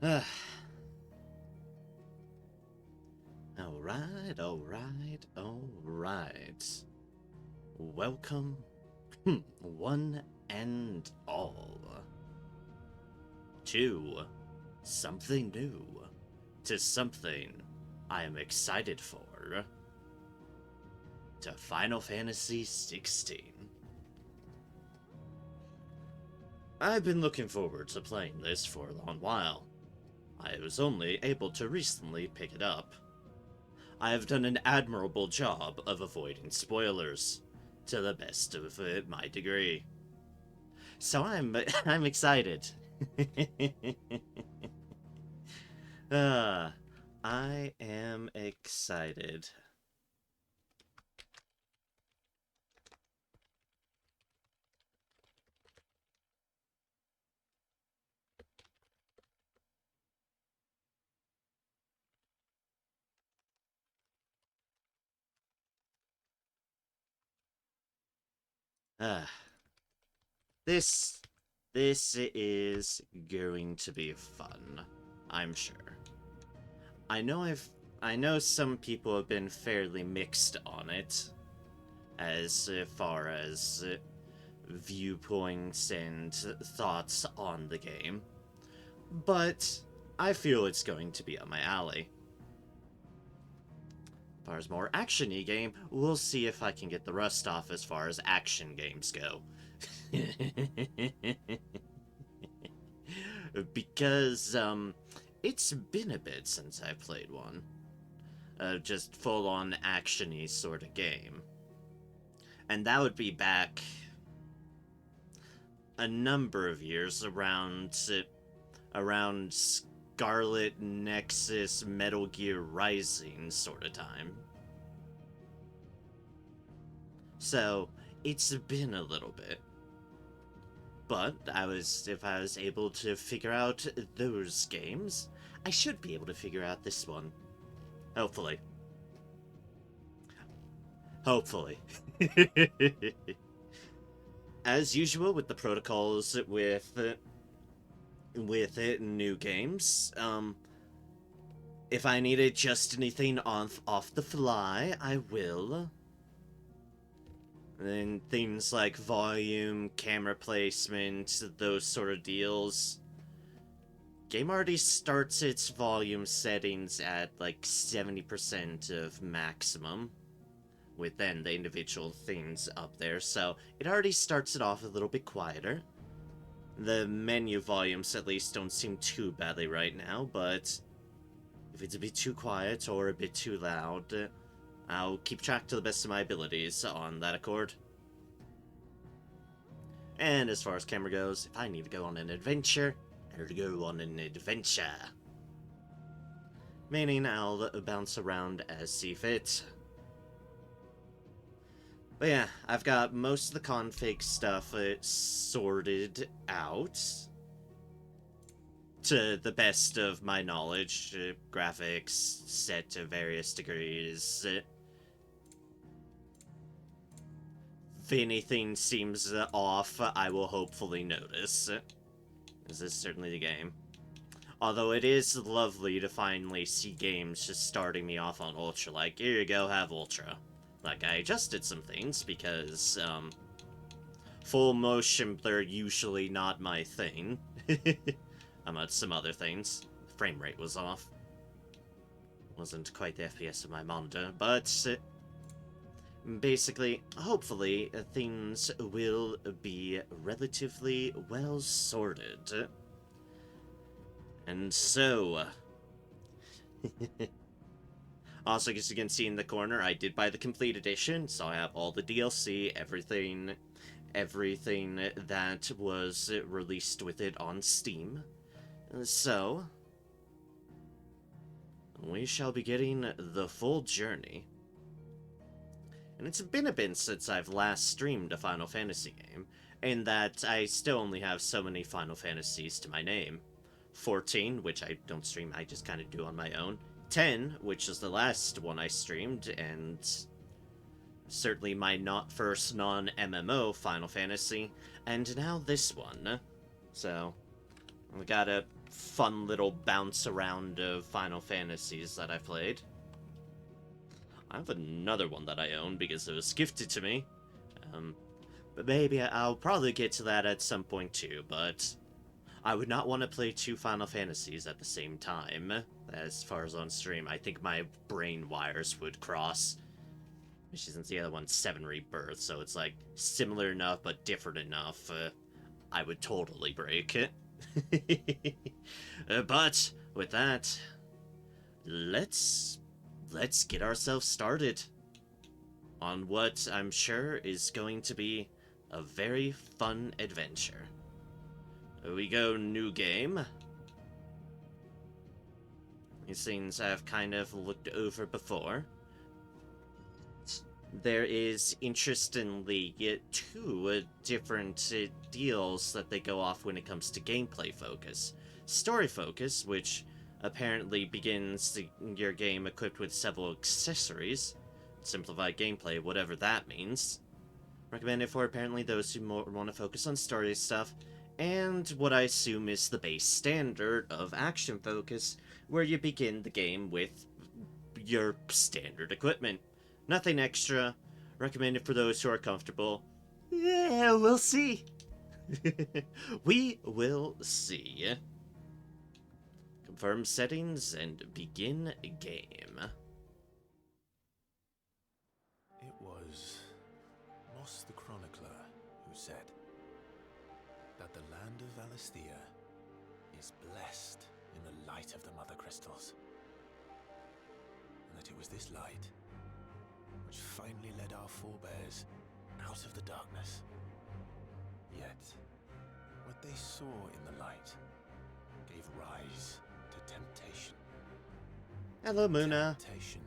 Alright, alright, alright. Welcome, one and all, to something new, to something I am excited for, to Final Fantasy XVI. I've been looking forward to playing this for a long while. I was only able to recently pick it up. I have done an admirable job of avoiding spoilers, to the best of my degree. So I'm excited. uh, I am excited. Uh, this this is going to be fun, I'm sure. I know I know some people have been fairly mixed on it as far as viewpoints and thoughts on the game, but I feel it's going to be up my alley. As far as more action-y game, we'll see if I can get the rust off as far as action games go. Because, it's been a bit since I played one. Just full-on action-y sort of game. And that would be back a number of years around Scarlet Nexus Metal Gear Rising sort of time. So, it's been a little bit. But if I was able to figure out those games, I should be able to figure out this one. Hopefully. Hopefully. As usual with the protocols with it new games, if I need to adjust anything off the fly, I will. And things like volume, camera placement, those sort of deals. Game already starts its volume settings at like 70% of maximum, with then the individual things up there, so it already starts it off a little bit quieter. The menu volumes at least don't seem too badly right now, but if it's a bit too quiet or a bit too loud, I'll keep track to the best of my abilities on that accord. And as far as camera goes, if I need to go on an adventure, I'll go on an adventure. Meaning I'll bounce around as see fit. But yeah, I've got most of the config stuff sorted out. To the best of my knowledge, graphics set to various degrees. If anything seems off, I will hopefully notice. This is certainly the game. Although it is lovely to finally see games just starting me off on Ultra, like, here you go, have Ultra. Like, I adjusted some things because, full motion blur usually not my thing. Among some other things. Frame rate was off. Wasn't quite the FPS of my monitor, but basically, hopefully, things will be relatively well sorted. And so... Also, as you can see in the corner, I did buy the complete edition, so I have all the DLC, everything that was released with it on Steam. So, we shall be getting the full journey. And it's been a bit since I've last streamed a Final Fantasy game, in that I still only have so many Final Fantasies to my name. 14, which I don't stream, I just kind of do on my own. 10, which is the last one I streamed, and certainly my first non-MMO Final Fantasy, and now this one. So, We got a fun little bounce around of Final Fantasies that I played. I have another one that I own because it was gifted to me. But maybe I'll probably get to that at some point too, but I would not want to play 2 Final Fantasies at the same time. As far as on stream, I think my brain wires would cross. Since the other one's 7 Rebirth, so it's like similar enough but different enough. I would totally break it. But with that, let's get ourselves started on what I'm sure is going to be a very fun adventure. We go new game. These things I've kind of looked over before. There is, interestingly, 2 different deals that they go off when it comes to gameplay focus. Story focus, which apparently begins your game equipped with several accessories. Simplified gameplay, whatever that means. Recommended for apparently those who want to focus on story stuff. And what I assume is the base standard of action focus, where you begin the game with your standard equipment. Nothing extra. Recommended for those who are comfortable. Yeah, we'll see. We will see. Confirm settings and begin game. It was Moss the Chronicler who said that the land of Valisthea is blessed in the light of the Mother Crystals. And that it was this light which finally led our forebears out of the darkness. Yet, what they saw in the light gave rise to temptation. Hello, Muna. Temptation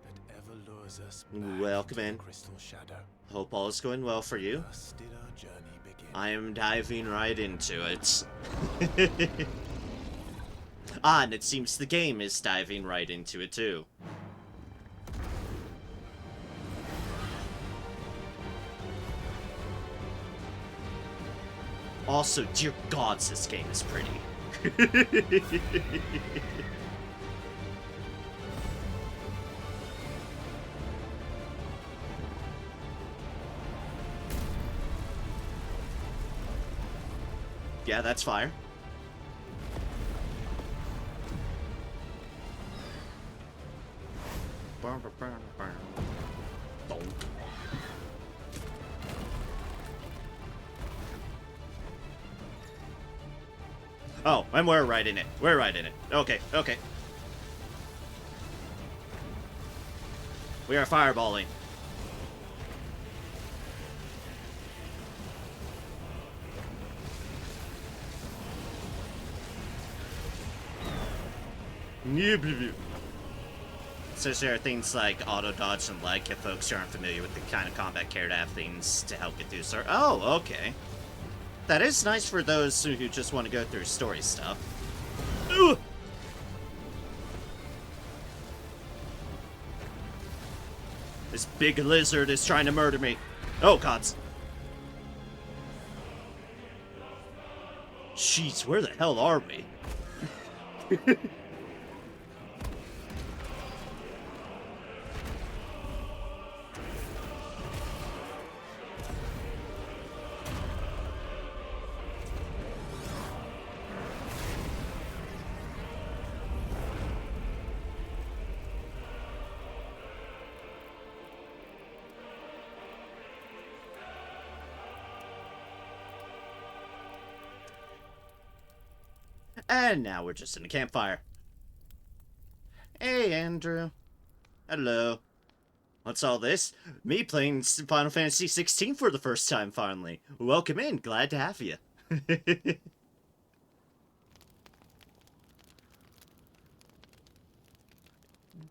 that ever lures us back Welcome into in. the crystal shadow. Hope all is going well for you. Thus did our journey begin. I am diving right into it. And it seems the game is diving right into it too. Also, dear gods, this game is pretty. Yeah, that's fire. Oh, and we're right in it. We're right in it. Okay, okay. We are fireballing. Since there are things like auto dodge and like, if folks who aren't familiar with the kind of combat care to have things to help get through story. Oh, okay. That is nice for those who just want to go through story stuff. Ugh! This big lizard is trying to murder me. Oh, gods. Jeez, where the hell are we? And now we're just in a campfire. Hey, Andrew. Hello. What's all this? Me playing Final Fantasy XVI for the first time, finally. Welcome in. Glad to have you.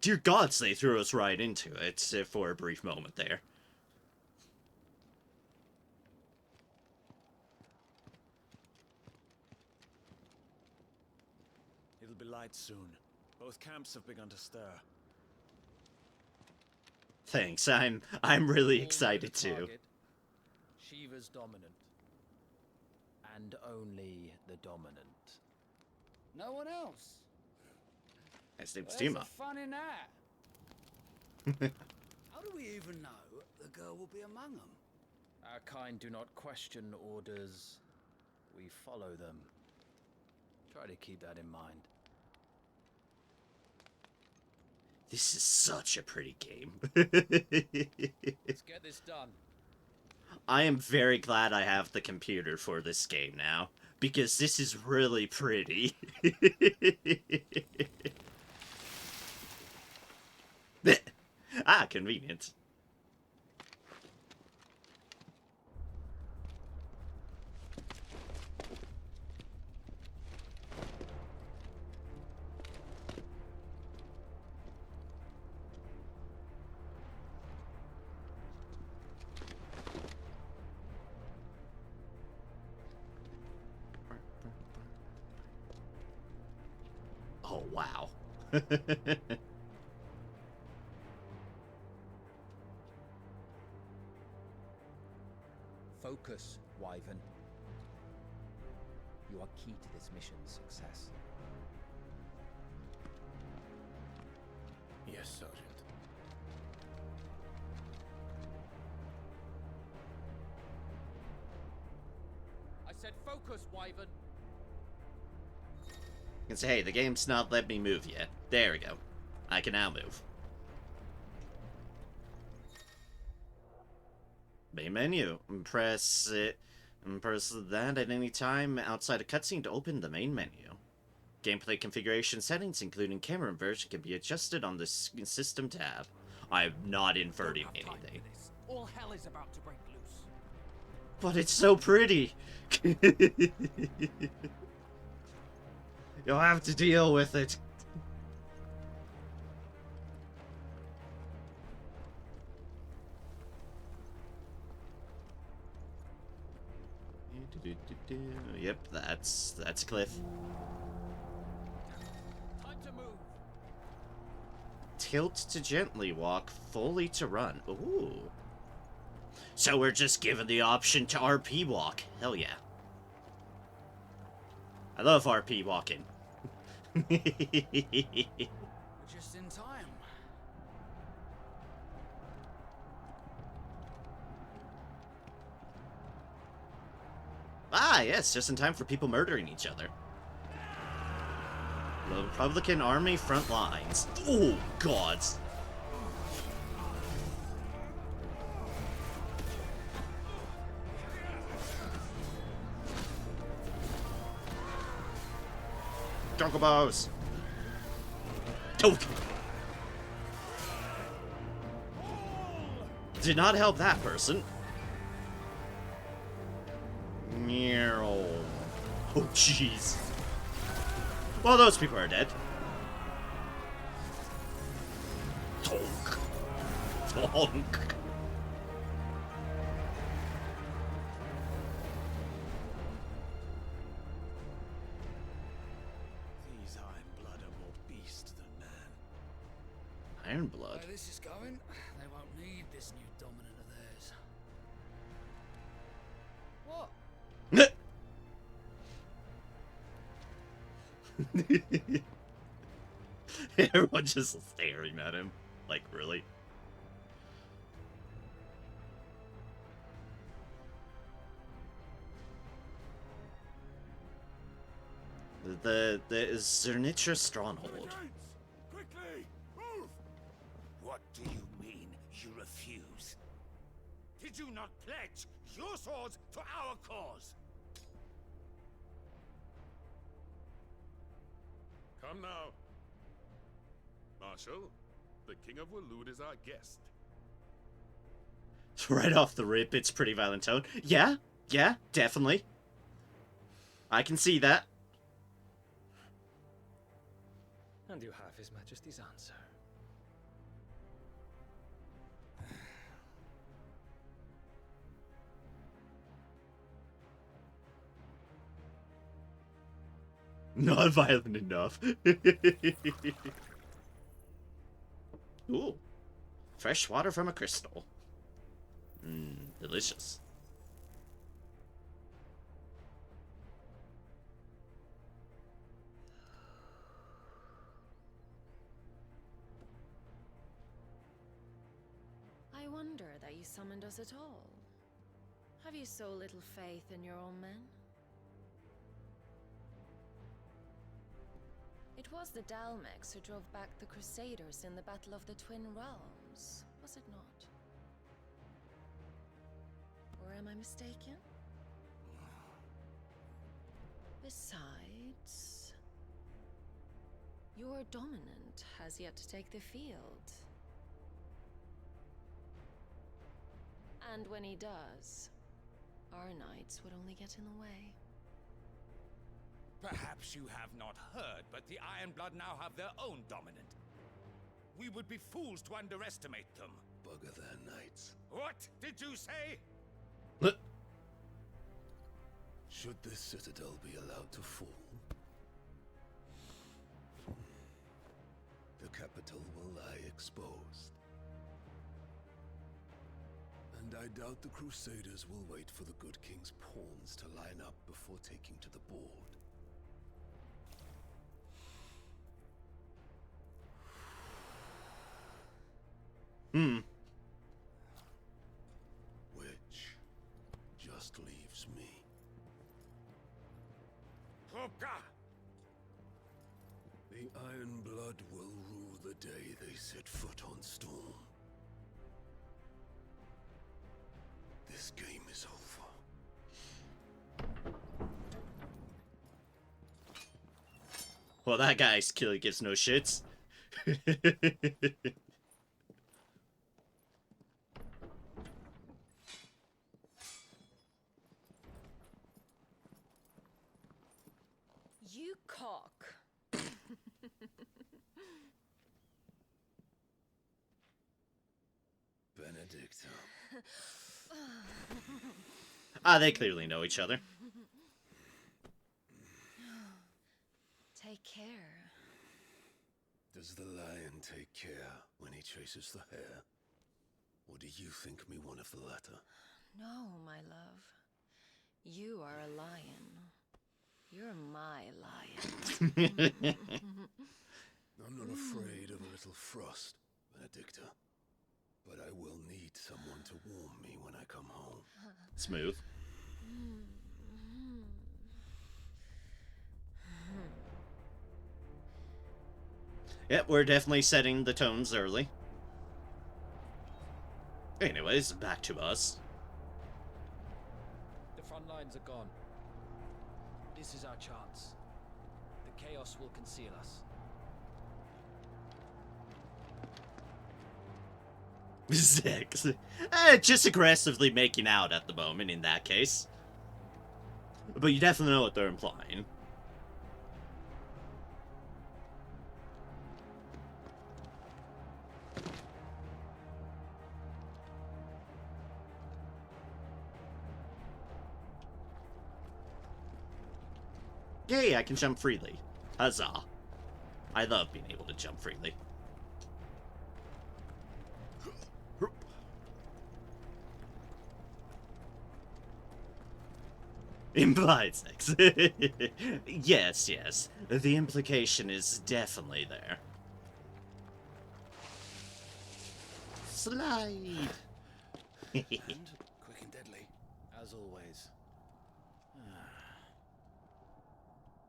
Dear gods, they threw us right into it for a brief moment there. It'll be light soon. Both camps have begun to stir. Thanks, I'm really excited too. Shiva's dominant. And only the dominant. No one else. His name's Where's Tuma. the fun in that? How do we even know the girl will be among them? Our kind do not question orders. We follow them. Try to keep that in mind. This is such a pretty game. Let's get this done. I am very glad I have the computer for this game now, because this is really pretty. Ah, convenient. Oh, wow. Focus, Wyvern. You are key to this mission's success. Yes, Sergeant. I said focus, Wyvern. I can say, hey, the game's not letting me move yet. There we go. I can now move. Main menu. Press it. Press that at any time outside a cutscene to open the main menu. Gameplay configuration settings, including camera inversion, can be adjusted on the system tab. I'm not inverting anything. All hell is about to break loose. But it's so pretty! You'll have to deal with it. Yep, that's Cliff. Time to move. Tilt to gently walk, fully to run. Ooh. So we're just given the option to RP walk. Hell yeah. I love RP walking. We're just in time. Ah, yes, just in time for people murdering each other. The Republican Army front lines. Oh, God. Choncobos! Oh. Did not help that person. Meow. Oh, jeez. Well, those people are dead. Tonk. Tonk. These Iron Blood are more beast than man. Iron blood. Where this is going, they won't need this new dominant of theirs. What? Everyone just staring at him. Like, really? The Zernitra stronghold. Quickly, move! What do you mean, you refuse? Did you not pledge your swords to our cause? Come now. Marshal, the King of Waloed is our guest. Right off the rip, it's pretty violent tone. Yeah, definitely. I can see that. And you have His Majesty's answer. Not violent enough. Ooh. Fresh water from a crystal. Delicious. wonder that you summoned us at all. Have you so little faith in your own men? It was the Dalmex who drove back the Crusaders in the Battle of the Twin Realms, was it not? Or am I mistaken? Besides, your dominant has yet to take the field. And when he does, our knights would only get in the way. Perhaps you have not heard, but the Ironblood now have their own dominant. We would be fools to underestimate them. Bugger their knights. What did you say? Should this citadel be allowed to fall, the capital will lie exposed. And I doubt the Crusaders will wait for the good king's pawns to line up before taking to the board. Which just leaves me. Hoka! The Ironblood will rule the day they set foot on Storm. This game is over. Well, that guy's kill gives no shits. You cock. Benedicta. Ah, they clearly know each other. Take care. Does the lion take care when he chases the hare? Or do you think me one of the latter? No, my love. You are a lion. You're my lion. I'm not afraid of a little frost, Benedicta. But I will need someone to warm me when I come home. Smooth. Yep, we're definitely setting the tones early. Anyways, back to us. The front lines are gone. This is our chance. The chaos will conceal us. Six. Just aggressively making out at the moment in that case. But you definitely know what they're implying. Yay, I can jump freely. Huzzah. I love being able to jump freely. Implied sex. Yes, yes. The implication is definitely there. Slide. And quick and deadly. As always.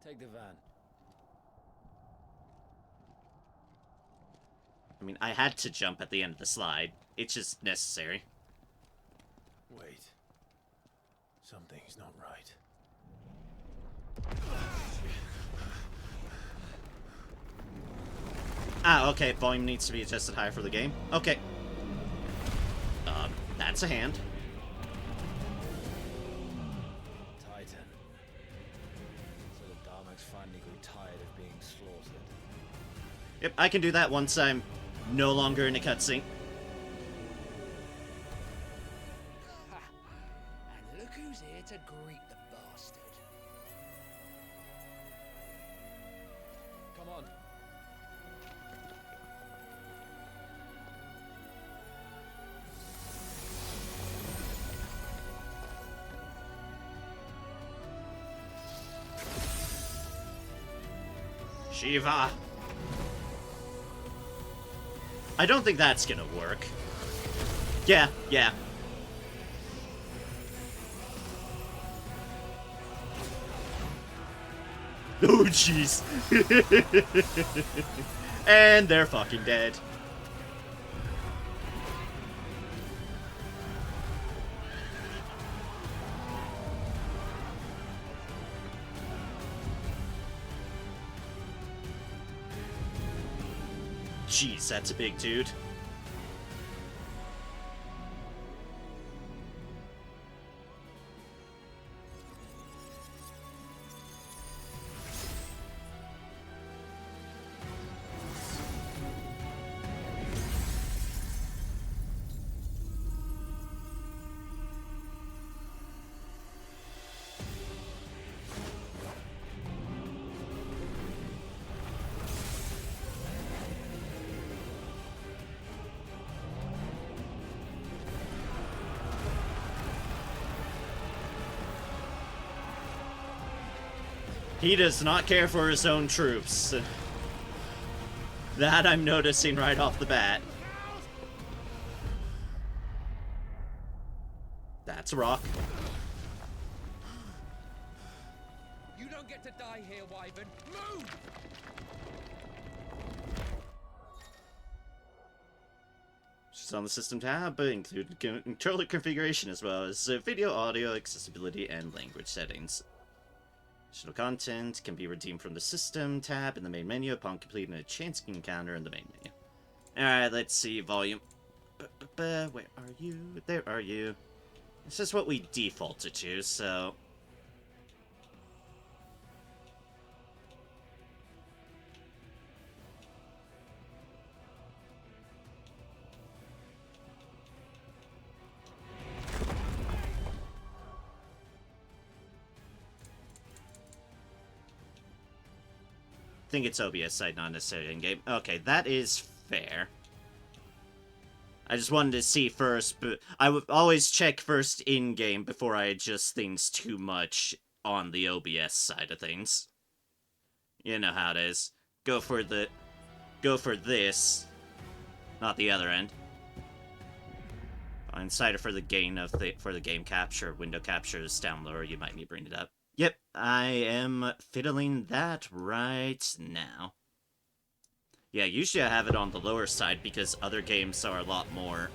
Take the van. I mean, I had to jump at the end of the slide. It's just necessary. Wait. Something's not right. Ah, okay, volume needs to be adjusted higher for the game. Okay. That's a hand. Titan. So the Dalmex finally grew tired of being slaughtered. Yep, I can do that once I'm no longer in a cutscene. And look who's here to greet the bastard. Come on. Shiva. I don't think that's gonna work. Yeah, yeah. Oh, jeez. And they're fucking dead. Jeez, that's a big dude. He does not care for his own troops. That I'm noticing right off the bat. That's a rock. You don't get to die here, Wyvern. Move! She's on the system tab, including controller configuration as well as video, audio, accessibility, and language settings. Additional content can be redeemed from the System tab in the main menu upon completing a chance encounter in the main menu. Alright, let's see, volume. Where are you? There are you. This is what we defaulted to, so... I think it's OBS side, not necessarily in-game. Okay, that is fair. I just wanted to see first, but I would always check first in-game before I adjust things too much on the OBS side of things. You know how it is. Go for this, not the other end. Inside for the gain of for the game capture, window capture is down lower. You might need to bring it up. Yep, I am fiddling that right now. Yeah, usually I have it on the lower side because other games are a lot more...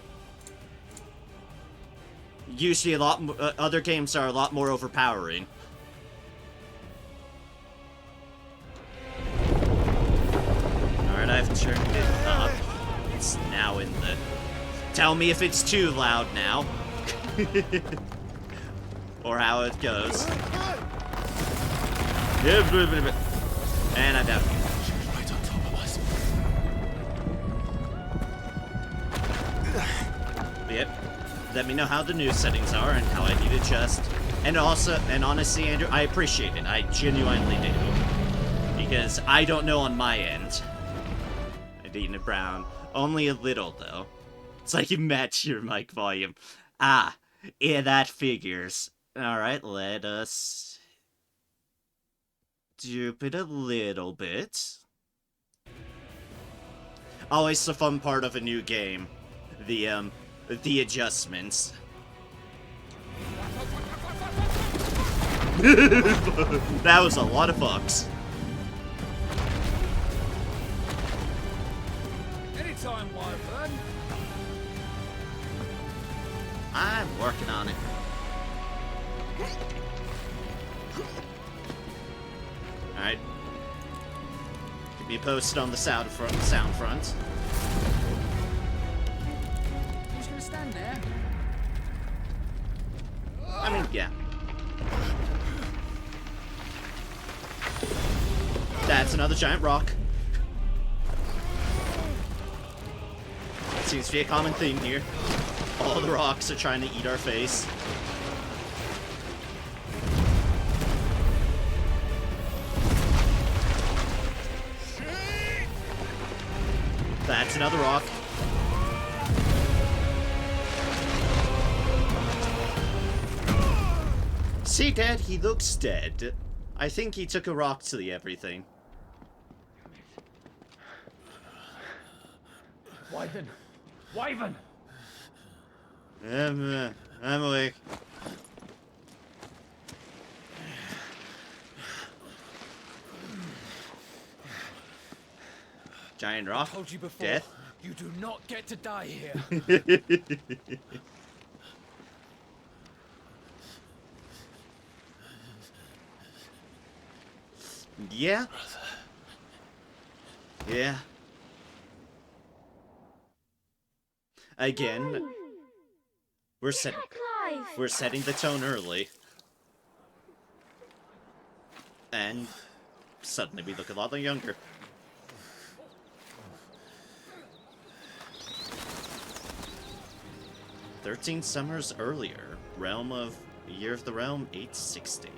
Usually other games are a lot more overpowering. Alright, I've turned it up. It's now in the... Tell me if it's too loud now. Or how it goes. And I'm down. Right on top of us. Yep. Let me know how the news settings are and how I need to adjust. And also, and honestly, Andrew, I appreciate it. I genuinely do. Because I don't know on my end. Adina Brown. Only a little, though. It's like you match your mic volume. Ah, yeah, that figures. Alright, let us... dupe it a little bit. Always the fun part of a new game. The adjustments. That was a lot of fucks. Anytime, Wyvern. I'm working on it. Alright. Keep me posted on the sound front. Who's gonna stand there? I mean, yeah. That's another giant rock. Seems to be a common theme here. All the rocks are trying to eat our face. That's another rock. See, Dad, he looks dead. I think he took a rock to the everything. Wyvern! Wyvern! I'm awake. Giant rock. Told you before, Death. you do not get to die here. Yeah. Yeah. Again, we're setting the tone early, and suddenly we look a lot younger. "13 summers earlier, Year of the Realm 860.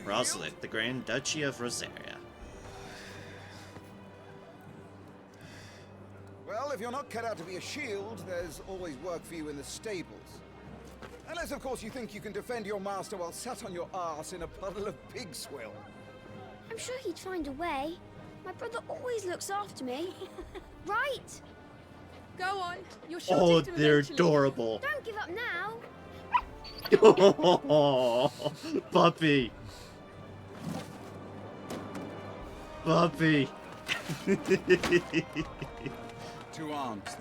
Rosalind, the Grand Duchy of Rosaria." Well, if you're not cut out to be a shield, there's always work for you in the stables. Unless, of course, you think you can defend your master while sat on your arse in a puddle of pig swill. I'm sure he'd find a way. My brother always looks after me. Right? Go on. You're sure Oh, to they're eventually. adorable. Don't give up now. Oh, puppy. Puppy. 2 arms.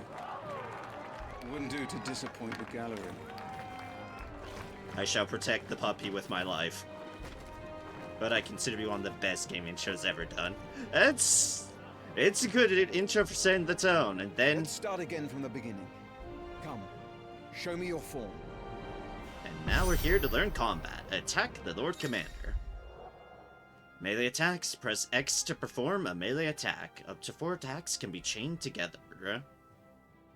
Wouldn't do to disappoint the gallery. I shall protect the puppy with my life. But I consider you one of the best game intros ever done. It's a good intro for setting the tone, and then... Let's start again from the beginning. Come, show me your form. And now we're here to learn combat. Attack the Lord Commander. Melee attacks. Press X to perform a melee attack. Up to 4 attacks can be chained together.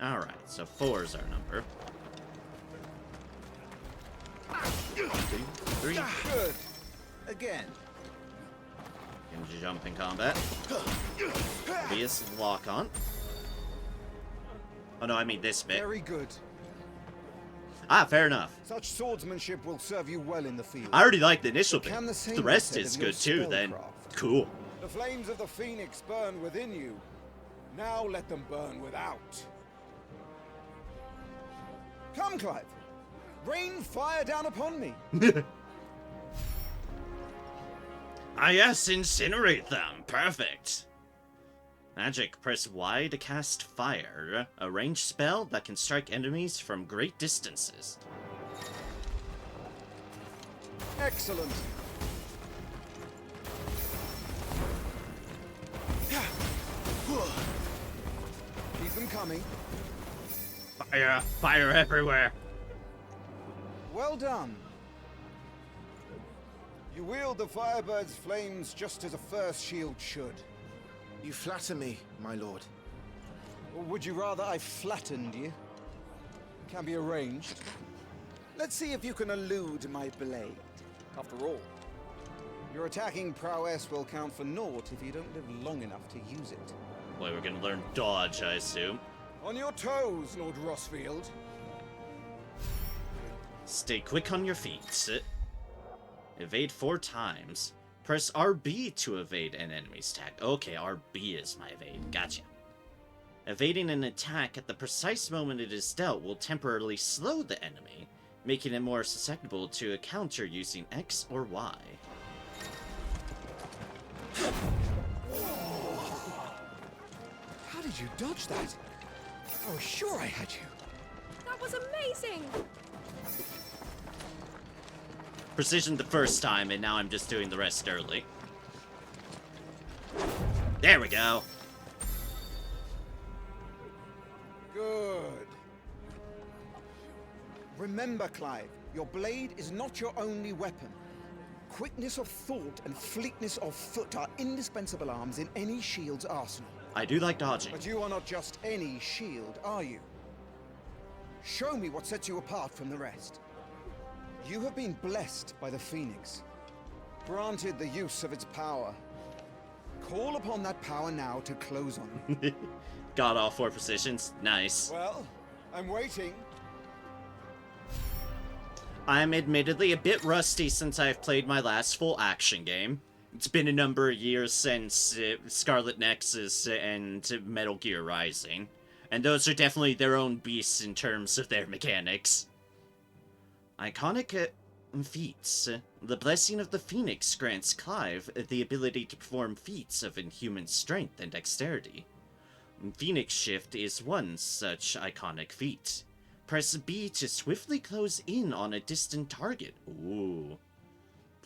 Alright, so 4 is our number. 1, 2, 3. Good. Again. Can jump in combat. Obvious lock on. Oh no, I mean this bit. Very good. Ah, fair enough. Such swordsmanship will serve you well in the field. I already like the initial bit. Can the same The rest be said is of your good too, then. spellcraft? Cool. The flames of the phoenix burn within you. Now let them burn without. Come, Clive. Rain fire down upon me. Ah yes, incinerate them. Perfect. Magic. Press Y to cast fire. A ranged spell that can strike enemies from great distances. Excellent. Keep them coming. Fire. Fire everywhere. Well done. You wield the Firebird's flames just as a first shield should. You flatter me, my lord. Or would you rather I flattened you? Can be arranged. Let's see if you can elude my blade. After all, your attacking prowess will count for naught if you don't live long enough to use it. Boy, we're gonna learn dodge, I assume. On your toes, Lord Rossfield. Stay quick on your feet. Evade 4 times. Press RB to evade an enemy's attack. Okay, RB is my evade. Gotcha. Evading an attack at the precise moment it is dealt will temporarily slow the enemy, making it more susceptible to a counter using X or Y. How did you dodge that? I was sure I had you. That was amazing. Precision the first time, and now I'm just doing the rest early. There we go. Good. Remember, Clive, your blade is not your only weapon. Quickness of thought and fleetness of foot are indispensable arms in any shield's arsenal. I do like dodging. But you are not just any shield, are you? Show me what sets you apart from the rest. You have been blessed by the Phoenix, granted the use of its power. Call upon that power now to close on me. Got all 4 positions. Nice. Well, I'm waiting. I'm admittedly a bit rusty since I've played my last full action game. It's been a number of years since Scarlet Nexus and Metal Gear Rising. And those are definitely their own beasts in terms of their mechanics. Iconic feats. The Blessing of the Phoenix grants Clive the ability to perform feats of inhuman strength and dexterity. Phoenix Shift is one such iconic feat. Press B to swiftly close in on a distant target. Ooh.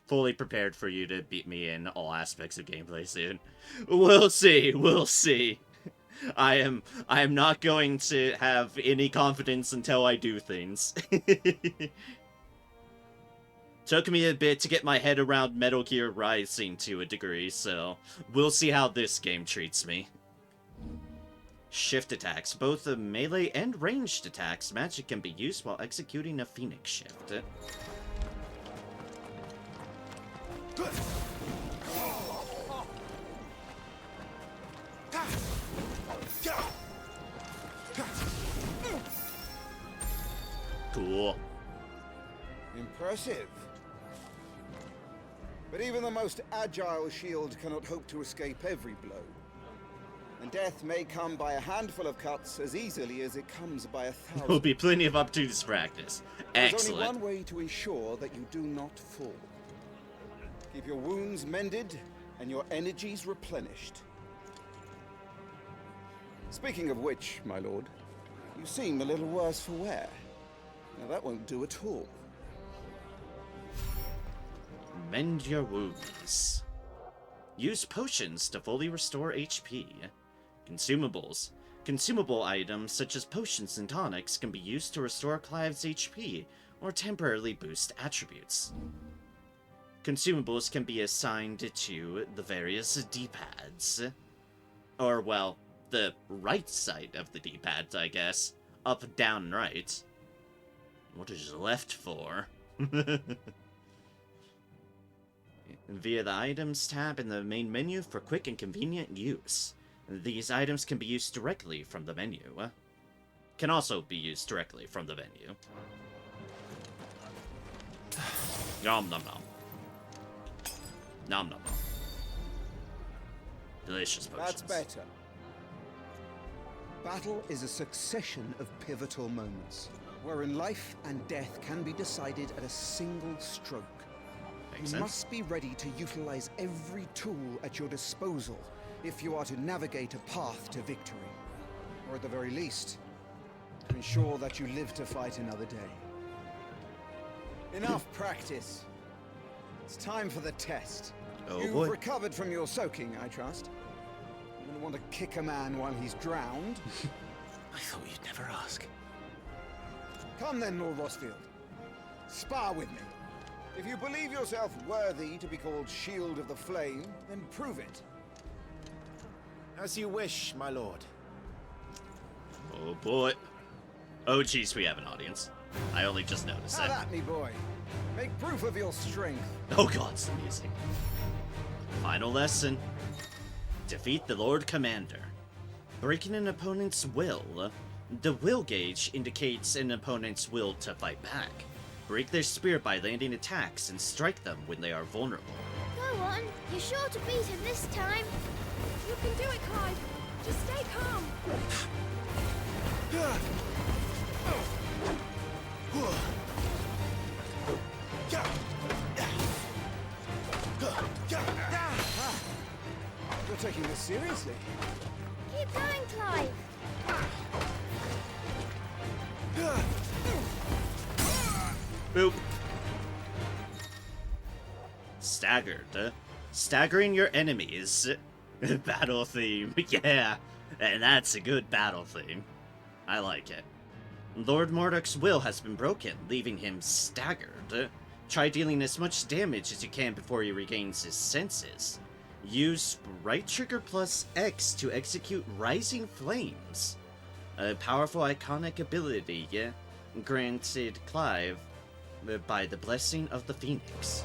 Fully prepared for you to beat me in all aspects of gameplay soon. We'll see, we'll see. I am not going to have any confidence until I do things. Took me a bit to get my head around Metal Gear Rising to a degree, so we'll see how this game treats me. Shift attacks. Both the melee and ranged attacks magic can be used while executing a Phoenix Shift. Cool. Impressive. But even the most agile shield cannot hope to escape every blow. And death may come by a handful of cuts as easily as it comes by 1,000. There will be plenty of opportunities for practice. There's Excellent. only one way to ensure that you do not fall. Keep your wounds mended and your energies replenished. Speaking of which, my lord, you seem a little worse for wear. Now that won't do at all. Mend your wounds. Use potions to fully restore HP. Consumables. Consumable items such as potions and tonics can be used to restore Clive's HP or temporarily boost attributes. Consumables can be assigned to the various D-pads. Or, well, the right side of the D-pad, I guess. Up, down, right. What is left for? Via the Items tab in the main menu for quick and convenient use. These items can be used directly from the menu. Can also be used directly from the menu. Nom nom nom. Nom nom nom. Delicious potions. That's better. Battle is a succession of pivotal moments, wherein life and death can be decided at a single stroke. Makes You sense. must be ready to utilize every tool at your disposal if you are to navigate a path to victory. Or at the very least, to ensure that you live to fight another day. Enough practice. It's time for the test. Oh You've boy. recovered from your soaking, I trust. You don't want to kick a man while he's drowned. I thought you'd never ask. Come then, Lord Rosfield. Spar with me. If you believe yourself worthy to be called Shield of the Flame, then prove it. As you wish, my lord. Oh boy. Oh jeez, we have an audience. I only just noticed Have it. at me, boy. Make proof of your strength. Oh god, it's the music. Final lesson. Defeat the Lord Commander. Breaking an opponent's will. The will gauge indicates an opponent's will to fight back. Break their spirit by landing attacks and strike them when they are vulnerable. Go on. You're sure to beat him this time. You can do it, Clive. Just stay calm. You're taking this seriously. Keep going, Clive. Boop. Staggered. Staggering your enemies. Battle theme. Yeah. And that's a good battle theme. I like it. Lord Mordok's will has been broken, leaving him staggered. Try dealing as much damage as you can before he regains his senses. Use right trigger plus X to execute Rising Flames. A powerful iconic ability granted Clive by the Blessing of the Phoenix.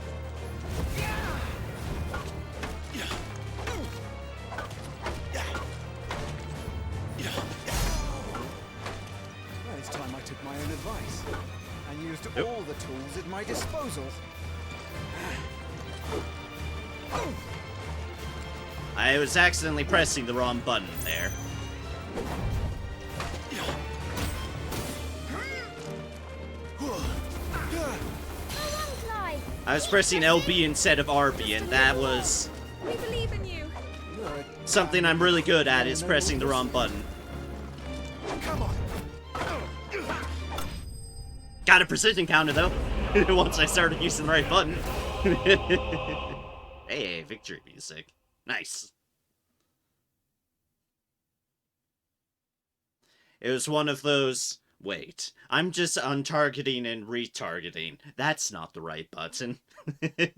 Well, it's time I took my own advice and used all the tools at my disposal. I was accidentally pressing the wrong button there. I was pressing LB instead of RB, and that was We believe in you. something I'm really good at, is pressing the wrong button. Come on. Got a precision counter, though, once I started using the right button. Hey, victory music. Nice. It was one of those, wait, I'm just untargeting and retargeting. That's not the right button. He won!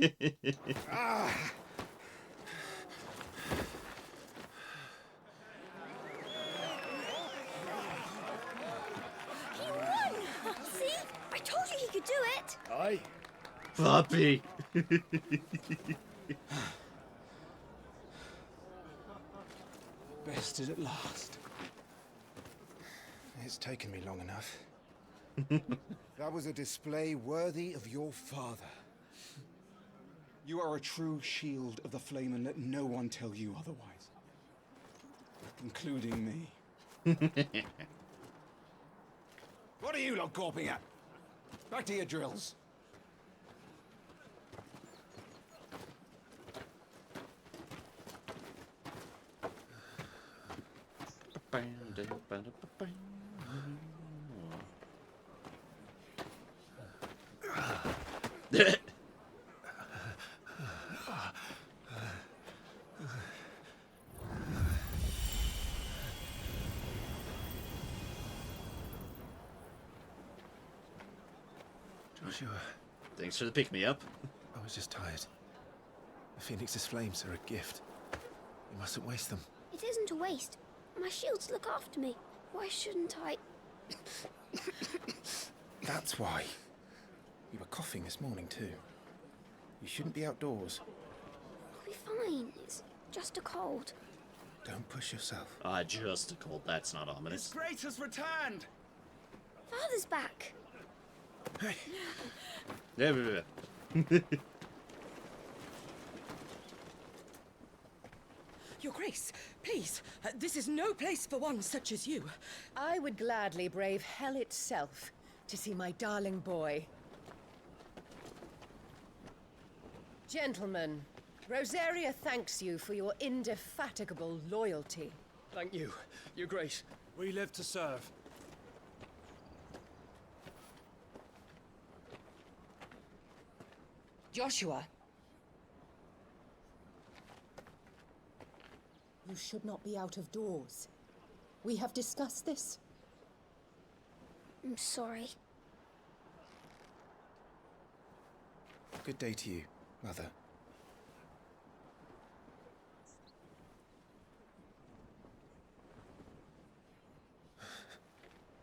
See? I told you he could do it! Aye. Puppy. Bested at last. It's taken me long enough. That was a display worthy of your father. You are a true shield of the flame, and let no one tell you otherwise. Including me. What are you lot gawping at? Back to your drills. Joshua, Thanks for the pick-me-up. I was just tired. The Phoenix's flames are a gift. You mustn't waste them. It isn't a waste. My shields look after me. Why shouldn't I? That's why. You were coughing this morning too. You shouldn't be outdoors. I'll be fine. It's just a cold. Don't push yourself. Just a cold. That's not ominous. Grace has returned! Father's back. Hey, Your Grace, please, this is no place for one such as you. I would gladly brave hell itself to see my darling boy. Gentlemen, Rosaria thanks you for your indefatigable loyalty. Thank you, Your Grace. We live to serve. Joshua. You should not be out of doors. We have discussed this. I'm sorry. good day to you, Mother.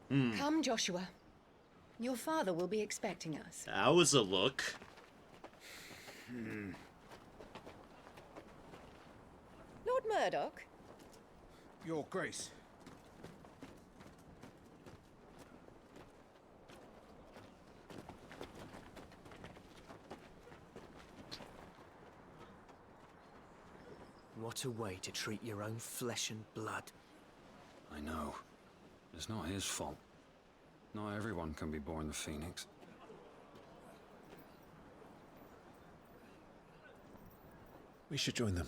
Come, Joshua. Your father will be expecting us. That was a look. Lord Murdoch? Your Grace. What a way to treat your own flesh and blood. I know. It's not his fault. Not everyone can be born the Phoenix. We should join them.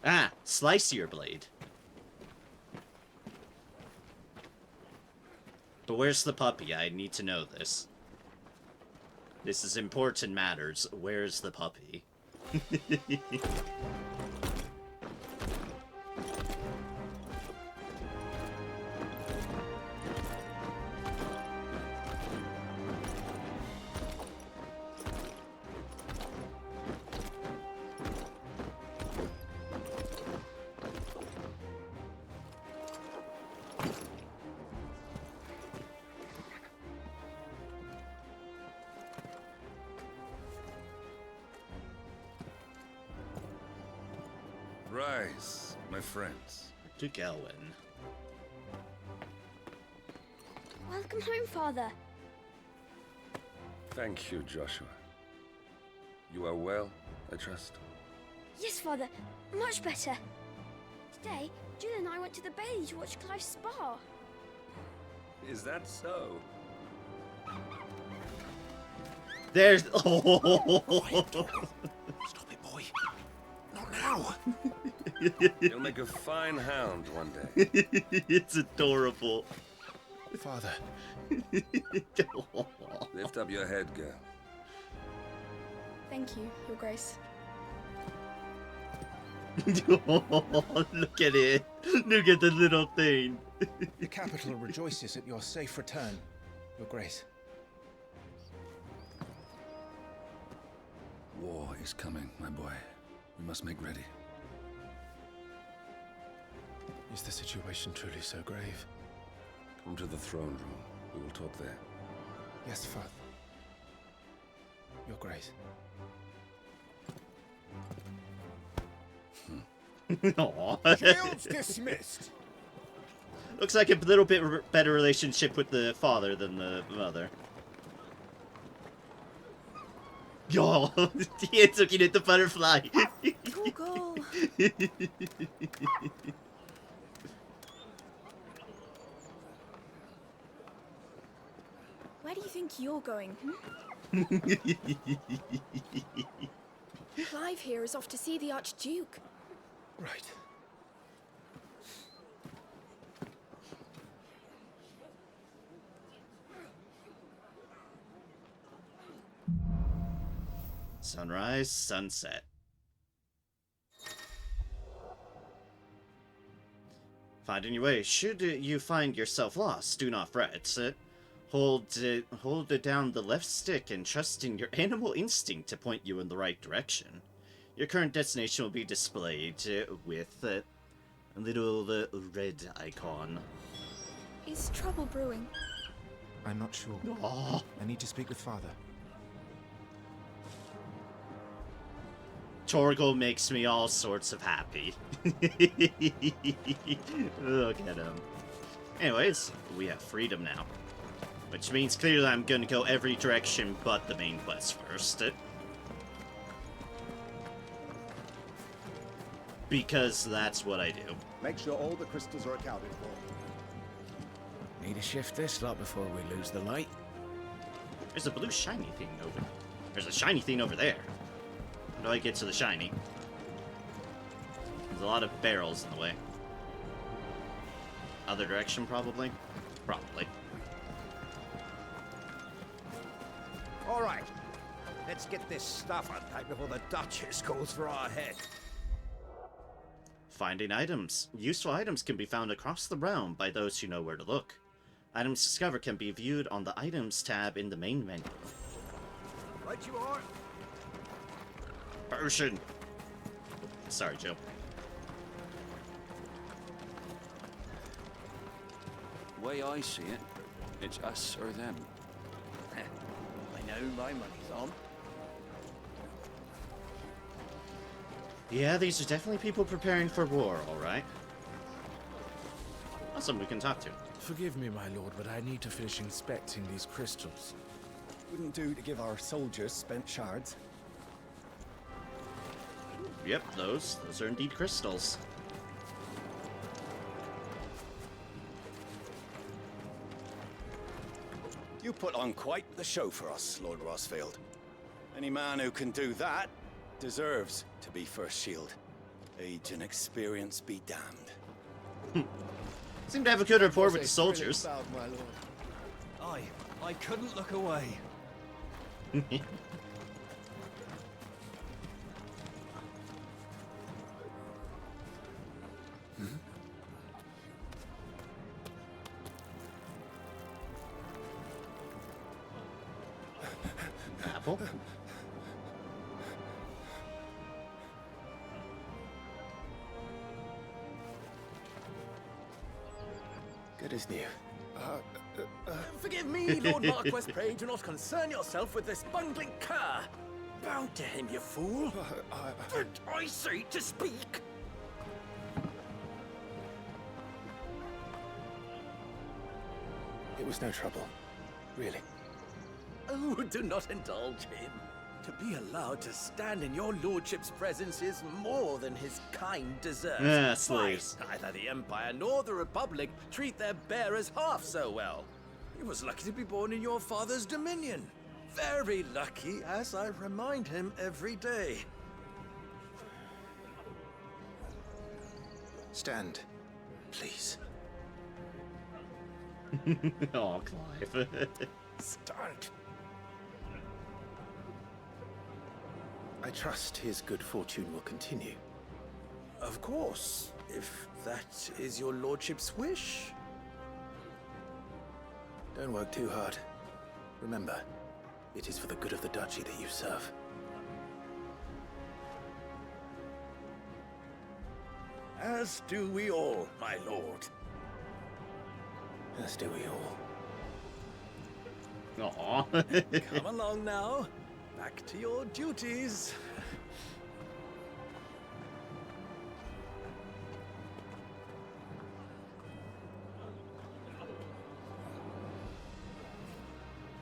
Ah, slice your blade. But where's the puppy? I need to know this. This is important matters. Where's the puppy? Rise, my friends. To Gelwyn. Welcome home, Father. Thank you, Joshua. You are well, I trust? Yes, Father. Much better. Today, Jill and I went to the Bailey to watch Clive's spa. Is that so? There's. Stop it, boy. Not now. You'll make a fine hound one day. It's adorable. Father. Lift up your head, girl. Thank you, Your Grace. Look at it. Look at the little thing. The capital rejoices at your safe return, Your Grace. War is coming, my boy. We must make ready. Is the situation truly so grave? Come to the throne room. We will talk there. Yes, Father. Your Grace. Aww. Guilds dismissed. Looks like a little bit better relationship with the father than the mother. Yo, he's looking at the butterfly. Google. Where do you think you're going? Clive here is off to see the Archduke. Right. Sunrise, sunset. Finding your way. Should you find yourself lost, do not fret. Hold down the left stick and trust in your animal instinct to point you in the right direction. Your current destination will be displayed with a little red icon. Is trouble brewing? I'm not sure. Aww. I need to speak with Father. Torgal makes me all sorts of happy. Look at him. Anyways, we have freedom now. Which means clearly I'm gonna go every direction but the main quest first. Because that's what I do. Make sure all the crystals are accounted for. Need to shift this lot before we lose the light. There's a blue shiny thing over. There's a shiny thing over there. How do I get to the shiny? There's a lot of barrels in the way. Other direction, probably? Probably. All right. Let's get this stuff unpacked before the Duchess calls for our head. Finding items. Useful items can be found across the realm by those who know where to look. Items discovered can be viewed on the Items tab in the main menu. Right you are. Persian. Sorry, Joe. The way I see it, it's us or them. I know my money's on. Yeah, these are definitely people preparing for war, alright. Awesome, we can talk to. Forgive me, my lord, but I need to finish inspecting these crystals. Wouldn't do to give our soldiers spent shards. Yep, those are indeed crystals. You put on quite the show for us, Lord Rossfield. Any man who can do that deserves to be First Shield. Age and experience be damned. Seem to have a good rapport with the soldiers. I couldn't look away. Apple? Good as new. Forgive me, Lord Marquess, pray do not concern yourself with this bungling cur. Bow to him, you fool. Didn't I say to speak? It was no trouble, really. Oh, do not indulge him. To be allowed to stand in your lordship's presence is more than his kind deserves. Yeah, slaves. Why, neither the Empire nor the Republic treat their bearers half so well. He was lucky to be born in your father's dominion. Very lucky, as I remind him every day. Stand, please. Oh, Clive. Stand. I trust his good fortune will continue. Of course, if that is your lordship's wish. Don't work too hard. Remember, it is for the good of the duchy that you serve. As do we all, my lord. As do we all. Aw. Come along now. Back to your duties.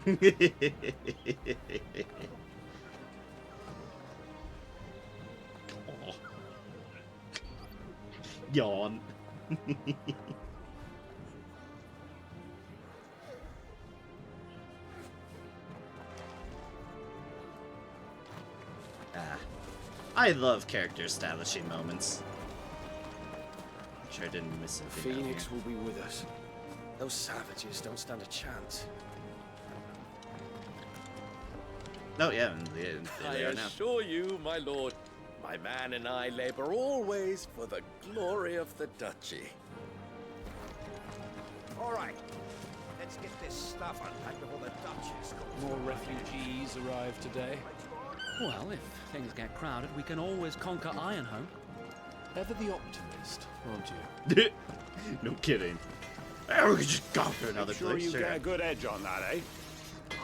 Aw. Yawn. I love character establishing moments. I'm sure I didn't miss anything. Phoenix will be with us. Those savages don't stand a chance. Oh yeah, they I are now. assure you, my lord, my man and I labor always for the glory of the duchy. All right, let's get this stuff unpacked before the Duchess comes. More refugees arrived today. Well, if things get crowded, we can always conquer Ironhome. Ever the optimist, aren't you? No kidding. Oh, we could just conquer another Sure place. you Sure. get a good edge on that, eh?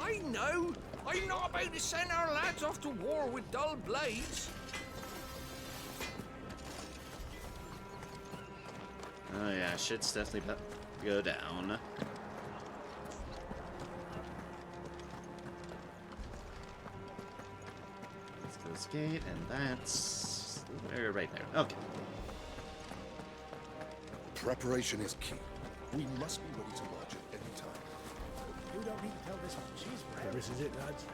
I know. I'm not about to send our lads off to war with dull blades. Oh yeah, shit's definitely about to go down. Let's go this gate, and that's right there. Okay. Preparation is key. We must be ready to march at any time. You don't need to tell this one. She's ready. This is it, lads.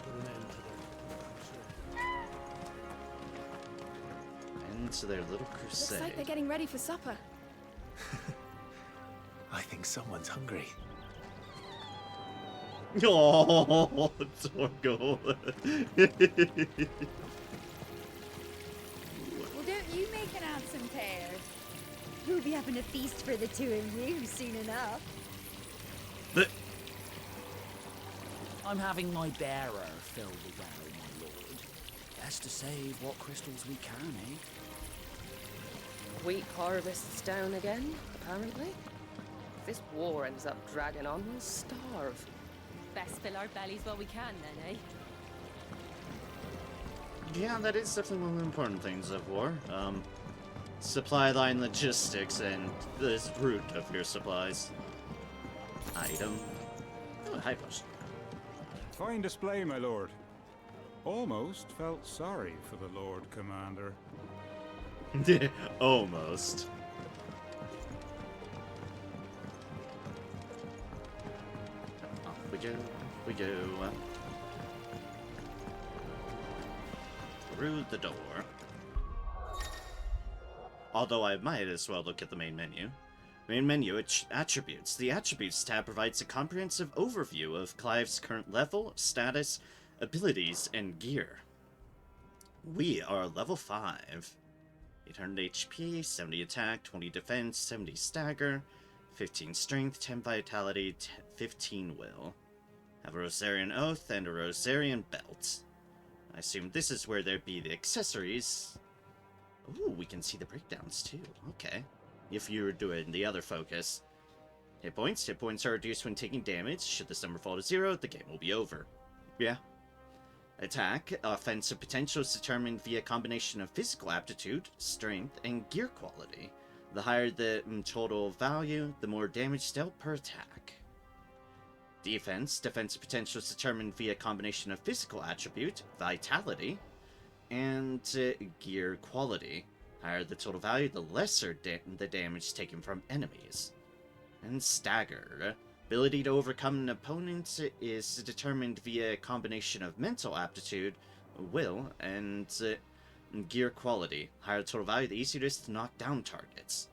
Put an end to the Into their little crusade. Looks like they're getting ready for supper. I think someone's hungry. Oh, Torgo. Well, don't you make an handsome pair? We'll be having a feast for the two of you soon enough. I'm having my bearer fill the well, my lord. Best to save what crystals we can, eh? Wheat harvests down again, apparently. If this war ends up dragging on, we'll starve. Best fill our bellies while we can, then, eh? Yeah, that is definitely one of the important things of war. Supply line logistics and the root of your supplies. Item. Oh, hi, potion. Fine display, my lord. Almost felt sorry for the Lord Commander. Almost. Off we go. We go. Through the door. Although I might as well look at the main menu. Main menu attributes. The Attributes tab provides a comprehensive overview of Clive's current level, status, abilities, and gear. We are level 5. 800 HP, 70 attack, 20 defense, 70 stagger, 15 strength, 10 vitality, 15 will. Have a Rosarian Oath and a Rosarian Belt. I assume this is where there'd be the accessories. Ooh, we can see the breakdowns too. Okay. If you were doing the other focus. Hit points. Hit points are reduced when taking damage. Should this number fall to 0, the game will be over. Yeah. Attack. Offensive potential is determined via a combination of physical aptitude, strength, and gear quality. The higher the total value, the more damage dealt per attack. Defense. Defensive potential is determined via a combination of physical attribute, vitality, and gear quality. Higher the total value, the lesser the damage taken from enemies. And stagger. Ability to overcome an opponent is determined via a combination of mental aptitude, will, and gear quality. Higher total value, the easier it is to knock down targets.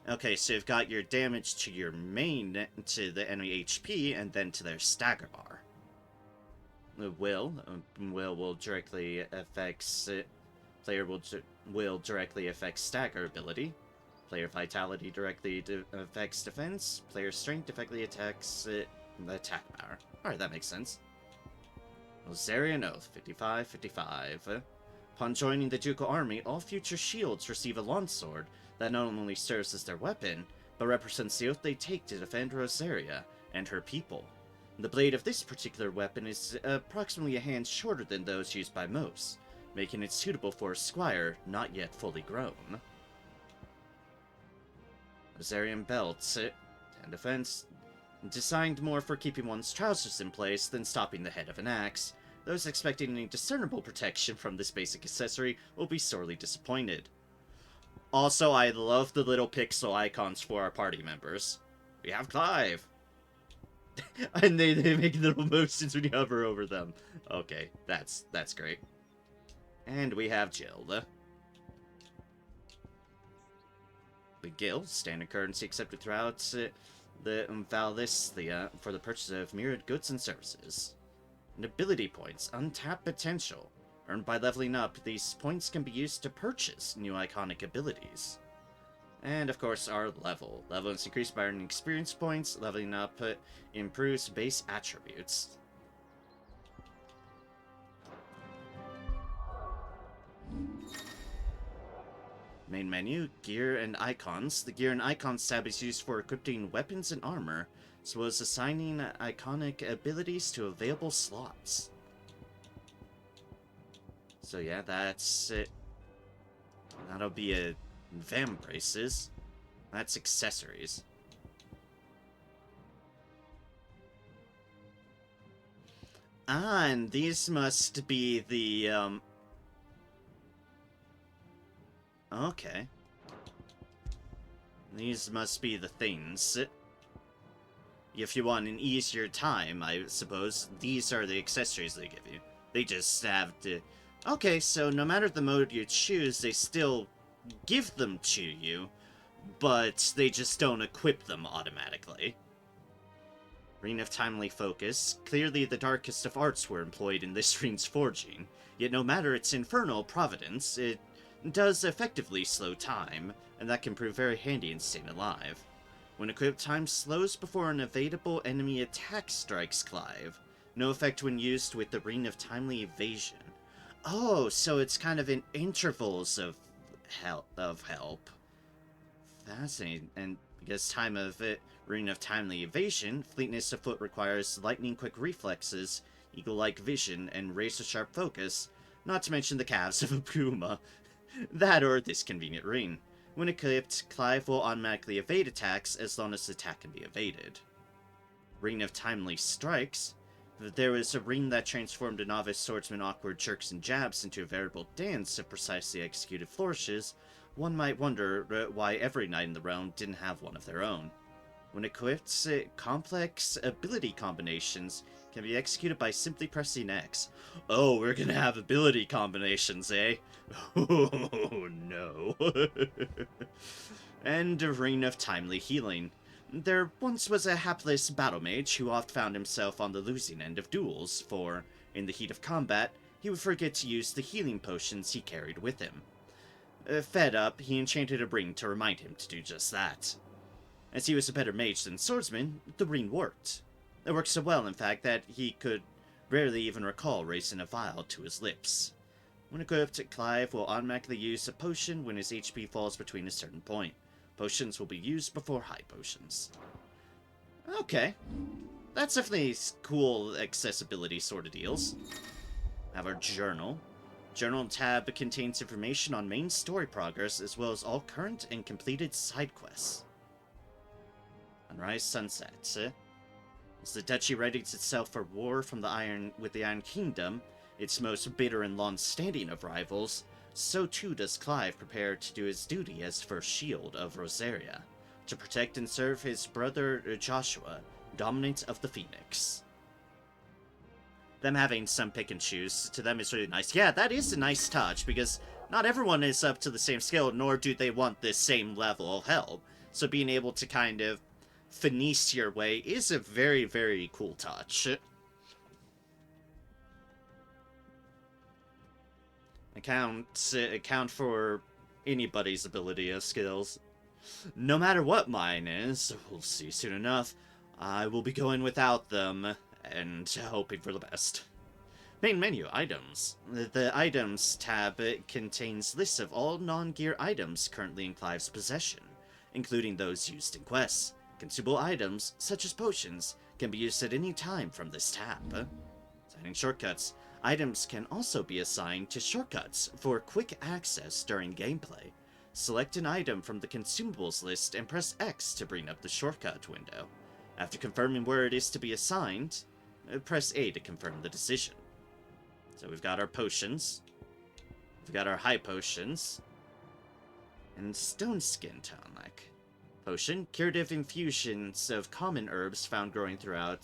Okay, so you've got your damage to your main, to the enemy HP, and then to their stagger bar. The will directly affects... player will directly affect stagger ability. Player vitality directly affects defense. Player strength directly attacks the attack power. Alright, that makes sense. Rosarian Oath, 55-55. Upon joining the Ducal Army, all future shields receive a longsword that not only serves as their weapon, but represents the oath they take to defend Rosaria and her people. The blade of this particular weapon is approximately a hand shorter than those used by most, making it suitable for a squire not yet fully grown. Rosarian Belt, 10 defense, designed more for keeping one's trousers in place than stopping the head of an axe. Those expecting any discernible protection from this basic accessory will be sorely disappointed. Also, I love the little pixel icons for our party members. We have Clive! And they make little motions when you hover over them. Okay, that's great. And we have Jill. The Gil, standard currency accepted throughout the Valisthea for the purchase of myriad goods and services. And ability points, untapped potential. Earned by leveling up, these points can be used to purchase new iconic abilities. And of course, our level. Level is increased by earning experience points. Leveling up improves base attributes. Main menu, gear and icons. The gear and icons tab is used for equipping weapons and armor, as well as assigning iconic abilities to available slots. So yeah, that's it. That'll be a Vam braces. That's accessories. Ah, and these must be the, Okay. These must be the things. If you want an easier time, I suppose, these are the accessories they give you. They just have to... Okay, so no matter the mode you choose, they still give them to you, but they just don't equip them automatically. Ring of Timely Focus. Clearly the darkest of arts were employed in this ring's forging, yet no matter its infernal providence, it does effectively slow time, and that can prove very handy in staying alive. When equipped, time slows before an evadable enemy attack strikes Clive. No effect when used with the Ring of Timely Evasion. Oh, so it's kind of in intervals of help. Fascinating. And because time of Ring of Timely Evasion, fleetness of foot requires lightning-quick reflexes, eagle-like vision, and razor-sharp focus, not to mention the calves of a puma. That or this convenient ring. When equipped, Clive will automatically evade attacks as long as the attack can be evaded. Ring of Timely Strikes. If there was a ring that transformed a novice swordsman awkward jerks and jabs into a veritable dance of precisely executed flourishes, one might wonder why every knight in the realm didn't have one of their own. When equipped, complex ability combinations can be executed by simply pressing X. Oh, we're gonna have ability combinations, eh? Oh, no. And a Ring of Timely Healing. There once was a hapless battle mage who oft found himself on the losing end of duels, for, in the heat of combat, he would forget to use the healing potions he carried with him. Fed up, he enchanted a ring to remind him to do just that. As he was a better mage than swordsman, the ring worked. It worked so well, in fact, that he could rarely even recall raising a vial to his lips. When equipped, Clive will automatically use a potion when his HP falls between a certain point. Potions will be used before high potions. Okay. That's definitely cool accessibility sort of deals. Have our journal. Journal tab contains information on main story progress, as well as all current and completed side quests. Sunrise Sunset. As the duchy readies itself for war with the Iron Kingdom, its most bitter and long-standing of rivals, so too does Clive prepare to do his duty as first shield of Rosaria, to protect and serve his brother Joshua, Dominant of the Phoenix. Them having some pick and choose, to them is really nice. Yeah, that is a nice touch, because not everyone is up to the same skill, nor do they want the same level of help. So being able to kind of finesse your way is a very, very cool touch. Account for anybody's ability or skills. No matter what mine is, we'll see soon enough, I will be going without them, and hoping for the best. Main menu, items. The items tab contains lists of all non-gear items currently in Clive's possession, including those used in quests. Consumable items, such as potions, can be used at any time from this tab. Assigning shortcuts. Items can also be assigned to shortcuts for quick access during gameplay. Select an item from the consumables list and press X to bring up the shortcut window. After confirming where it is to be assigned, press A to confirm the decision. So we've got our potions, we've got our high potions, and stone skin tonic. Potion, curative infusions of common herbs found growing throughout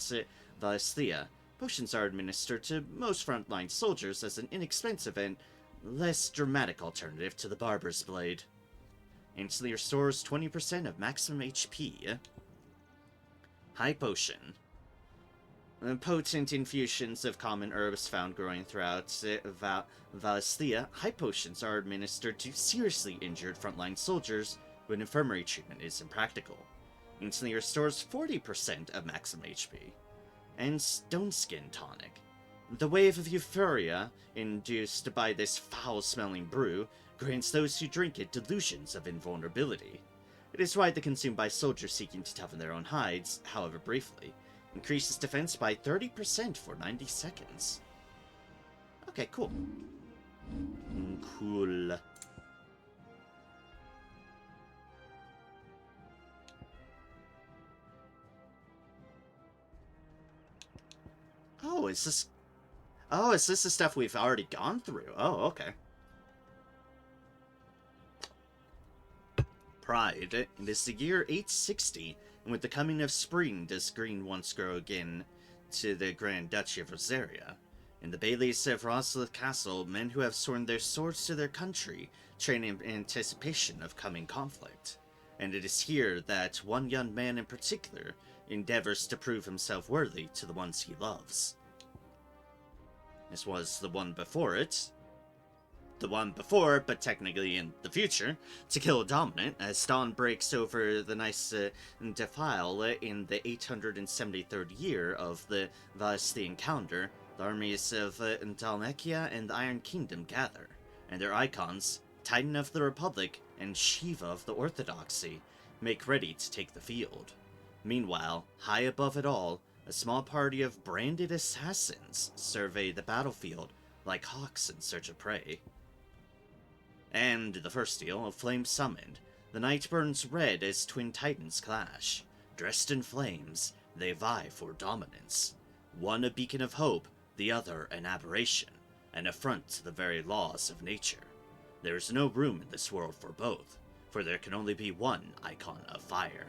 Valisthea. Potions are administered to most frontline soldiers as an inexpensive and less dramatic alternative to the barber's blade. Instantly restores 20% of maximum HP. High potion. Potent infusions of common herbs found growing throughout Valisthea. High potions are administered to seriously injured frontline soldiers when infirmary treatment is impractical. Instantly restores 40% of maximum HP. And Stone Skin Tonic. The wave of euphoria induced by this foul-smelling brew grants those who drink it delusions of invulnerability. It is widely consumed by soldiers seeking to toughen their own hides, however briefly. Increases defense by 30% for 90 seconds. Okay, cool. Cool. Oh, is this... Oh, is this the stuff we've already gone through? Oh, okay. Pride. It is the year 860, and with the coming of spring does green once grow again to the Grand Duchy of Rosaria. In the baileys of Roslith Castle, men who have sworn their swords to their country train in anticipation of coming conflict. And it is here that one young man in particular endeavors to prove himself worthy to the ones he loves. This was the one before it. The one before, but technically in the future, to kill a dominant, as dawn breaks over the nice defile in the 873rd year of the Valisthean calendar. The armies of Dalmekia and the Iron Kingdom gather, and their icons, Titan of the Republic and Shiva of the Orthodoxy, make ready to take the field. Meanwhile, high above it all, a small party of branded assassins survey the battlefield like hawks in search of prey. And the first deal, a flame summoned. The night burns red as twin titans clash. Dressed in flames, they vie for dominance. One a beacon of hope, the other an aberration, an affront to the very laws of nature. There is no room in this world for both, for there can only be one icon of fire.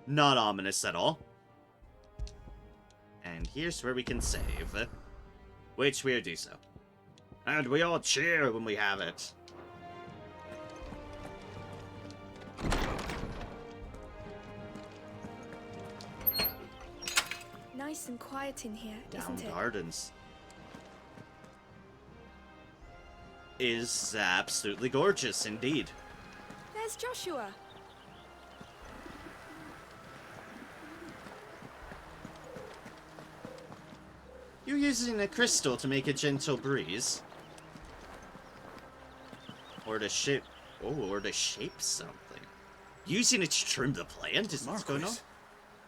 Not ominous at all. And here's where we can save. Which we'll do so. And we all cheer when we have it. Nice and quiet in here, isn't it? Gardens. Is absolutely gorgeous indeed. There's Joshua. You're using a crystal to make a gentle breeze. Or to shape... Oh, or to shape something. Using it to trim the plant? Is what's going on?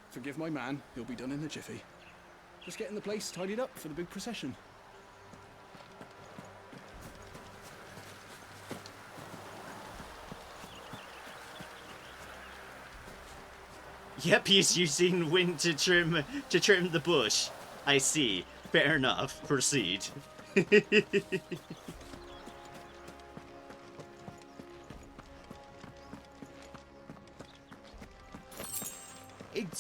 Forgive my man. He'll be done in a jiffy. Just getting the place tidied up for the big procession. Yep, he's using wind to trim the bush. I see. Fair enough. Proceed.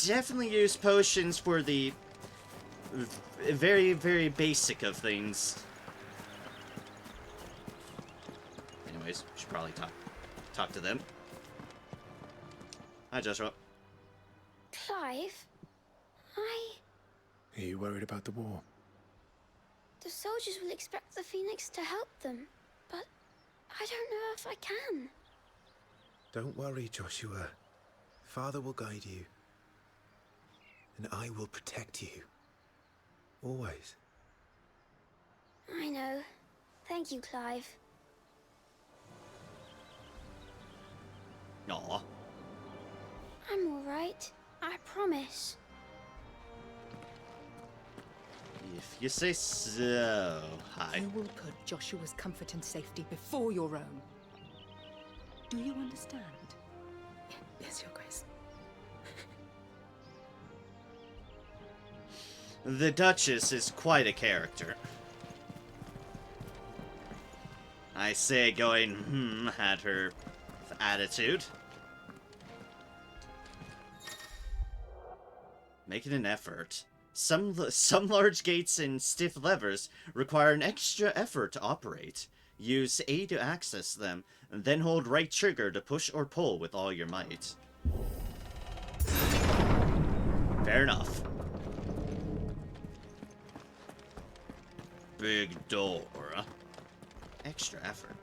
definitely use potions for the very, very basic of things. Anyways, should probably talk to them. Hi, Joshua. Clive, Are you worried about the war? the soldiers will expect the Phoenix to help them, but I don't know if I can. Don't worry, Joshua. Father will guide you. And I will protect you. Always. I know. Thank you, Clive. Aw. I'm all right. I promise. If you say so. Hi. You will put Joshua's comfort and safety before your own. Do you understand? Yes, Your Grace. The Duchess is quite a character. I say going, had her attitude. Making an effort. Some large gates and stiff levers require an extra effort to operate. Use A to access them, and then hold right trigger to push or pull with all your might. Fair enough. Big door. Extra effort.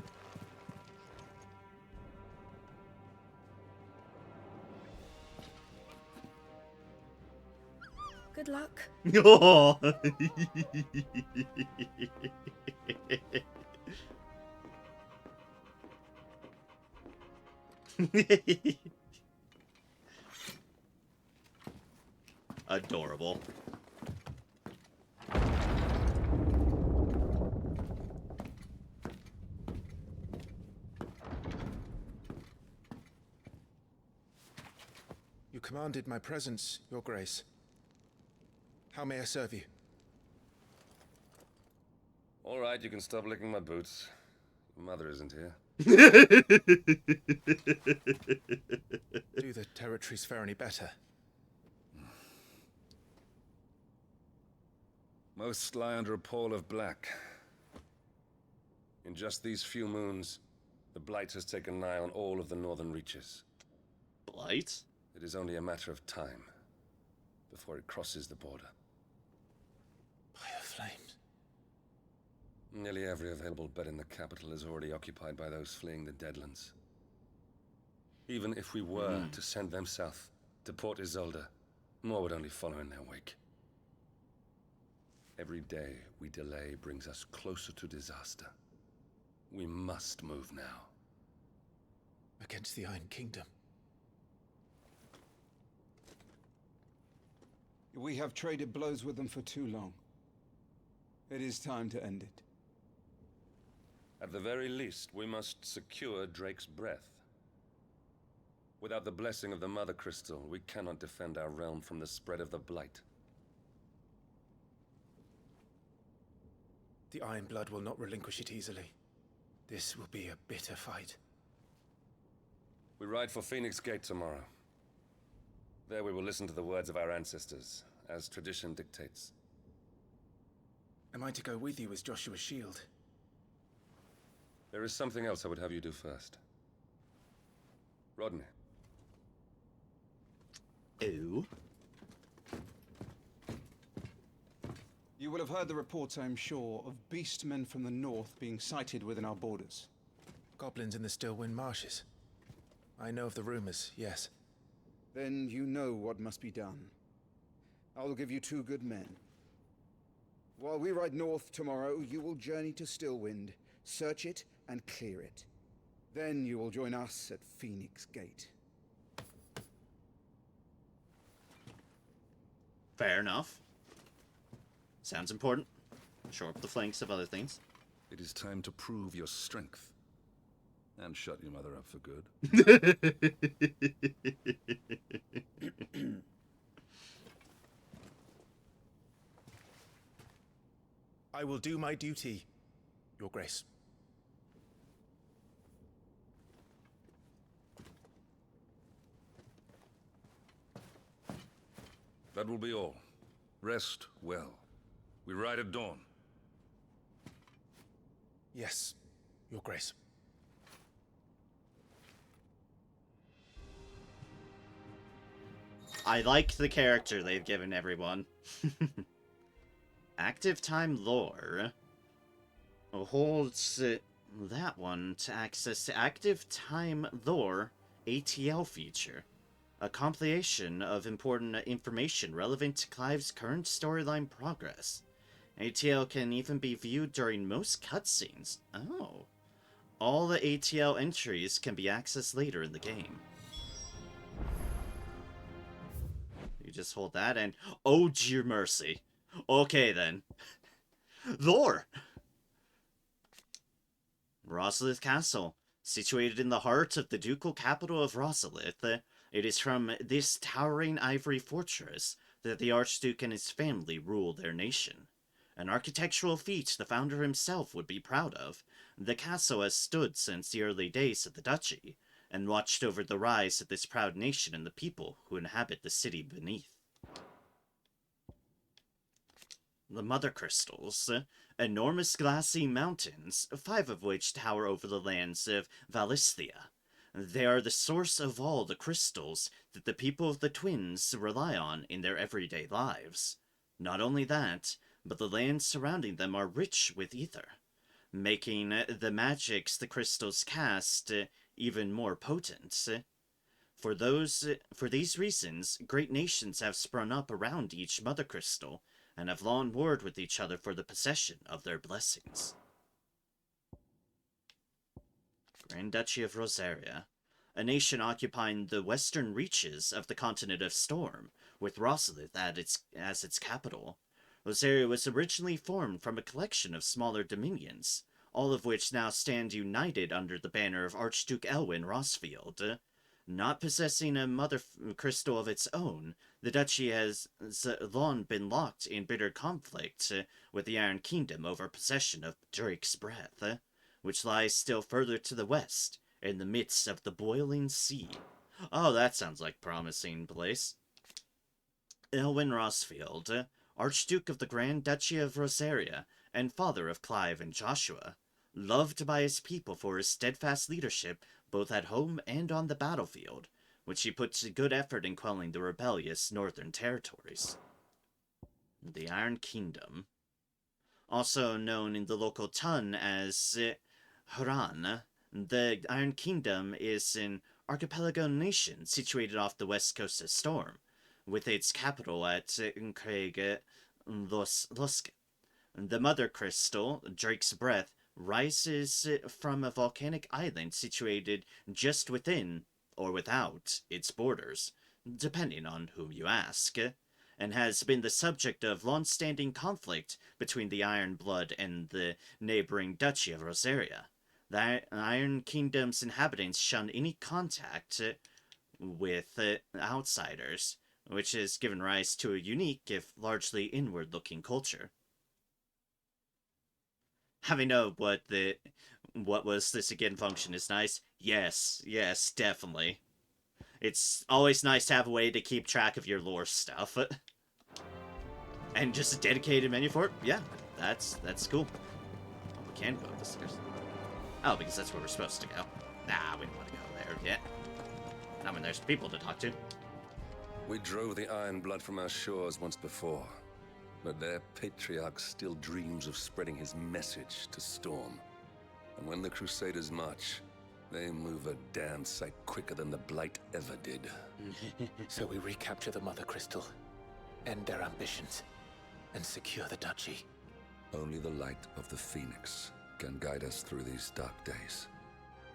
Good luck. Oh. Adorable. You commanded my presence, Your Grace. How may I serve you? All right, you can stop licking my boots. Your mother isn't here. Do the territories fare any better? Most lie under a pall of black. In just these few moons, the Blight has taken nigh on all of the northern reaches. Blight? It is only a matter of time before it crosses the border. By the flames. Nearly every available bed in the capital is already occupied by those fleeing the Deadlands. Even if we were to send them south to Port Isolde, more would only follow in their wake. Every day we delay brings us closer to disaster. We must move now. Against the Iron Kingdom. We have traded blows with them for too long. It is time to end it. At the very least, we must secure Drake's breath. Without the blessing of the Mother Crystal, we cannot defend our realm from the spread of the Blight. The Iron Blood will not relinquish it easily. This will be a bitter fight. We ride for Phoenix Gate tomorrow. There we will listen to the words of our ancestors, as tradition dictates. Am I to go with you as Joshua's shield? There is something else I would have you do first. Rodney. Ooh. You will have heard the reports, I am sure, of beastmen from the north being sighted within our borders. Goblins in the Stillwind Marshes. I know of the rumors, yes. Then you know what must be done. I will give you 2 good men. While we ride north tomorrow, you will journey to Stillwind, search it and clear it. Then you will join us at Phoenix Gate. Fair enough. Sounds important. Shore up the flanks of other things. It is time to prove your strength. And shut your mother up for good. I will do my duty, Your Grace. That will be all. Rest well. We ride at dawn. Yes, Your Grace. I like the character they've given everyone. Active time lore holds that one to access active time lore ATL feature. A compilation of important information relevant to Clive's current storyline progress. ATL can even be viewed during most cutscenes. Oh. All the ATL entries can be accessed later in the game. You just hold that and... Oh, dear mercy. Okay, then. Lore! Rosalith Castle. Situated in the heart of the ducal capital of Rosalith, it is from this towering ivory fortress that the Archduke and his family rule their nation. An architectural feat the founder himself would be proud of. The castle has stood since the early days of the duchy, and watched over the rise of this proud nation and the people who inhabit the city beneath. The Mother Crystals, enormous glassy mountains, 5 of which tower over the lands of Valisthea. They are the source of all the crystals that the people of the Twins rely on in their everyday lives. Not only that, but the lands surrounding them are rich with ether, making the magics the crystals cast even more potent. For these reasons, great nations have sprung up around each Mother Crystal, and have long warred with each other for the possession of their blessings. Grand Duchy of Rosaria, a nation occupying the western reaches of the continent of Storm, with Rosalith as its capital. Rosaria was originally formed from a collection of smaller dominions, all of which now stand united under the banner of Archduke Elwyn Rosfield. Not possessing a mother crystal of its own, the duchy has long been locked in bitter conflict with the Iron Kingdom over possession of Drake's Breath, which lies still further to the west, in the midst of the boiling sea. Oh, that sounds like a promising place. Elwyn Rosfield, Archduke of the Grand Duchy of Rosaria, and father of Clive and Joshua, loved by his people for his steadfast leadership both at home and on the battlefield, which he put to good effort in quelling the rebellious northern territories. The Iron Kingdom, also known in the local tongue as Haran, the Iron Kingdom is an archipelago nation situated off the west coast of Storm, with its capital at Craig Losk. The Mother Crystal, Drake's Breath, rises from a volcanic island situated just within, or without, its borders, depending on whom you ask, and has been the subject of long-standing conflict between the Iron Blood and the neighboring Duchy of Rosaria. The Iron Kingdom's inhabitants shun any contact with outsiders, which has given rise to a unique, if largely inward-looking culture. Having known what was this again function is nice. Yes, definitely. It's always nice to have a way to keep track of your lore stuff. And just a dedicated menu for it? Yeah, that's cool. Oh, we can go up the stairs. Oh, because that's where we're supposed to go. Nah, we don't want to go there yet. I mean, there's people to talk to. We drove the Iron Blood from our shores once before, but their patriarch still dreams of spreading his message to Storm. And when the Crusaders march, they move a damn sight quicker than the Blight ever did. So we recapture the Mother Crystal, end their ambitions, and secure the duchy. Only the light of the Phoenix can guide us through these dark days.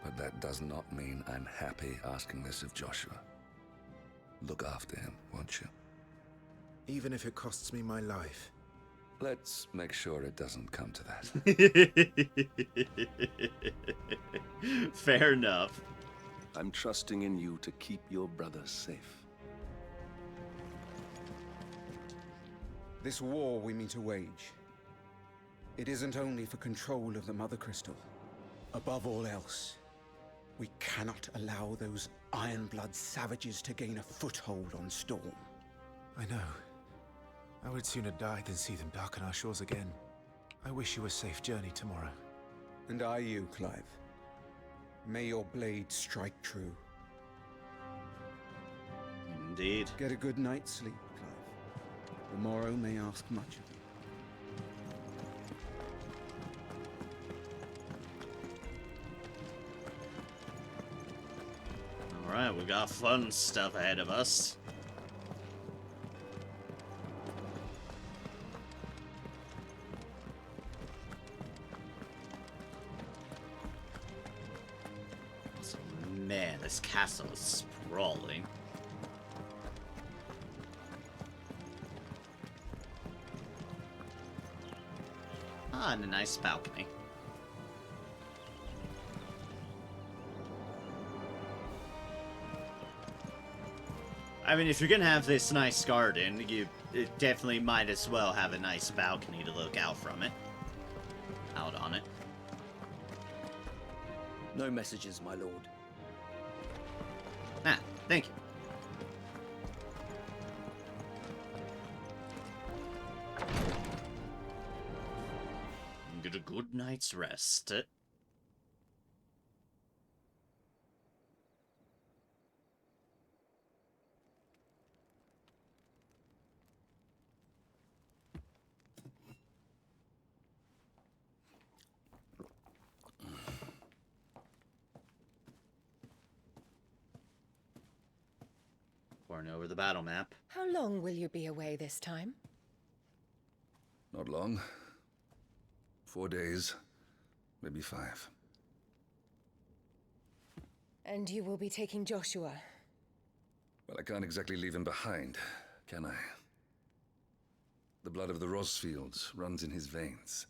But that does not mean I'm happy asking this of Joshua. Look after him, won't you? Even if it costs me my life. Let's make sure it doesn't come to that. Fair enough. I'm trusting in you to keep your brother safe. This war we mean to wage, it isn't only for control of the Mother Crystal. Above all else, we cannot allow those Iron Blood savages to gain a foothold on Storm. I know. I would sooner die than see them darken our shores again. I wish you a safe journey tomorrow. And I you, Clive. May your blade strike true. Indeed. Get a good night's sleep, Clive. The morrow may ask much of you. Alright, we got fun stuff ahead of us. Also, man, this castle is sprawling. Ah, and a nice balcony. I mean, if you're gonna have this nice garden, you definitely might as well have a nice balcony to look out from it. Out on it. No messages, my lord. Ah, thank you. Get a good night's rest. Pouring over the battle map. How long will you be away this time? Not long. 4 days, maybe 5. And you will be taking Joshua? Well, I can't exactly leave him behind, can I? The blood of the Rosfields runs in his veins.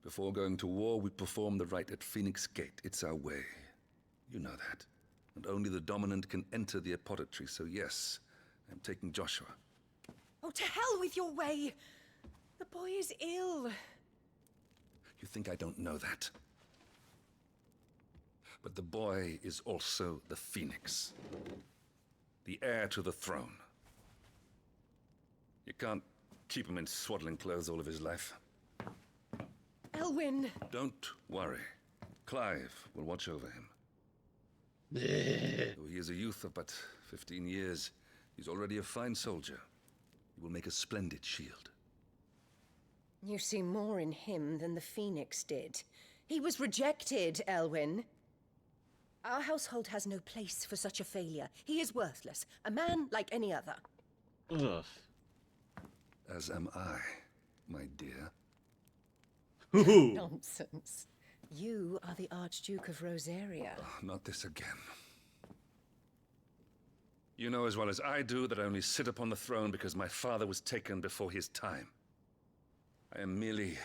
Before going to war, we perform the rite at Phoenix Gate. It's our way. You know that. And only the dominant can enter the apothecary, so yes, I'm taking Joshua. Oh, to hell with your way! The boy is ill. You think I don't know that? But the boy is also the Phoenix. The heir to the throne. You can't keep him in swaddling clothes all of his life. Elwyn! Don't worry. Clive will watch over him. Though he is a youth of but 15 years, he's already a fine soldier. He will make a splendid shield. You see more in him than the Phoenix did. He was rejected, Elwyn. Our household has no place for such a failure. He is worthless, a man like any other. Ugh. As am I, my dear. Nonsense. You are the Archduke of Rosaria. Oh, not this again. You know as well as I do that I only sit upon the throne because my father was taken before his time. I am merely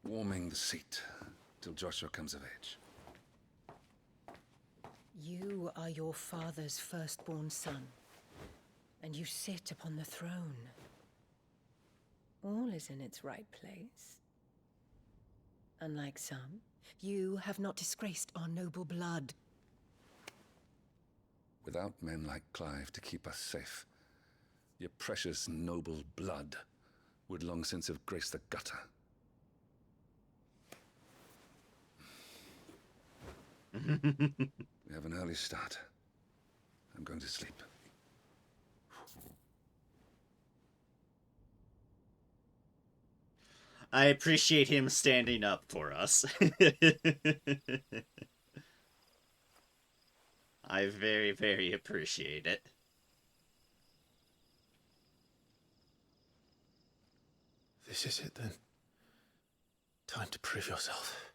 warming the seat till Joshua comes of age. You are your father's firstborn son, and you sit upon the throne. All is in its right place. Unlike some, you have not disgraced our noble blood. Without men like Clive to keep us safe, your precious noble blood would long since have graced the gutter. We have an early start. I'm going to sleep. I appreciate him standing up for us. I very, very appreciate it. This is it then. Time to prove yourself.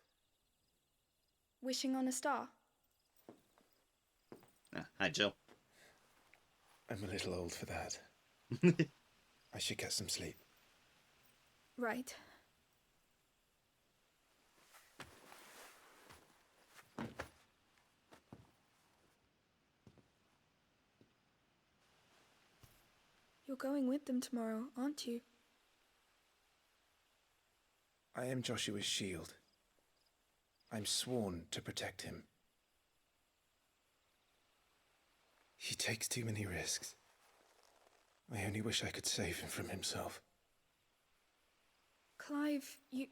Wishing on a star? Hi, Jill. I'm a little old for that. I should get some sleep. Right. You're going with them tomorrow, aren't you? I am Joshua's shield. I'm sworn to protect him. He takes too many risks. I only wish I could save him from himself. Clive, you...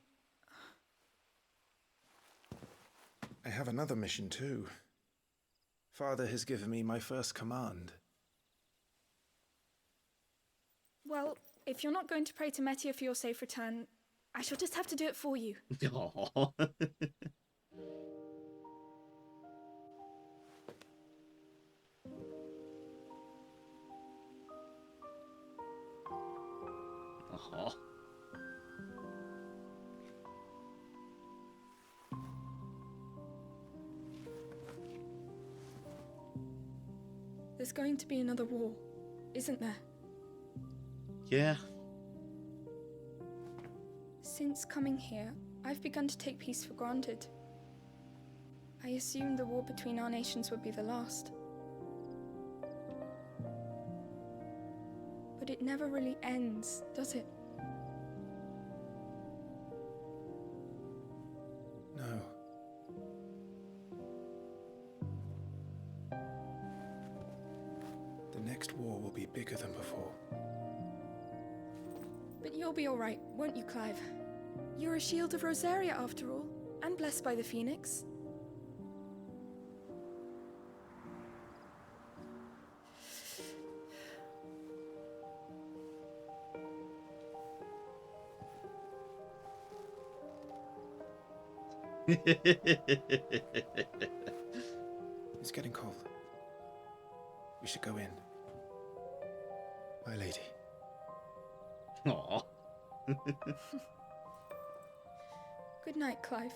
I have another mission too. Father has given me my first command. Well, if you're not going to pray to Metia for your safe return, I shall just have to do it for you. Aww. Aww. There's going to be another war, isn't there? Yeah. Since coming here, I've begun to take peace for granted. I assumed the war between our nations would be the last. But it never really ends, does it? No. The next war will be bigger than before. But you'll be all right, won't you, Clive? You're a shield of Rosaria, after all, and blessed by the Phoenix. It's getting cold. We should go in. My lady. Aww. Good night, Clive.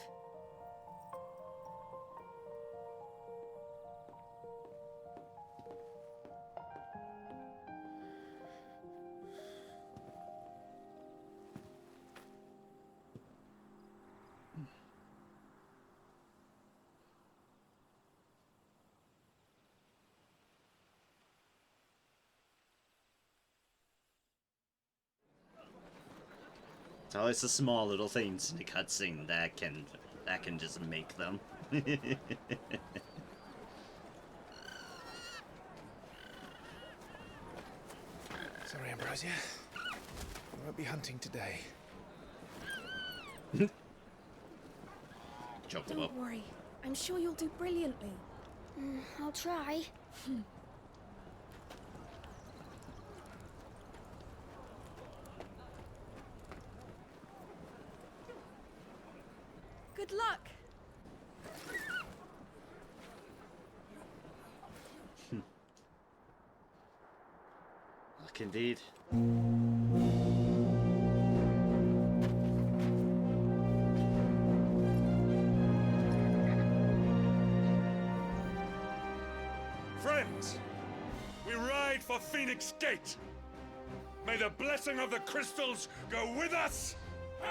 It's always the small little things in the cutscene that can just make them. Sorry, Ambrosia. I won't be hunting today. Don't worry. I'm sure you'll do brilliantly. I'll try. Good luck! Luck indeed. Friends, we ride for Phoenix Gate. May the blessing of the crystals go with us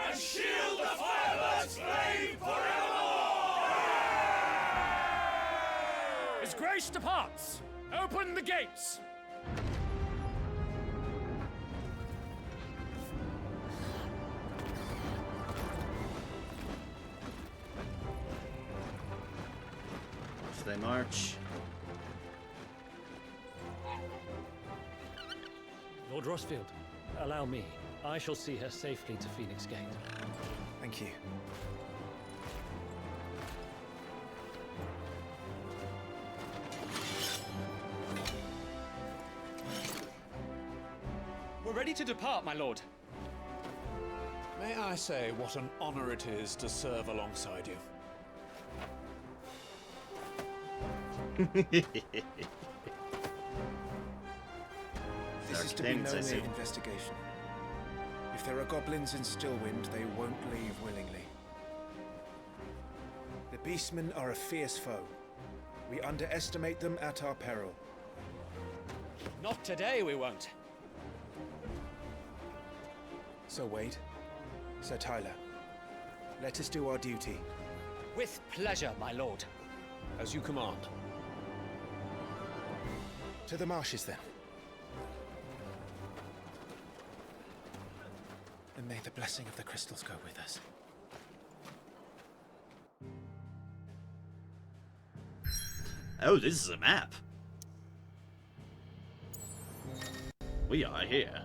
and shield the Firebird's flame forevermore! His Grace departs! Open the gates! If they march. Lord Rossfield, allow me. I shall see her safely to Phoenix Gate. Thank you. We're ready to depart, my lord. May I say what an honor it is to serve alongside you? This is to be no mere investigation. If there are goblins in Stillwind, they won't leave willingly. The Beastmen are a fierce foe. We underestimate them at our peril. Not today, we won't. Sir Wade, Sir Tyler, let us do our duty. With pleasure, my lord. As you command. To the marshes, then. And may the blessing of the crystals go with us. Oh, this is a map. We are here.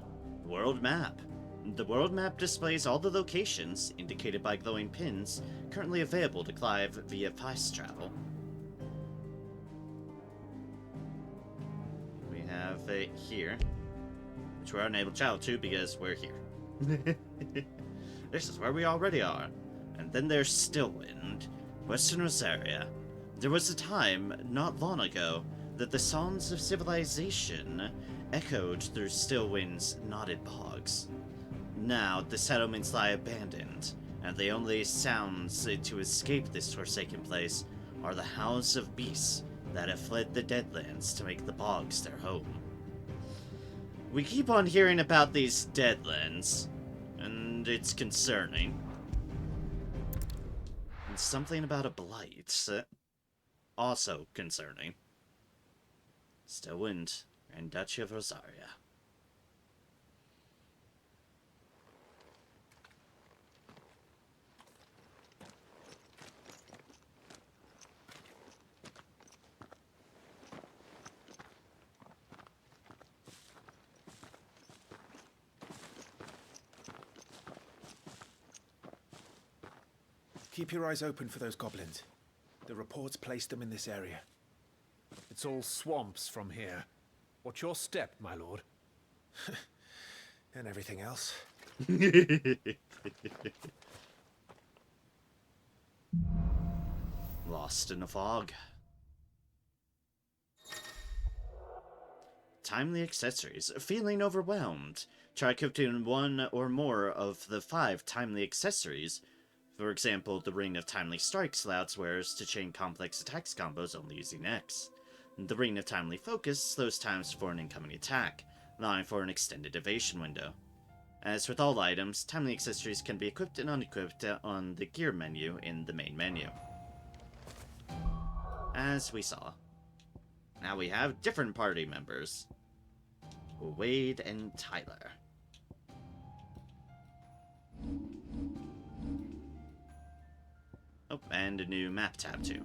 World map. The world map displays all the locations, indicated by glowing pins, currently available to Clive via fast travel. We have it here, which we're unable to travel to because we're here. This is where we already are. And then there's Stillwind, Western Rosaria. There was a time, not long ago, that the songs of civilization echoed through Stillwind's knotted bogs. Now, the settlements lie abandoned, and the only sounds to escape this forsaken place are the howls of beasts that have fled the Deadlands to make the bogs their home. We keep on hearing about these Deadlands, and it's concerning. And something about a blight, also concerning. Stillwind and Duchy of Rosaria. Keep your eyes open for those goblins. The reports placed them in this area. It's all swamps from here. What's your step, my lord? And everything else. Lost in a fog. Timely accessories. Feeling overwhelmed. Try equipping one or more of the 5 timely accessories. For example, the Ring of Timely Strikes allows wearers to chain complex attacks combos only using X. The Ring of Timely Focus slows times for an incoming attack, allowing for an extended evasion window. As with all items, timely accessories can be equipped and unequipped on the gear menu in the main menu. As we saw. Now we have different party members. Wade and Tyler. Oh, and a new map tab too.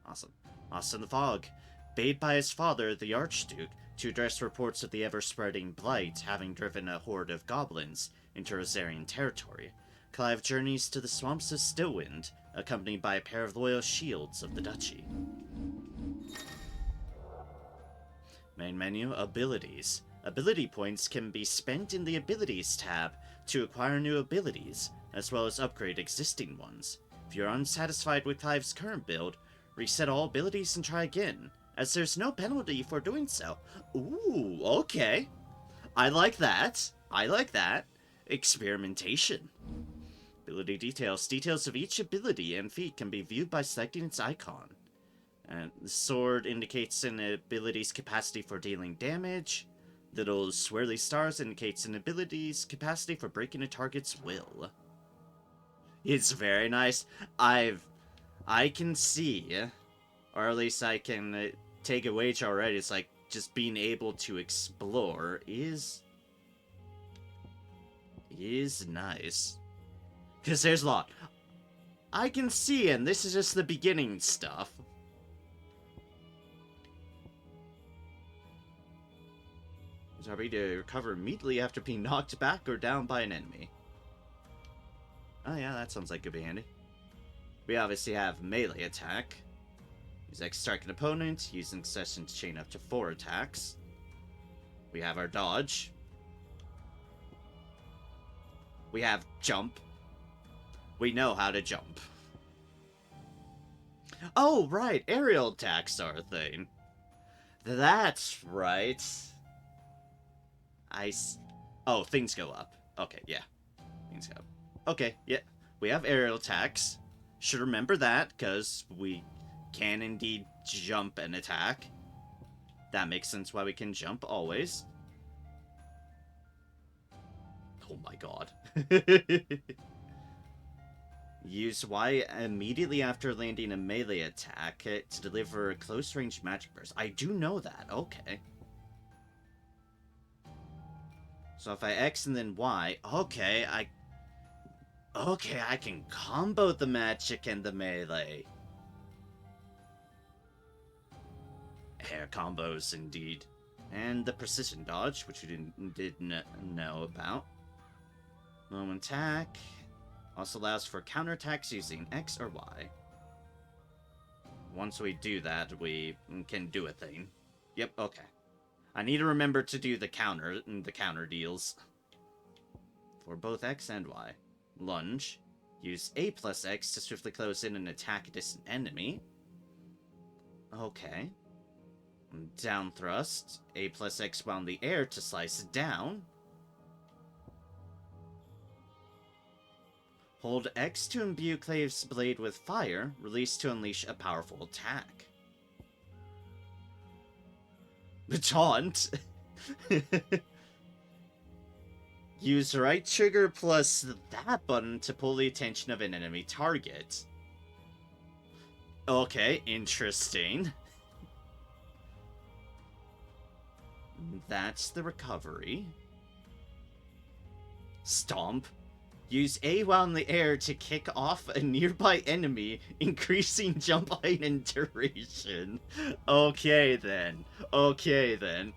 Awesome. Lost in the fog. Bade by his father, the Archduke, to address reports of the ever-spreading blight having driven a horde of goblins into Rosarian territory, Clive journeys to the swamps of Stillwind, accompanied by a pair of loyal shields of the duchy. Main menu, Abilities. Ability points can be spent in the Abilities tab to acquire new abilities, as well as upgrade existing ones. If you're unsatisfied with Clive's current build, reset all abilities and try again, as there's no penalty for doing so. Ooh, okay. I like that. I like that. Experimentation. Ability details. Details of each ability and feat can be viewed by selecting its icon. And the sword indicates an ability's capacity for dealing damage. Little swirly stars indicates an ability's capacity for breaking a target's will. It's very nice. I can see, or at least I can take a wager already. It's like just being able to explore is nice. Because there's a lot. I can see, and this is just the beginning stuff. Sorry, to recover immediately after being knocked back or down by an enemy. Oh yeah, that sounds like it could be handy. We obviously have melee attack. Use X to strike an opponent, using succession to chain up to 4 attacks. We have our dodge. We have jump. We know how to jump. Oh, right, aerial attacks are a thing. That's right. Oh, things go up. Okay, yeah. Things go up. Okay, yeah. We have aerial attacks. Should remember that, because we can indeed jump and attack. That makes sense why we can jump always. Oh my god. Use Y immediately after landing a melee attack to deliver a close-range magic burst. I do know that. Okay. So if I X and then Y, okay, I can combo the magic and the melee. Air combos, indeed. And the precision dodge, which we didn't know about. Moment attack also allows for counterattacks using X or Y. Once we do that, we can do a thing. Yep, okay. I need to remember to do the counter deals. For both X and Y. Lunge. Use A plus X to swiftly close in and attack a distant enemy. Okay. Down thrust. A plus X while in the air to slice it down. Hold X to imbue Clive's blade with fire. Release to unleash a powerful attack. The taunt. Use right trigger plus that button to pull the attention of an enemy target. Okay, interesting. That's the recovery. Stomp. Use A while in the air to kick off a nearby enemy, increasing jump height and duration. Okay then. Okay then.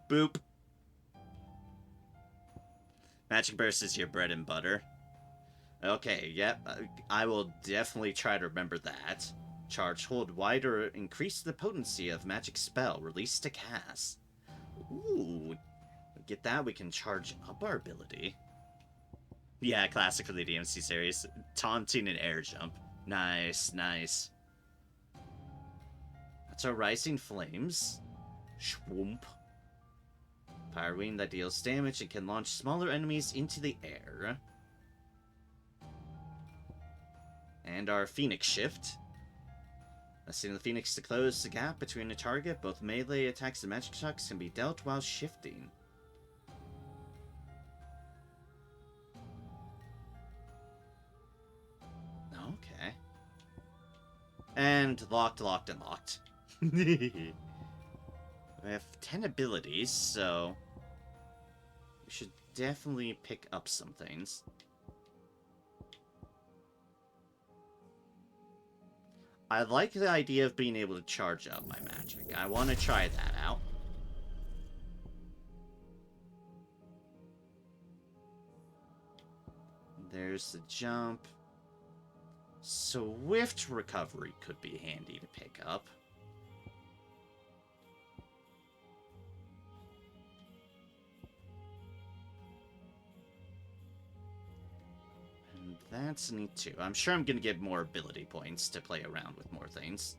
Boop. Magic Burst is your bread and butter. Okay, yep. I will definitely try to remember that. Charge, hold wide, or increase the potency of magic spell released to cast. Ooh. Get that, we can charge up our ability. Yeah, classic for the DMC series. Taunting and air jump. Nice, nice. That's our Rising Flames. Schwump. Fire Wing that deals damage and can launch smaller enemies into the air. And our Phoenix Shift. Asking the Phoenix to close the gap between a target, both melee attacks and magic shocks can be dealt while shifting. Okay. And locked, locked, and locked. We have 10 abilities, so we should definitely pick up some things. I like the idea of being able to charge up my magic. I want to try that out. There's the jump. Swift recovery could be handy to pick up. That's neat too. I'm sure I'm gonna get more ability points to play around with more things.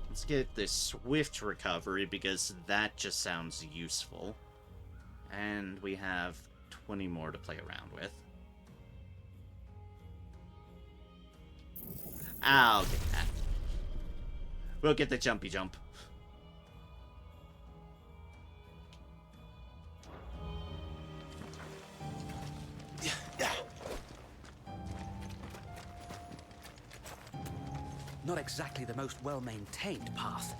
Let's get this swift recovery because that just sounds useful. And we have 20 more to play around with. I'll get that. We'll get the jumpy jump. Not exactly the most well-maintained path.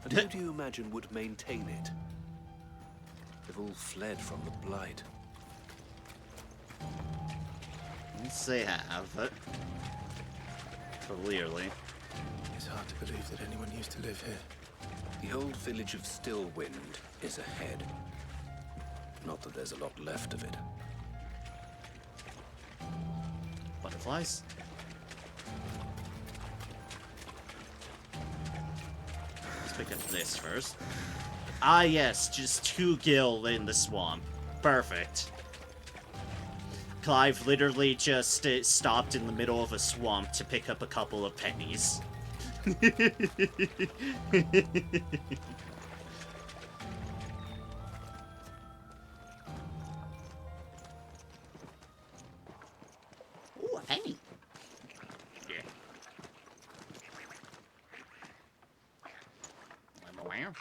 And who do you imagine would maintain it? They've all fled from the Blight. Yes, they have, but clearly. It's hard to believe that anyone used to live here. The old village of Stillwind is ahead. Not that there's a lot left of it. Butterflies? Let's pick up this first. Ah yes, just 2 gil in the swamp. Perfect. Clive literally just stopped in the middle of a swamp to pick up a couple of pennies. Ooh, a penny. Yeah. Wow.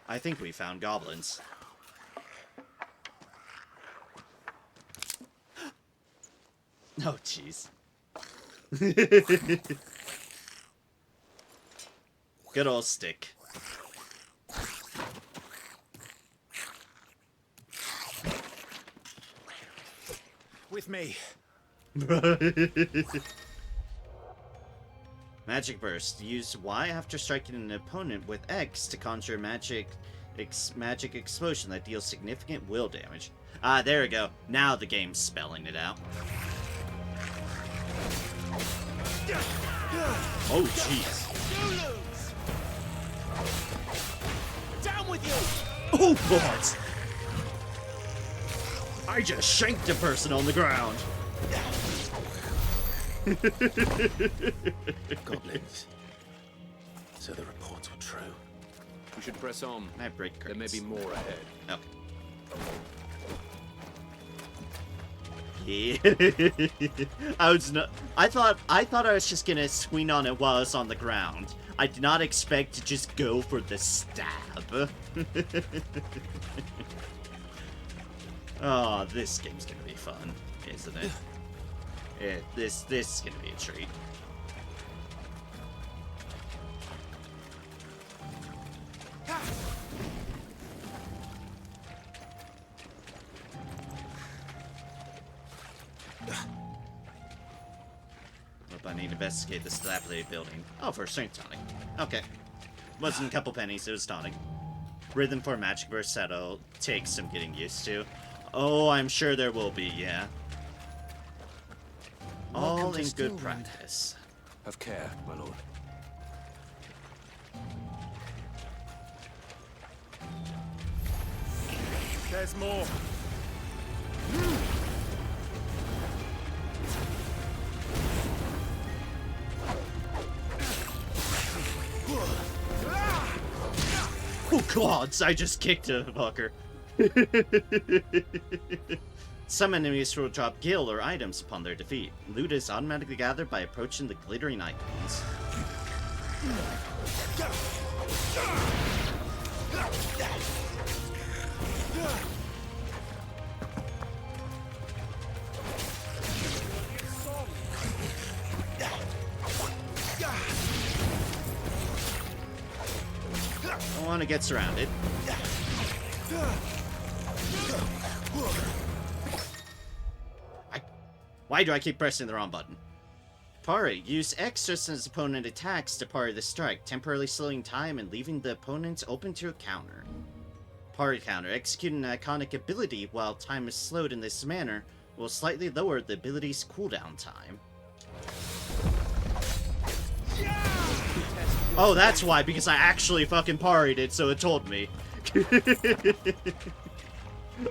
I think we found goblins. Oh, jeez. Good old stick. With me. Magic Burst. Use Y after striking an opponent with X to conjure magic explosion that deals significant will damage. Ah, there we go. Now the game's spelling it out. Oh, jeez. Down with you! Oh, God! I just shanked a person on the ground. Goblins. So the reports were true. We should press on. I break curtains. There may be more ahead. Okay. Yeah. I thought I was just gonna swing on it while I was on the ground. I did not expect to just go for the stab. Oh, this game's gonna be fun, isn't it? This is gonna be a treat. Hope I need to investigate this dilapidated building. Oh, for a strength tonic. Okay. Wasn't a couple pennies, it was tonic. Rhythm for Magic Burst that'll take some getting used to. Oh, I'm sure there will be, yeah. All in good practice. Have care, my lord. There's more. Oh, gods, I just kicked a fucker. Some enemies will drop gil or items upon their defeat. Loot is automatically gathered by approaching the glittering icons. I want to get surrounded. Why do I keep pressing the wrong button? Parry. Use X just as opponent attacks to parry the strike, temporarily slowing time and leaving the opponents open to a counter. Parry counter. Execute an iconic ability while time is slowed in this manner will slightly lower the ability's cooldown time. Oh, that's why, because I actually fucking parried it, so it told me.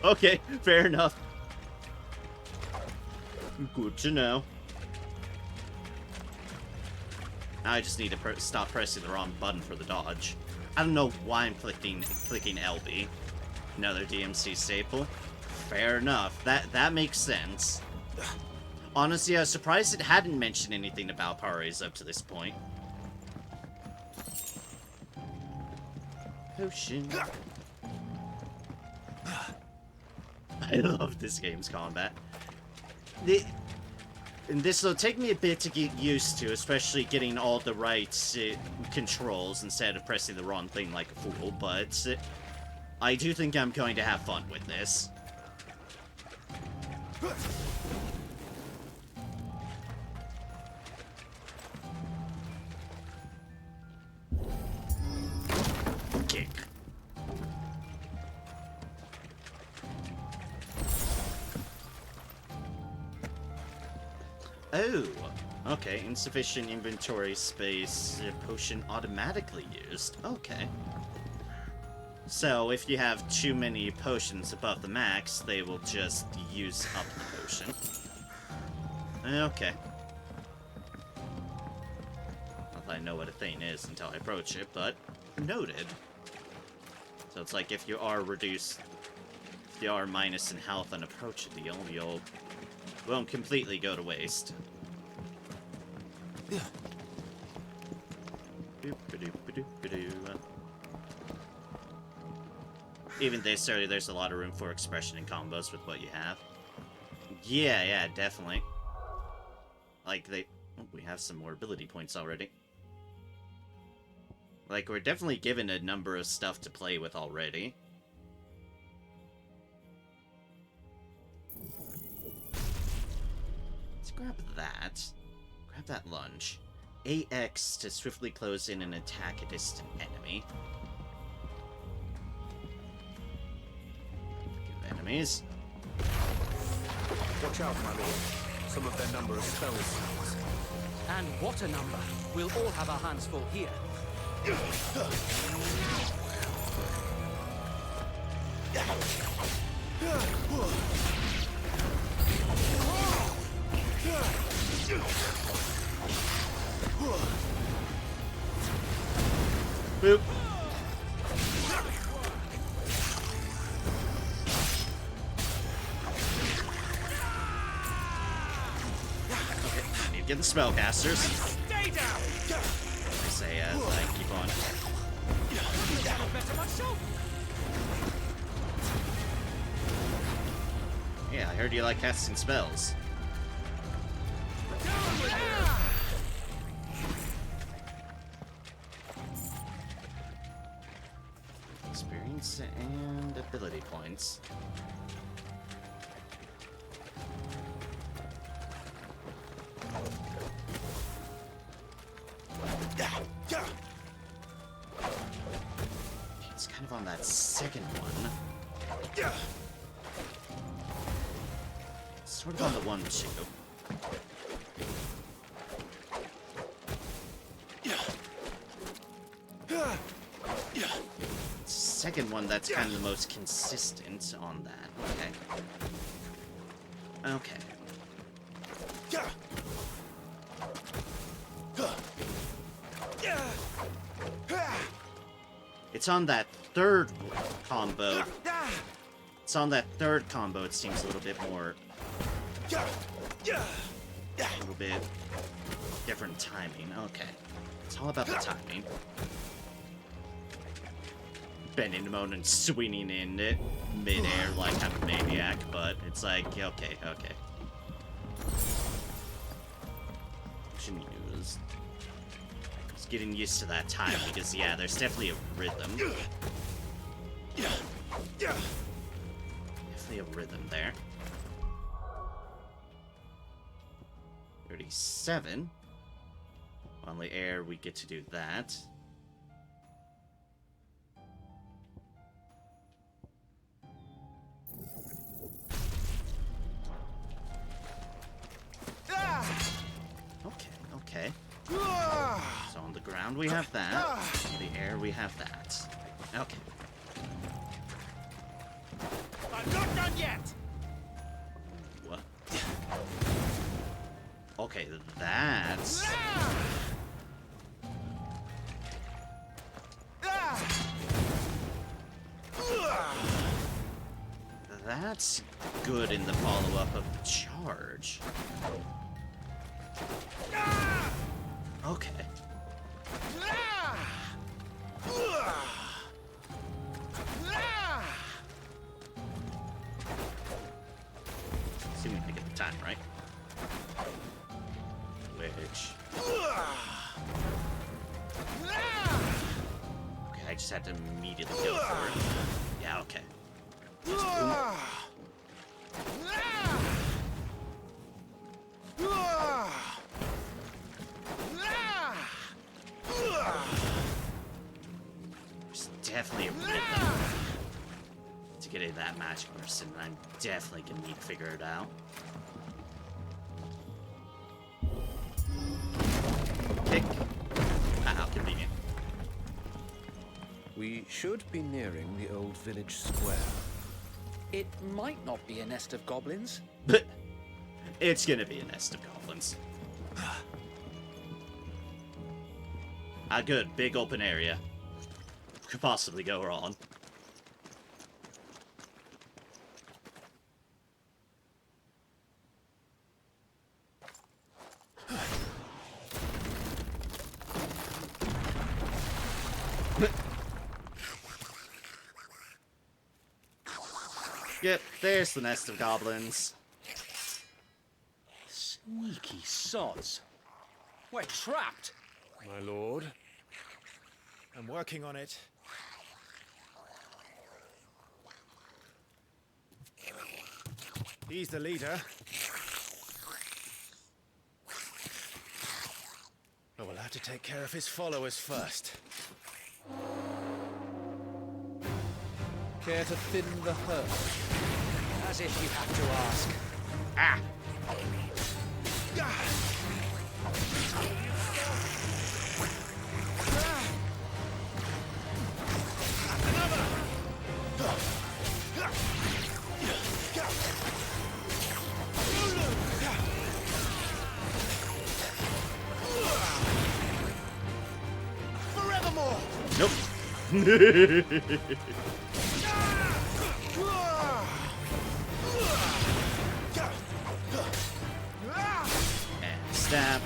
Okay, fair enough. Good to know. Now I just need to stop pressing the wrong button for the dodge. I don't know why I'm clicking LB. Another DMC staple. Fair enough. That makes sense. Honestly, I was surprised it hadn't mentioned anything about parries up to this point. Potion. I love this game's combat. And this will take me a bit to get used to, especially getting all the right controls instead of pressing the wrong thing like a fool, but I do think I'm going to have fun with this. Kick. Oh, okay. Insufficient inventory space. Potion automatically used. Okay. So, if you have too many potions above the max, they will just use up the potion. Okay. Not that I know what a thing is until I approach it, but noted. So it's like if you are reduced, if you are minus in health and approach a deal, you'll won't completely go to waste. Even this area, there's a lot of room for expression and combos with what you have. Yeah, definitely. Like, Oh, we have some more ability points already. Like, we're definitely given a number of stuff to play with already. Let's grab that. Grab that lunge. AX to swiftly close in and attack a distant enemy. Give enemies. Watch out, my lord. Some of their number of spells. And what a number. We'll all have our hands full here. Boop. Okay, need to get the spellcasters. Stay down! I say as I keep on. Yeah, I heard you like casting spells. Experience and ability points. It's kind of on that second one. Sort of on the 1-2. Second one, that's kind of the most consistent on that. Okay. Okay. It's on that third combo. It's on that third combo, it seems a little bit more... A little bit different timing. Okay. It's all about the timing. Bending the moan and swinging in it mid-air like I'm a maniac, but it's like, okay, okay. Shouldn't use. Just getting used to that time because, yeah, there's definitely a rhythm. Definitely a rhythm there. 37. On the air, we get to do that. Okay. So on the ground we have that. In the air we have that. Okay. I'm not done yet! What? Okay, that's... That's good in the follow-up of the charge. Okay. Assuming I get the time right. Which... Okay, I just had to immediately go for it. Yeah, okay. Just boom. There's definitely a rhythm to get that magic person, and I'm definitely gonna need to figure it out. Pick. Ah, how convenient. We should be nearing the old village square. It might not be a nest of goblins. It's gonna be a nest of goblins. Ah, good. Big open area. Could possibly go wrong. Yep, there's the nest of goblins. Sneaky sods. We're trapped. My lord. I'm working on it. He's the leader. But we'll have to take care of his followers first. Care to thin the herd? As if you have to ask. Ah! Forevermore! Nope. And stab.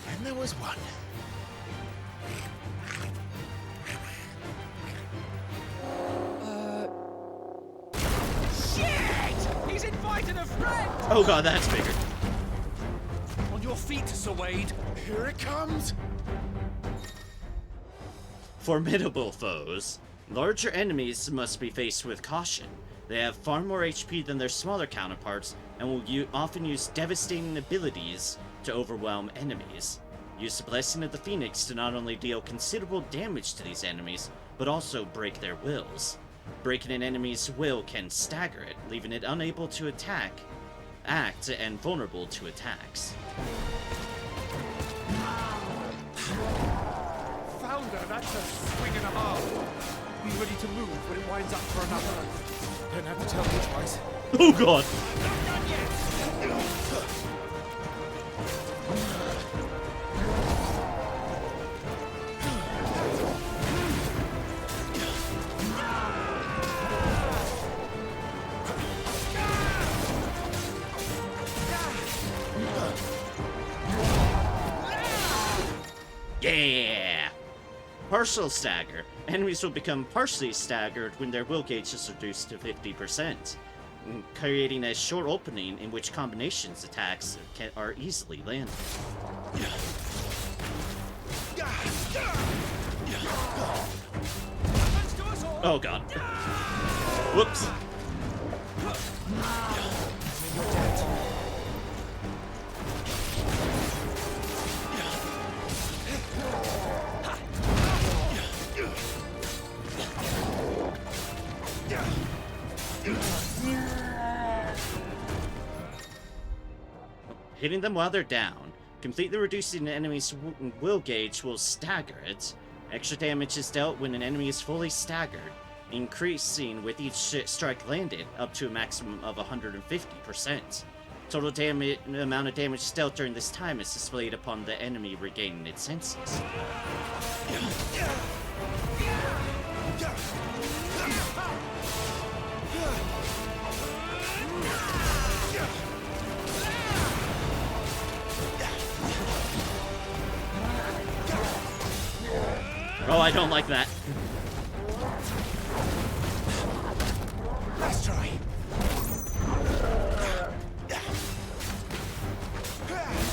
And there was one. Shit! He's invited a friend! Oh god, that's bigger. On your feet, Sir Wade. Here it comes! Formidable foes. Larger enemies must be faced with caution. They have far more HP than their smaller counterparts and will often use devastating abilities to overwhelm enemies. Use the Blessing of the Phoenix to not only deal considerable damage to these enemies, but also break their wills. Breaking an enemy's will can stagger it, leaving it unable to act, and vulnerable to attacks. Founder, that's a swing and a half. Be ready to move when it winds up for another. Don't have to tell me twice. Oh god! Yeah! Partial stagger. Enemies will become partially staggered when their will gauge is reduced to 50%, creating a short opening in which combinations attacks are easily landed. Oh god. Whoops. Hitting them while they're down, completely reducing the enemy's will gauge will stagger it. Extra damage is dealt when an enemy is fully staggered, increasing with each strike landed up to a maximum of 150%. Total amount of damage dealt during this time is displayed upon the enemy regaining its senses. Oh, I don't like that. Let's try.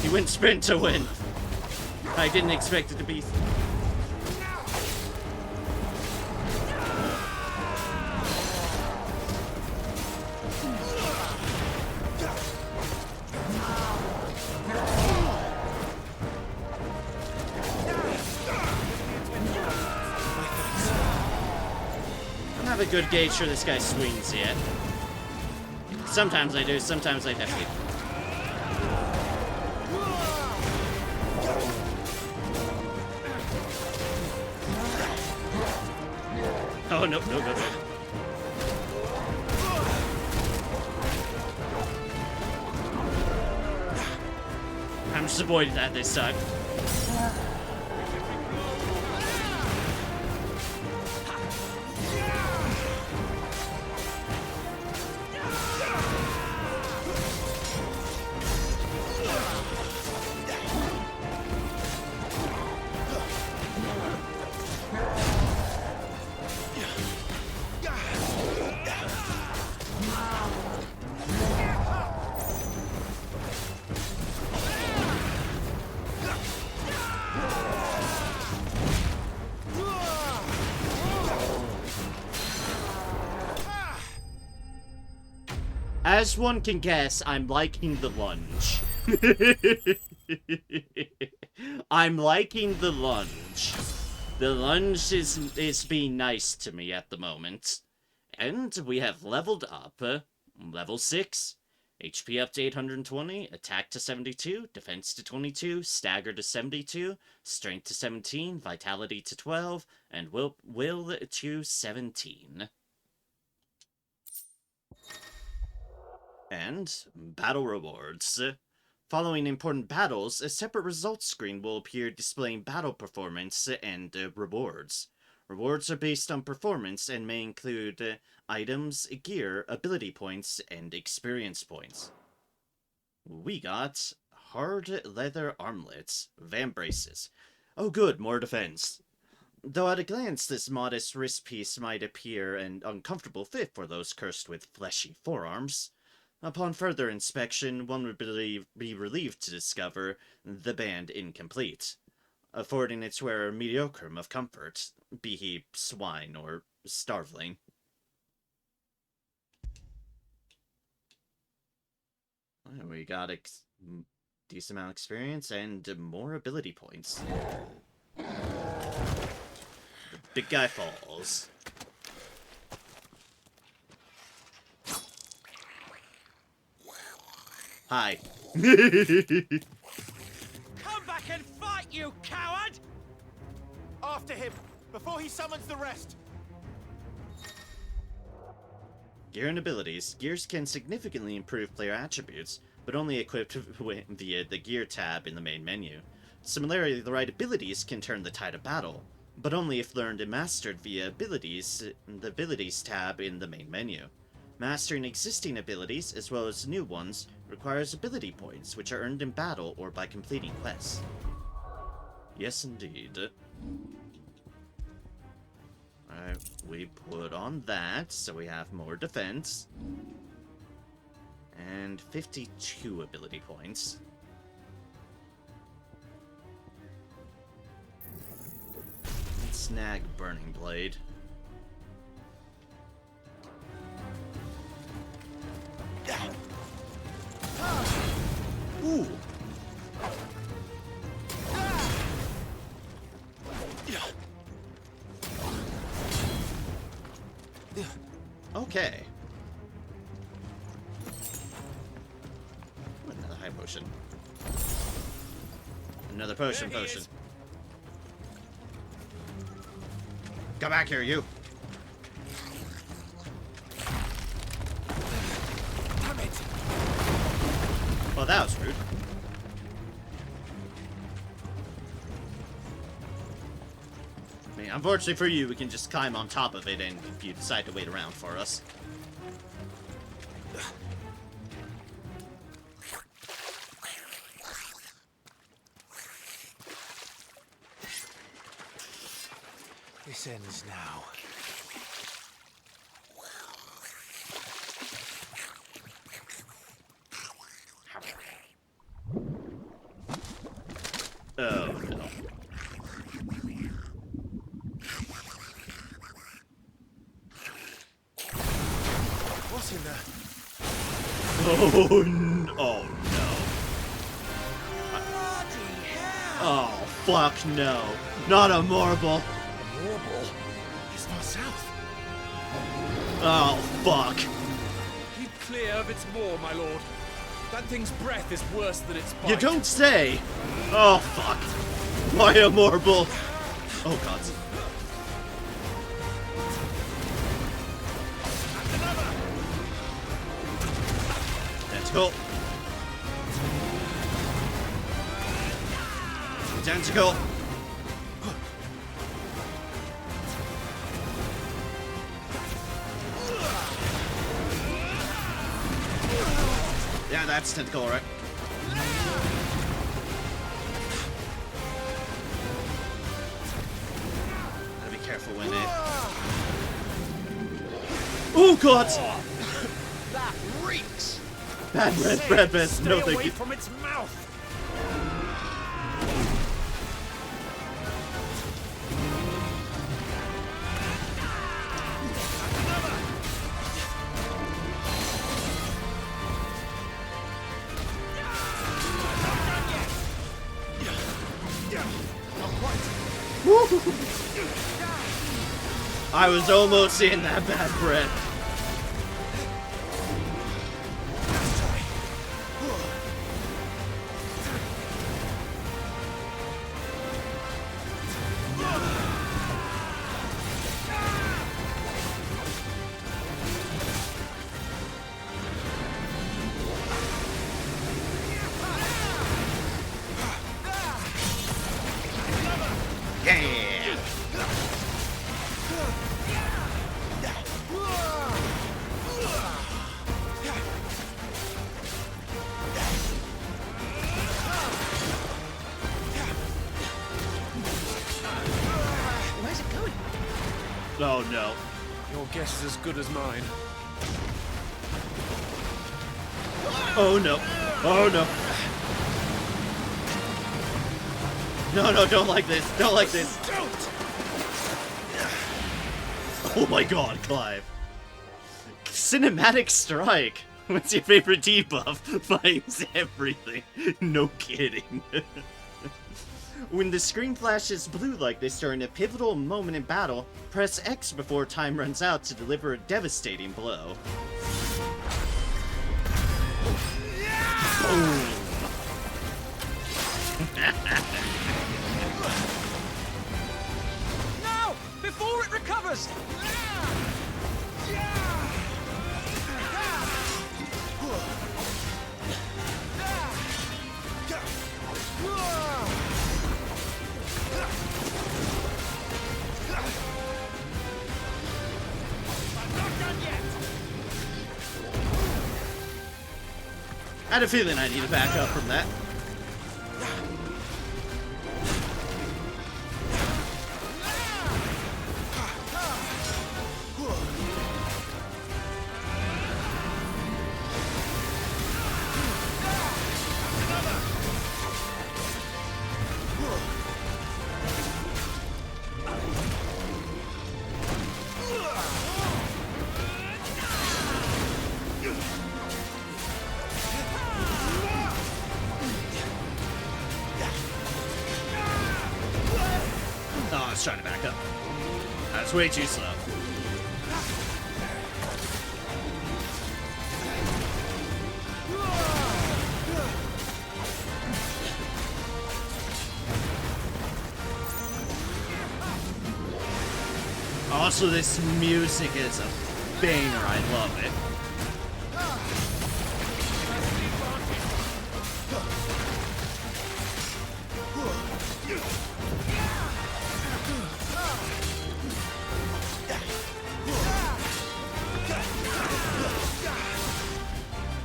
He went sprint to win. I didn't expect it to be. A good gauge for this guy's swings yet. Sometimes I do, sometimes I definitely don't. Oh, no, no, no, no. I'm just avoiding that this time. As one can guess, I'm liking the lunge. I'm liking the lunge. The lunge is being nice to me at the moment. And we have leveled up. Level 6. HP up to 820, attack to 72, defense to 22, stagger to 72, strength to 17, vitality to 12, and will to 17. And battle rewards. Following important battles, a separate results screen will appear displaying battle performance and rewards. Rewards are based on performance and may include items, gear, ability points, and experience points. We got hard leather armlets, van braces. Oh good, more defense. Though at a glance this modest wrist piece might appear an uncomfortable fit for those cursed with fleshy forearms, upon further inspection one would be relieved to discover the band incomplete, affording its wearer mediocre of comfort, be he swine or starveling. We got a decent amount of experience and more ability points. The big guy falls. Hi. Come back and fight, you coward! After him, before he summons the rest! Gear and abilities. Gears can significantly improve player attributes, but only equipped via the gear tab in the main menu. Similarly, the right abilities can turn the tide of battle, but only if learned and mastered via abilities, the abilities tab in the main menu. Mastering existing abilities, as well as new ones, requires ability points, which are earned in battle or by completing quests. Yes, indeed. Alright, we put on that, so we have more defense. And 52 ability points. Let's snag Burning Blade. Ooh! Okay. Another high potion. Another potion. Come back here, you! Damn it! Well, that was rude. I mean, unfortunately for you, we can just climb on top of it and if you decide to wait around for us. This ends now. Oh, no. What's in there? Oh, no. Oh, no. Oh, fuck no. Not a marble. Warble? It's not south. Oh, fuck. Keep clear of its maw, my lord. That thing's breath is worse than its bite. You don't say. Oh, fuck. Why a marble? Oh, God. Tentacle. Tentacle. Yeah, that's tentacle, right? Gotta be careful when it... Oh, God! That reeks! Bad breath, no thank you. From its mouth! I was almost in that bad breath. Where's it going? Oh no. Your guess is as good as mine. Oh no. Oh no. No, no, don't like this. Don't like this. Oh my god, Clive. Cinematic strike. What's your favorite debuff? Finds everything. No kidding. When the screen flashes blue like this during a pivotal moment in battle, press X before time runs out to deliver a devastating blow. Boom. No! Before it recovers! I had a feeling I need to back up from that. Oh, I was trying to back up. That's way too slow. Also, this music is a banger. I love it.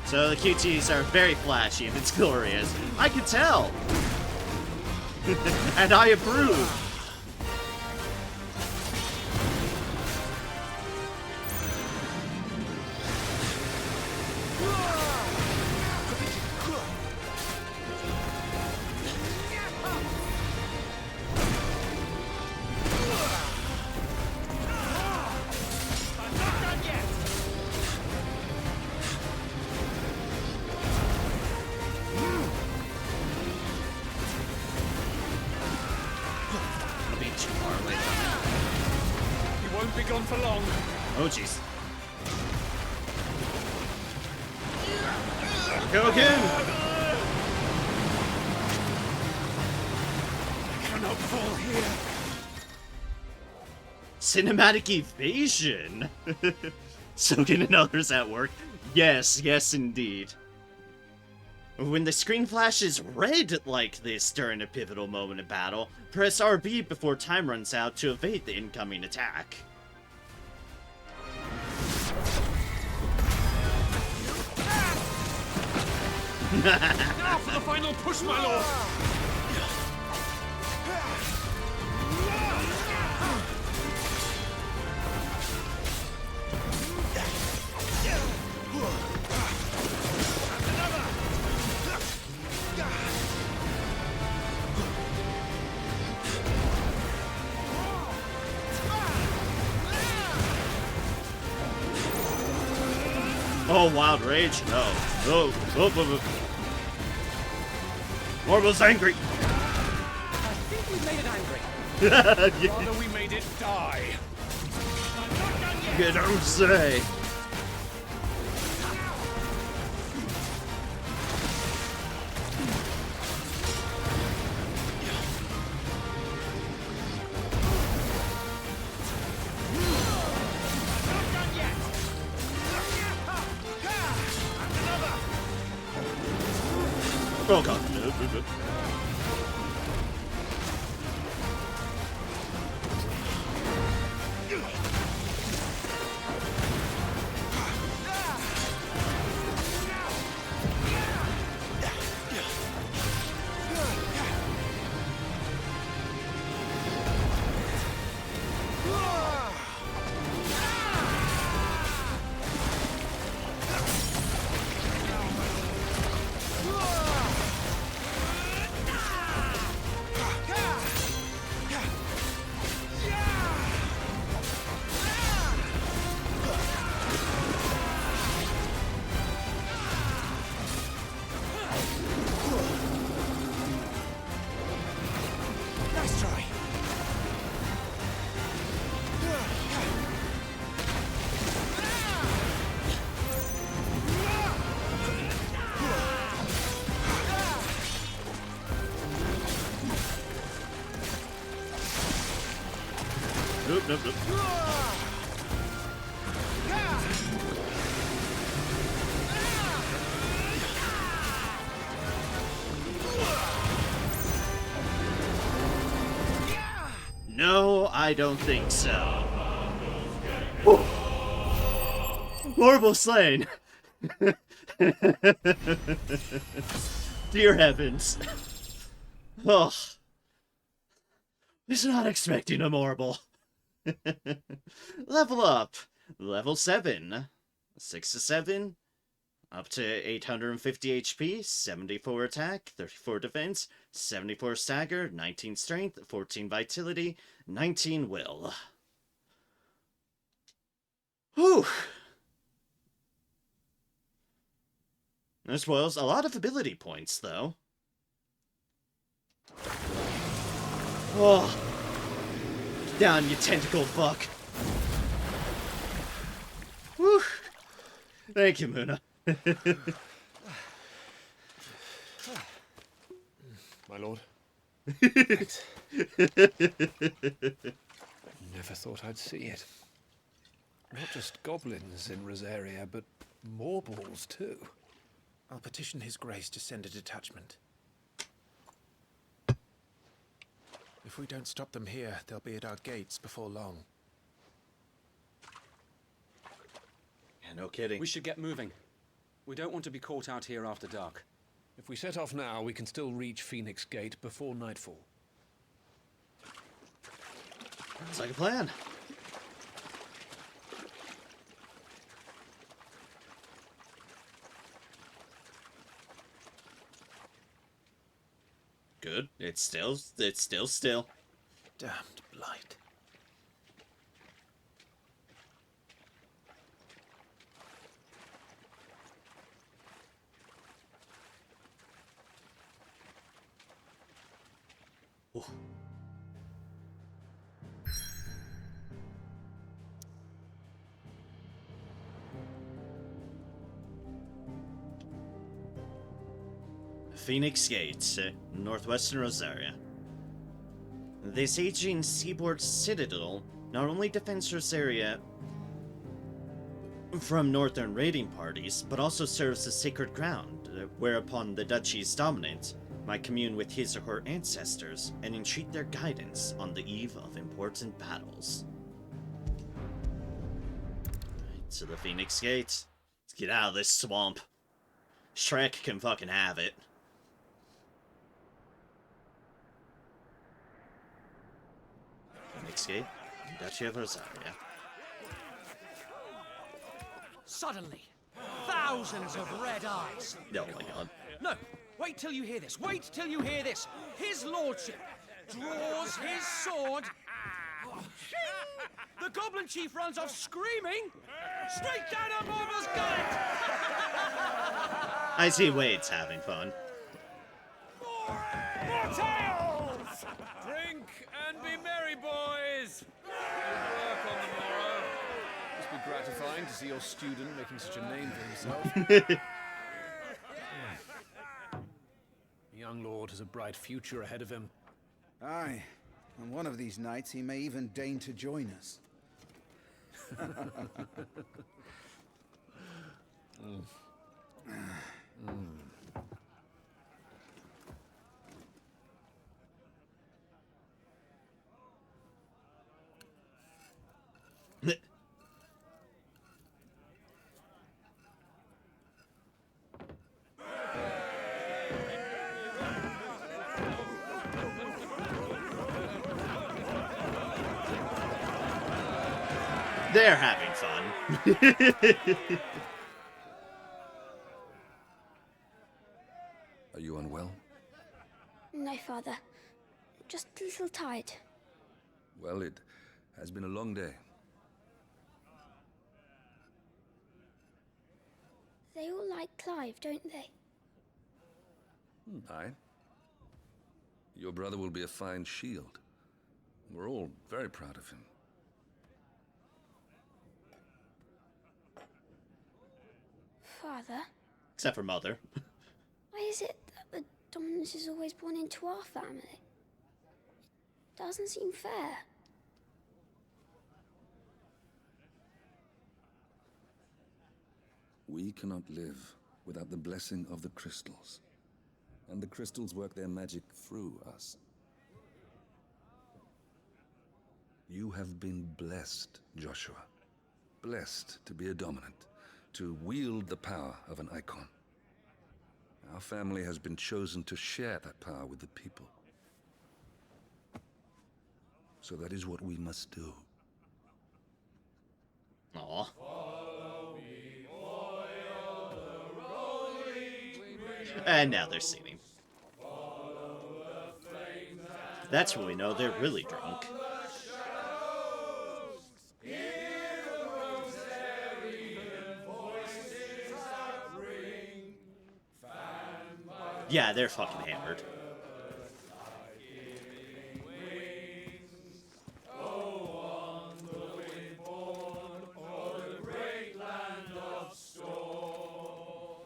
So the QTs are very flashy and it's glorious. I can tell! And I approve! Won't be gone for long. Oh, jeez. Go again! I cannot fall here. Cinematic evasion? Soaking and others at work? Yes, yes indeed. When the screen flashes red like this during a pivotal moment in battle, press RB before time runs out to evade the incoming attack. Now for the final push, my lord! Oh, Wild Rage? No. Oh, oh, oh, oh. Morble's angry. I think we made it angry. Yeah. Rather we made it die. You don't say. Oh god. No. Nice try. Nope. No, I don't think so. Horrible slain. Dear heavens. Oh. Was not expecting a marble. Level up. Level 7. 6 to 7. Up to 850 HP, 74 attack, 34 defense, 74 stagger, 19 strength, 14 vitality, 19 will. Whew. This was a lot of ability points, though. Oh. Down, you tentacle fuck. Whew. Thank you, Muna. My lord. Thanks. Never thought I'd see it. Not just goblins in Rosaria, but morbals too. I'll petition His Grace to send a detachment. If we don't stop them here, they'll be at our gates before long. Yeah, no kidding. We should get moving. We don't want to be caught out here after dark. If we set off now, we can still reach Phoenix Gate before nightfall. Sounds like a plan. Good. It's still still. Damned blight. Ooh. Phoenix Gate, northwestern Rosaria. This aging seaboard citadel not only defends Rosaria from northern raiding parties, but also serves as sacred ground, whereupon the duchy's dominant might commune with his or her ancestors and entreat their guidance on the eve of important battles. Alright, to the Phoenix Gate. Let's get out of this swamp. Shrek can fucking have it. Phoenix Gate, Duchy of Rosaria. Suddenly, thousands of red eyes. Oh my god. No, wait till you hear this. Wait till you hear this. His lordship draws his sword. The goblin chief runs off screaming straight down a morble's gullet. I see Wade's having fun. More tales! Drink and be merry, boys! Good work on the morrow. Must Gratifying to see your student making such a name for himself. The young lord has a bright future ahead of him. Aye, and one of these nights he may even deign to join us. They're having fun. Are you unwell? No, Father. Just a little tired. Well, it has been a long day. They all like Clive, don't they? Aye. Your brother will be a fine shield. We're all very proud of him. Father? Except for Mother. Why is it that the dominance is always born into our family? It doesn't seem fair. We cannot live without the blessing of the crystals. And the crystals work their magic through us. You have been blessed, Joshua. Blessed to be a dominant, to wield the power of an icon. Our family has been chosen to share that power with the people. So that is what we must do. Aww. And now they're singing. That's when we know they're really drunk. Yeah, they're fucking hammered.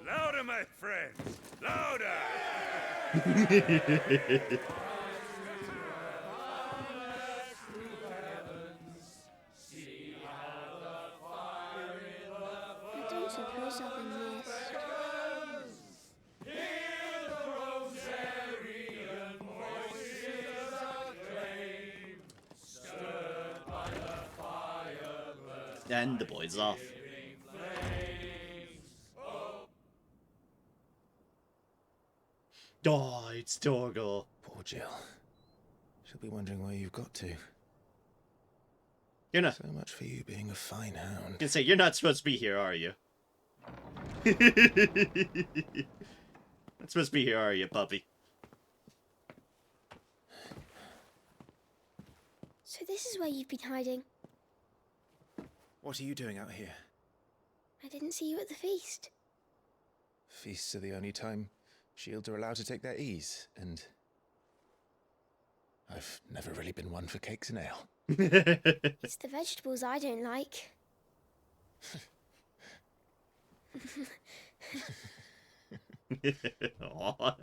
Louder, my friends! Louder! I don't suppose I've been missed. And the boy's off. Oh, it's Torgal. Poor Jill. She'll be wondering where you've got to. You're not. So much for you being a fine hound. I can say you're not supposed to be here, are you? Not supposed to be here, are you, puppy? So this is where you've been hiding. What are you doing out here? I didn't see you at the feast. Feasts are the only time shields are allowed to take their ease, and I've never really been one for cakes and ale. It's the vegetables I don't like. Aw.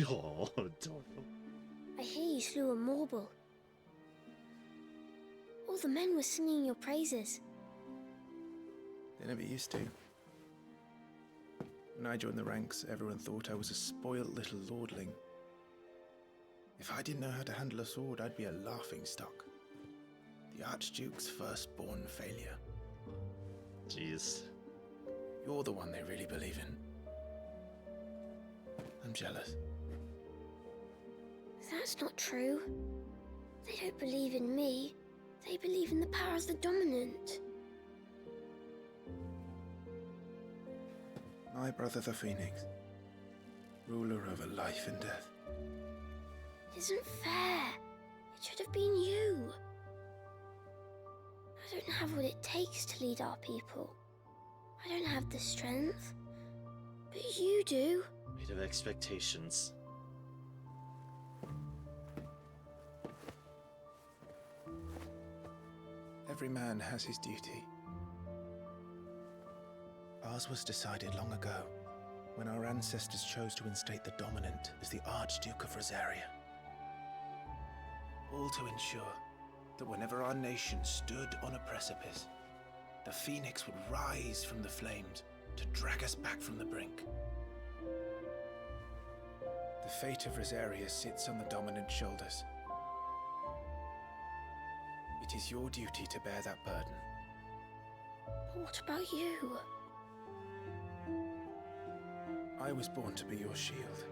Oh, Torgal. I hear you slew a marble. All the men were singing your praises. They never used to. When I joined the ranks, everyone thought I was a spoilt little lordling. If I didn't know how to handle a sword, I'd be a laughingstock. The Archduke's firstborn failure. Jeez. You're the one they really believe in. I'm jealous. That's not true. They don't believe in me. They believe in the power of the dominant. My brother the Phoenix, ruler over life and death. It isn't fair. It should have been you. I don't have what it takes to lead our people. I don't have the strength. But you do. Weight of expectations. Every man has his duty. Ours was decided long ago, when our ancestors chose to instate the dominant as the Archduke of Rosaria. All to ensure that whenever our nation stood on a precipice, the Phoenix would rise from the flames to drag us back from the brink. The fate of Rosaria sits on the dominant's shoulders. It is your duty to bear that burden. But what about you? I was born to be your shield.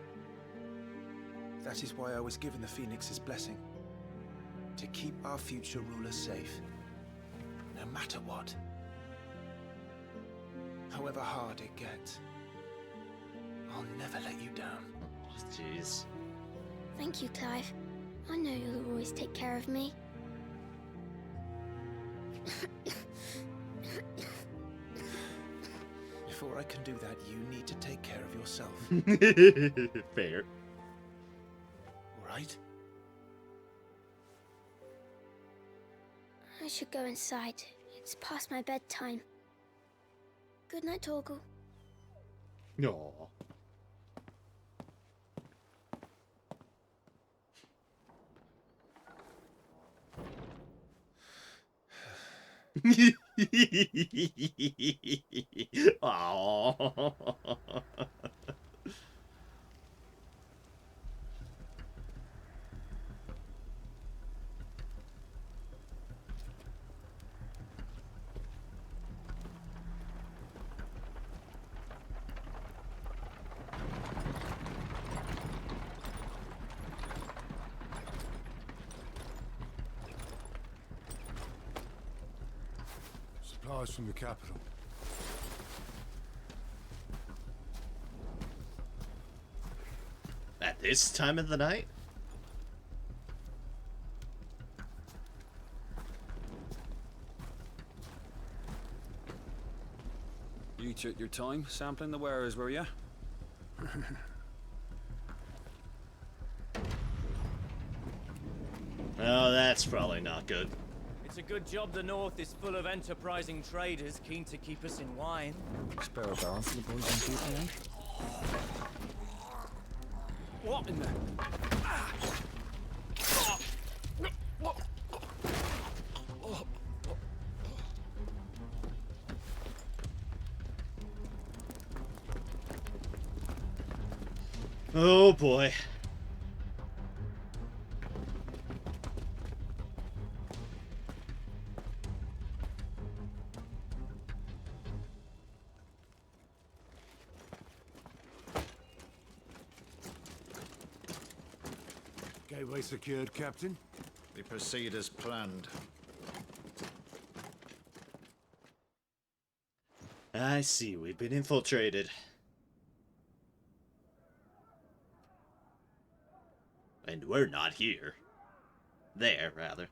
That is why I was given the Phoenix's blessing. To keep our future rulers safe, no matter what. However hard it gets, I'll never let you down. Jeez. Thank you, Clive. I know you'll always take care of me. Before I can do that, you need to take care of yourself. Fair. All right? I should go inside. It's past my bedtime. Good night, Torgal. No. Aww. Supplies from the capital. At this time of the night? You took your time sampling the wares, were you? Oh, that's probably not good. It's a good job the North is full of enterprising traders keen to keep us in wine. Spare a barrel for the boys on duty, eh? What in the... Oh boy. Gateway secured, Captain. We proceed as planned. I see, we've been infiltrated. And we're not here. There, rather.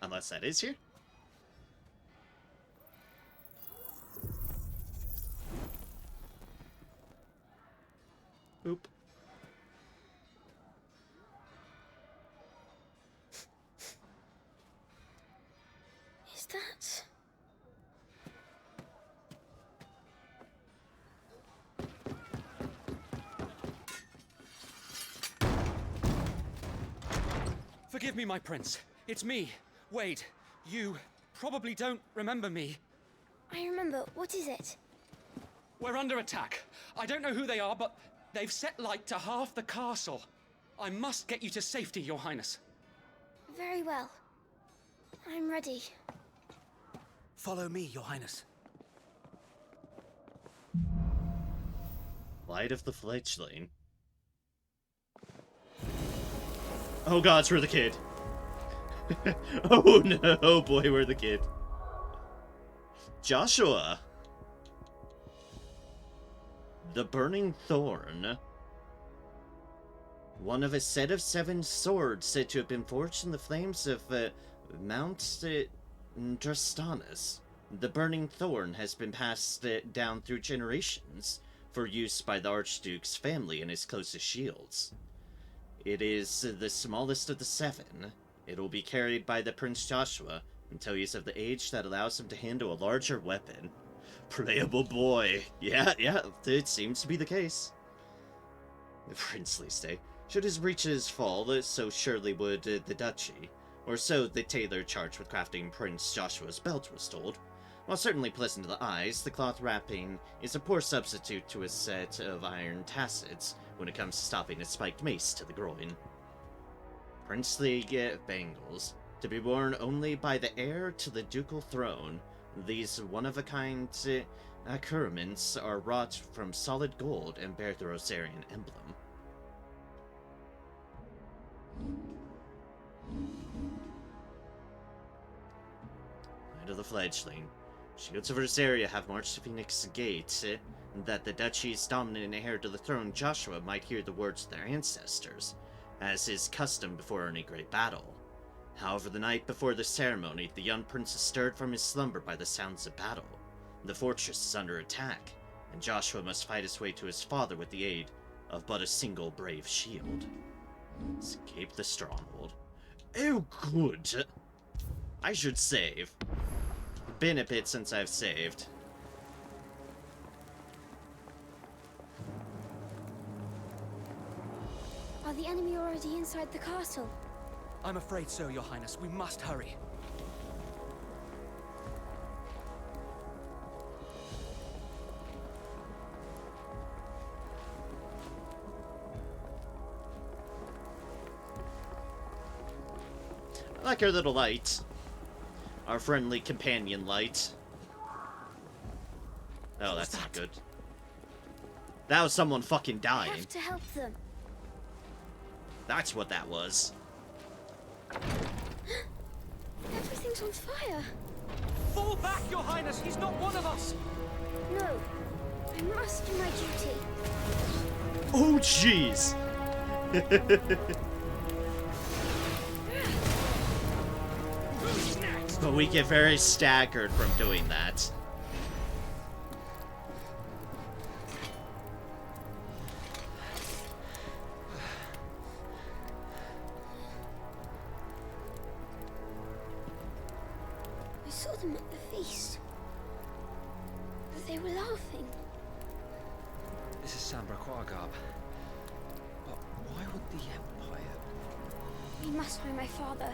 Unless that is here? Oop. Is that... Forgive me, my prince. It's me, Wade. You probably don't remember me. I remember. What is it? We're under attack. I don't know who they are, but they've set light to half the castle. I must get you to safety, Your Highness. Very well. I'm ready. Follow me, Your Highness. Light of the fledgling. Oh god, it's we're the kid. Oh no, boy, we're the kid. Joshua. The Burning Thorn. One of a set of 7 swords said to have been forged in the flames of Mount Drastanus. The Burning Thorn has been passed down through generations for use by the Archduke's family and his closest shields. It is the smallest of the 7. It will be carried by the Prince Joshua until he is of the age that allows him to handle a larger weapon. Playable boy. Yeah, it seems to be the case. The princely stay. Should his breeches fall, so surely would the duchy, or so the tailor charged with crafting Prince Joshua's belt was told. While certainly pleasant to the eyes, the cloth wrapping is a poor substitute to a set of iron tassets when it comes to stopping a spiked mace to the groin. Princely bangles, to be worn only by the heir to the ducal throne. These one-of-a-kind accoutrements are wrought from solid gold and bear the Rosarian emblem. Night of the Fledgling. Shields of Rosaria have marched to Phoenix Gate, that the duchy's dominant heir to the throne, Joshua, might hear the words of their ancestors, as is custom before any great battle. However, the night before the ceremony, the young prince is stirred from his slumber by the sounds of battle. The fortress is under attack, and Joshua must fight his way to his father with the aid of but a single brave shield. Escape the stronghold. Oh, good! I should save. Been a bit since I've saved. Are the enemy already inside the castle? I'm afraid so, Your Highness. We must hurry. I like our little light. Our friendly companion light. Oh, that's not good. That was someone fucking I dying. have to help them. That's what that was. Everything's on fire. Fall back, Your Highness! He's not one of us! No. I must do my duty. Oh, jeez! But we get very staggered from doing that. I saw them at the feast. But they were laughing. This is Sambra Quagab. But why would the Empire... We must find my father.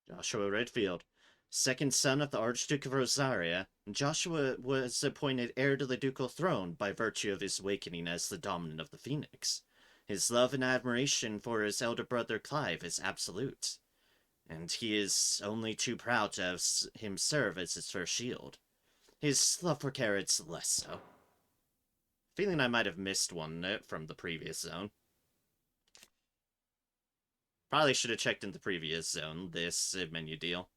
Joshua Redfield, second son of the Archduke of Rosaria, Joshua was appointed heir to the ducal throne by virtue of his awakening as the dominant of the Phoenix. His love and admiration for his elder brother Clive is absolute, and he is only too proud to have him serve as his first shield. His love for Carrot's less so. Feeling I might have missed one from the previous zone. Probably should have checked in the previous zone, this menu deal.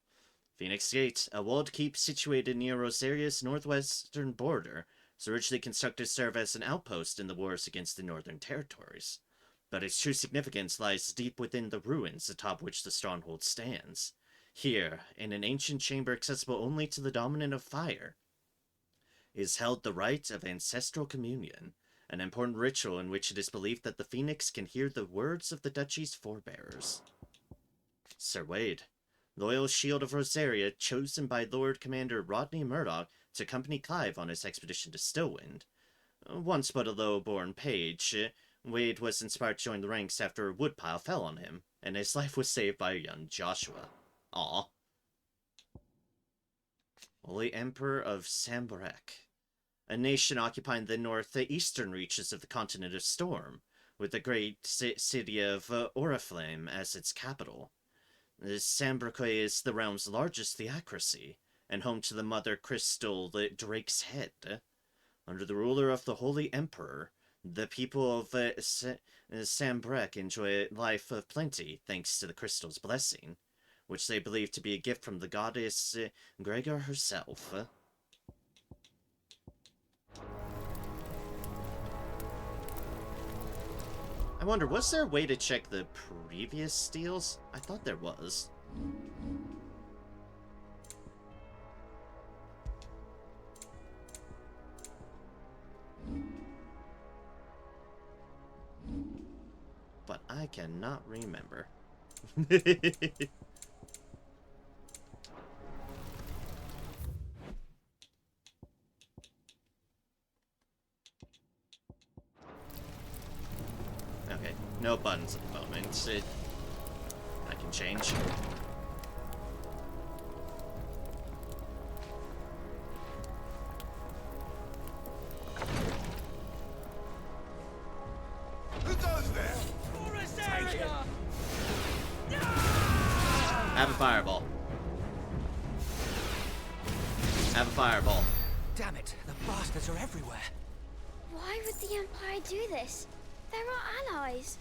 Phoenix Gate, a walled keep situated near Rosaria's northwestern border, was originally constructed to serve as an outpost in the wars against the northern territories. But its true significance lies deep within the ruins atop which the stronghold stands. Here, in an ancient chamber accessible only to the dominant of fire, is held the rite of ancestral communion, an important ritual in which it is believed that the Phoenix can hear the words of the duchy's forebearers. Sir Wade, loyal shield of Rosaria, chosen by Lord Commander Rodney Murdoch to accompany Clive on his expedition to Stillwind. Once but a low-born page, Wade was inspired to join the ranks after a woodpile fell on him, and his life was saved by a young Joshua. Aw. Holy Emperor of Sambarek, a nation occupying the northeastern reaches of the continent of Storm, with the great city of Oriflame as its capital. Sambarek is the realm's largest theocracy, and home to the Mother Crystal, the Drake's Head. Under the ruler of the Holy Emperor, the people of Sambrek enjoy a life of plenty thanks to the crystal's blessing, which they believe to be a gift from the goddess Gregor herself. I wonder, was there a way to check the previous steals? I thought there was. But I cannot remember. Okay, no buttons at the moment. I can change. Who goes there? Have a fireball. Have a fireball. Damn it, the bastards are everywhere. Why would the Empire do this? They're our allies.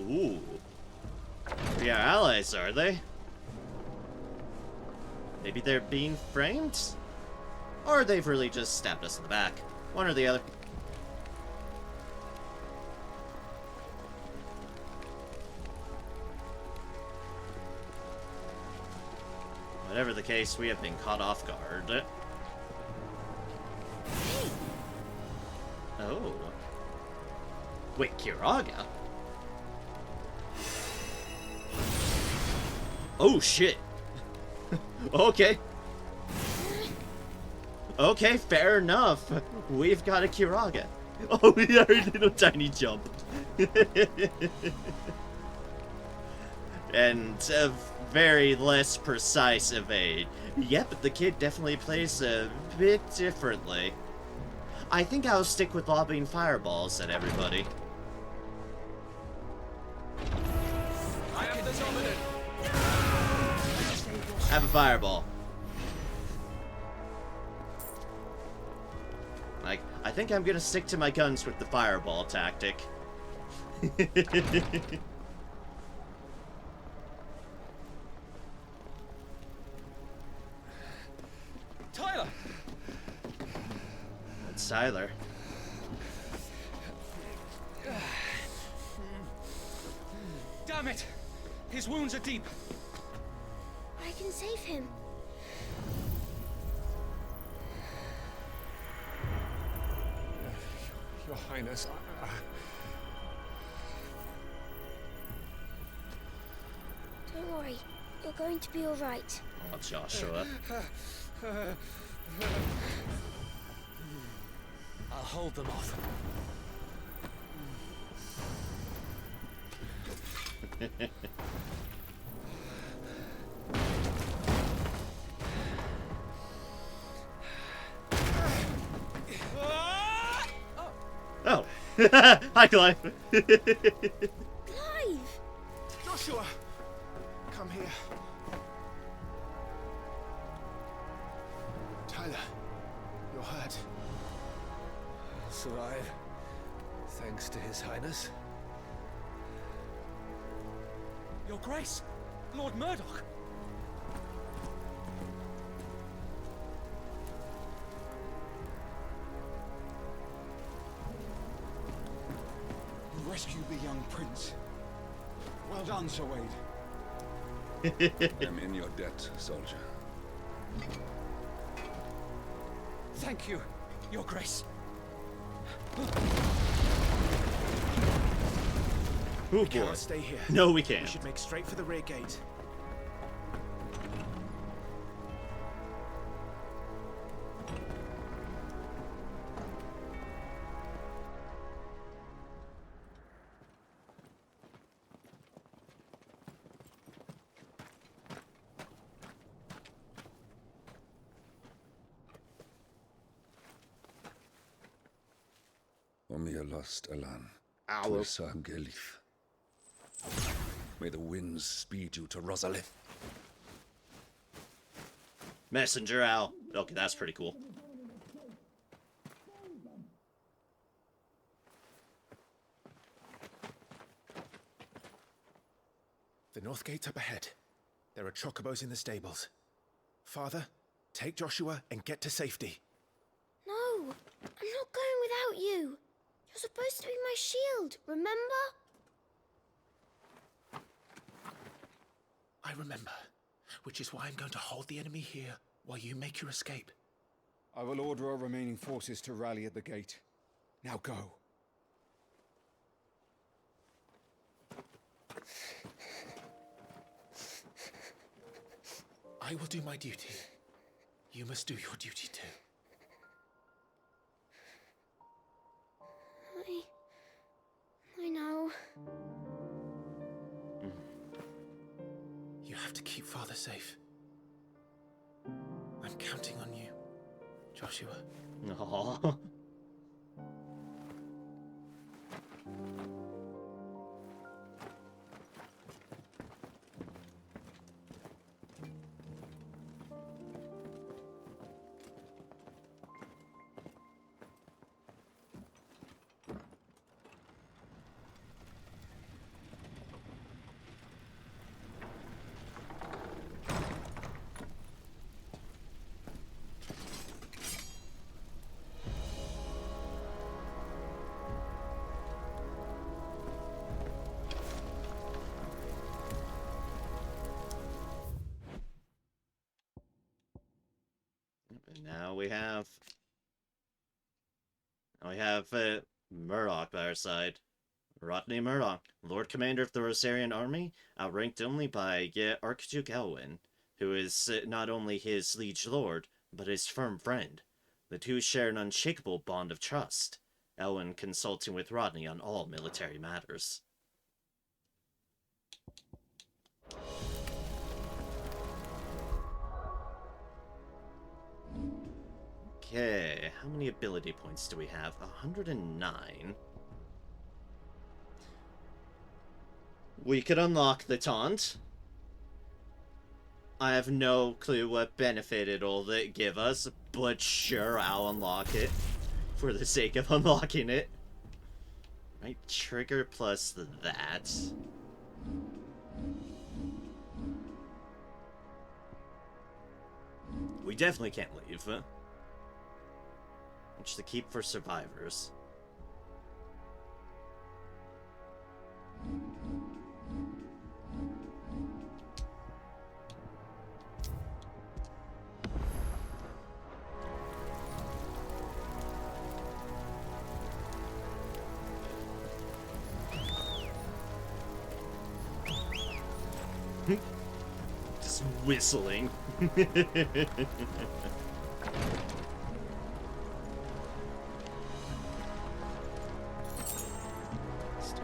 Ooh. We are allies, are they? Maybe they're being framed? Or they've really just stabbed us in the back. One or the other. Whatever the case, we have been caught off guard. Oh. Wait, Kiraga? Oh, shit. Okay. Okay, fair enough. We've got a Kiraga. Oh, we are a little tiny jump. And a very less precise evade. Yep, the kid definitely plays a bit differently. I think I'll stick with lobbing fireballs at everybody. I am the dominant. Have a fireball. Like, I think I'm gonna stick to my guns with the fireball tactic. Tyler! It's Tyler. Damn it! His wounds are deep. I can save him. Your Highness, Don't worry. You're going to be all right. Oh, Joshua. I'll hold them off. Oh. Hi, Clive. Clive! Joshua, come here. Tyler, you're hurt. I'll survive, thanks to His Highness. Your Grace, Lord Murdoch. You rescued the young prince. Well done, Sir Wade. I'm in your debt, soldier. Thank you, Your Grace. Oh, We cannot stay here. No, we can't. We should make straight for the rear gate. Omnia lost Alan. Ow. Tulsa Gelif. May the winds speed you to Rosalith. Messenger owl. Okay, that's pretty cool. The north gate's up ahead. There are chocobos in the stables. Father, take Joshua and get to safety. No, I'm not going without you. You're supposed to be my shield, remember? I remember, which is why I'm going to hold the enemy here while you make your escape. I will order our remaining forces to rally at the gate. Now go. I will do my duty. You must do your duty too. I know. You have to keep Father safe. I'm counting on you, Joshua. Aww. Now we have Murdoch by our side. Rodney Murdoch, Lord Commander of the Rosarian Army, outranked only by Archduke Elwyn, who is not only his liege lord, but his firm friend. The two share an unshakable bond of trust, Elwyn consulting with Rodney on all military matters. Okay, how many ability points do we have? 109. We could unlock the taunt. I have no clue what benefit it'll give us, but sure, I'll unlock it. For the sake of unlocking it. Right, trigger plus that. We definitely can't leave. Which to keep for survivors. Just whistling.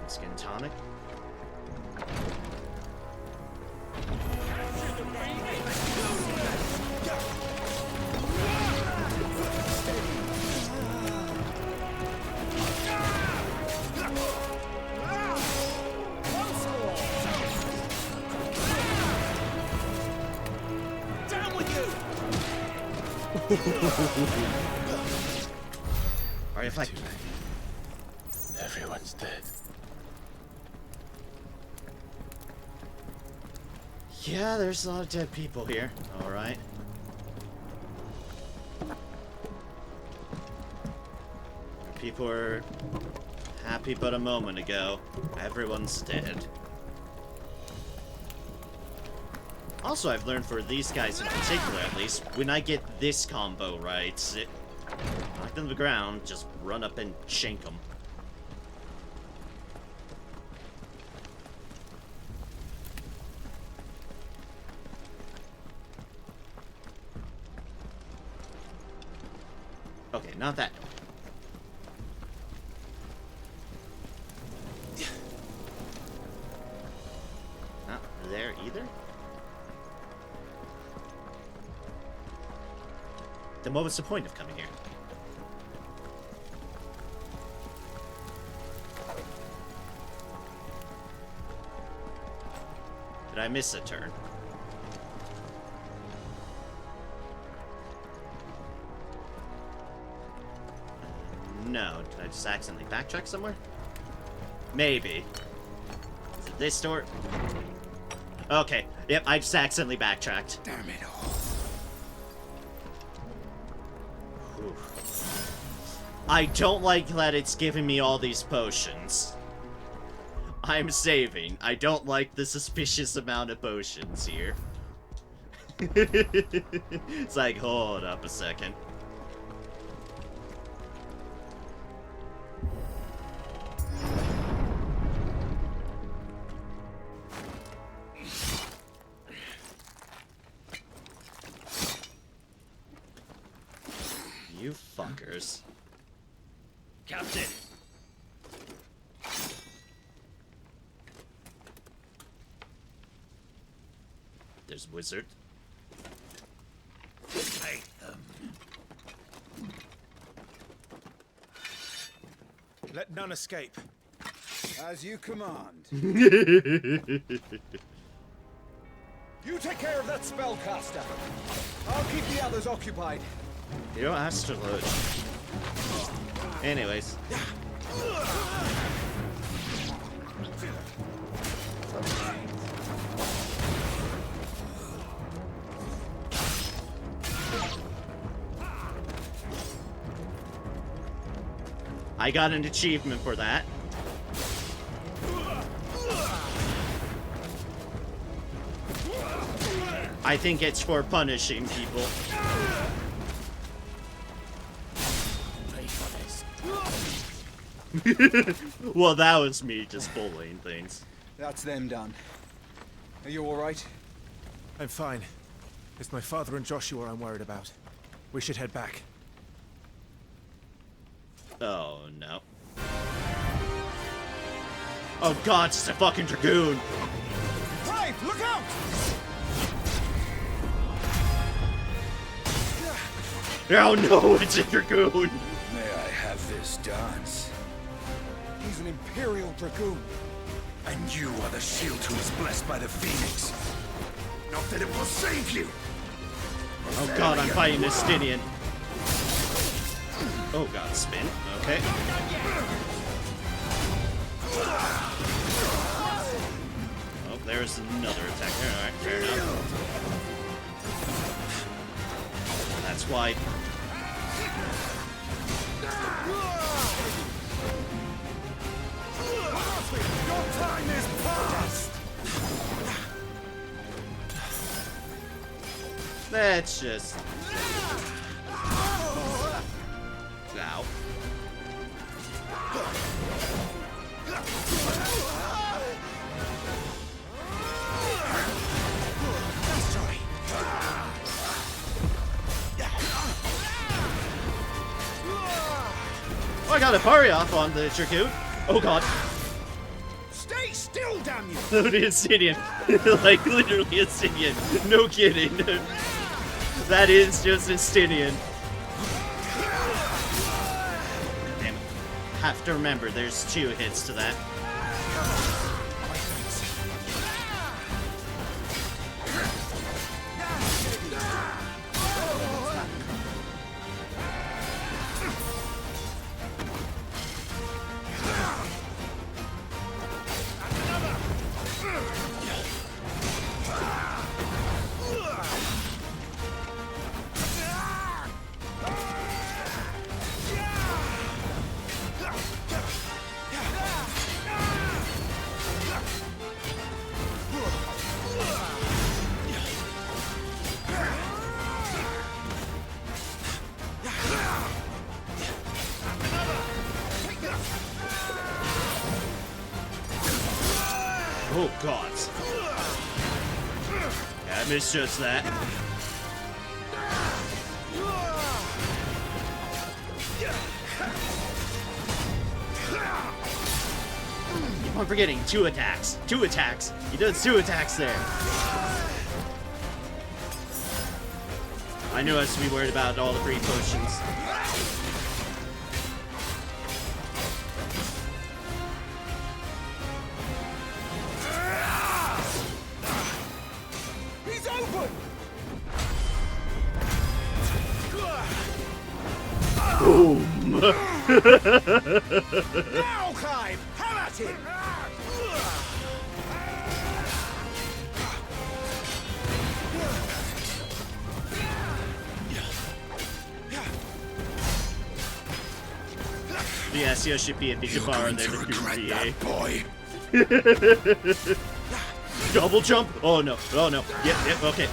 Skin tonic. Down with you! Alright, if I... Everyone's dead. Yeah, there's a lot of dead people here. Alright. People were happy but a moment ago. Everyone's dead. Also, I've learned for these guys in particular, at least, when I get this combo right, knock them to the ground, just run up and shank them. Okay, not that door. Not there either? Then what was the point of coming here? Did I miss a turn? no. Did I just accidentally backtrack somewhere? Maybe. Is it this door? Okay. Yep, I just accidentally backtracked. Damn it all. I don't like that it's giving me all these potions. I'm saving. I don't like the suspicious amount of potions here. It's like, hold up a second. You fuckers. Captain! There's wizard. Take them. Let none escape. As you command. You You take care of that spellcaster. I'll keep the others occupied. don't ask to load. Anyways. I got an achievement for that. I think it's for punishing people. Pay for this. Well, that was me just bullying things. That's them done. Are you alright? I'm fine. It's my father and Joshua I'm worried about. We should head back. Oh, no. Oh god, it's a fucking dragoon! Clive, look out! Oh no, it's a dragoon! May I have this dance? He's an Imperial Dragoon. And you are the shield who is blessed by the Phoenix. Not that it will save you. Oh god, I'm fighting Estinian. Oh god, spin. Okay. Oh, there's another attack there. Alright, fair enough. That's why. Your time is past. That's just. Ow. Oh, I got a parry off on the Dragoon. Oh god. Stay still, damn you! No, the Insidian. Like, literally Insidian. No kidding. That is just Insidian. Damn it. Have to remember, there's 2 hits to that. Oh god. Yeah, I missed just that. I'm forgetting 2 attacks. 2 attacks. He does 2 attacks there. I knew I was to be worried about all the free potions. He's open! Boom! Now, Clive! Have at him! Yes, Yoshi and Nijibar, they're the boy. Double jump? Oh no, oh no. Yep, okay.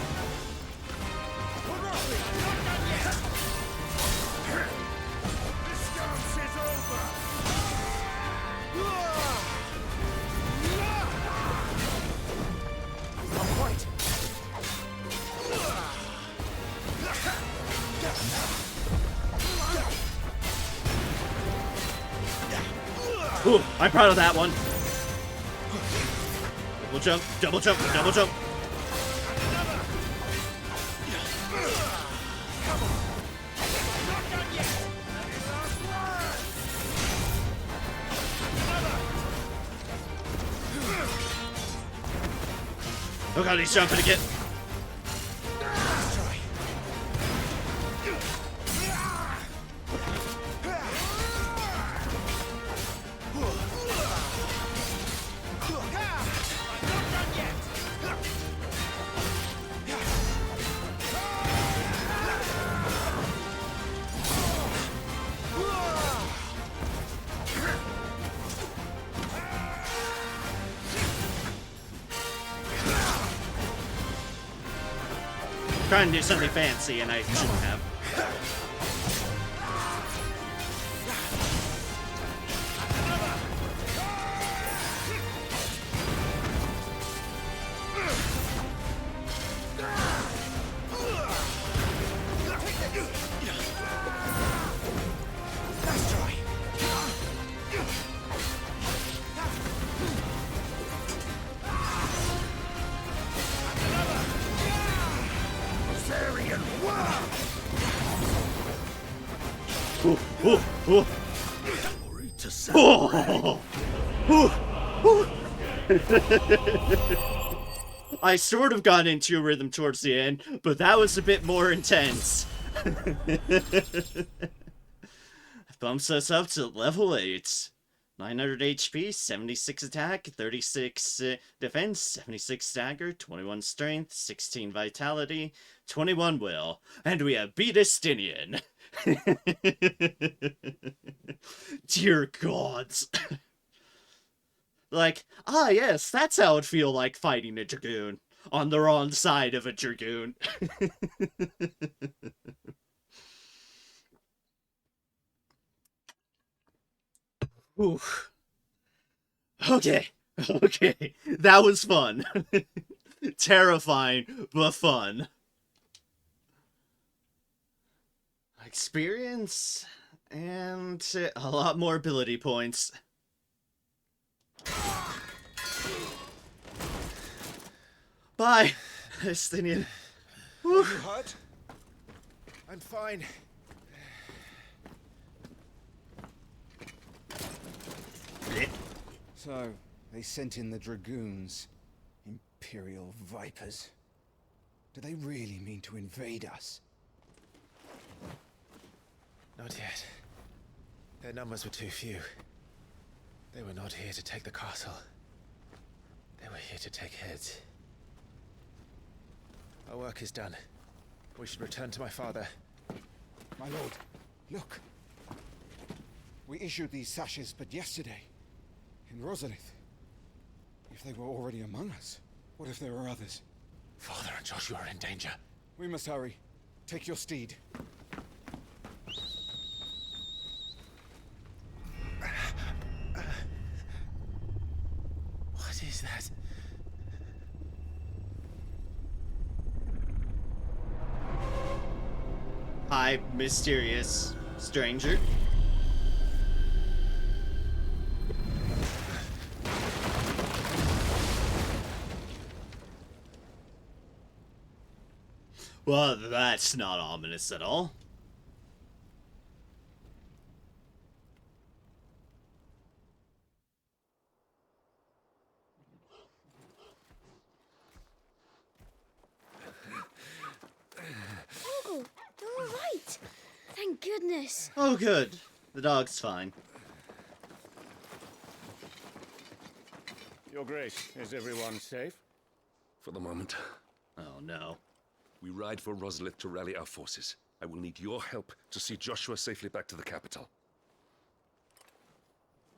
Ooh, I'm proud of that one. Double jump, double jump, double jump. Oh god, he's jumping again. Trying to do something fancy, and I shouldn't have. I sort of got into a rhythm towards the end, but that was a bit more intense. Bumps us up to level 8. 900 HP, 76 attack, 36 defense, 76 stagger, 21 strength, 16 vitality, 21 will, and we have beat Estinian. Dear gods. Like, ah yes, that's how it'd feel like fighting a dragoon. On the wrong side of a dragoon. Oof. Okay, okay, that was fun. Terrifying, but fun. Experience, and a lot more ability points. Bye, Estinian. Are you hurt? I'm fine. So, they sent in the dragoons. Imperial vipers. Do they really mean to invade us? Not yet. Their numbers were too few. They were not here to take the castle. They were here to take heads. Our work is done. We should return to my father. My lord, look. We issued these sashes but yesterday. In Rosalith. If they were already among us, what if there were others? Father and Joshua are in danger. We must hurry. Take your steed. What is that? Hi, mysterious stranger. Well, that's not ominous at all. Oh, you're all right. Thank goodness. Oh, good. The dog's fine. Your Grace, is everyone safe? For the moment. Oh no. We ride for Rosalith to rally our forces. I will need your help to see Joshua safely back to the capital.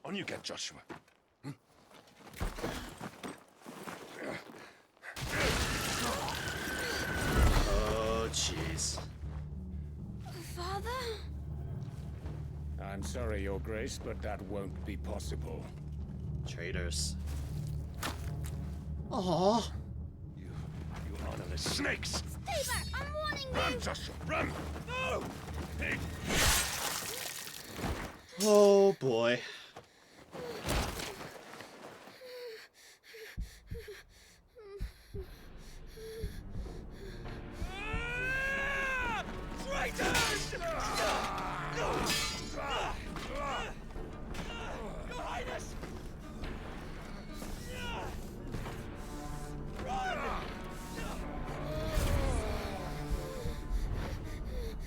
On you get, Joshua. Oh, jeez. Father? I'm sorry, Your Grace, but that won't be possible. Traitors. Aww. You honorless snakes! Stay back! I'm warning you! Run, Joshua, run! No! Hey. Oh boy. Traitors! Your Highness!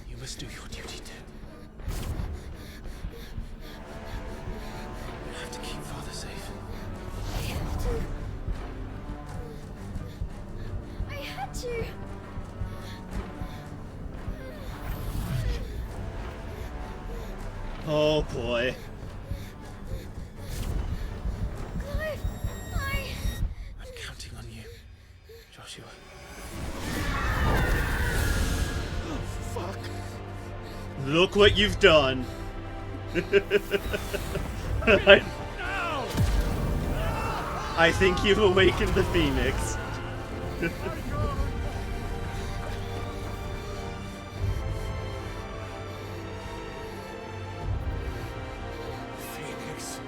You must do your duty too. You have to keep Father safe. I have to. I had to. Oh boy. Clive, I'm counting on you, Joshua. Oh, fuck! Look what you've done. I think you've awakened the Phoenix. Phoenix.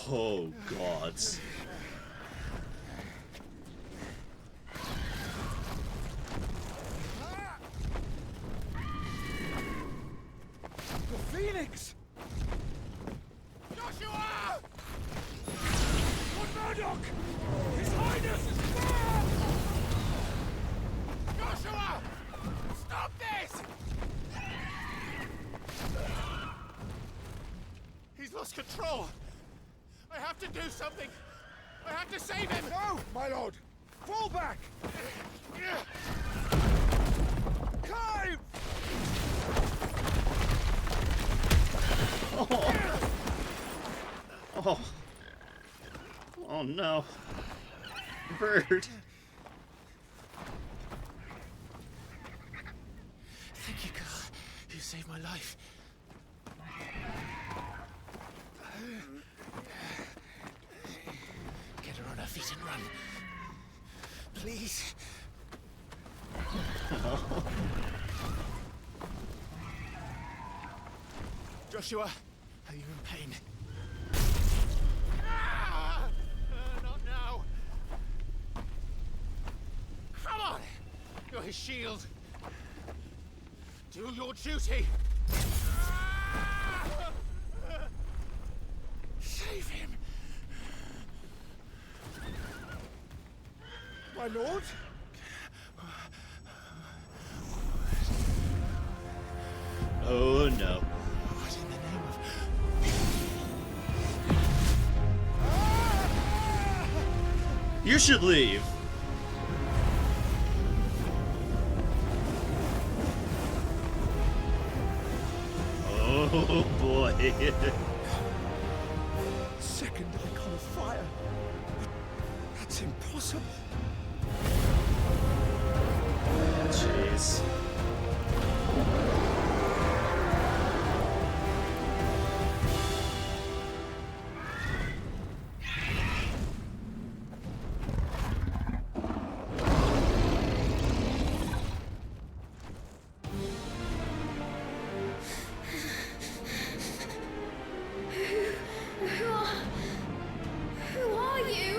Oh, gods. The Phoenix! Joshua! Lord Murdoch! His Highness is back! Joshua! Stop this! He's lost control! I have to do something! I have to save him! No, my lord! Fall back! Clive! Oh. Oh. Oh no. Bird. Thank you, girl. You saved my life. Get her on her feet and run. Please. Joshua, are you in pain? Not now! Come on! You're his shield! Do your duty! Save him! My lord? Oh no. What in the name of... You should leave. Oh boy. Second icon of fire. That's impossible. Jeez. Who are you?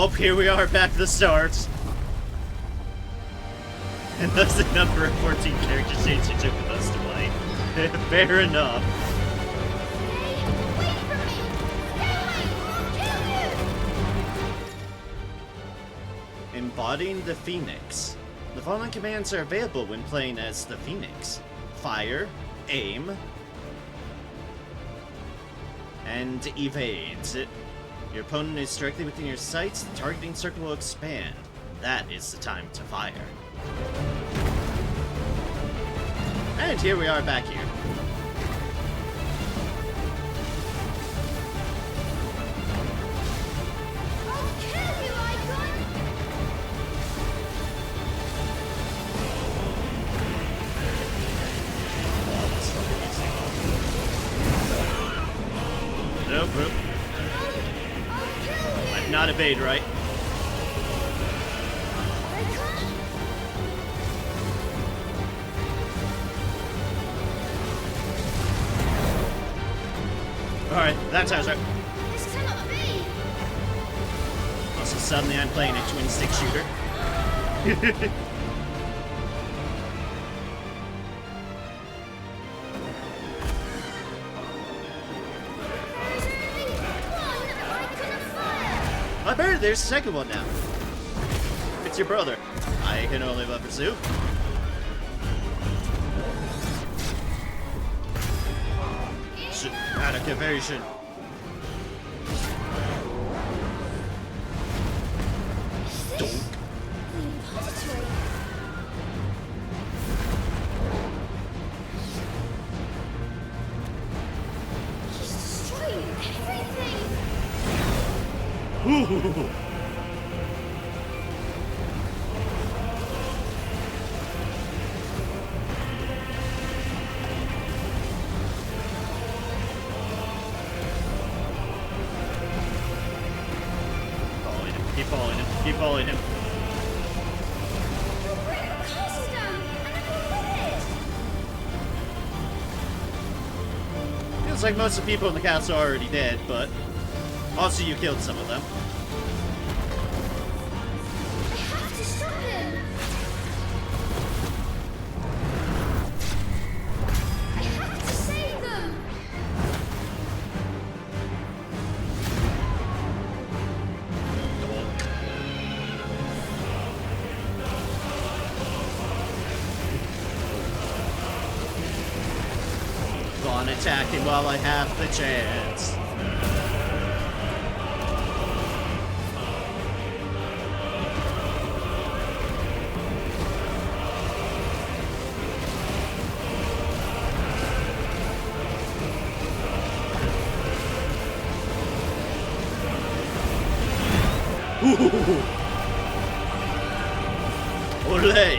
Oh, here we are back to the start. And that's the number of 14 character sheets you took with us to play. Fair enough. Embodying the Phoenix. The following commands are available when playing as the Phoenix. Fire, aim, and evade. Your opponent is directly within your sights, the targeting circle will expand. That is the time to fire. And here we are back here. Nope, nope. I've not evade, right? Alright, that sounds right. This cannot be. Also, suddenly I'm playing a twin-stick shooter. I bet there's a second one now. It's your brother. I can only but pursue. Out of conversion. Donk. He's destroying everything. Ooh. Keep following him. Keep following him. We'll bring the castle down, and then we'll win it. Feels like most of the people in the castle are already dead, but also you killed some of them. I have to stop him. I have to save them. Go on attacking while I have the chance. Ooh. Olay!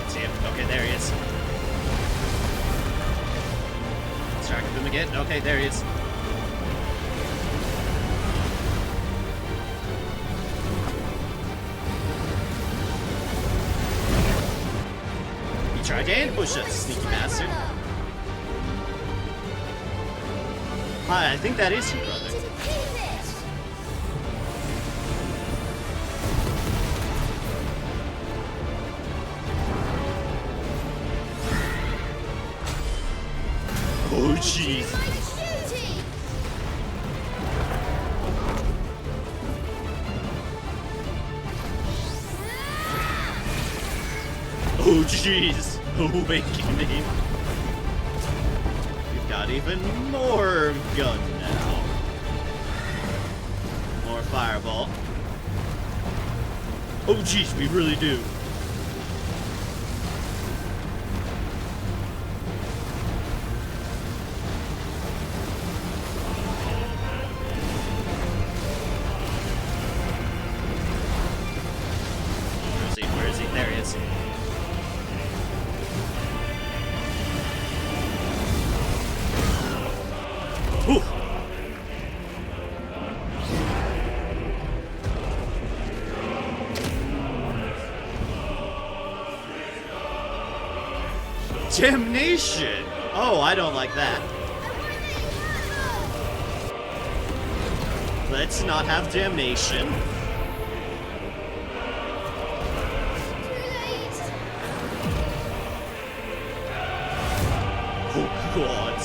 See him. Okay, there he is. Distracted him again. Okay, there he is. He tried to ambush us, sneaky bastard. Hi, I think that is your brother. Oh, jeez. Oh, jeez. Awakening. We've got even more gun now. More fireball. Oh, jeez, we really do. Where is he? Where is he? There he is. Whew. Damnation! Oh, I don't like that. Let's not have damnation. Oh, God.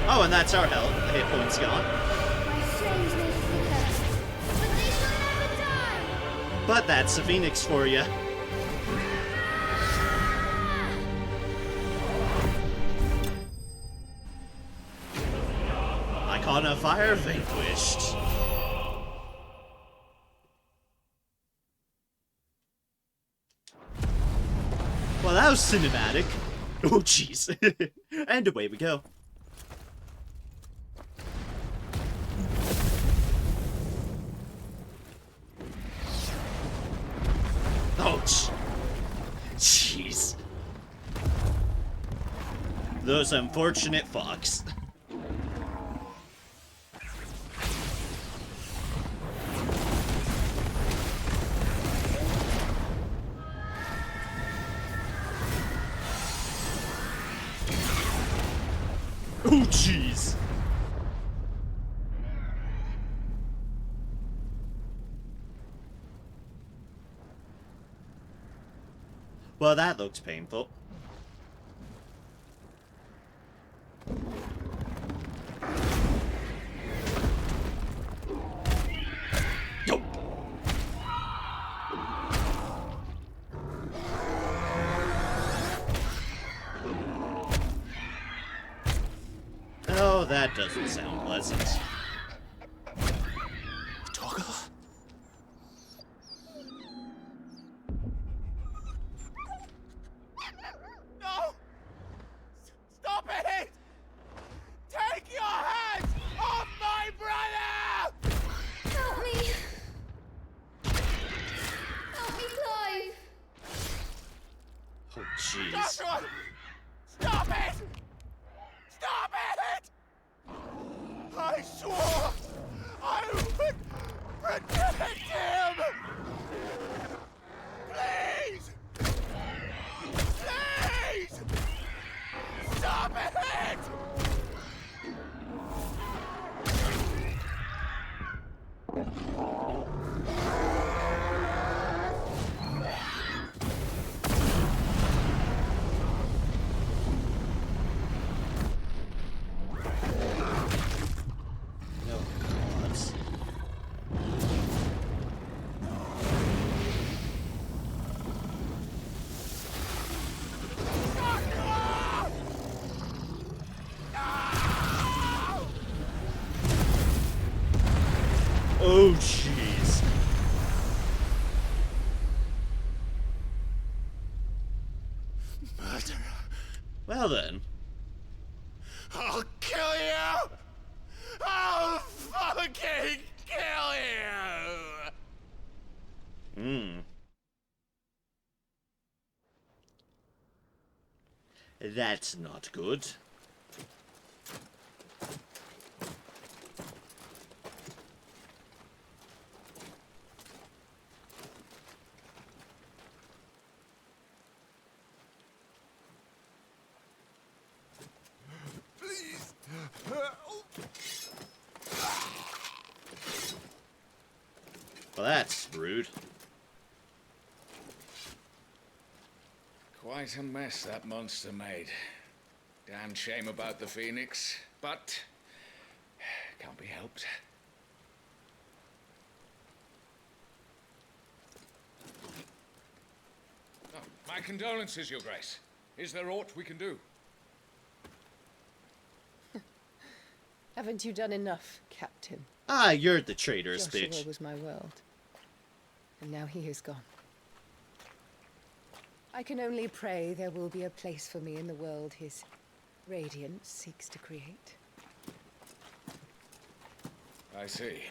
Oh, and that's our health. Hit points gone. My flames may flicker, but they shall never die! But that's a phoenix for you. Icon of Fire vanquished. Well, that was cinematic. Oh, jeez. And away we go. Ouch. Jeez. Those unfortunate fox. Oh, jeez. Well, that looks painful. Nope. Oh, that doesn't sound pleasant. Toggle? No! Stop it! Take your hands off my brother! Help me! Help me, Clive! Oh, jeez. Joshua! Stop it! Stop it! I swore I would protect him! Please! Please! Stop it! Oh, jeez. Murderer. Well then. I'll kill you! I'll fucking kill you! Hmm. That's not good. Please! Well, that's rude. Quite a mess that monster made. Damn shame about the Phoenix, but can't be helped. Oh, my condolences, Your Grace. Is there aught we can do? Haven't you done enough, Captain? Ah, you're the traitorous Joshua bitch. was my world. And now he is gone. I can only pray there will be a place for me in the world his radiance seeks to create. I see.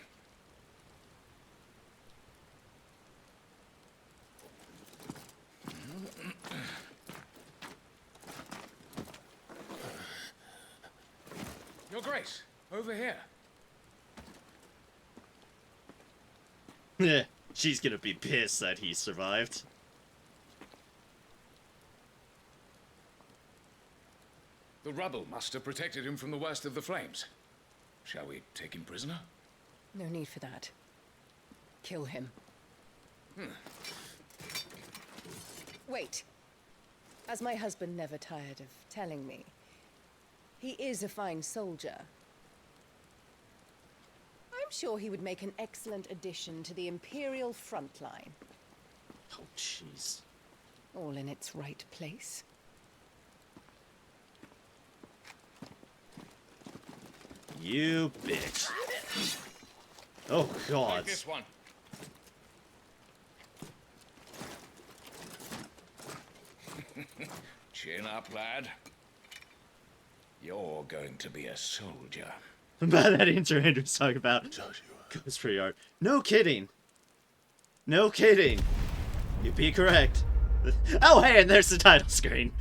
Your Grace, over here. She's gonna be pissed that he survived. The rubble must have protected him from the worst of the flames. Shall we take him prisoner? No need for that. Kill him. Wait. As my husband never tired of telling me, he is a fine soldier. I'm sure he would make an excellent addition to the Imperial front line. Oh, jeez. All in its right place. You bitch. Oh, God. Take this one. Chin up, lad. You're going to be a soldier. About that intro Andrew's talking about goes pretty hard. No kidding. No kidding. You'd be correct. Oh, hey, and there's the title screen.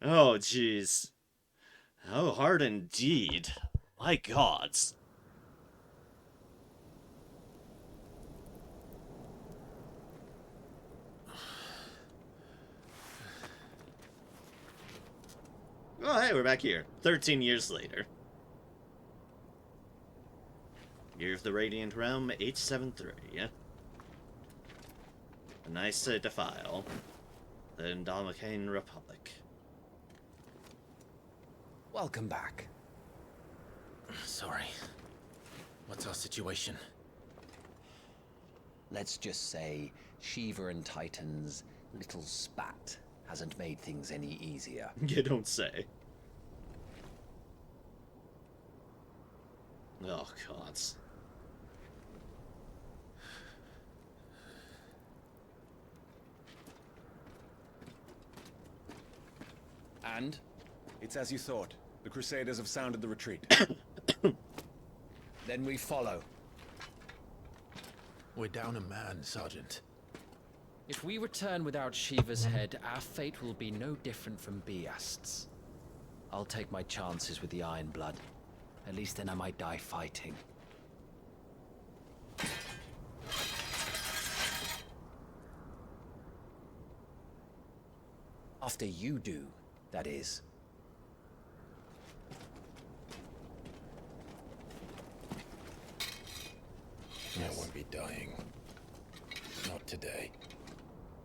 Oh, jeez. How hard indeed. My gods. Oh, hey, we're back here. 13 years later. Year of the Radiant Realm, 873. A nice defile. The Dalmatian Republic. Welcome back. Sorry. What's our situation? Let's just say Shiva and Titan's little spat hasn't made things any easier. You don't say. Oh, gods. And? It's as you thought. The Crusaders have sounded the retreat. Then we follow. We're down a man, Sergeant. If we return without Shiva's head, our fate will be no different from Biast's. I'll take my chances with the Iron Blood. At least then I might die fighting. After you do, that is. I won't be dying. Not today.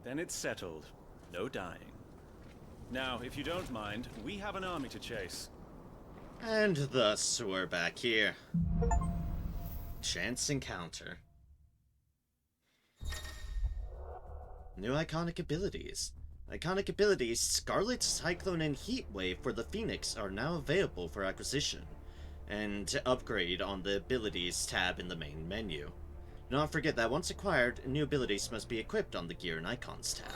Then it's settled. No dying. Now, if you don't mind, we have an army to chase. And thus, we're back here. Chance encounter. New iconic abilities. Iconic abilities Scarlet, Cyclone, and Heatwave for the Phoenix are now available for acquisition, and upgrade on the Abilities tab in the main menu. Do not forget that once acquired, new abilities must be equipped on the Gear and Icons tab.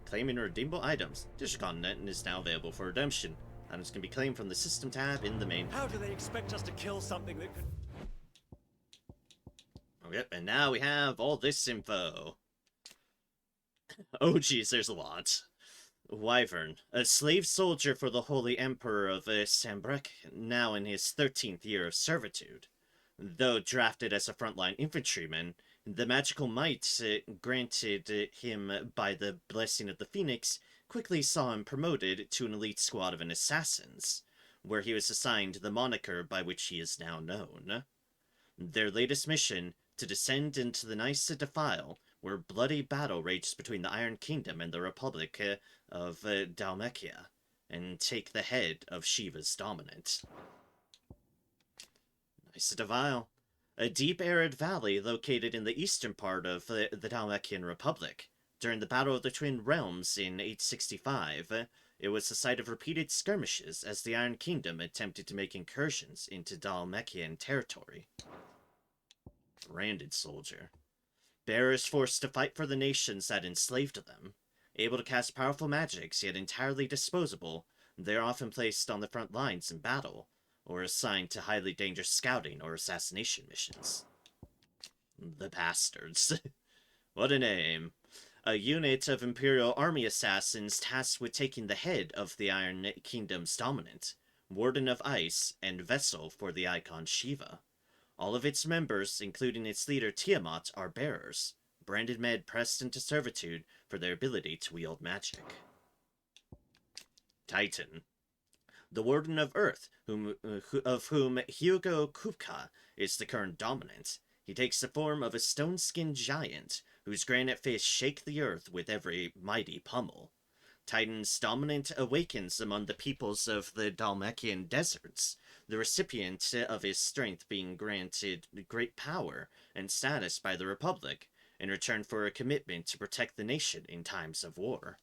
Claiming redeemable items. Digital Continent is now available for redemption. Items can be claimed from the System tab in the main menu. How do they expect us to kill something that could... Okay, and now we have all this info. Oh geez, there's a lot. Wyvern, a slave soldier for the Holy Emperor of Sambrek, now in his 13th year of servitude. Though drafted as a frontline infantryman, the magical might granted him by the blessing of the Phoenix quickly saw him promoted to an elite squad of assassins, where he was assigned the moniker by which he is now known. Their latest mission, to descend into the Nysa Defile, where bloody battle rages between the Iron Kingdom and the Republic of Dalmekia, and take the head of Shiva's dominant. Nysa Defile, a deep arid valley located in the eastern part of the Dalmekian Republic. During the Battle of the Twin Realms in 865, it was the site of repeated skirmishes as the Iron Kingdom attempted to make incursions into Dalmekian territory. Branded soldier. Bearers forced to fight for the nations that enslaved them. Able to cast powerful magics, yet entirely disposable, they are often placed on the front lines in battle, or assigned to highly dangerous scouting or assassination missions. The Bastards. What a name. A unit of Imperial Army assassins tasked with taking the head of the Iron Kingdom's dominant, Warden of Ice, and vessel for the icon Shiva. All of its members, including its leader Tiamat, are bearers, branded men pressed into servitude for their ability to wield magic. Titan. The Warden of Earth, of whom Hugo Kupka is the current dominant. He takes the form of a stone-skinned giant, whose granite fists shake the earth with every mighty pummel. Titan's dominant awakens among the peoples of the Dalmacian deserts, the recipient of his strength being granted great power and status by the Republic, in return for a commitment to protect the nation in times of war.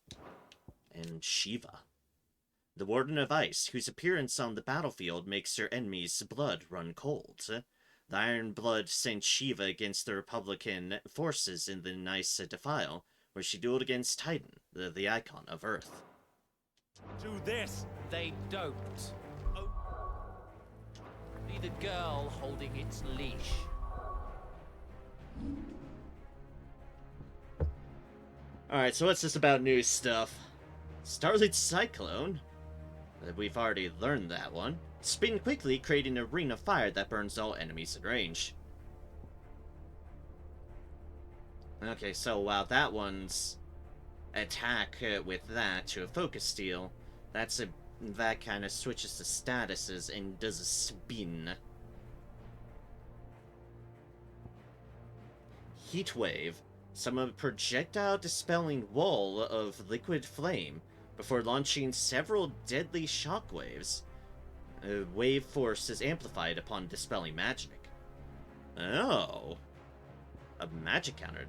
And Shiva. The Warden of Ice, whose appearance on the battlefield makes her enemies' blood run cold. The Iron Blood sent Shiva against the Republican forces in the Nice Defile, where she dueled against Titan, the icon of Earth. Do this! They don't. Oh. Be the girl holding its leash. Alright, so what's this about new stuff? Starlit Cyclone? We've already learned that one. Spin quickly, creating a ring of fire that burns all enemies in range. Okay, so while that one's attack with that to a focus steel, that kind of switches the statuses and does a spin. Heat Wave. Summon a projectile dispelling wall of liquid flame before launching several deadly shockwaves. Wave force is amplified upon dispelling magic. Oh. A magic counter.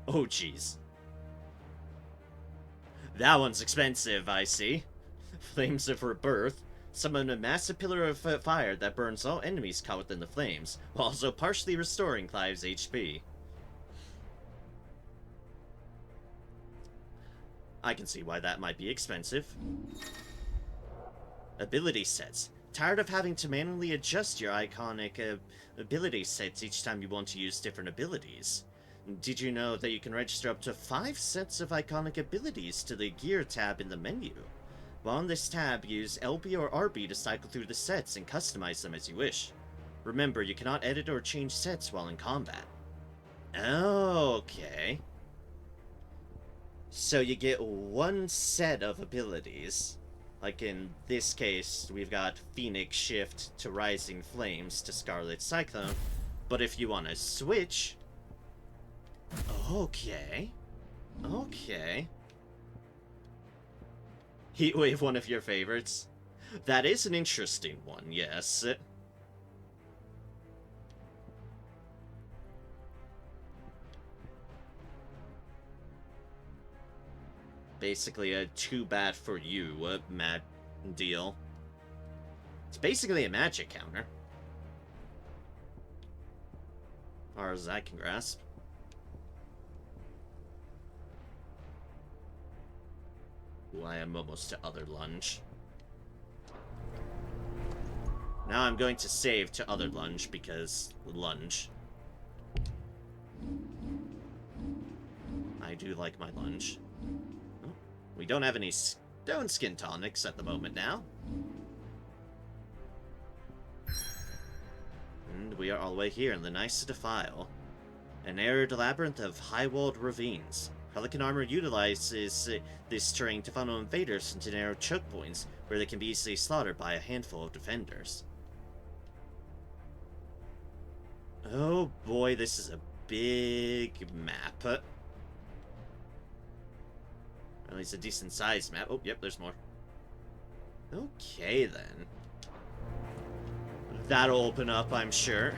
Oh, jeez. That one's expensive, I see. Flames of Rebirth. Summon a massive pillar of fire that burns all enemies caught within the flames, while also partially restoring Clive's HP. I can see why that might be expensive. Ability sets. Tired of having to manually adjust your iconic ability sets each time you want to use different abilities? Did you know that you can register up to 5 sets of iconic abilities to the Gear tab in the menu? While on this tab, use LB or RB to cycle through the sets and customize them as you wish. Remember, you cannot edit or change sets while in combat. Okay. So you get one set of abilities. Like in this case, we've got Phoenix Shift to Rising Flames to Scarlet Cyclone. But if you want to switch... Okay. Okay. Heatwave, one of your favorites? That is an interesting one, yes. Basically a too bad for you mad deal. It's basically a magic counter. As far as I can grasp. Ooh, I am almost to other lunge. Now I'm going to save to other lunge because lunge. I do like my lunge. Oh, we don't have any stone skin tonics at the moment now. And we are all the way here in the Nice Defile. An arid labyrinth of high-walled ravines. Pelican Armor utilizes this terrain to funnel invaders into narrow choke points where they can be easily slaughtered by a handful of defenders. Oh boy, this is a big map. At least a decent sized map. Oh, yep, there's more. Okay, then. That'll open up, I'm sure.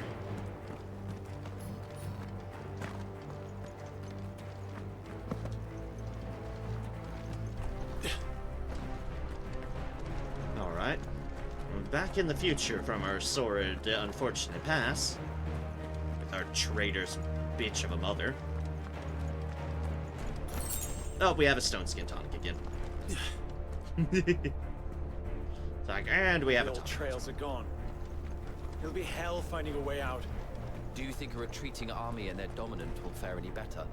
Alright. We're back in the future from our sordid, unfortunate past. With our traitor's bitch of a mother. Oh, we have a stone skin tonic again. It's like, and we have a The old trails are gone. It'll be hell finding a way out. Do you think a retreating army and their dominant will fare any better?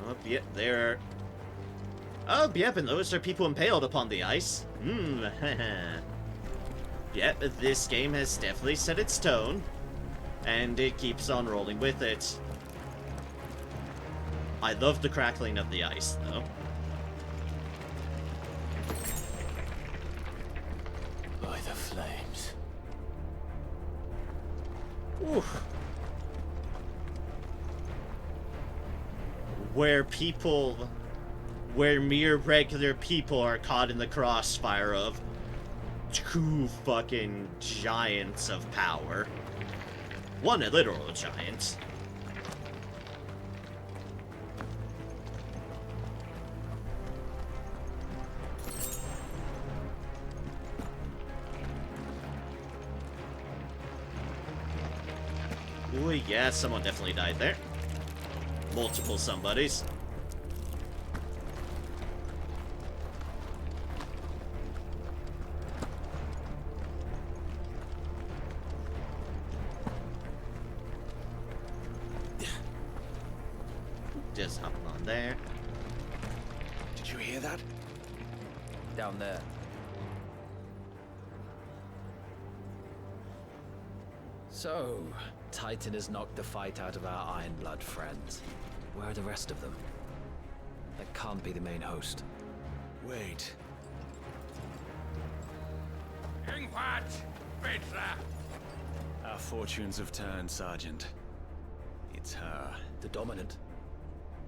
Oh, yep, there. Oh, yep, and those are people impaled upon the ice. Yeah, this game has definitely set its tone, and it keeps on rolling with it. I love the crackling of the ice, though. By the flames. Oof. Where mere regular people are caught in the crossfire of two fucking giants of power. One a literal giant. Ooh, yeah, someone definitely died there. Multiple somebodies. Just hop on there. Did you hear that? Down there. So, Titan has knocked the fight out of our Ironblood friends. Where are the rest of them? That can't be the main host. Wait. Ingwat! Petra! Our fortunes have turned, Sergeant. It's her. The Dominant?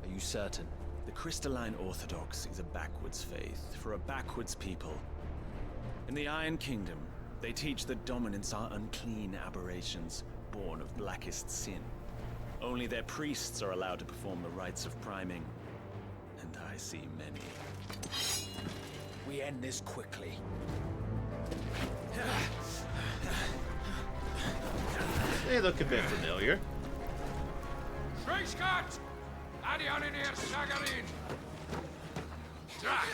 Are you certain? The Crystalline Orthodox is a backwards faith for a backwards people. In the Iron Kingdom, they teach that dominants are unclean aberrations, born of blackest sin. Only their priests are allowed to perform the rites of priming. And I see many. We end this quickly. They look a bit familiar. Scott! Adionir Sagarin! Drak!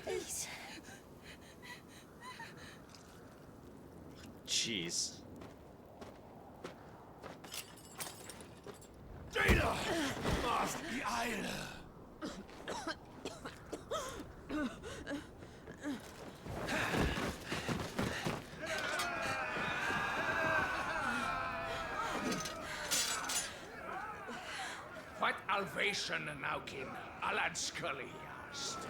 Please. Jeez. Data! Mask the Isle! What Alvation Naukin, Alad Scully asked.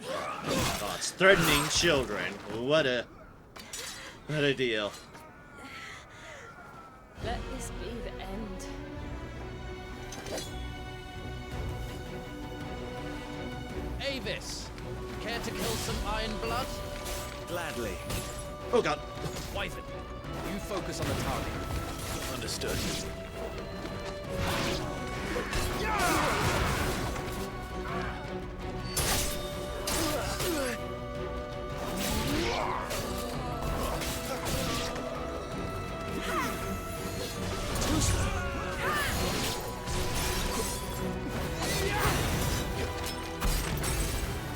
Oh, it's threatening children. What a deal. Let this be the end. Avis! Care to kill some Ironblood? Gladly. Oh god. Wyvern, you focus on the target. Understood.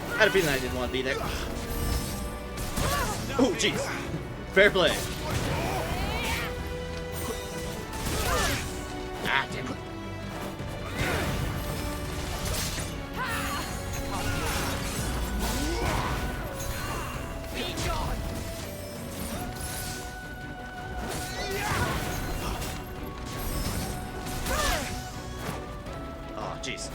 I had a feeling I didn't want to be there. Oh, jeez. Fair play. Ah, damn it. Oh, jeez.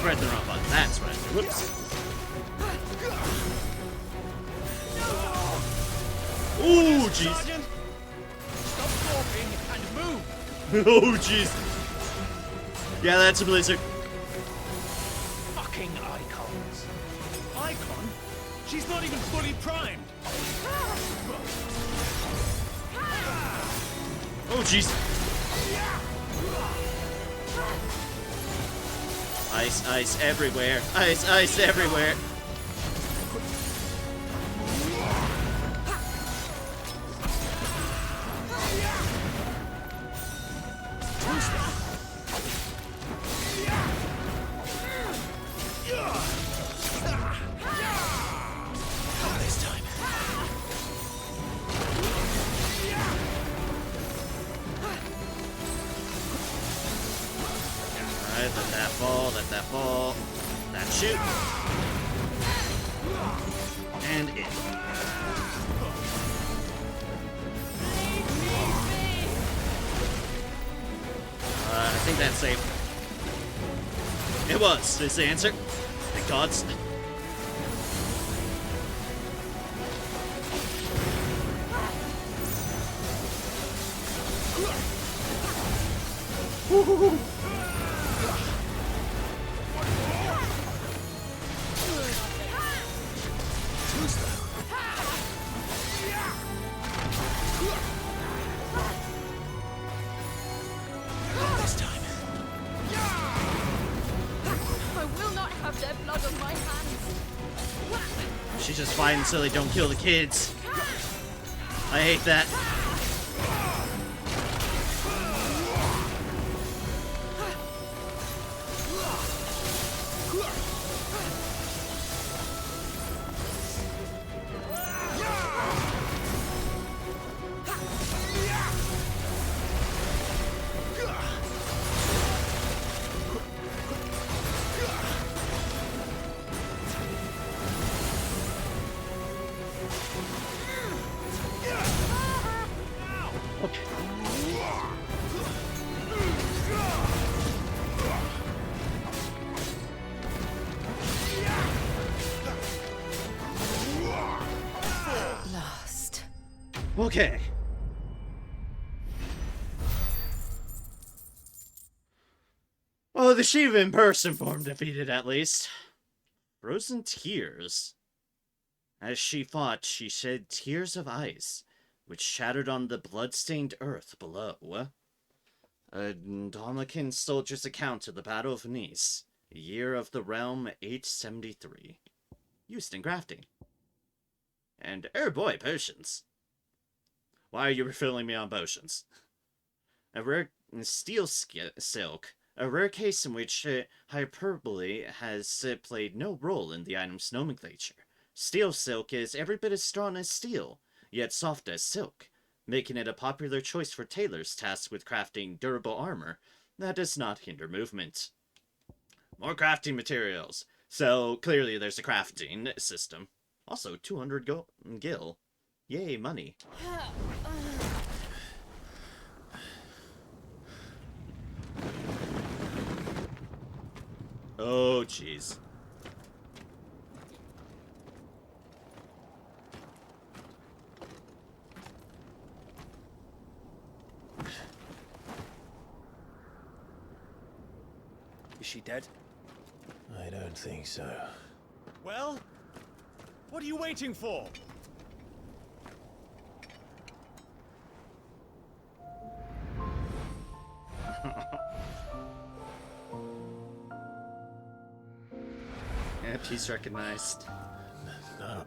spread the wrong button. That's right. Whoops. Ooh, jeez. Sergeant, stop talking and move. Oh, jeez. Yeah, that's a blizzard. Fucking icons. Icon? She's not even fully primed. Oh, jeez. Ice, ice everywhere. Ice, ice everywhere. Alright, let that fall, let that fall. That shoot. And in. I think that's safe. It was, is the answer. Thank gods. Woo-hoo-hoo. I will not have their blood on my hands. She's just fighting so they don't kill the kids. I hate that. Last. Okay. Well, the Shiva in person form defeated at least. Frozen tears. As she fought, she shed tears of ice, which shattered on the blood-stained earth below. A Dominican soldier's account of the Battle of Nice, year of the realm 873. Used in crafting. And, oh boy, potions. Why are you refilling me on potions? A rare steel silk. A rare case in which hyperbole has played no role in the item's nomenclature. Steel silk is every bit as strong as steel, yet soft as silk, making it a popular choice for tailors tasked with crafting durable armor that does not hinder movement. More crafting materials. So, clearly there's a crafting system. Also, 200 gil. Yay, money. Oh, jeez. Is she dead? I don't think so. Well, what are you waiting for? Yeah, piece recognized. No,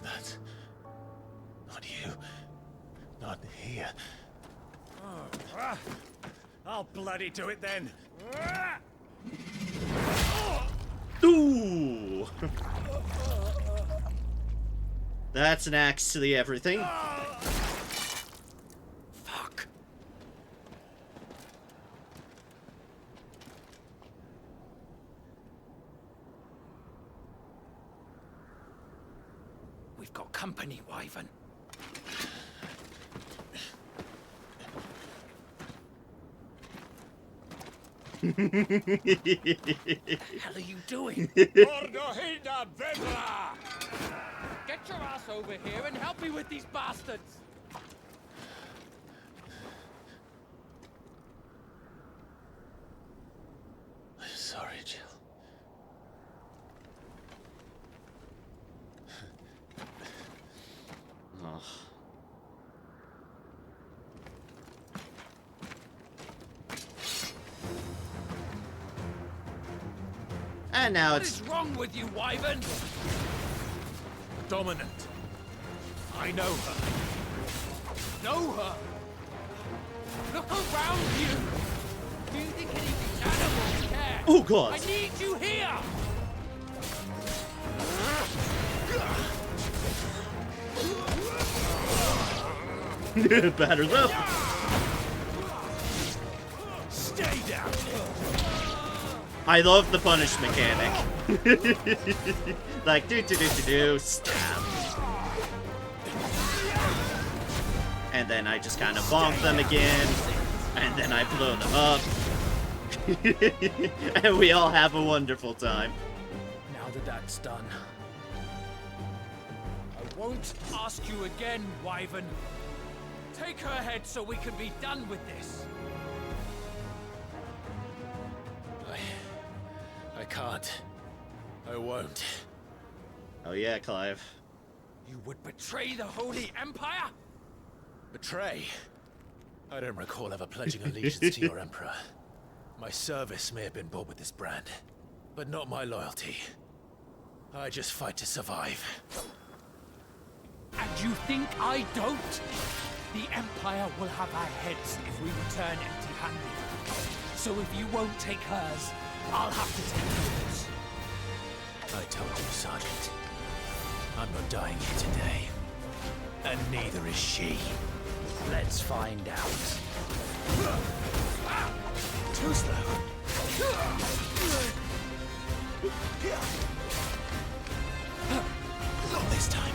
that's not you. Not here. I'll bloody do it then. Ooh! That's an axe to the everything. Fuck. We've got company, Wyvern. hell are you doing? Get your ass over here and help me with these bastards! I'm sorry, Jill. Oh. And now What it's... is wrong with you, Wyvern? Dominant. I know her. Know her? Look around you! Do you think any of these animals care? Oh, God. I need you here! Batters up. Stay down. I love the punish mechanic. Like, do, stab. And then I just kind of bonk them again. And then I blow them up. And we all have a wonderful time. Now that that's done, I won't ask you again, Wyvern. Take her head so we can be done with this. I can't. I won't. Oh yeah, Clive. You would betray the Holy Empire? Betray? I don't recall ever pledging allegiance to your Emperor. My service may have been bought with this brand, but not my loyalty. I just fight to survive. And you think I don't? The Empire will have our heads if we return empty-handed. So if you won't take hers, I'll have to take yours. I told you, Sergeant. I'm not dying here today. And neither is she. let's find out. Too slow. Not this time.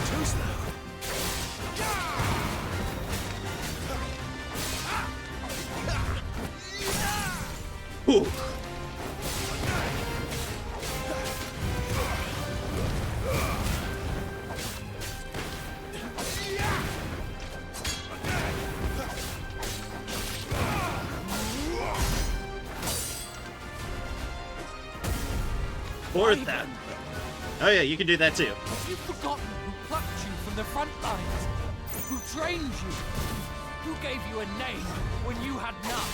Too slow. Ooh. Or that. Oh yeah, you can do that too. Have you forgotten who plucked you from the front lines? Who trained you? Who gave you a name when you had none?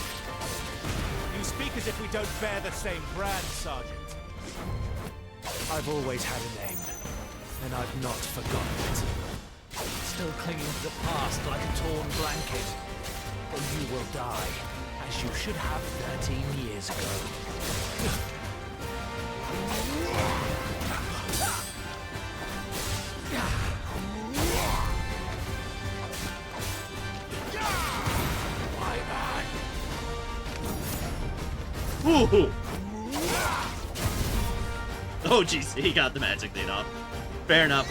You speak as if we don't bear the same brand, Sergeant. I've always had a name, and I've not forgotten it. Still clinging to the past like a torn blanket. But you will die, as you should have 13 years ago. Ooh. Oh jeez, he got the magic thing off. Fair enough.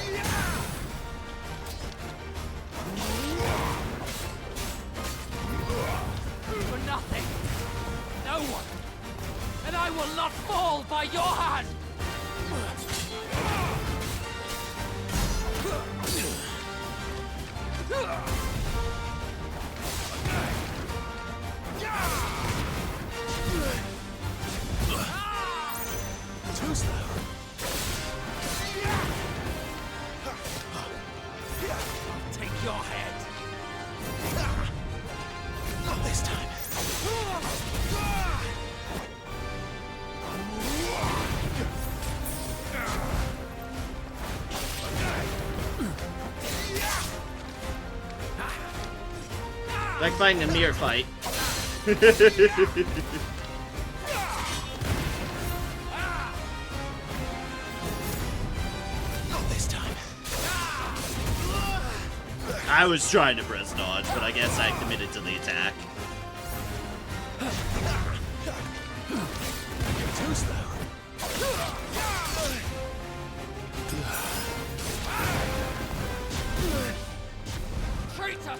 For nothing. No one. And I will not fall by your hand. Too slow. I'll take your head. Not this time. Like fighting a mirror fight. Not this time. I was trying to press dodge, but I guess I committed to the attack. Too slow.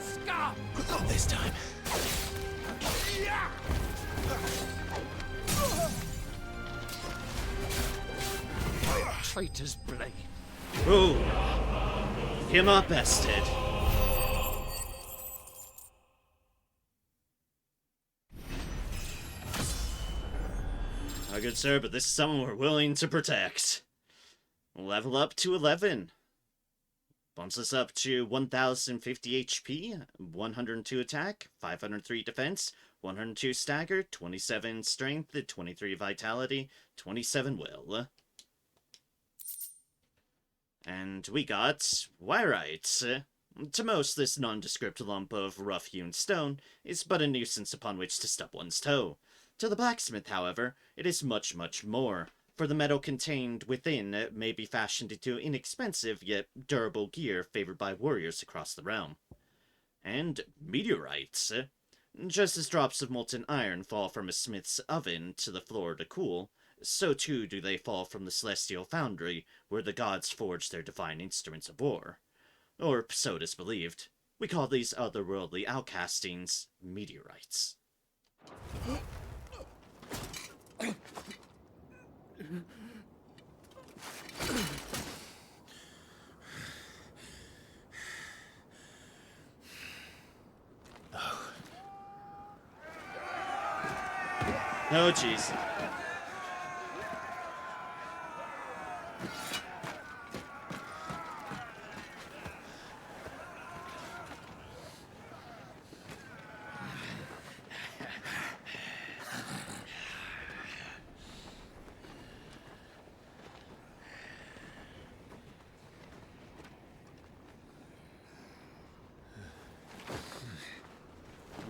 scum! Not this time. Traitor's blade. Ooh. Him up, bested. Good sir, but this is someone we're willing to protect. Level up to 11. Bumps us up to 1050 HP, 102 attack, 503 defense, 102 stagger, 27 strength, 23 vitality, 27 will. And we got Wyrite. To most, this nondescript lump of rough-hewn stone is but a nuisance upon which to stub one's toe. To the blacksmith, however, it is much, much more, for the metal contained within may be fashioned into inexpensive yet durable gear favored by warriors across the realm. And meteorites. Just as drops of molten iron fall from a smith's oven to the floor to cool, so too do they fall from the celestial foundry where the gods forge their divine instruments of war. Or so it is believed. We call these otherworldly outcastings meteorites. Oh, jeez.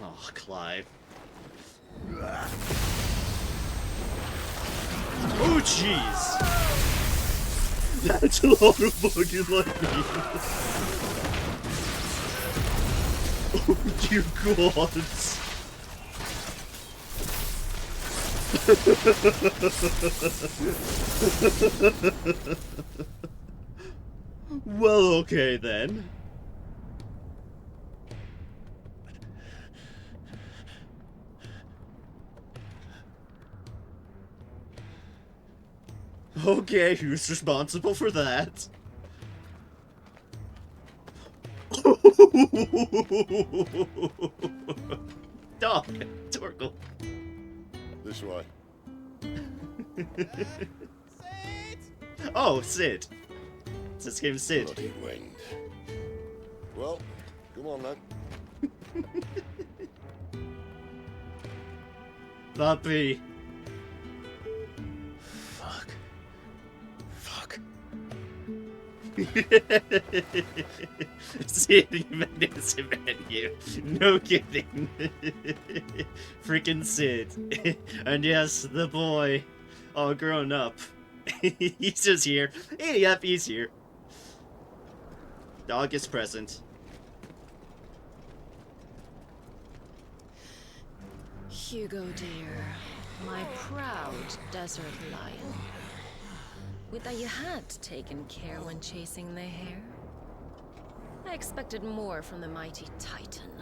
Oh, Clive. Oh, jeez! That's a lot of fucking lightning! Oh, dear gods! Well, okay then. Okay, who's responsible for that? Dog, Torkel. This way. Oh, Sid. It's this game Sid. Bloody wind. Well, come on then. Puppy. Fuck. Sid magnificent menu. No kidding. Freaking Sid. And yes, the boy. All grown up. He's just here. Hey, yep, he's here. Dog is present. Hugo, dear. My proud desert lion. Would that you had taken care when chasing the hare? I expected more from the mighty Titan.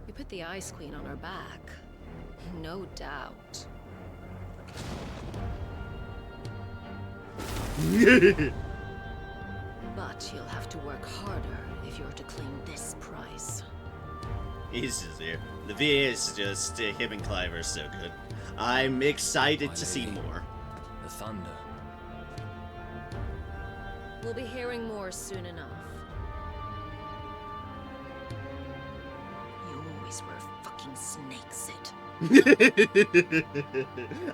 We put the Ice Queen on her back. No doubt. But you'll have to work harder if you're to claim this prize. He's just here. The VA is just him and Clive are so good. I'm excited to see more. The thunder. We'll be hearing more soon enough. You always were fucking snake, Sid.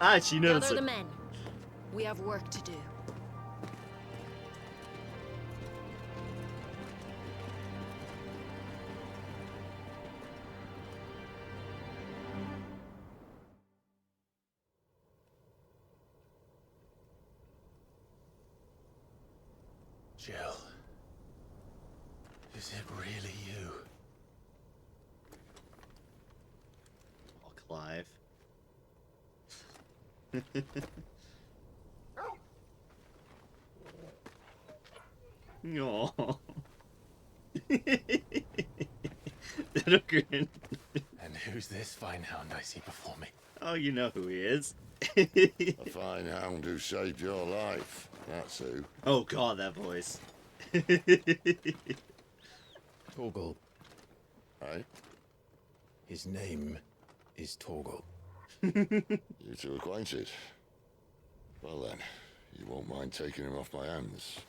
Ah, she knows Gather it. the men. We have work to do. Jill. Is it really you? Oh, Clive. Aww. That'll grin. And who's this fine hound I see before me? Oh, you know who he is. A fine hound who saved your life. That's who. Oh god, that voice. Torgal. Aye? His name is Torgal. You two acquainted? Well then, you won't mind taking him off my hands.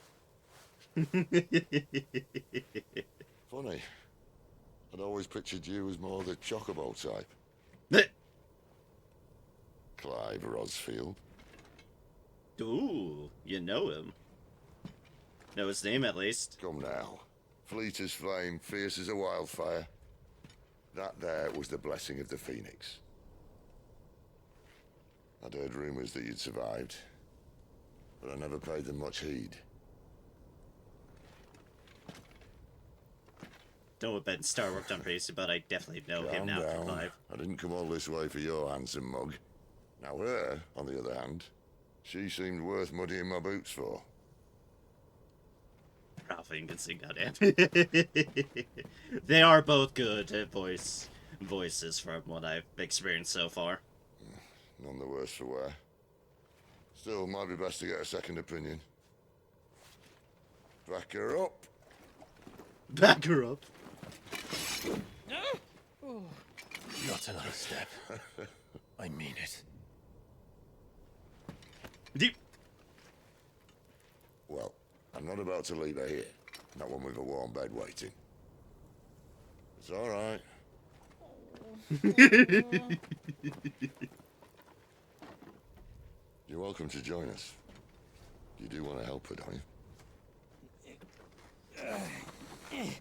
Funny. I'd always pictured you as more the chocobo type. Clive Rosfield. Ooh, you know him. Know his name at least. Come now. Fleet as flame, fierce as a wildfire. That there was the blessing of the Phoenix. I'd heard rumors that you'd survived, but I never paid them much heed. Don't know about Star worked on previously, but I definitely know him Calm now down. from Clive. I didn't come all this way for your handsome mug. Now her, on the other hand, she seemed worth muddying my boots for. Probably can sing goddamn. They are both good voices from what I've experienced so far. None the worse for wear. Still, might be best to get a second opinion. Back her up. Back her up. Not another step. I mean it. Deep. Well, I'm not about to leave her here. Not one with a warm bed waiting. It's all right. You're welcome to join us. You do want to help her, don't you?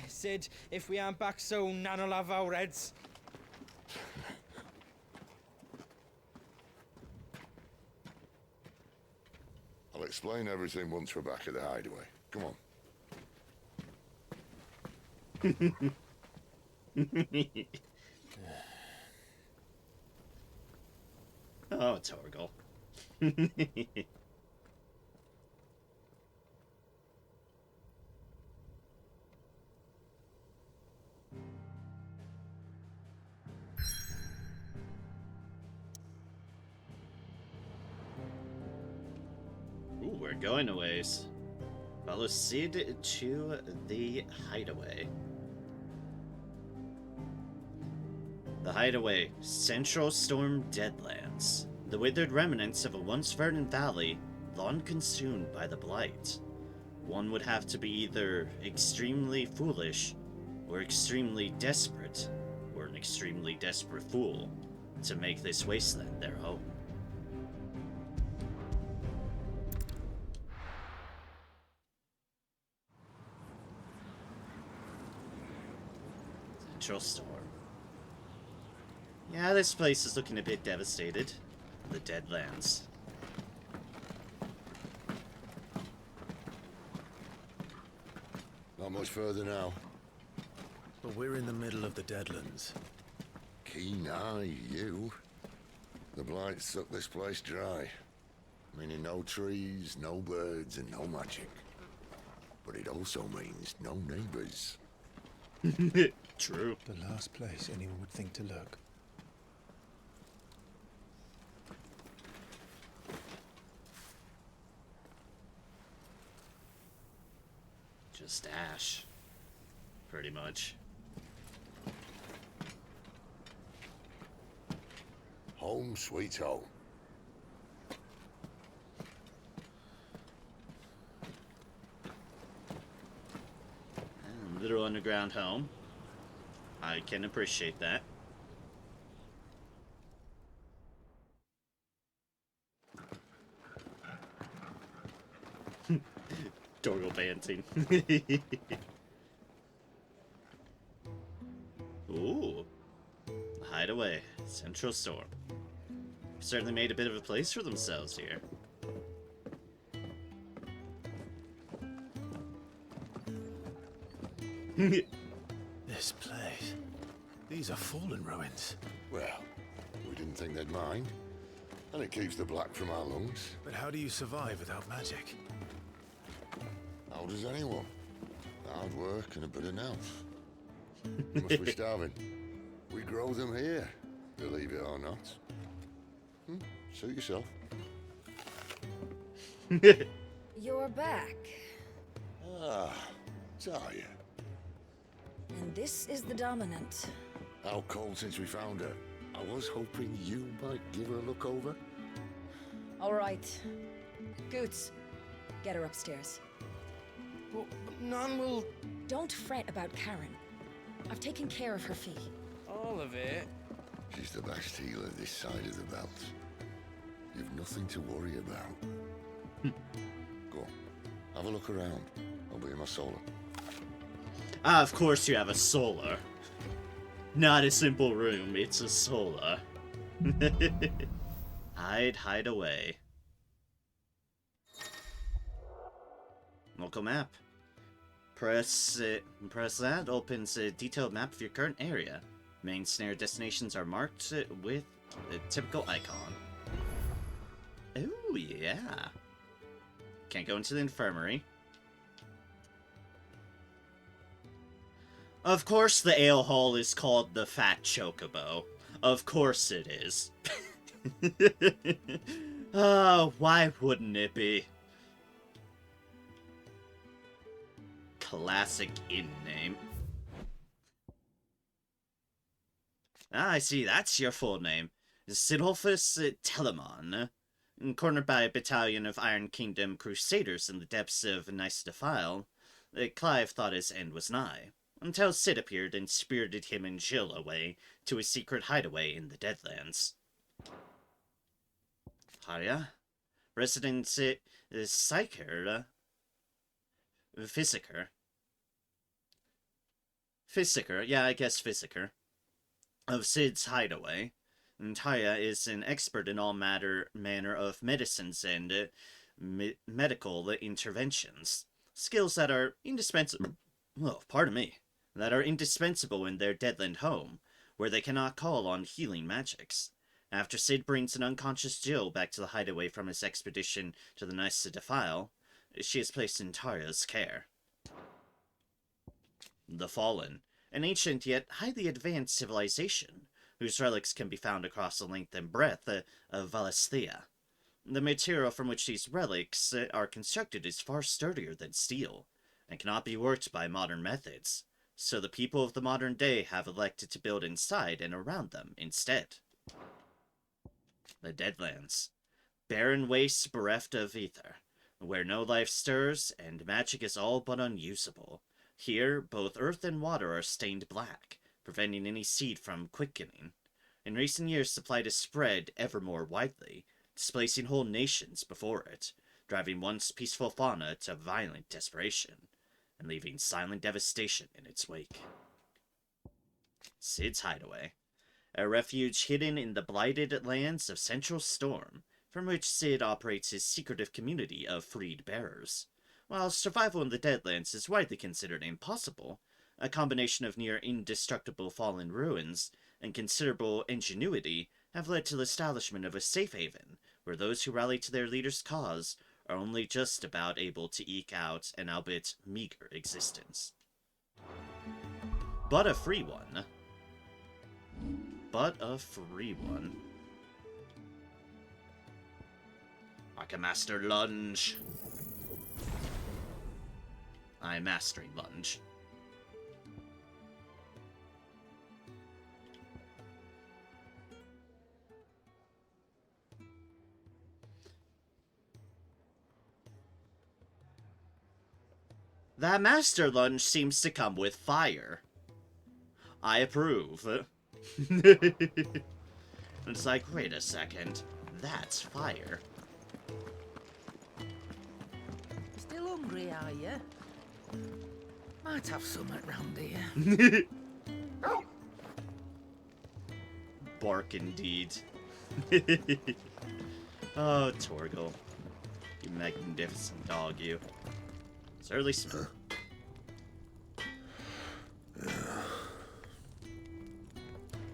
Sid, if we aren't back soon, Nan'll have our heads. I'll explain everything once we're back at the hideaway. Come on. Oh, Torgal. Ooh, we're going a ways. Follow Sid to the hideaway. The hideaway, Central Storm Deadlands. The withered remnants of a once verdant valley, long consumed by the blight. One would have to be either extremely foolish, or extremely desperate, or an extremely desperate fool, to make this wasteland their home. Central Storm. Yeah, this place is looking a bit devastated. The Deadlands. Not much further now. But we're in the middle of the Deadlands. Keen eye, you. The blight sucked this place dry. Meaning no trees, no birds, and no magic. But it also means no neighbors. True. The last place anyone would think to look. Just ash. Pretty much. Home sweet home. Little underground home. I can appreciate that. Torgal Banting. Ooh. Hideaway. Central Storm. Certainly made a bit of a place for themselves here. This place. These are fallen ruins. Well, we didn't think they'd mind. And it keeps the black from our lungs. But how do you survive without magic? How does anyone? Hard work and a bit of nous. You must be starving. We grow them here, believe it or not. Suit yourself. You're back. Ah, Talia. And this is the Dominant. How cold since we found her. I was hoping you might give her a look over. All right. Goots, get her upstairs. But none will... Don't fret about Karen. I've taken care of her fee. All of it? She's the best healer this side of the belt. You've nothing to worry about. Go on, have a look around. I'll be in my solar. Ah, of course you have a solar. Not a simple room, it's a solar. Hide away. Local map. Press that, opens a detailed map of your current area. Main snare destinations are marked with a typical icon. Ooh, yeah. Can't go into the infirmary. Of course the ale hall is called the Fat Chocobo. Of course it is. Oh, why wouldn't it be? Classic inn name. Ah, I see, that's your full name. Sidolphus Telemon. Cornered by a battalion of Iron Kingdom crusaders in the depths of Nice Defile, Clive thought his end was nigh, until Sid appeared and spirited him and Jill away to a secret hideaway in the Deadlands. Haria? Resident Psyker? Physiker, yeah, I guess Physiker, of Sid's hideaway. And Taya is an expert in all manner of medicines and medical interventions. Skills that are indispensable, that are indispensable in their Deadland home, where they cannot call on healing magics. After Sid brings an unconscious Jill back to the hideaway from his expedition to the Nice Defile, she is placed in Tarya's care. The Fallen, an ancient yet highly advanced civilization, whose relics can be found across the length and breadth of Valisthea. The material from which these relics are constructed is far sturdier than steel, and cannot be worked by modern methods, so the people of the modern day have elected to build inside and around them instead. The Deadlands. Barren wastes bereft of ether, where no life stirs and magic is all but unusable. Here, both earth and water are stained black, preventing any seed from quickening. In recent years, the plight has spread ever more widely, displacing whole nations before it, driving once peaceful fauna to violent desperation, and leaving silent devastation in its wake. Sid's Hideaway. A refuge hidden in the blighted lands of Central Storm, from which Sid operates his secretive community of freed bearers. While survival in the Deadlands is widely considered impossible, a combination of near indestructible fallen ruins and considerable ingenuity have led to the establishment of a safe haven, where those who rally to their leader's cause are only just about able to eke out an albeit meager existence. But a free one. Archmaster Lunge. I'm mastering Lunge. That Master Lunge seems to come with fire. I approve. It's like, wait a second. That's fire. Still hungry, are you? Might have something round here. Bark indeed. Oh, Torgal. You magnificent dog, you. Surly smell.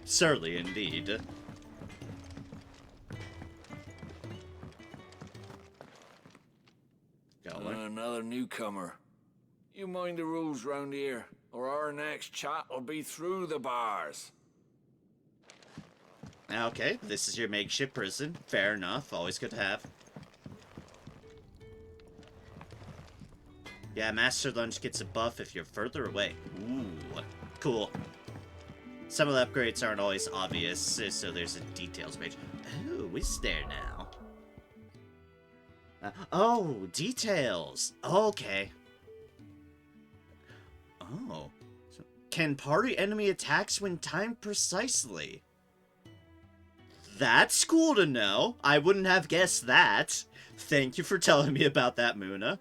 Surly indeed. Another newcomer. You mind the rules round here, or our next chat will be through the bars. Okay, this is your makeshift prison. Fair enough. Always good to have. Yeah, Master Lunge gets a buff if you're further away. Ooh, cool. Some of the upgrades aren't always obvious, so there's a details page. Oh, is there now? Oh, details. Okay. Oh. So, can parry enemy attacks when timed precisely? That's cool to know. I wouldn't have guessed that. Thank you for telling me about that, Muna.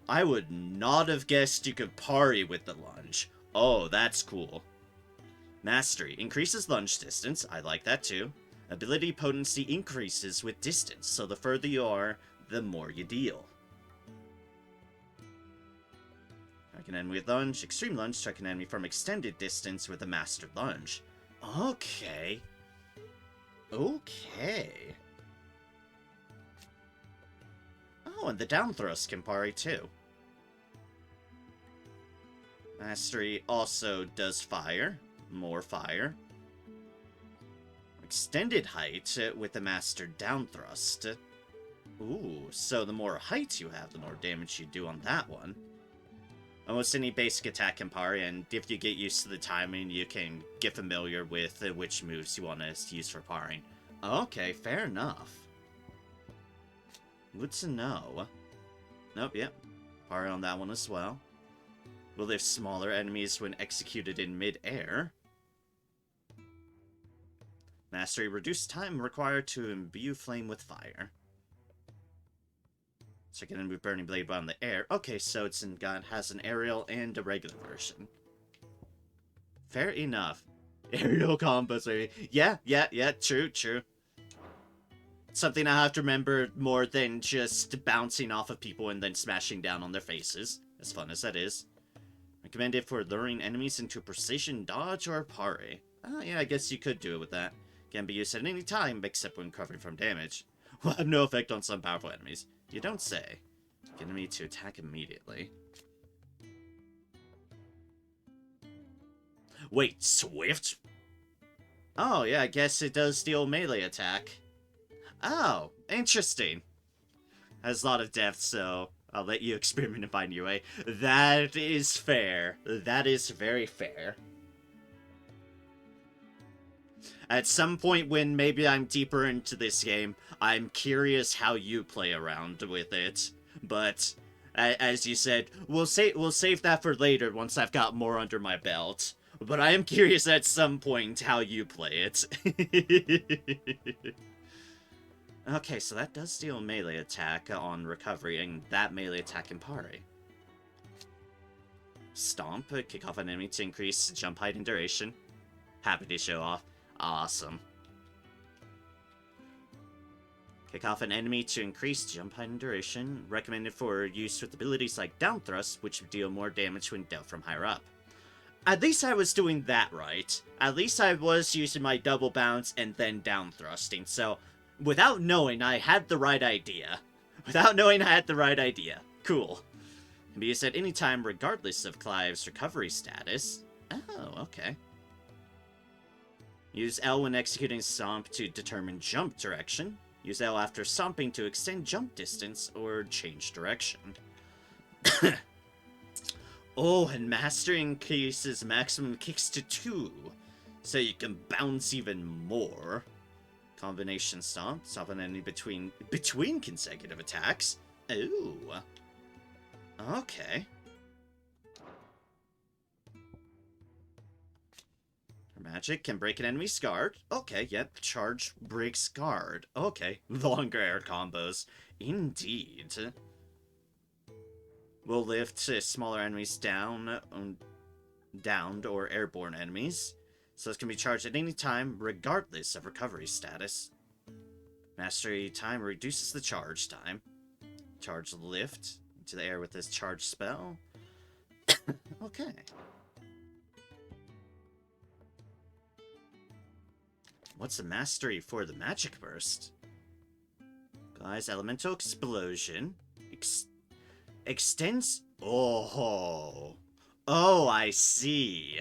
I would not have guessed you could parry with the lunge. Oh, that's cool. Mastery. Increases lunge distance. I like that too. Ability potency increases with distance, so the further you are, the more you deal. Strike an enemy with lunge. Extreme lunge. Strike an enemy from extended distance with a mastered lunge. Okay. Okay. Oh, and the down thrust can parry too. Mastery also does fire. More fire. Extended height with the mastered down thrust. Ooh, so the more height you have, the more damage you do on that one. Almost any basic attack can parry, and if you get used to the timing, you can get familiar with which moves you want to use for parrying. Okay, fair enough. Good to know. Nope, yep. Parry on that one as well. Will lift smaller enemies when executed in mid-air. Mastery. Reduced time required to imbue flame with fire. So I can move Burning Blade on the air. Okay, so it's has an aerial and a regular version. Fair enough. Aerial combos. Yeah, true. Something I have to remember more than just bouncing off of people and then smashing down on their faces. As fun as that is. Recommended for luring enemies into precision dodge or parry. Yeah, I guess you could do it with that. Can be used at any time except when recovering from damage. Will have no effect on some powerful enemies. You don't say. Get enemy to attack immediately. Wait, Swift? Oh, yeah, I guess it does deal melee attack. Oh, interesting. Has a lot of depth, so I'll let you experiment and find your way. That is fair. That is very fair. At some point when maybe I'm deeper into this game, I'm curious how you play around with it. But, as you said, we'll save that for later once I've got more under my belt. But I am curious at some point how you play it. Okay, so that does deal melee attack on recovery, and that melee attack can parry. Stomp, kick off an enemy to increase jump height and duration. Happy to show off. Awesome. Kick off an enemy to increase jump height and duration. Recommended for use with abilities like down thrust, which deal more damage when dealt from higher up. At least I was doing that right. At least I was using my double bounce and then down thrusting, so without knowing, I had the right idea. Cool. Can be used at any time regardless of Clive's recovery status. Oh, okay. Use L when executing Stomp to determine jump direction. Use L after stomping to extend jump distance or change direction. Oh, and Mastery increases maximum kicks to 2, so you can bounce even more. Combination Stomp. Stop an enemy between consecutive attacks. Ooh. Okay. Magic can break an enemy's guard. Okay, yep. Charge breaks guard. Okay. Longer air combos. Indeed. Will lift smaller enemies downed or airborne enemies. So this can be charged at any time, regardless of recovery status. Mastery time reduces the charge time. Charge lift into the air with this charge spell. Okay. What's the mastery for the magic burst? Guys, elemental explosion. Extends... Oh. Oh, I see.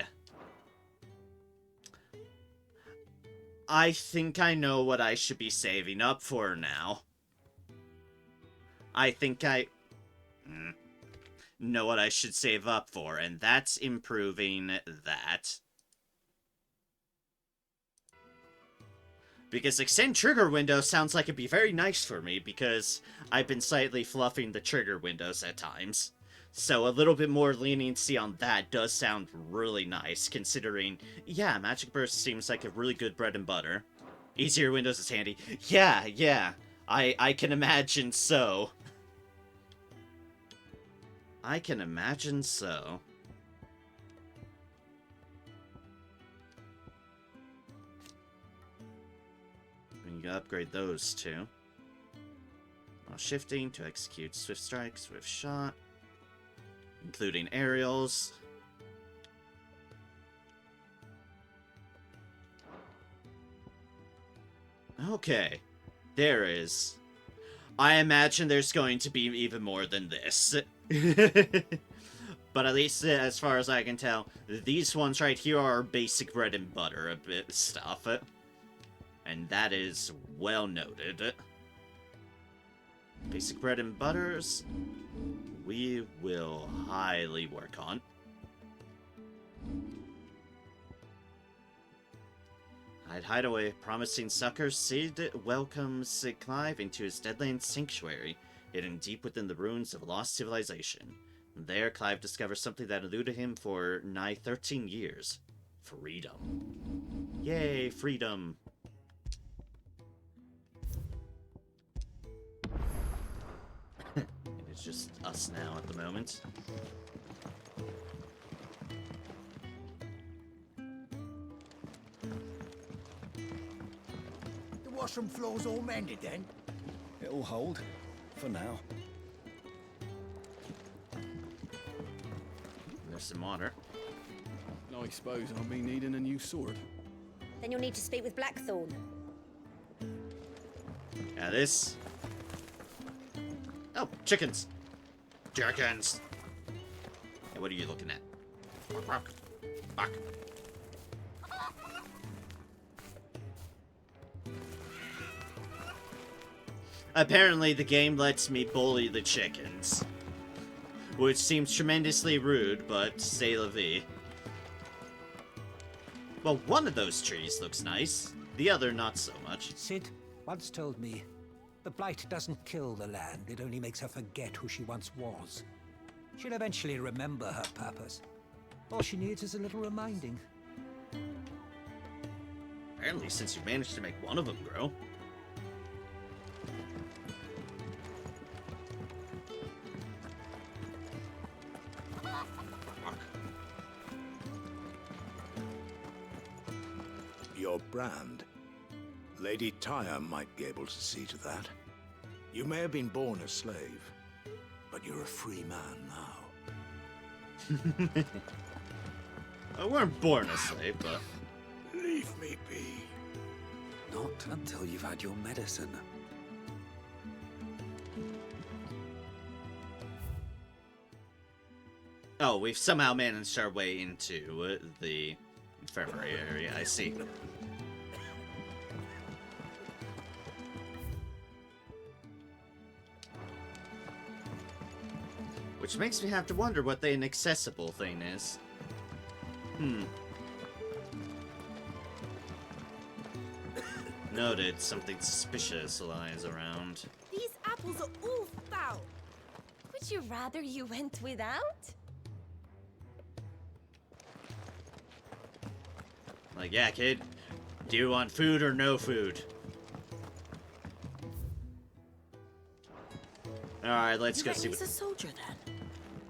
I think I know what I should be saving up for now. I think I know what I should save up for, and that's improving that. Because extend trigger window sounds like it'd be very nice for me, because I've been slightly fluffing the trigger windows at times. So a little bit more leniency on that does sound really nice, considering, yeah, Magic Burst seems like a really good bread and butter. Easier windows is handy. Yeah, I can imagine so. I can imagine so. You can upgrade those too. While shifting to execute swift strike, swift shot, including aerials. Okay, there is. I imagine there's going to be even more than this. But at least, as far as I can tell, these ones right here are basic bread and butter stuff. And that is well noted. Basic bread and butters, we will highly work on. Hide Hideaway, promising succor, Sid welcomes Clive into his Deadland sanctuary, hidden deep within the ruins of a lost civilization. There, Clive discovers something that eluded him for nigh 13 years. Freedom. Yay, freedom. It's just us now at the moment. The washroom floor's all mended then? It'll hold. For now. There's some water. I suppose I'll be needing a new sword. Then you'll need to speak with Blackthorn. Yeah, this... Oh, chickens! Chickens! Hey, what are you looking at? Bark, bark, bark. Apparently, the game lets me bully the chickens. Which seems tremendously rude, but c'est la vie. Well, one of those trees looks nice. The other, not so much. Sid once told me, the blight doesn't kill the land, it only makes her forget who she once was. She'll eventually remember her purpose. All she needs is a little reminding. Apparently, since you managed to make one of them grow. Your brand. Lady Tyre might be able to see to that. You may have been born a slave, but you're a free man now. I weren't born a slave, but... Leave me be. Not until you've had your medicine. Oh, we've somehow managed our way into the infirmary area, I see. Which makes me have to wonder what the inaccessible thing is. Noted, something suspicious lies around. These apples are all foul. Would you rather you went without? Like, yeah, kid. Do you want food or no food? Alright, let's go see what... He's a soldier, then?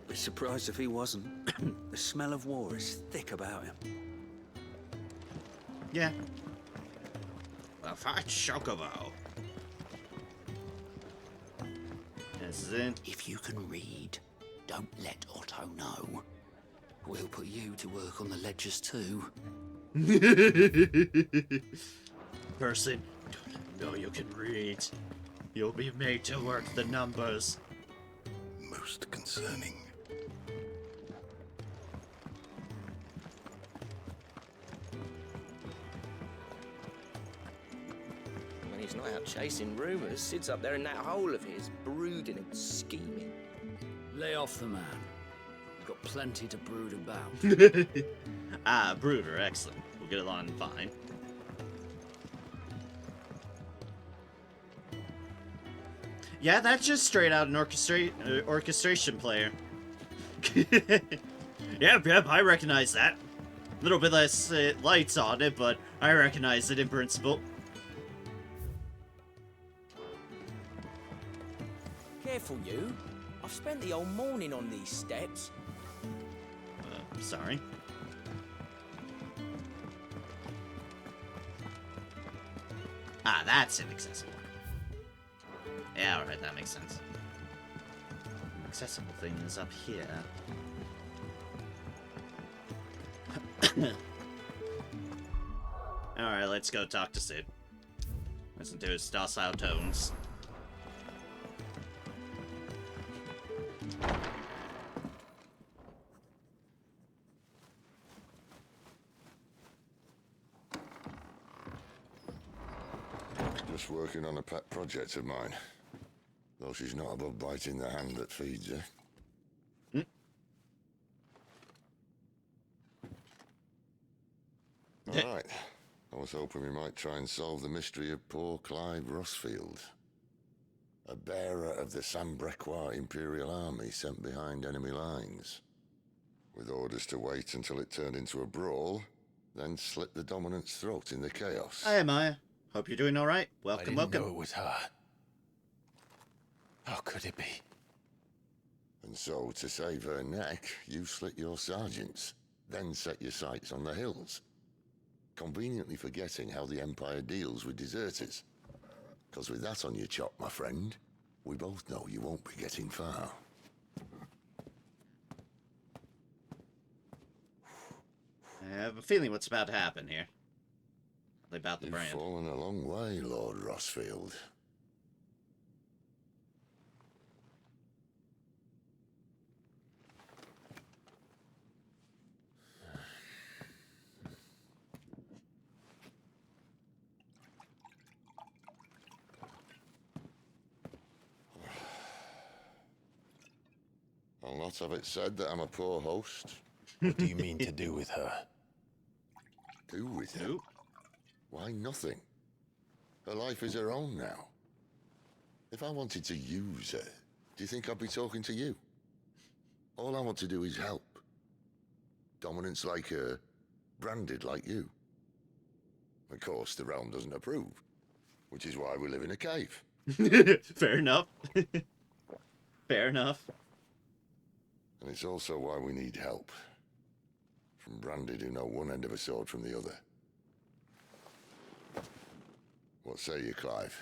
Be surprised if he wasn't. The smell of war is thick about him. Yeah. A fat chocobo. As in... If you can read, don't let Otto know. We'll put you to work on the ledgers too. Person, don't know you can read. You'll be made to work the numbers. most concerning. When he's not out chasing rumors, sits up there in that hole of his, brooding and scheming. Lay off the man. We've got plenty to brood about. Ah, brooder, excellent. We'll get along fine. Yeah, that's just straight out an orchestration player. Yep, I recognize that. A little bit less lights on it, but I recognize it in principle. Careful, you. I've spent the whole morning on these steps. Sorry. Ah, that's inaccessible. Yeah, alright, that makes sense. The accessible thing is up here. Alright, let's go talk to Sid. Listen to his docile tones. Just working on a pet project of mine. Though she's not above biting the hand that feeds her. Alright. I was hoping we might try and solve the mystery of poor Clive Rossfield. A bearer of the Sambrequois Imperial Army sent behind enemy lines. With orders to wait until it turned into a brawl, then slit the dominant's throat in the chaos. Hi, Maya. Hope you're doing alright. Welcome, I didn't welcome. know it was her. How could it be? And so, to save her neck, you slit your sergeants, then set your sights on the hills. Conveniently forgetting how the Empire deals with deserters. Because with that on your chop, my friend, we both know you won't be getting far. I have a feeling what's about to happen here. About the You've brand. fallen a long way, Lord Rossfield. I'll not have it said that I'm a poor host. What do you mean to do with her? Do with her? Why, nothing. Her life is her own now. If I wanted to use her, do you think I'd be talking to you? All I want to do is help. Dominants like her, branded like you. Of course, the realm doesn't approve, which is why we live in a cave. Fair enough. Fair enough. And it's also why we need help. From branded who know one end of a sword from the other. What say you, Clive?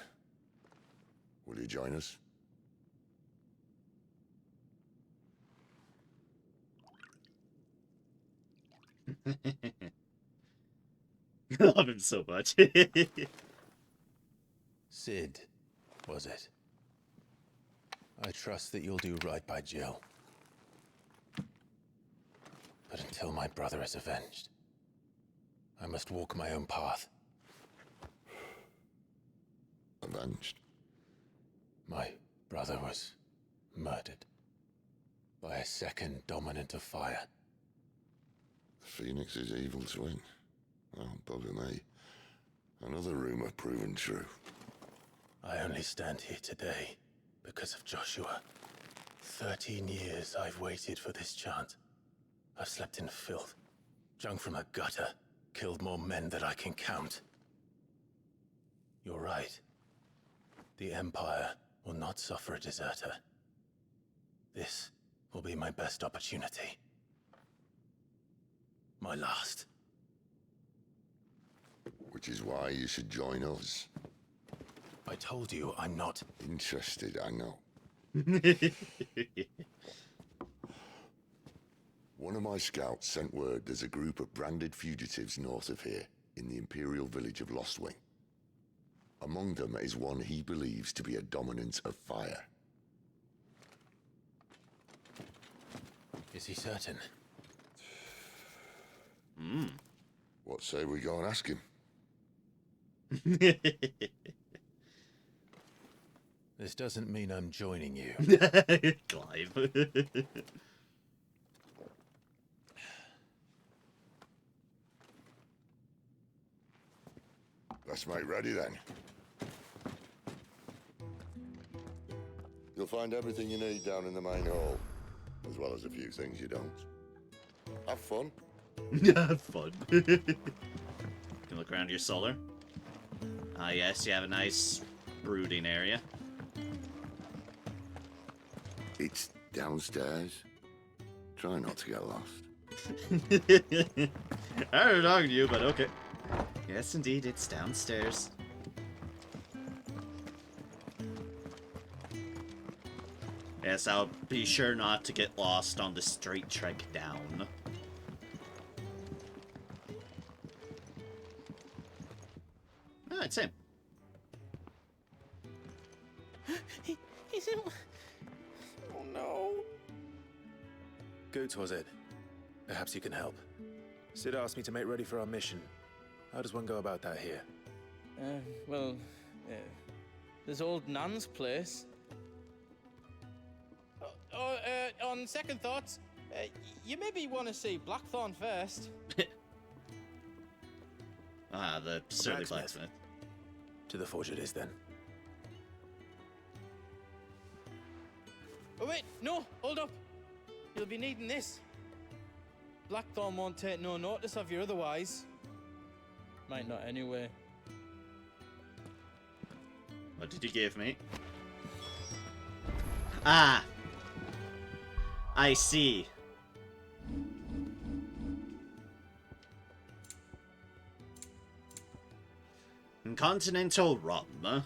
Will you join us? I love him so much. Sid, was it? I trust that you'll do right by Jill. But until my brother is avenged, I must walk my own path. Avenged? My brother was murdered by a second dominant of fire. Phoenix's evil twin. Oh, bugger me. Another rumor proven true. I only stand here today because of Joshua. 13 years I've waited for this chance. I've slept in filth, drunk from a gutter, killed more men than I can count. You're right. The Empire will not suffer a deserter. This will be my best opportunity. My last. Which is why you should join us. I told you I'm not interested, I know. One of my scouts sent word there's a group of branded fugitives north of here, in the Imperial village of Lostwing. Among them is one he believes to be a dominant of fire. Is he certain? What say we go and ask him? This doesn't mean I'm joining you. Clive. Let's make ready then. You'll find everything you need down in the main hall, as well as a few things you don't. Have fun. Have fun. You can look around your solar. Ah, yes, you have a nice brooding area. It's downstairs. Try not to get lost. I don't know to you, but okay. Yes, indeed, it's downstairs. Yes, I'll be sure not to get lost on the straight trek down. Oh, it's him. He's in... Oh no. Goots, was it? Perhaps you can help. Sid asked me to make ready for our mission. How does one go about that here? Well, there's old Nan's place. On second thoughts, you maybe want to see Blackthorn first. Ah, the surly blacksmith. To the forge it is, then. Oh wait, no, hold up. You'll be needing this. Blackthorn won't take no notice of you otherwise. Might not anyway. What did you give me? Ah! I see. Continental rum.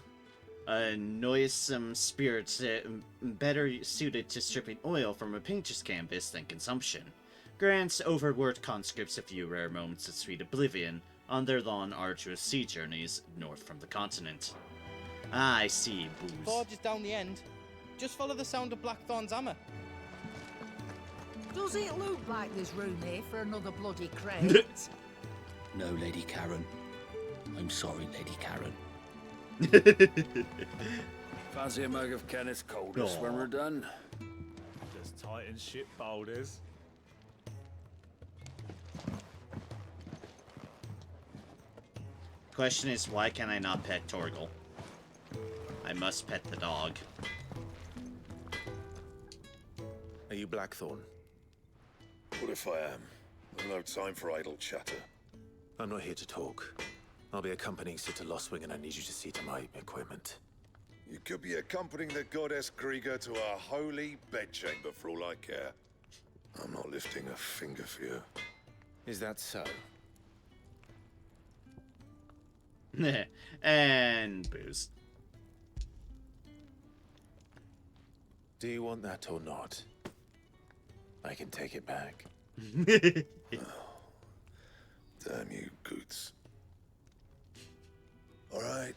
A noisome spirit better suited to stripping oil from a painter's canvas than consumption. Grants overworked conscripts a few rare moments of sweet oblivion on their long, arduous sea journeys north from the continent. Ah, I see, booze. Forge is down the end. Just follow the sound of Blackthorn's hammer. Does it look like there's room here for another bloody crate? No, Lady Karen. I'm sorry, Lady Karen. Fancy a mug of Kenneth's coldest when we're done? Just tighten ship boulders. Question is, why can I not pet Torgal? I must pet the dog. Are you Blackthorn? What if I am? No time for idle chatter. I'm not here to talk. I'll be accompanying Sid to Lostwing, and I need you to see to my equipment. You could be accompanying the goddess Krieger to a holy bedchamber for all I care. I'm not lifting a finger for you. Is that so? And booze. Do you want that or not? I can take it back. Damn you, Goots. All right.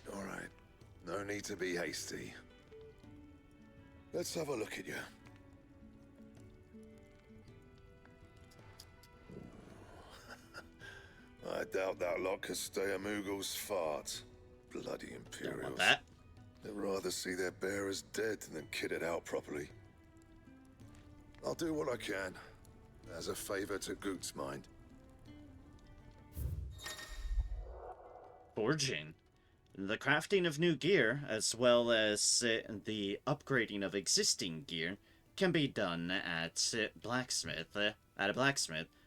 No need to be hasty. Let's have a look at you. I doubt that lot could stay a Moogle's fart. Bloody Imperials. Don't want that. They'd rather see their bearers dead than kitted out properly. I'll do what I can, as a favor to Goot's mind. Forging. The crafting of new gear, as well as the upgrading of existing gear, can be done at a blacksmith,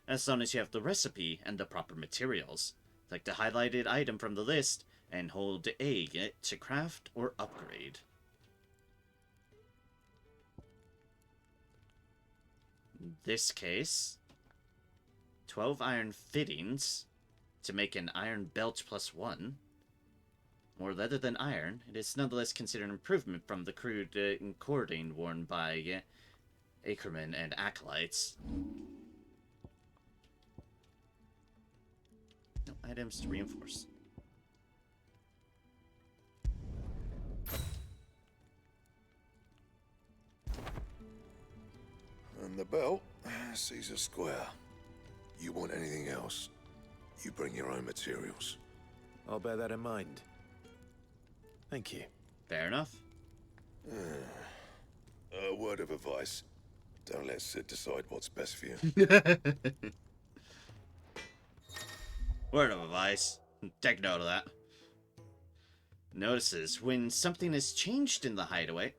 as long as you have the recipe and the proper materials. Select the highlighted item from the list and hold A to craft or upgrade. In this case, 12 iron fittings to make an iron belt +1. More leather than iron, it is nonetheless considered an improvement from the crude cording worn by Ackermen and Acolytes. No items to reinforce. And the belt Caesar Square. You want anything else? You bring your own materials. I'll bear that in mind. Thank you. Fair enough. A word of advice. Don't let Sid decide what's best for you. Word of advice. Take note of that. Notices. When something is changed in the hideaway,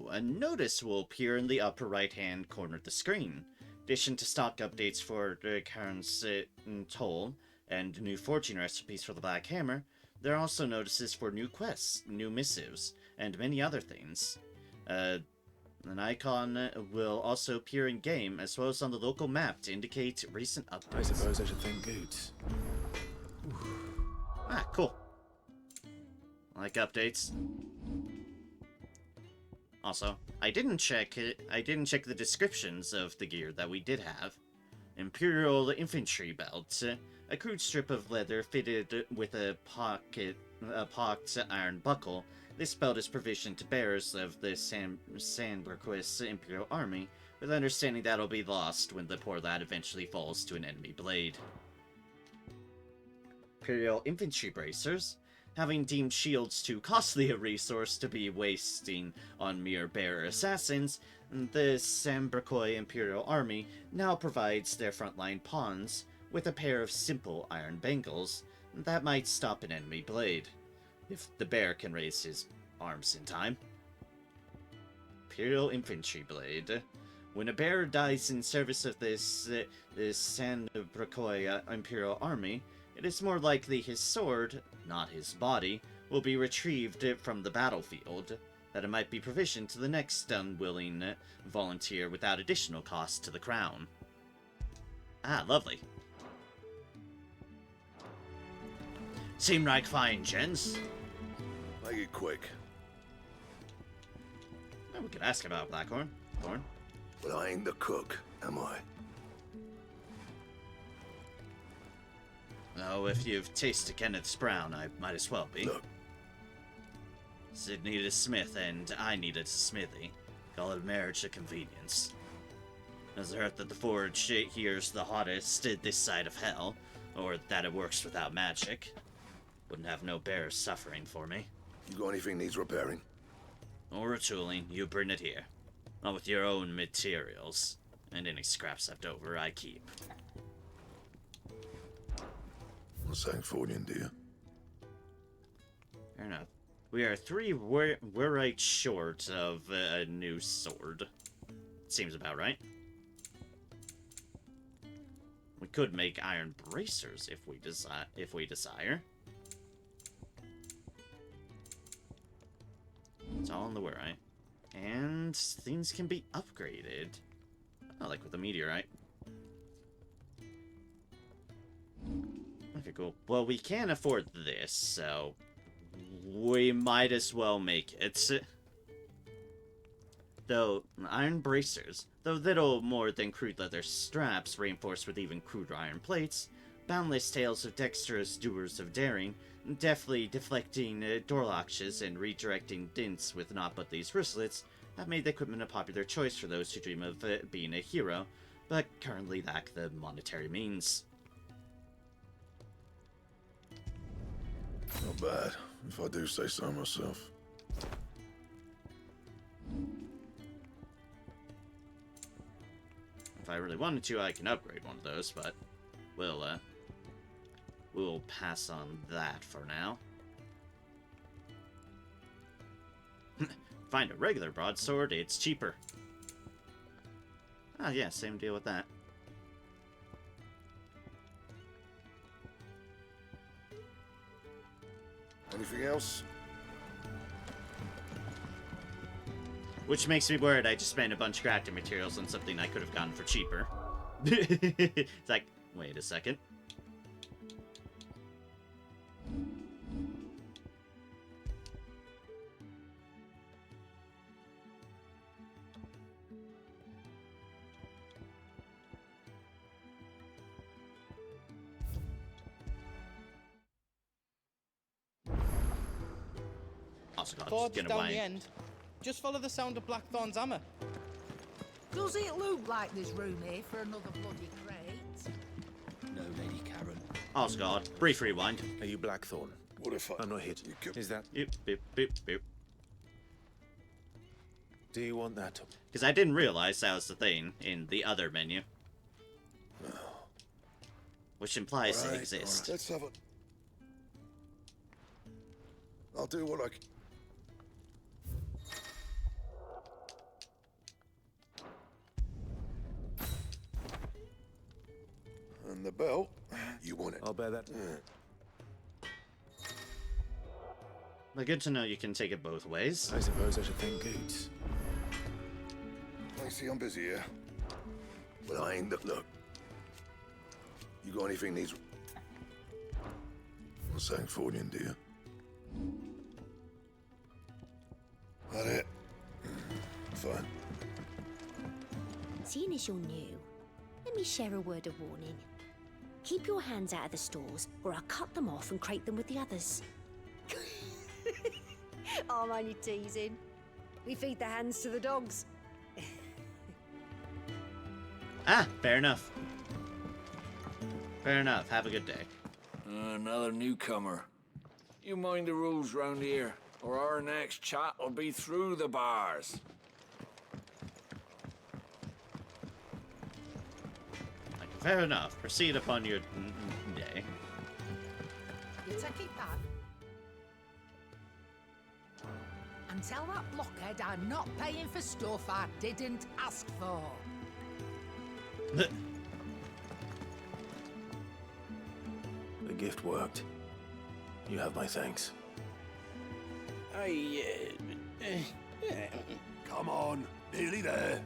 a notice will appear in the upper right-hand corner of the screen. In addition to stock updates for the current toll and new forging recipes for the Black Hammer, there are also notices for new quests, new missives, and many other things. An icon will also appear in-game, as well as on the local map to indicate recent updates. I suppose I should thank Goots. Ah, cool. I like updates. Also, I didn't check the descriptions of the gear that we did have. Imperial Infantry Belt, a crude strip of leather fitted with a pocked iron buckle. This belt is provisioned to bearers of the Sandberquist Imperial Army, with the understanding that it'll be lost when the poor lad eventually falls to an enemy blade. Imperial Infantry Bracers, having deemed shields too costly a resource to be wasting on mere bearer assassins, the Sambrakoy Imperial Army now provides their frontline pawns with a pair of simple iron bangles that might stop an enemy blade, if the bear can raise his arms in time. Imperial Infantry Blade. When a bearer dies in service of this Sambrakoy Imperial Army, it is more likely his sword, not his body, will be retrieved from the battlefield, that it might be provisioned to the next unwilling volunteer without additional cost to the crown. Ah, lovely. Seem like fine gents. Make it quick. Oh, we could ask about Blackhorn. Thorn. But I ain't the cook, am I? Oh, if you've tasted Kenneth's brown, I might as well be. Look. Sid needed a smith, and I needed a smithy. Call it a marriage of convenience. As I heard that the forge here's the hottest this side of hell, or that it works without magic. Wouldn't have no bears suffering for me. You got anything needs repairing? Or retooling, you bring it here. Not with your own materials. And any scraps left over, I keep. What's that for you, dear? Fair enough. We are 3 right short of a new sword. Seems about right. We could make iron bracers if we desire. It's all in the way, right? And things can be upgraded. Oh, like with the meteorite. Okay, cool. Well, we can't afford this, so we might as well make it. Though, iron bracers, though little more than crude leather straps reinforced with even cruder iron plates, boundless tales of dexterous doers of daring, deftly deflecting door latches and redirecting dints with naught but these wristlets, have made the equipment a popular choice for those who dream of being a hero, but currently lack the monetary means. Not bad, if I do say so myself. If I really wanted to, I can upgrade one of those, but we'll pass on that for now. Find a regular broadsword, it's cheaper. Ah, yeah, same deal with that. Anything else? Which makes me worried I just spent a bunch of crafting materials on something I could have gotten for cheaper. It's like, wait a second. Also, Forge down the end. Just follow the sound of Blackthorn's hammer. Does it look like there's room here for another bloody crate? No, Lady Karen. Oh God, brief rewind. Are you Blackthorn? What if I'm not here to... Is that... Boop, boop, boop, boop. Do you want that? Because I didn't realize that was the thing in the other menu. Which implies it exists. Let's have a... I'll do what I can. And the belt, you want it. I'll bear that. But good to know you can take it both ways. I suppose I should thank Goots. I see I'm busy here. But I ain't the... Look. You got anything needs... A Sancfordian, do you? That it? Fine. Seeing as you're new, let me share a word of warning. Keep your hands out of the stores, or I'll cut them off and crate them with the others. I'm only teasing. We feed the hands to the dogs. Ah, fair enough. Fair enough. Have a good day. Another newcomer. You mind the rules round here, or our next chat will be through the bars. Fair enough. Proceed upon your day. You take it back. And tell that blockhead I'm not paying for stuff I didn't ask for. The gift worked. You have my thanks. Come on, nearly there.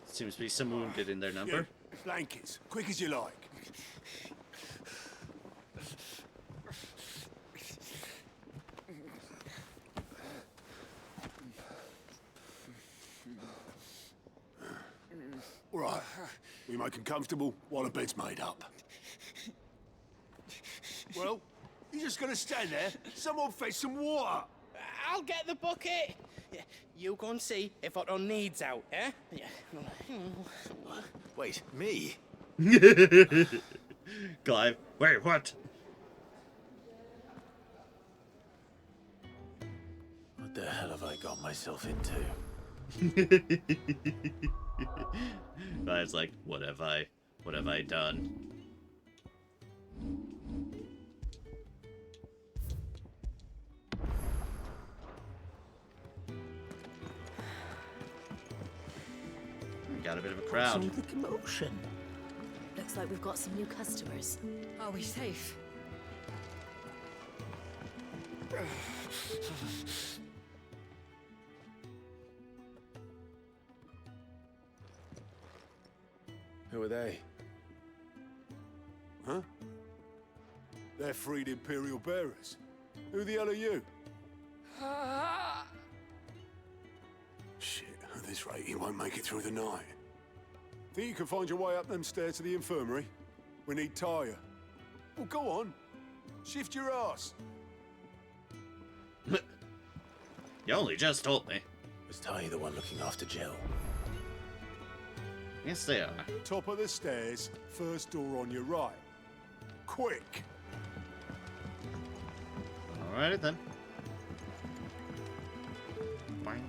Seems to be some wounded in their number. Yeah, blankets, quick as you like. All right, we make them comfortable while the bed's made up. Well, you're just gonna stand there? Someone fetch some water. I'll get the bucket. You go and see if Otto needs out, eh? Wait, me? Clive, wait, what? What the hell have I got myself into? Clive's like, what have I done? Got a bit of a crowd. What's all the commotion? Looks like we've got some new customers. Are we safe? Who are they? Huh? They're freed Imperial bearers. Who the hell are you? Shit, at this rate, you won't make it through the night. Think you can find your way up them stairs to the infirmary? We need Tyre. Well, go on. Shift your ass. You only just told me. Was Ty the one looking after Jill? Yes, they are. Top of the stairs, first door on your right. Quick! Alrighty then. Boing.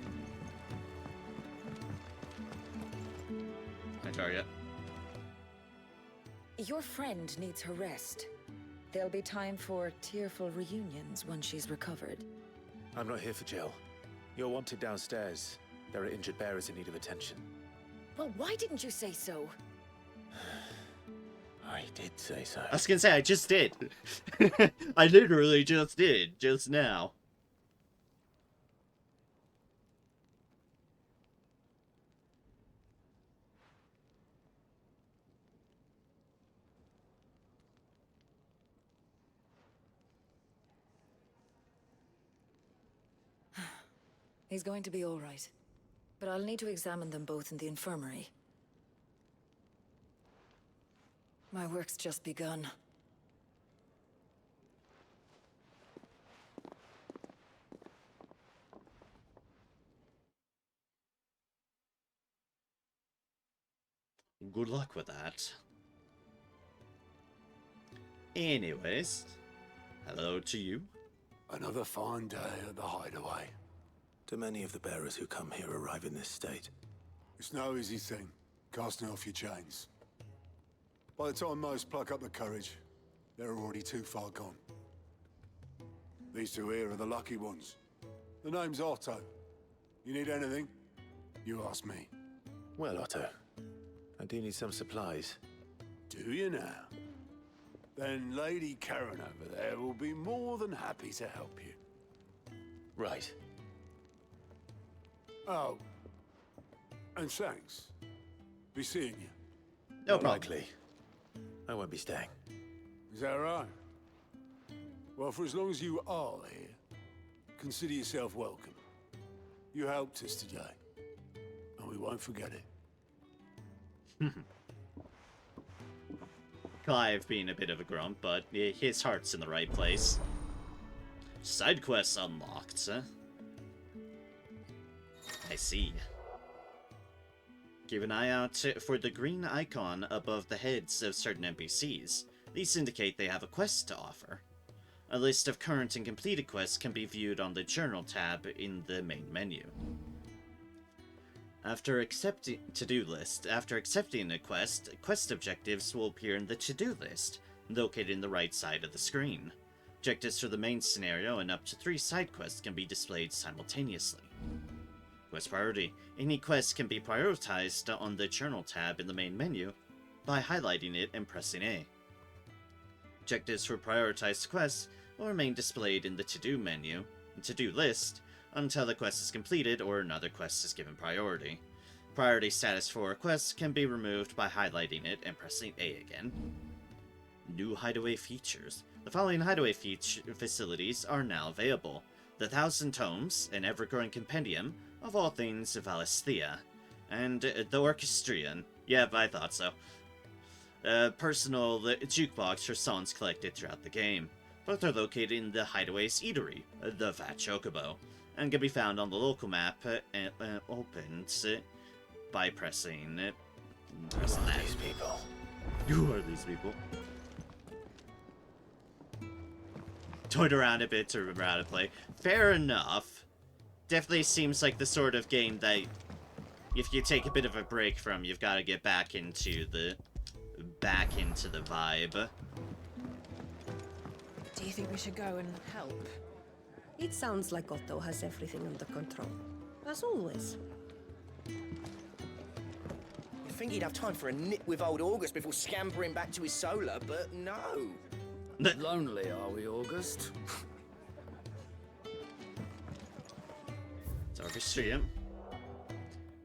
My target. Your friend needs her rest. There'll be time for tearful reunions once she's recovered. I'm not here for Jill. You're wanted downstairs. There are injured bearers in need of attention. Well, why didn't you say so? I did say so. I was gonna say, I just did. I literally just did, just now. He's going to be all right. but I'll need to examine them both in the infirmary. My work's just begun. Good luck with that. Anyways, hello to you. Another fine day at the hideaway. Do many of the bearers who come here arrive in this state? It's no easy thing, casting off your chains. By the time most pluck up the courage, they're already too far gone. These two here are the lucky ones. The name's Otto. You need anything? You ask me. Well, Otto, I do need some supplies. Do you now? Then Lady Karen over there will be more than happy to help you. Right. Oh. And thanks. Be seeing you. No Not problem. likely. I won't be staying. Is that right? Well, for as long as you are here, consider yourself welcome. You helped us today, and we won't forget it. Clive being a bit of a grump, but his heart's in the right place. Side quests unlocked, huh? I see. Keep an eye out for the green icon above the heads of certain NPCs. These indicate they have a quest to offer. A list of current and completed quests can be viewed on the Journal tab in the main menu. After accepting a quest, quest objectives will appear in the to-do list, located in the right side of the screen. Objectives for the main scenario and up to 3 side quests can be displayed simultaneously. Quest priority. Any quest can be prioritized on the Journal tab in the main menu by highlighting it and pressing A. Objectives for prioritized quests will remain displayed in the to-do menu, to-do list, until the quest is completed or another quest is given priority. Priority status for a quest can be removed by highlighting it and pressing A again. New hideaway features. The following hideaway facilities are now available. The 1,000 Tomes, an ever-growing compendium of all things Valisthea, and the Orchestrion. Yep, I thought so. Personal jukebox for songs collected throughout the game. Both are located in the Hideaway's Eatery, the Fat Chocobo, and can be found on the local map opened by pressing that. These people. Who are these people? Toyed around a bit to remember how to play. Fair enough. Definitely seems like the sort of game that if you take a bit of a break from, you've got to get back into the vibe. Do you think we should go and help? It sounds like Otto has everything under control. As always. You'd think he'd have time for a nip with old August before scampering back to his solar, but no. Lonely, are we, August? It's Orchestrion.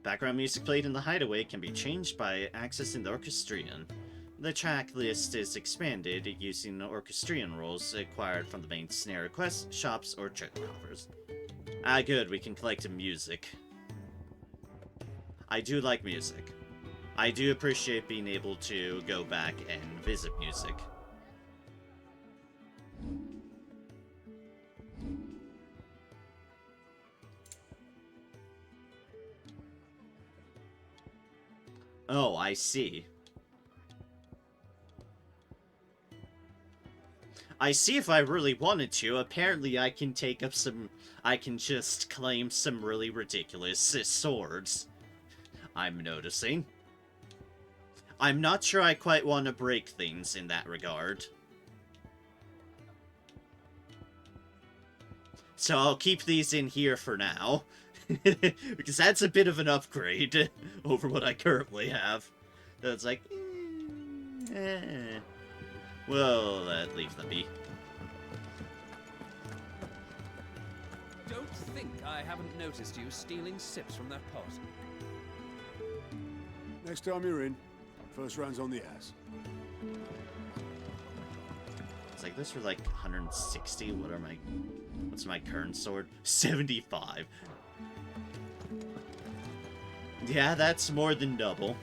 Background music played in the Hideaway can be changed by accessing the Orchestrion. The track list is expanded using the Orchestrion roles acquired from the main scenario quests, shops, or check offers. Ah, good, we can collect music. I do like music. I do appreciate being able to go back and visit music. Oh, I see. I see if I really wanted to. Apparently I can take up some... I can just claim some really ridiculous swords. I'm noticing. I'm not sure I quite want to break things in that regard. So I'll keep these in here for now. Because that's a bit of an upgrade over what I currently have. So it's like... Well, leave them be. Don't think I haven't noticed you stealing sips from that pot. Next time you're in, first round's on the ass. It's like those were like 160. What's my current sword? 75. Yeah, that's more than double.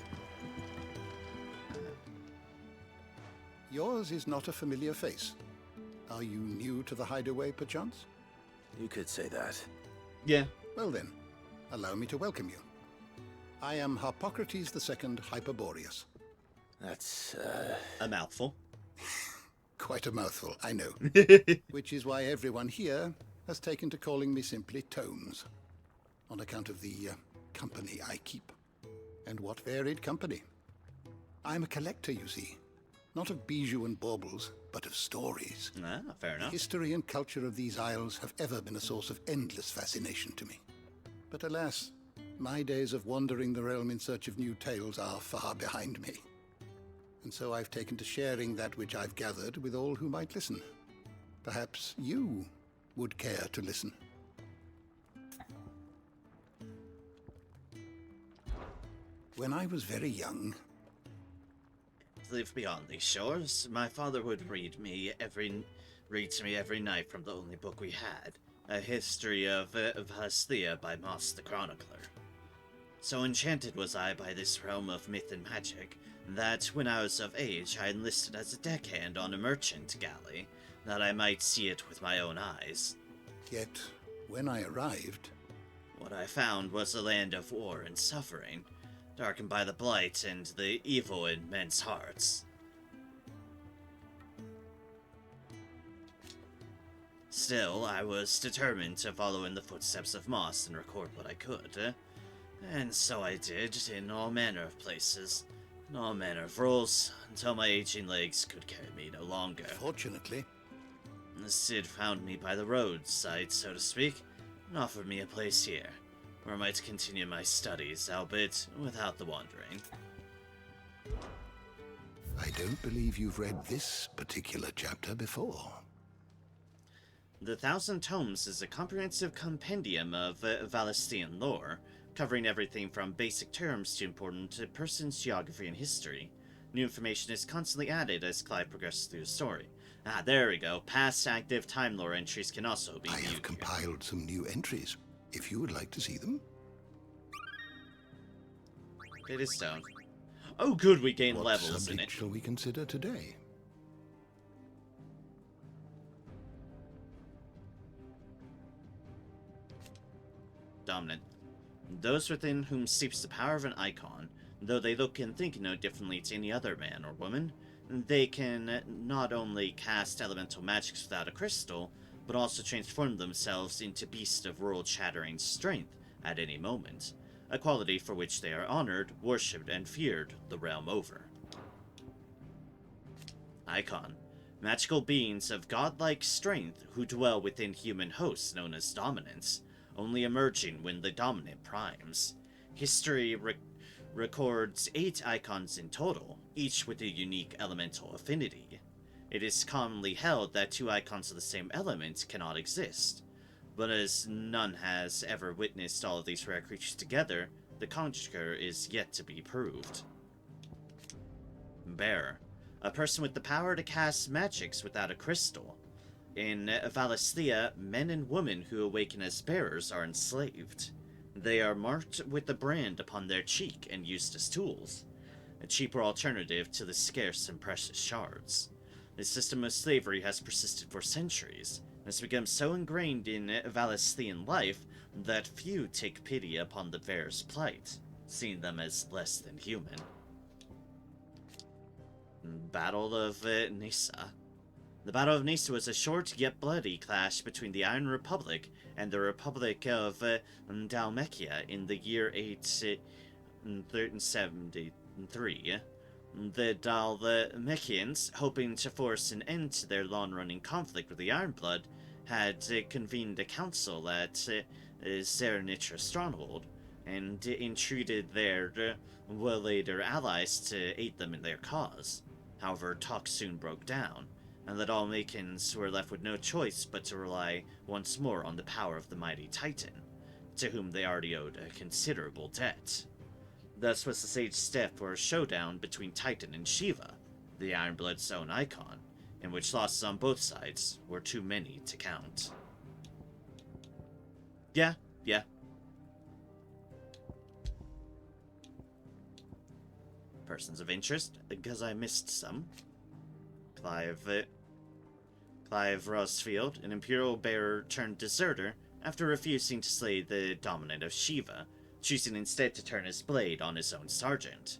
Yours is not a familiar face. Are you new to the hideaway, perchance? You could say that. Yeah. Well then, allow me to welcome you. I am Harpocrates II Hyperboreus. That's, a mouthful. Quite a mouthful, I know. Which is why everyone here has taken to calling me simply Tomes, on account of the company I keep. And what varied company. I'm a collector, you see. Not of bijou and baubles, but of stories. Ah, fair enough. The history and culture of these isles have ever been a source of endless fascination to me. But alas, my days of wandering the realm in search of new tales are far behind me. And so I've taken to sharing that which I've gathered with all who might listen. Perhaps you would care to listen. When I was very young... Live beyond these shores, my father would read to me every night from the only book we had, a history of Vasthia by Moss the Chronicler. So enchanted was I by this realm of myth and magic, that when I was of age I enlisted as a deckhand on a merchant galley, that I might see it with my own eyes. Yet, when I arrived... What I found was a land of war and suffering, darkened by the blight and the evil in men's hearts. Still, I was determined to follow in the footsteps of Moss and record what I could. And so I did, in all manner of places, in all manner of roles, until my aging legs could carry me no longer. Fortunately. The Cid found me by the roadside, so to speak, and offered me a place here, where I might continue my studies, albeit without the wandering. I don't believe you've read this particular chapter before. The Thousand Tomes is a comprehensive compendium of Valestian lore, covering everything from basic terms to important persons, geography, and history. New information is constantly added as Clive progresses through the story. Ah, there we go. Past active Time Lore entries can also be viewed. I have compiled some new entries, if you would like to see them. It is stone. Oh good, we gain What levels in subject it. shall we consider today? Dominant. Those within whom sleeps the power of an icon, though they look and think no differently to any other man or woman, they can not only cast elemental magics without a crystal, but also transform themselves into beasts of world-shattering strength at any moment, a quality for which they are honored, worshipped, and feared the realm over. Icon. Magical beings of godlike strength who dwell within human hosts known as dominants, only emerging when the dominant primes. History records 8 icons in total, each with a unique elemental affinity. It is commonly held that 2 icons of the same element cannot exist, but as none has ever witnessed all of these rare creatures together, the conjecture is yet to be proved. Bearer. A person with the power to cast magics without a crystal. In Valestia, men and women who awaken as bearers are enslaved. They are marked with the brand upon their cheek and used as tools, a cheaper alternative to the scarce and precious shards. This system of slavery has persisted for centuries, and has become so ingrained in Valestian life that few take pity upon the bearer's plight, seeing them as less than human. Battle of Nissa. The Battle of Nissa was a short yet bloody clash between the Iron Republic and the Republic of Dalmekia in the year 873. The Dalmekians, hoping to force an end to their long-running conflict with the Ironblood, had convened a council at Serenitra Stronghold, and entreated their later allies to aid them in their cause. However, talks soon broke down, and the Dalmatians were left with no choice but to rely once more on the power of the mighty Titan, to whom they already owed a considerable debt. Thus was the sage step for a showdown between Titan and Shiva, the Ironblood's own icon, in which losses on both sides were too many to count. Yeah. Persons of interest, because I missed some. Clive Rosfield, an Imperial bearer turned deserter, after refusing to slay the dominant of Shiva, choosing instead to turn his blade on his own sergeant.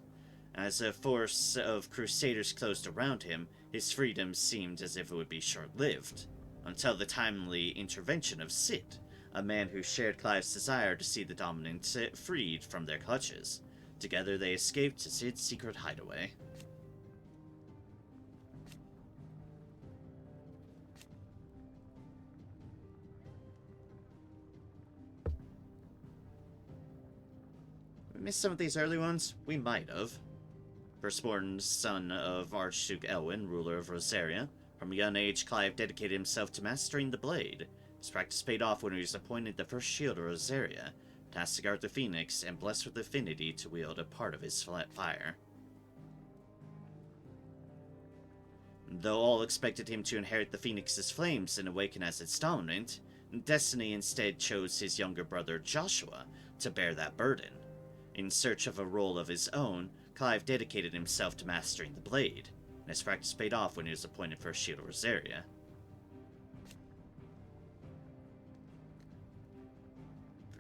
As a force of crusaders closed around him, his freedom seemed as if it would be short-lived, until the timely intervention of Sid, a man who shared Clive's desire to see the dominant freed from their clutches. Together they escaped to Sid's secret hideaway. We missed some of these early ones? We might have. Firstborn son of Archduke Elwyn, ruler of Rosaria, from a young age Clive dedicated himself to mastering the blade. His practice paid off when he was appointed the first shield of Rosaria, tasked to guard the Phoenix, and blessed with affinity to wield a part of his fire. Though all expected him to inherit the Phoenix's flames and awaken as its dominant, destiny instead chose his younger brother Joshua to bear that burden. In search of a role of his own, Clive dedicated himself to mastering the blade, and his practice paid off when he was appointed first shield of Rosaria.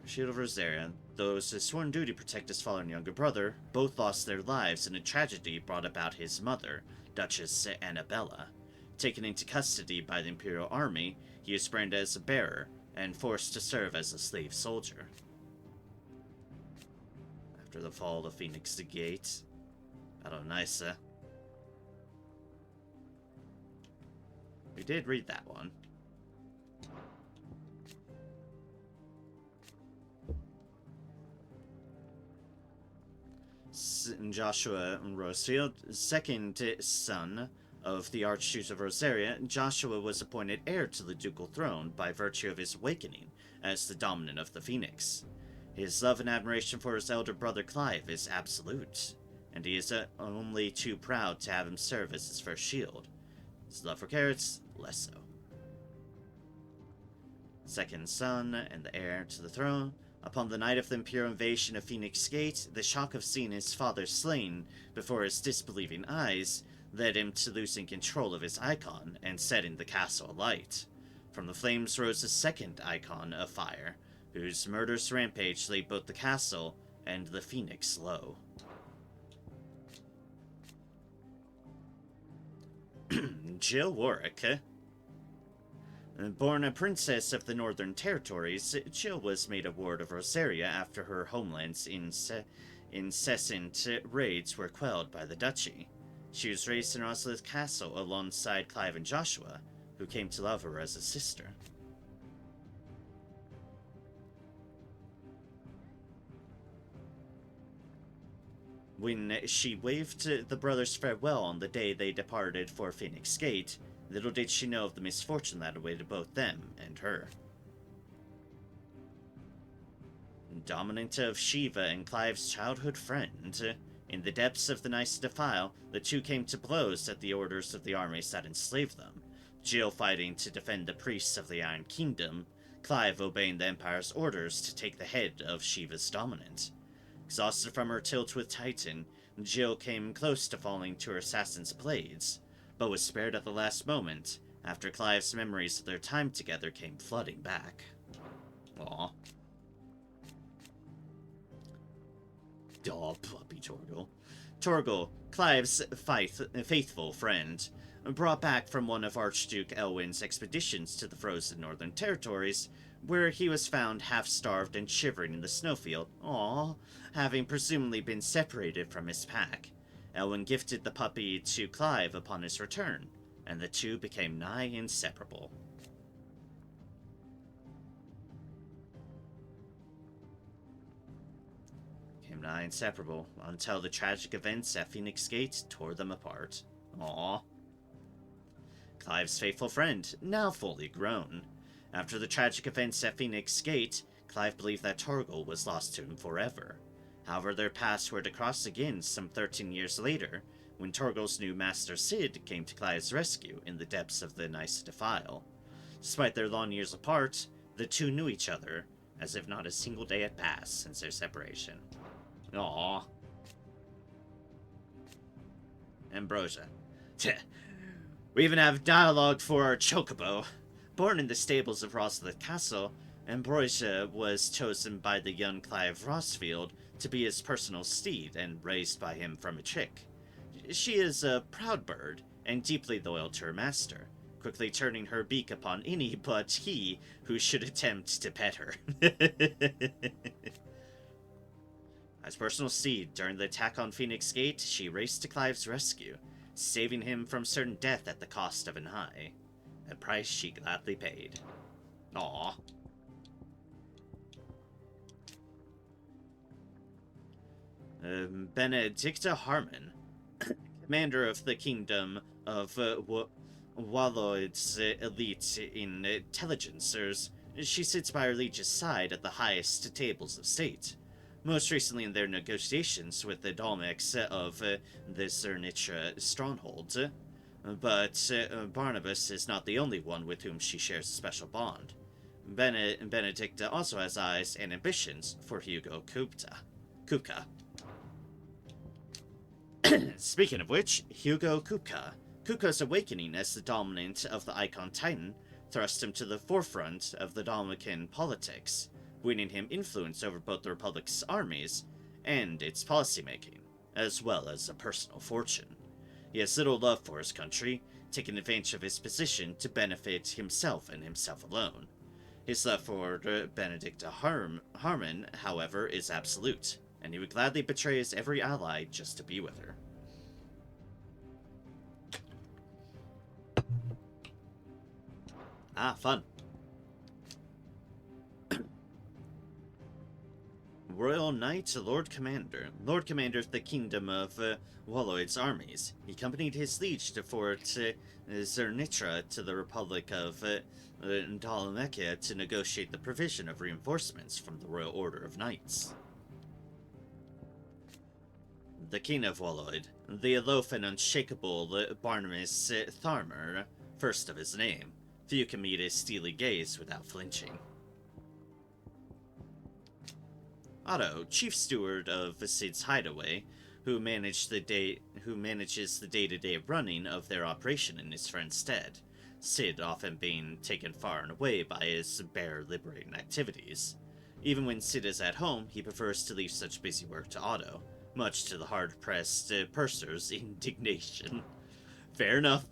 Shield of Rosaria, those his sworn duty to protect his fallen younger brother, both lost their lives in a tragedy brought about his mother, Duchess Annabella. Taken into custody by the Imperial Army, he was branded as a bearer, and forced to serve as a slave soldier. After the fall of the Phoenix Gate, Adonisa. We did read that one. Joshua Rosfield, second son of the Archduke of Rosaria, Joshua was appointed heir to the ducal throne by virtue of his awakening as the dominant of the Phoenix. His love and admiration for his elder brother Clive is absolute, and he is only too proud to have him serve as his first shield. His love for carrots, less so. Second son and the heir to the throne, upon the night of the Imperial invasion of Phoenix Gate, the shock of seeing his father slain before his disbelieving eyes led him to losing control of his icon and setting the castle alight. From the flames rose a second icon of fire, whose murderous rampage laid both the castle and the Phoenix low. Jill Warwick. Born a princess of the Northern Territories, Jill was made a ward of Rosaria after her homeland's incessant raids were quelled by the duchy. She was raised in Roslith Castle alongside Clive and Joshua, who came to love her as a sister. When she waved the brothers farewell on the day they departed for Phoenix Gate, little did she know of the misfortune that awaited both them and her. Dominant of Shiva and Clive's childhood friend, in the depths of the Nice Defile, the two came to blows at the orders of the armies that enslaved them, Jill fighting to defend the priests of the Iron Kingdom, Clive obeying the Empire's orders to take the head of Shiva's dominant. Exhausted from her tilt with Titan, Jill came close to falling to her assassin's blades, but was spared at the last moment, after Clive's memories of their time together came flooding back. Aww. Aw, puppy Torgal. Torgal, Clive's faithful friend, brought back from one of Archduke Elwyn's expeditions to the frozen Northern Territories, where he was found half-starved and shivering in the snowfield, having presumably been separated from his pack. Elwyn gifted the puppy to Clive upon his return, and the two became nigh inseparable. Until the tragic events at Phoenix Gate tore them apart. Aww. Clive's faithful friend, now fully grown. After the tragic events at Phoenix Gate, Clive believed that Torgal was lost to him forever. However, their paths were to cross again some 13 years later, when Torgal's new master Sid came to Clive's rescue in the depths of the Nice Defile. Despite their long years apart, the two knew each other, as if not a single day had passed since their separation. Aww. Ambrosia. We even have dialogue for our chocobo. Born in the stables of Rossleth Castle, Ambrosia was chosen by the young Clive Rossfield to be his personal steed and raised by him from a chick. She is a proud bird and deeply loyal to her master, quickly turning her beak upon any but he who should attempt to pet her. As personal steed, during the attack on Phoenix Gate, she raced to Clive's rescue, saving him from certain death at the cost of an eye, a price she gladly paid. Aww. Benedicta Harmon, commander of the Kingdom of Walloid's elite intelligencers, she sits by her liege's side at the highest tables of state. Most recently in their negotiations with the Dalmex of the Zernitra stronghold. But Barnabas is not the only one with whom she shares a special bond. Benedicta also has eyes and ambitions for Hugo Kupka. Speaking of which, Hugo Kupka. Kupka's awakening as the dominant of the Icon Titan thrust him to the forefront of the Dalmecan politics, winning him influence over both the Republic's armies and its policymaking, as well as a personal fortune. He has little love for his country, taking advantage of his position to benefit himself and himself alone. His love for Benedicta Harmon, however, is absolute, and he would gladly betray his every ally just to be with her. Ah, fun. Royal Knight, Lord Commander of the Kingdom of Walloid's armies. He accompanied his liege to Fort Zernitra to the Republic of Dalamekia to negotiate the provision of reinforcements from the Royal Order of Knights. The King of Walloid, the aloof and unshakable Barnabas Tharmer, first of his name. Few can meet his steely gaze without flinching. Otto, chief steward of Cid's hideaway, who manages the day-to-day running of their operation in his friend's stead, Cid often being taken far and away by his bear liberating activities. Even when Cid is at home, he prefers to leave such busy work to Otto, much to the hard-pressed purser's indignation. Fair enough.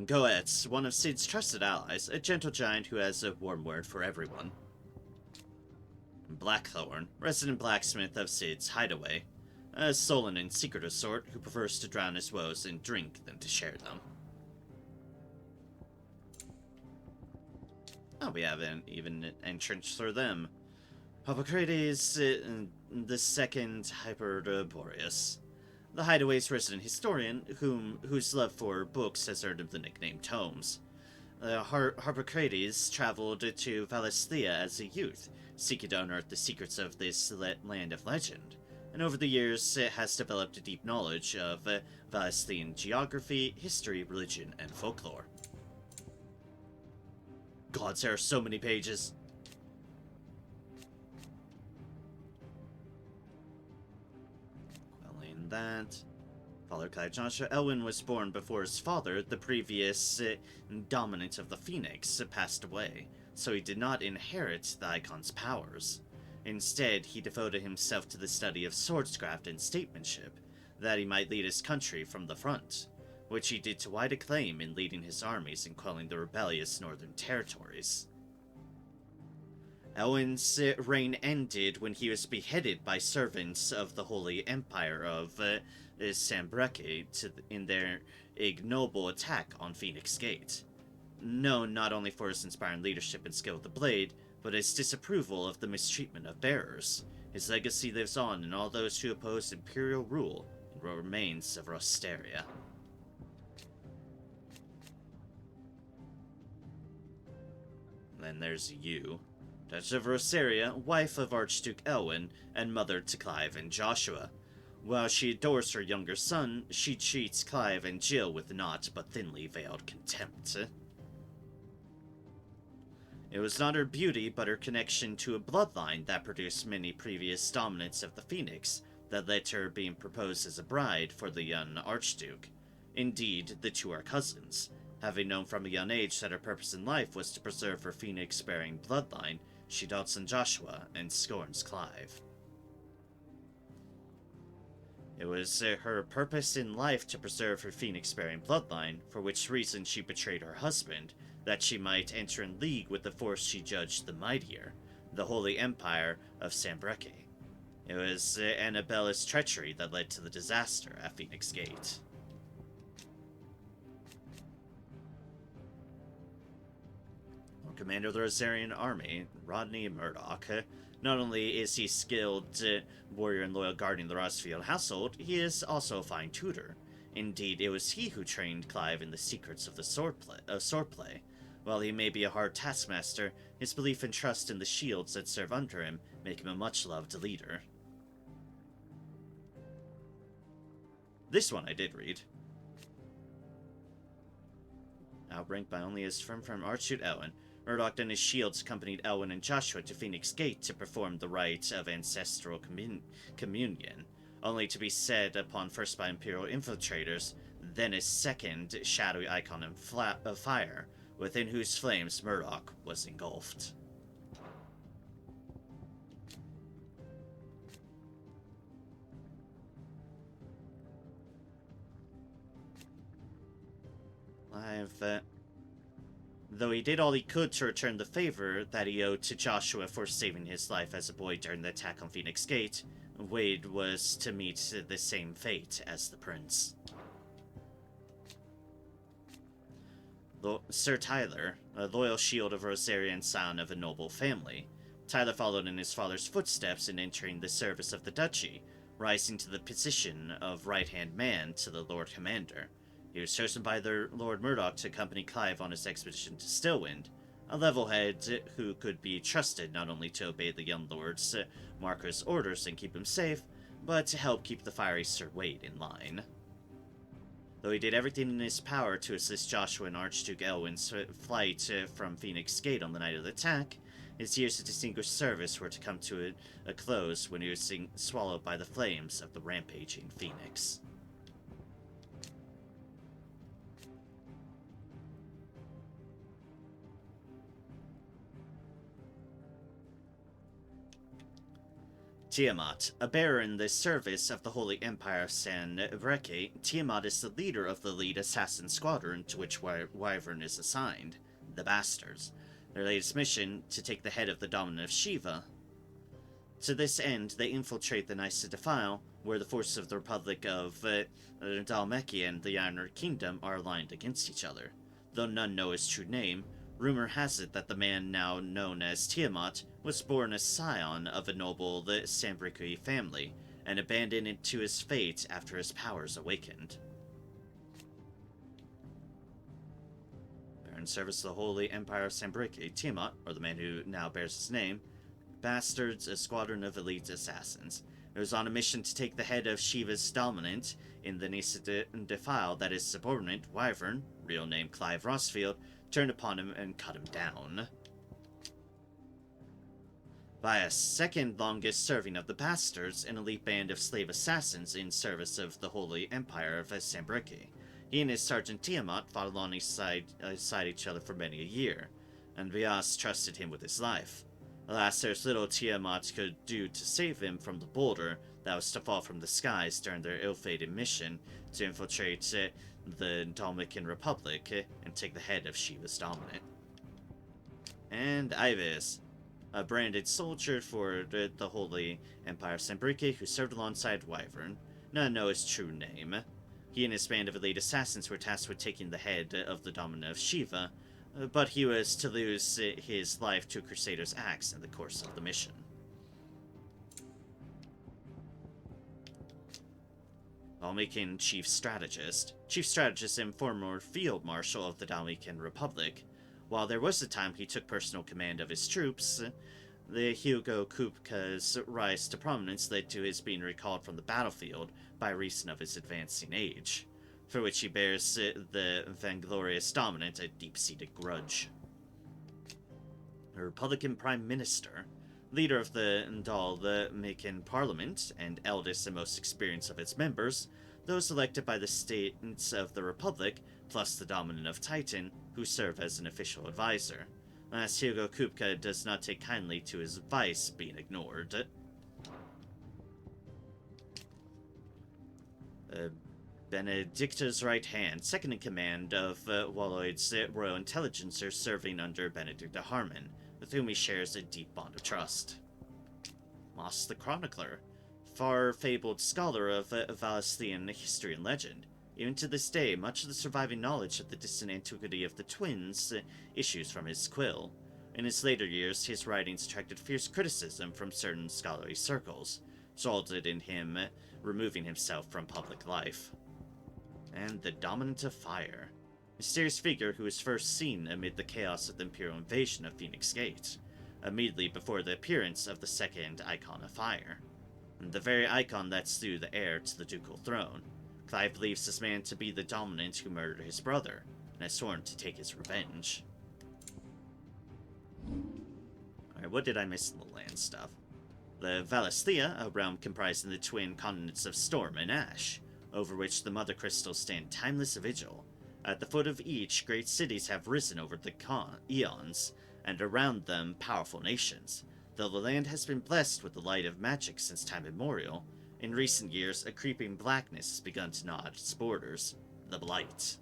Goetz, one of Cid's trusted allies, a gentle giant who has a warm word for everyone. Blackthorn, resident blacksmith of Cid's hideaway, a sullen and secretive sort who prefers to drown his woes in drink than to share them. Oh, we have an even entrance for them. Hippocrates the second Hyperboreus, the hideaway's resident historian, whose love for books has earned him the nickname Tomes. Hippocrates traveled to Valisthea as a youth, seeking to unearth the secrets of this land of legend, and over the years has developed a deep knowledge of Valisthean geography, history, religion, and folklore. God, there are so many pages. Quelling that. Father Clive Joshua Elwyn was born before his father, the previous dominant of the Phoenix, passed away, so he did not inherit the Icon's powers. Instead, he devoted himself to the study of swordscraft and statesmanship, that he might lead his country from the front, which he did to wide acclaim in leading his armies and quelling the rebellious northern territories. Elwyn's reign ended when he was beheaded by servants of the Holy Empire of Sambreke in their ignoble attack on Phoenix Gate. Known not only for his inspiring leadership and skill with the blade, but his disapproval of the mistreatment of bearers, his legacy lives on in all those who oppose imperial rule and remains of Rosteria. Then there's you, Duchess of Rosaria, wife of Archduke Elwyn, and mother to Clive and Joshua. While she adores her younger son, she treats Clive and Jill with naught but thinly veiled contempt. It was not her beauty, but her connection to a bloodline that produced many previous dominants of the Phoenix, that led to her being proposed as a bride for the young Archduke. Indeed, the two are cousins. Having known from a young age that her purpose in life was to preserve her Phoenix-bearing bloodline, she dotes on Joshua and scorns Clive. It was her purpose in life to preserve her Phoenix-bearing bloodline, for which reason she betrayed her husband, that she might enter in league with the force she judged the mightier, the Holy Empire of Sanbreque. It was Annabella's treachery that led to the disaster at Phoenix Gate. Commander of the Rosarian army, Rodney Murdoch. Not only is he skilled warrior and loyal guardian of the Rosfield household, he is also a fine tutor. Indeed, it was he who trained Clive in the secrets of the swordplay. While he may be a hard taskmaster, his belief and trust in the shields that serve under him make him a much-loved leader. This one I did read. Outranked by only his from Archduke Elwin, Murdoch and his shields accompanied Elwin and Joshua to Phoenix Gate to perform the rite of ancestral communion, only to be said upon first by Imperial infiltrators, then a second shadowy icon of fire, within whose flames Murdoch was engulfed. Though he did all he could to return the favor that he owed to Joshua for saving his life as a boy during the attack on Phoenix Gate, Wade was to meet the same fate as the prince. Sir Tyler, a loyal shield of Rosarian son of a noble family, Tyler followed in his father's footsteps in entering the service of the duchy, rising to the position of right-hand man to the Lord Commander. He was chosen by the Lord Murdoch to accompany Clive on his expedition to Stillwind, a level-head who could be trusted not only to obey the young lord's Marquis' orders and keep him safe, but to help keep the fiery Sir Wade in line. Though he did everything in his power to assist Joshua and Archduke Elwin's flight from Phoenix Gate on the night of the attack, his years of distinguished service were to come to a close when he was swallowed by the flames of the rampaging Phoenix. Tiamat, a bearer in the service of the Holy Empire of Sanbreque, Tiamat is the leader of the lead assassin squadron to which Wyvern is assigned, the Bastards. Their latest mission, to take the head of the dominant of Shiva. To this end, they infiltrate the Nysa Defile, where the forces of the Republic of Dhalmekia and the Iron Kingdom are aligned against each other. Though none know his true name, rumor has it that the man now known as Tiamat was born a scion of a noble Sanbreque family, and abandoned it to his fate after his powers awakened. In service of the Holy Empire of Sanbreque, Tiamat, or the man who now bears his name, Bastards, a squadron of elite assassins. It was on a mission to take the head of Shiva's dominant in the Nysa Defile that his subordinate, Wyvern, real name Clive Rosfield, turned upon him and cut him down. By a second longest serving of the Bastards, an elite band of slave assassins in service of the Holy Empire of Sanbreque. He and his Sergeant Tiamat fought alongside each other for many a year, and Vyas trusted him with his life. Alas, there's little Tiamat could do to save him from the boulder that was to fall from the skies during their ill-fated mission to infiltrate the Dhalmekian Republic and take the head of Shiva's dominant. And Ives, a branded soldier for the Holy Empire of Sanbreque who served alongside Wyvern. None know his true name. He and his band of elite assassins were tasked with taking the head of the dominant of Shiva, but he was to lose his life to a Crusader's axe in the course of the mission. Dhalmekian Chief Strategist and former Field Marshal of the Dhalmekian Republic. While there was a time he took personal command of his troops, the Hugo Kupka's rise to prominence led to his being recalled from the battlefield by reason of his advancing age, for which he bears the vainglorious dominant a deep-seated grudge. A Republican Prime Minister, Leader of the Mikan Parliament, and eldest and most experienced of its members, those elected by the states of the Republic, plus the Dominant of Titan, who serve as an official advisor. As Hugo Kupka does not take kindly to his advice being ignored. Benedicta's right hand, second in command of Walloyd's royal intelligencer serving under Benedicta Harmon, with whom he shares a deep bond of trust. Moss the Chronicler, far-fabled scholar of Valestian history and legend. Even to this day, much of the surviving knowledge of the distant antiquity of the twins issues from his quill. In his later years, his writings attracted fierce criticism from certain scholarly circles, resulted in him removing himself from public life. And the Dominant of Fire, mysterious figure who was first seen amid the chaos of the Imperial invasion of Phoenix Gate, immediately before the appearance of the second Icon of Fire, the very icon that slew the heir to the ducal throne. Clive believes this man to be the Dominant who murdered his brother, and has sworn to take his revenge. Alright, what did I miss in the land stuff? The Valestia, a realm comprising the twin continents of Storm and Ash, over which the Mother Crystals stand timeless vigil. At the foot of each, great cities have risen over the eons, and around them powerful nations. Though the land has been blessed with the light of magic since time immemorial, in recent years a creeping blackness has begun to gnaw at its borders. The Blight.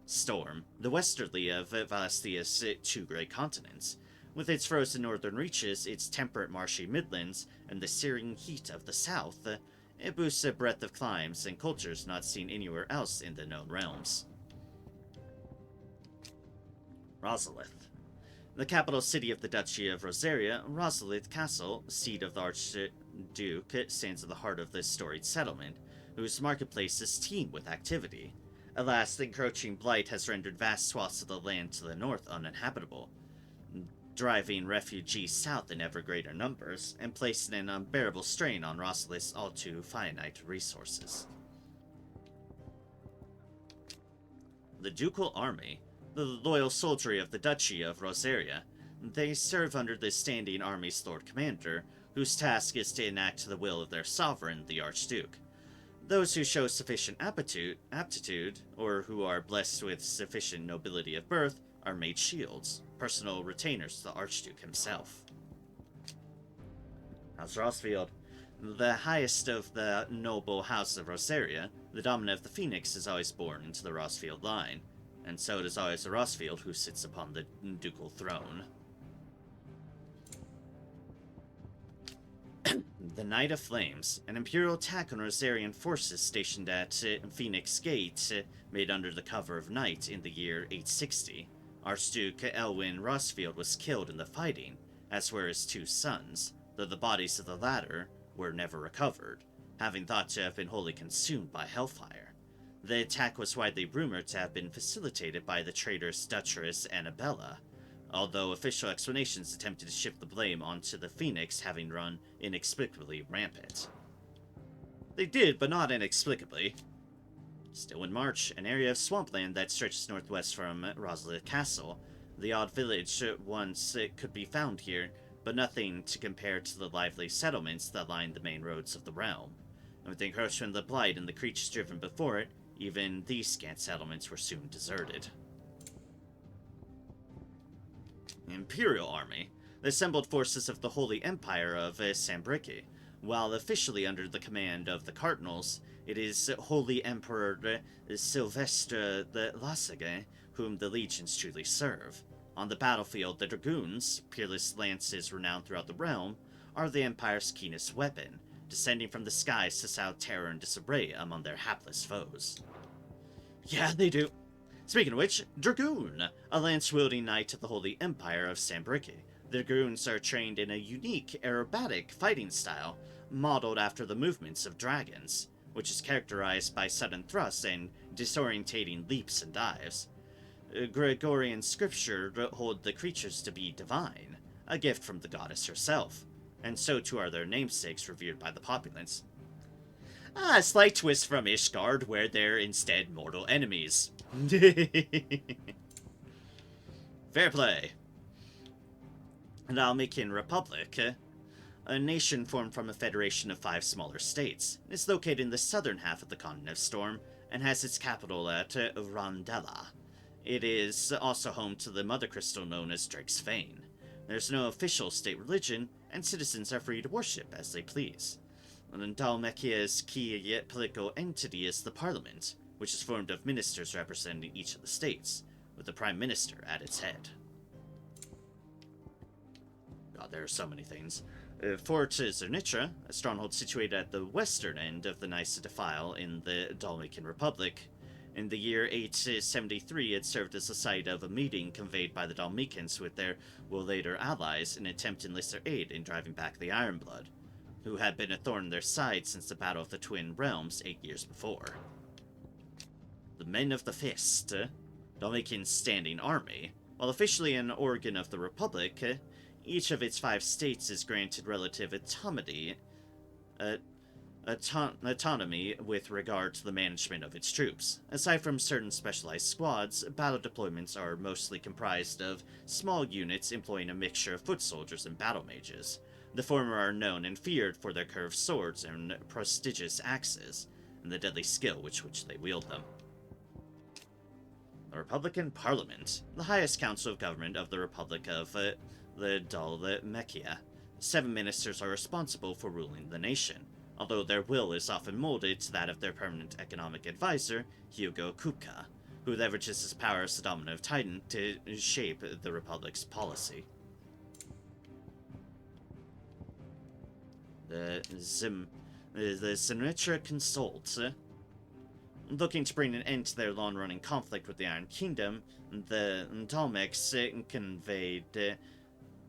Storm, the westerly of Valestia's two great continents. With its frozen northern reaches, its temperate marshy midlands, and the searing heat of the south, it boasts a breadth of climes and cultures not seen anywhere else in the known realms. Rosalith. The capital city of the Duchy of Rosaria, Rosalith Castle, seat of the Archduke, stands at the heart of this storied settlement, whose marketplaces teem with activity. Alas, the encroaching blight has rendered vast swaths of the land to the north uninhabitable, driving refugees south in ever greater numbers, and placing an unbearable strain on Rosalith's all too finite resources. The Ducal Army, the loyal soldiery of the Duchy of Rosaria, they serve under the standing army's Lord Commander, whose task is to enact the will of their sovereign, the Archduke. Those who show sufficient aptitude, or who are blessed with sufficient nobility of birth, are made shields, personal retainers to the Archduke himself. House Rosfield. The highest of the noble house of Rosaria, the Dominant of the Phoenix is always born into the Rosfield line, and so it is always a Rosfield who sits upon the ducal throne. The Knight of Flames, an imperial attack on Rosarian forces stationed at Phoenix Gate, made under the cover of night in the year 860. Archduke Elwin Rosfield was killed in the fighting, as were his two sons, though the bodies of the latter were never recovered, having thought to have been wholly consumed by hellfire. The attack was widely rumored to have been facilitated by the traitorous Duchess Annabella, although official explanations attempted to shift the blame onto the Phoenix having run inexplicably rampant. They did, but not inexplicably. Still in March, an area of swampland that stretches northwest from Rosalith Castle. The odd village once could be found here, but nothing to compare to the lively settlements that line the main roads of the realm. And with the encroachment of the Blight and the creatures driven before it, even these scant settlements were soon deserted. Imperial Army, the assembled forces of the Holy Empire of Sambriki. While officially under the command of the Cardinals, it is Holy Emperor Sylvestre the Lasage whom the legions truly serve. On the battlefield, the Dragoons, peerless lances renowned throughout the realm, are the Empire's keenest weapon, descending from the skies to sow terror and disarray among their hapless foes. Yeah, they do. Speaking of which, Dragoon, a lance-wielding knight of the Holy Empire of Sambriki. The Dragoons are trained in a unique aerobatic fighting style, modeled after the movements of dragons, which is characterized by sudden thrusts and disorientating leaps and dives. Gregorian scripture hold the creatures to be divine, a gift from the goddess herself, and so too are their namesakes revered by the populace. A slight twist from Ishgard, where they're instead mortal enemies. Fair play. Dalmatian Republic, a nation formed from a federation of 5 smaller states. It's located in the southern half of the continent of Storm, and has its capital at Rondella. It is also home to the mother crystal known as Drake's Fane. There's no official state religion, and citizens are free to worship as they please. Dalmacia's key political entity is the Parliament, which is formed of ministers representing each of the states, with the Prime Minister at its head. God, there are so many things. Fort Zernitra, a stronghold situated at the western end of the Nysa Defile in the Dalmatian Republic. In the year 873, it served as the site of a meeting conveyed by the Dalmatians with their later allies in an attempt to enlist their aid in driving back the Ironblood, who had been a thorn in their side since the Battle of the Twin Realms 8 years before. The Men of the Fist, Dalmatian's standing army, while officially an organ of the Republic, each of its 5 states is granted relative autonomy with regard to the management of its troops. Aside from certain specialized squads, battle deployments are mostly comprised of small units employing a mixture of foot soldiers and battle mages. The former are known and feared for their curved swords and prestigious axes, and the deadly skill with which they wield them. The Republican Parliament, the highest council of government of the Republic of the Dalmatia. 7 ministers are responsible for ruling the nation, although their will is often molded to that of their permanent economic advisor, Hugo Kupka, who leverages his power as the dominant titan to shape the Republic's policy. The Zernitra Consult, looking to bring an end to their long-running conflict with the Iron Kingdom, the Dalmecs conveyed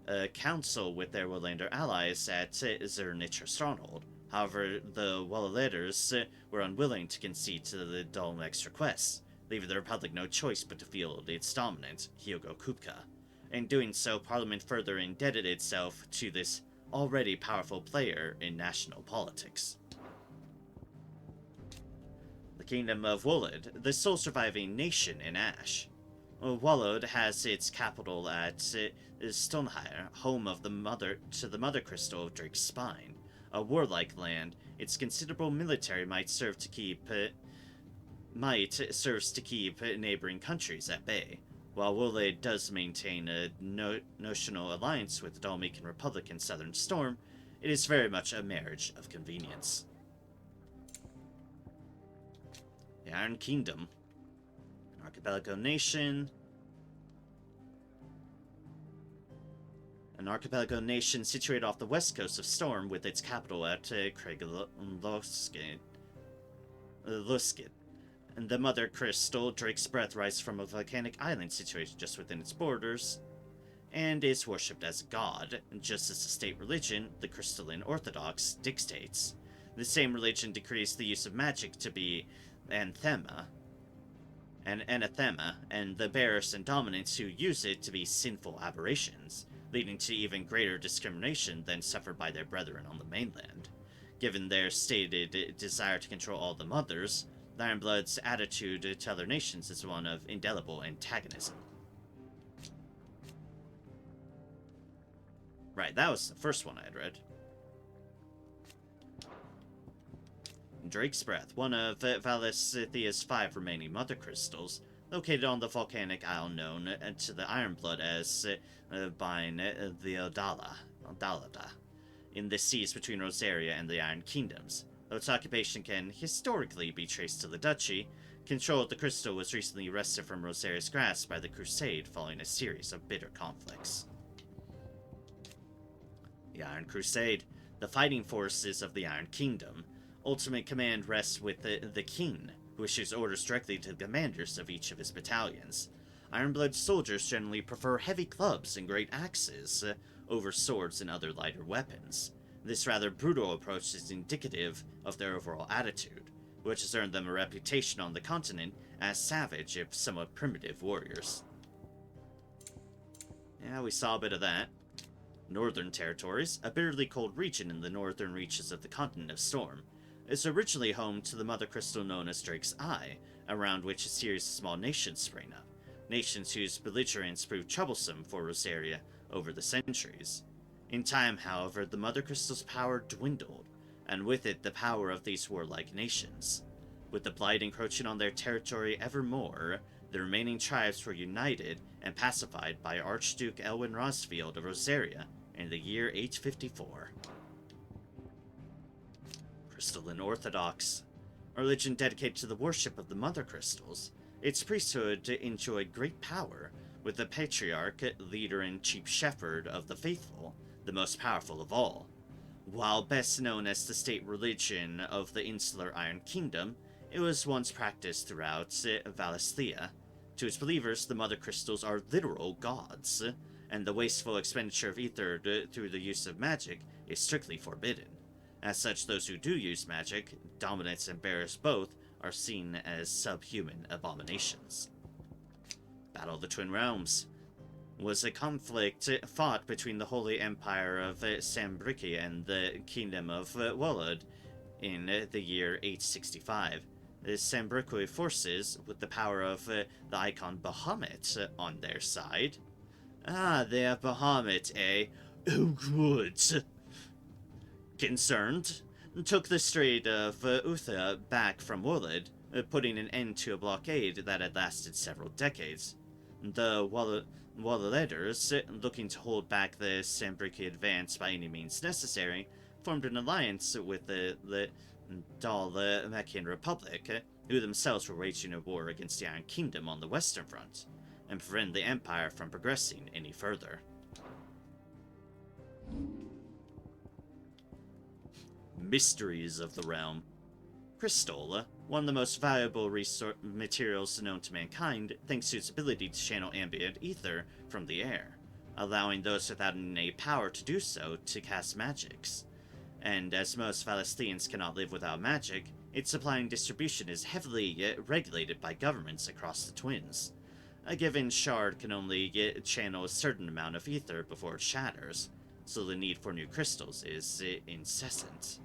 a council with their Wallander allies at Zernitra Stronghold. However, the Walladers were unwilling to concede to the Dalmecs' requests, leaving the Republic no choice but to field its dominant, Hugo Kupka. In doing so, Parliament further indebted itself to this already powerful player in national politics. The Kingdom of Wallad, the sole surviving nation in Ash. Wallad has its capital at Stonehire, home of the mother crystal of Drake's Spine. A warlike land, its considerable military might serves to keep neighboring countries at bay. While Wallad does maintain a notional alliance with the Dalmatian Republic and Southern Storm, it is very much a marriage of convenience. The Iron Kingdom, an archipelago nation. An archipelago nation situated off the west coast of Storm with its capital at Craiglusket. And the mother crystal, Drake's Breath, rises from a volcanic island situated just within its borders, and is worshipped as a god, just as the state religion, the Crystalline Orthodox, dictates. The same religion decrees the use of magic to be anathema, and the bearers and dominants who use it to be sinful aberrations, leading to even greater discrimination than suffered by their brethren on the mainland. Given their stated desire to control all the mothers, the Ironblood's attitude to other nations is one of indelible antagonism. Right, that was the first one I had read. Drake's Breath, one of Valesithia's 5 remaining mother crystals, located on the volcanic isle known to the Ironblood as Bine the Odalada, in the seas between Rosaria and the Iron Kingdoms. Though its occupation can historically be traced to the Duchy, control of the crystal was recently wrested from Rosaria's grasp by the Crusade following a series of bitter conflicts. The Iron Crusade, the fighting forces of the Iron Kingdom. Ultimate command rests with the King, who issues orders directly to the commanders of each of his battalions. Ironblood soldiers generally prefer heavy clubs and great axes over swords and other lighter weapons. This rather brutal approach is indicative of their overall attitude, which has earned them a reputation on the continent as savage, if somewhat primitive, warriors. Yeah, we saw a bit of that. Northern Territories, a bitterly cold region in the northern reaches of the continent of Storm, is originally home to the mother crystal known as Drake's Eye, around which a series of small nations sprang up. Nations whose belligerence proved troublesome for Rosaria over the centuries. In time, however, the Mother Crystal's power dwindled, and with it the power of these warlike nations. With the Blight encroaching on their territory ever more, the remaining tribes were united and pacified by Archduke Elwin Rosfield of Rosaria in the year 854. Crystalline Orthodox, a religion dedicated to the worship of the Mother Crystals. Its priesthood enjoyed great power, with the Patriarch, leader and chief shepherd of the faithful, the most powerful of all. While best known as the state religion of the insular Iron Kingdom, it was once practiced throughout Valisthea. To its believers, the Mother Crystals are literal gods, and the wasteful expenditure of ether through the use of magic is strictly forbidden. As such, those who do use magic, dominants and bearers both, are seen as subhuman abominations. Battle of the Twin Realms was a conflict fought between the Holy Empire of Sambriki and the Kingdom of Walod in the year 865. The Sambriki forces, with the power of the icon Bahamut on their side. Ah, they have Bahamut, eh? Oh, good. Concerned, took the Strait of Utha back from Walod, putting an end to a blockade that had lasted several decades. The Walloleders, looking to hold back the Sambriki advance by any means necessary, formed an alliance with the Dalmacian Republic, who themselves were waging a war against the Iron Kingdom on the Western Front, and prevent the Empire from progressing any further. Mysteries of the Realm. Crystal, one of the most valuable materials known to mankind, thanks to its ability to channel ambient ether from the air, allowing those without an innate power to do so to cast magics. And as most Valistheans cannot live without magic, its supply and distribution is heavily regulated by governments across the Twins. A given shard can only channel a certain amount of ether before it shatters, so the need for new crystals is incessant.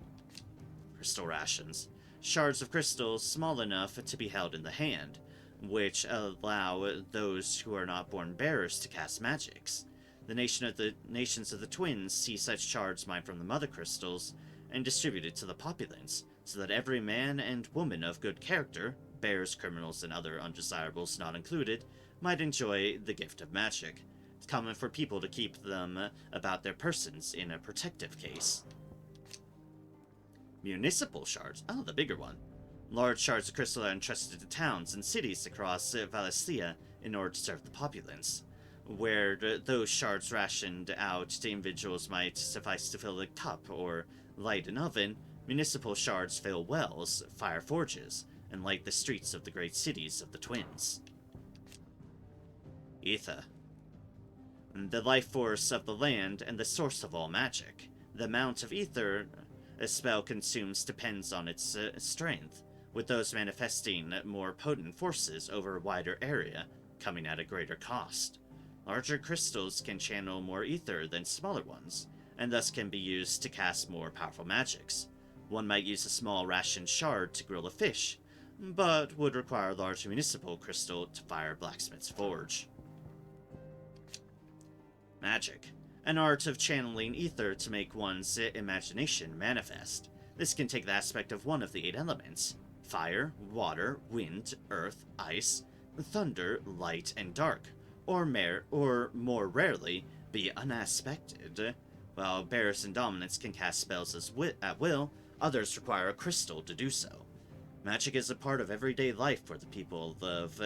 Crystal rations. Shards of crystal small enough to be held in the hand, which allow those who are not born bearers to cast magics. The nations of the Twins see such shards mined from the Mother Crystals and distributed to the populace, so that every man and woman of good character, bears, criminals, and other undesirables not included, might enjoy the gift of magic. It's common for people to keep them about their persons in a protective case. Municipal shards. Oh, the bigger one. Large shards of crystal are entrusted to towns and cities across Valisthea in order to serve the populace. Where those shards rationed out to individuals might suffice to fill a cup or light an oven, municipal shards fill wells, fire forges, and light the streets of the great cities of the Twins. Ether. The life force of the land and the source of all magic. The amount of ether a spell consumes depends on its strength, with those manifesting more potent forces over a wider area coming at a greater cost. Larger crystals can channel more ether than smaller ones, and thus can be used to cast more powerful magics. One might use a small ration shard to grill a fish, but would require a large municipal crystal to fire a blacksmith's forge. Magic. An art of channeling ether to make one's imagination manifest. This can take the aspect of one of the 8 elements: fire, water, wind, earth, ice, thunder, light, and dark, or more rarely, be unaspected. While bearers and dominants can cast spells at will, others require a crystal to do so. Magic is a part of everyday life for the people of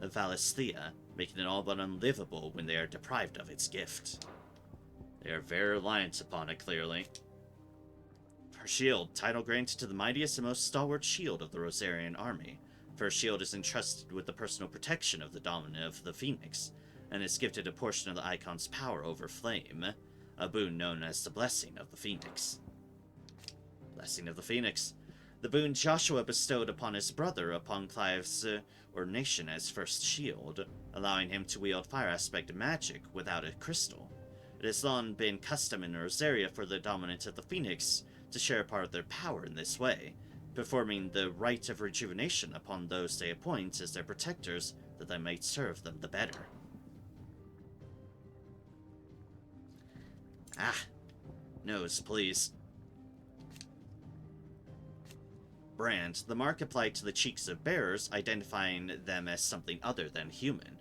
Valisthea, making it all but unlivable when they are deprived of its gift. They are very reliant upon it, clearly. Her shield, title granted to the mightiest and most stalwart shield of the Rosarian army. For her shield is entrusted with the personal protection of the dominant of the Phoenix, and is gifted a portion of the icon's power over flame, a boon known as the Blessing of the Phoenix. Blessing of the Phoenix. The boon Joshua bestowed upon his brother upon Clive's ordination as first shield, allowing him to wield fire aspect magic without a crystal. It has long been custom in Rosaria for the dominant of the Phoenix to share part of their power in this way, performing the rite of rejuvenation upon those they appoint as their protectors, that they might serve them the better. Ah, nose, please. Brand, the mark applied to the cheeks of bearers, identifying them as something other than human.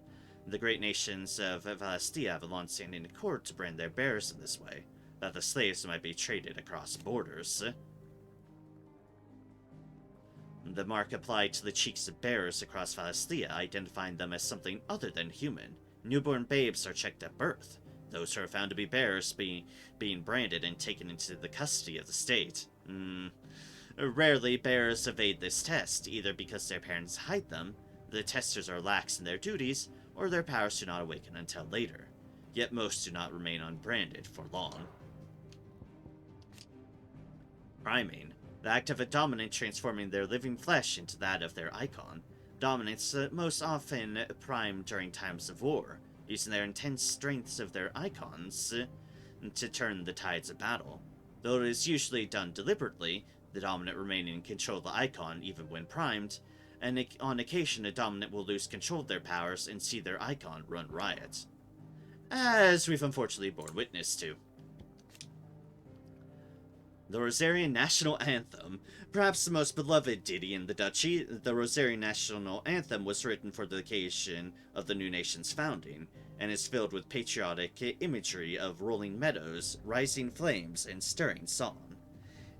The great nations of Valastia have a long-standing accord to brand their bearers in this way, that the slaves might be traded across borders. The mark applied to the cheeks of bearers across Valastia, identifying them as something other than human. Newborn babes are checked at birth. Those who are found to be bearers being branded and taken into the custody of the state. Rarely, bearers evade this test, either because their parents hide them, the testers are lax in their duties, or their powers do not awaken until later. Yet most do not remain unbranded for long. Priming, the act of a dominant transforming their living flesh into that of their icon. Dominants most often prime during times of war, using their intense strengths of their icons to turn the tides of battle. Though it is usually done deliberately, the dominant remaining in control of the icon even when primed, and on occasion a dominant will lose control of their powers and see their icon run riot. As we've unfortunately borne witness to. The Rosarian National Anthem. Perhaps the most beloved ditty in the Duchy, the Rosarian National Anthem was written for the occasion of the new nation's founding, and is filled with patriotic imagery of rolling meadows, rising flames, and stirring song.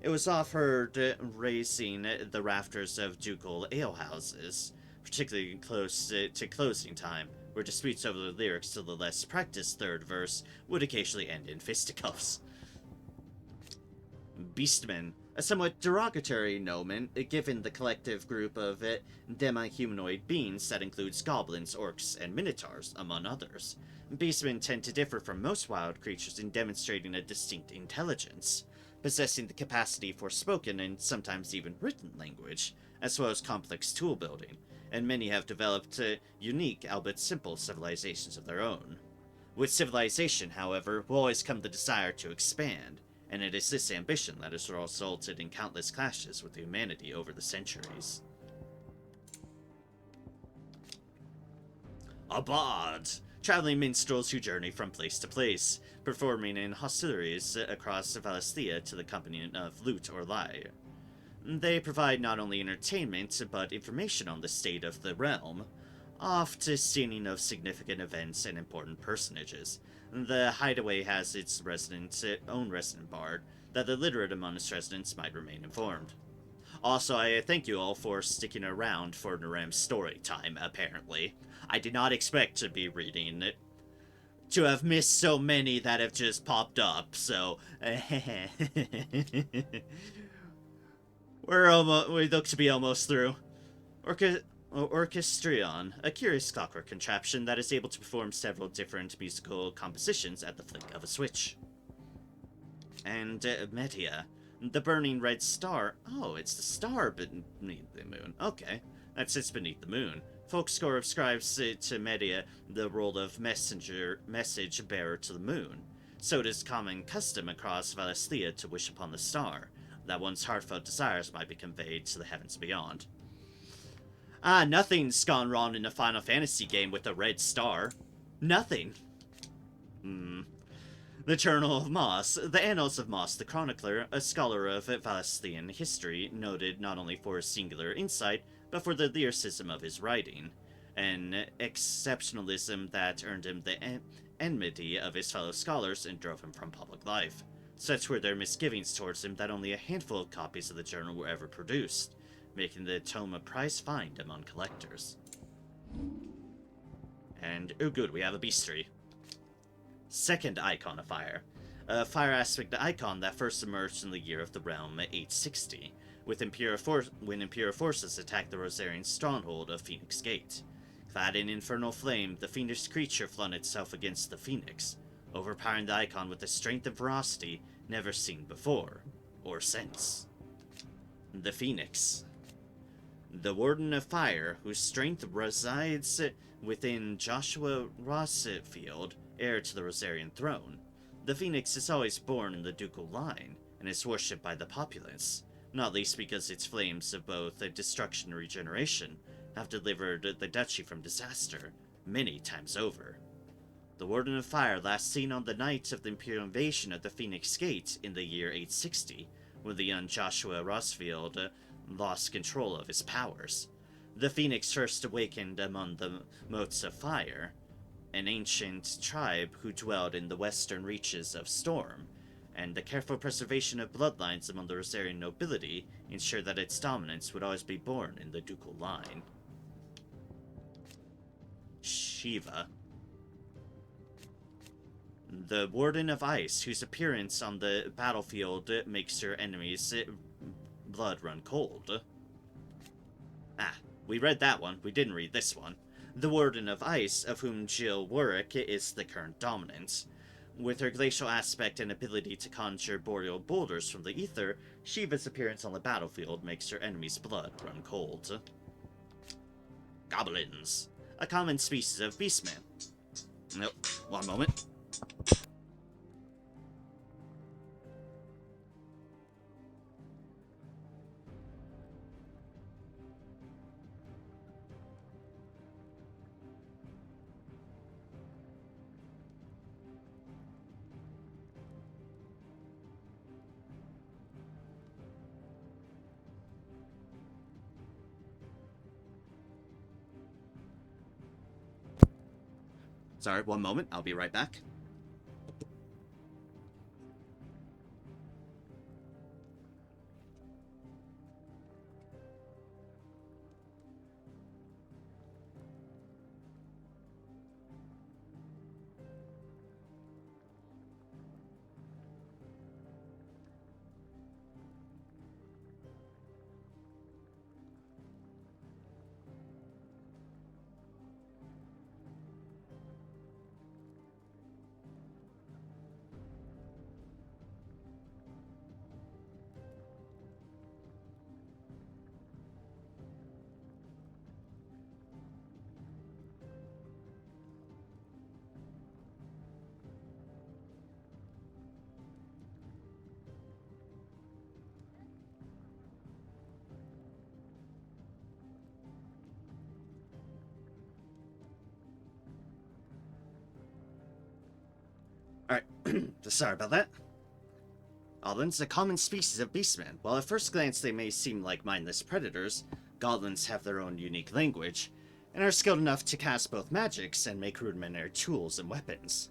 It was oft heard raising the rafters of ducal alehouses, particularly close to closing time, where disputes over the lyrics to the less practiced third verse would occasionally end in fisticuffs. Beastmen, a somewhat derogatory nomen given the collective group of demi-humanoid beings that includes goblins, orcs, and minotaurs, among others. Beastmen tend to differ from most wild creatures in demonstrating a distinct intelligence, possessing the capacity for spoken and sometimes even written language, as well as complex tool building, and many have developed unique, albeit simple, civilizations of their own. With civilization, however, will always come the desire to expand, and it is this ambition that has resulted in countless clashes with humanity over the centuries. A bard! Traveling minstrels who journey from place to place, performing in hostilities across Valastia to the accompaniment of lute or lyre. They provide not only entertainment, but information on the state of the realm, oft singing of significant events and important personages. The hideaway has its own resident bard, that the literate among its residents might remain informed. Also, I thank you all for sticking around for Narem's story time, apparently. I did not expect to be reading it. To have missed so many that have just popped up, so... we look to be almost through. Orchestrion, a curious clockwork contraption that is able to perform several different musical compositions at the flick of a switch. And Media, the burning red star. Oh, it's the star beneath the moon. Okay, that sits beneath the moon. Folkscore ascribes to Media the role of message bearer to the moon. So it is common custom across Valastia to wish upon the star, that one's heartfelt desires might be conveyed to the heavens beyond. Ah, nothing's gone wrong in a Final Fantasy game with a red star. Nothing. The Journal of Moss. The Annals of Moss the Chronicler, a scholar of Valastian history, noted not only for his singular insight, but for the lyricism of his writing, an exceptionalism that earned him the enmity of his fellow scholars and drove him from public life. Such were their misgivings towards him that only a handful of copies of the journal were ever produced, making the tome a prize find among collectors. And, oh good, we have a bestiary. Second icon of fire. A fire aspect icon that first emerged in the year of the realm 860, when Imperial forces attacked the Rosarian stronghold of Phoenix Gate. Clad in infernal flame, the fiendish creature flung itself against the Phoenix, overpowering the icon with a strength and ferocity never seen before, or since. The Phoenix. The Warden of Fire, whose strength resides within Joshua Rossfield, heir to the Rosarian throne. The Phoenix is always born in the ducal line, and is worshipped by the populace, not least because its flames of both destruction and regeneration have delivered the duchy from disaster many times over. the Warden of Fire last seen on the night of the Imperial invasion of the Phoenix Gate in the year 860, when the young Joshua Rosfield lost control of his powers. The Phoenix first awakened among the Motes of Fire, an ancient tribe who dwelled in the western reaches of Storm, and the careful preservation of bloodlines among the Rosarian nobility ensured that its dominance would always be born in the ducal line. Shiva. The Warden of Ice, whose appearance on the battlefield makes your enemies' blood run cold. Ah, we read that one, we didn't read this one. The Warden of Ice, of whom Jill Warwick is the current dominant. With her glacial aspect and ability to conjure boreal boulders from the ether, Shiva's appearance on the battlefield makes her enemy's blood run cold. Goblins. A common species of beastman. Nope, one moment. Sorry, one moment. I'll be right back. Alright, sorry about that. Goblins, a common species of beastmen. While at first glance they may seem like mindless predators, goblins have their own unique language, and are skilled enough to cast both magics and make rudimentary tools and weapons.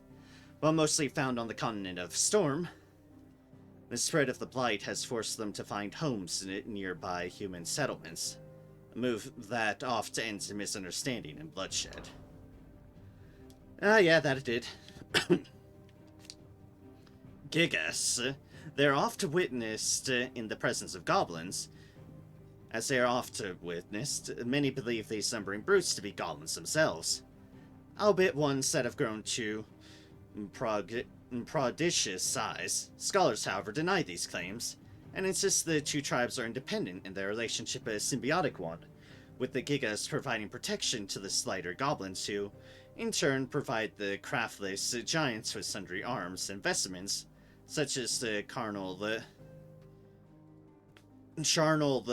While mostly found on the continent of Storm, the spread of the Blight has forced them to find homes in nearby human settlements, a move that often ends in misunderstanding and bloodshed. Ah, yeah, that it did. Gigas. They're often witnessed in the presence of goblins. As they are often witnessed, many believe these lumbering brutes to be goblins themselves, albeit ones that have grown to prodigious size. Scholars, however, deny these claims, and insist the two tribes are independent in their relationship a symbiotic one, with the Gigas providing protection to the slighter goblins who, in turn, provide the craftless giants with sundry arms and vestments, such as the incarnates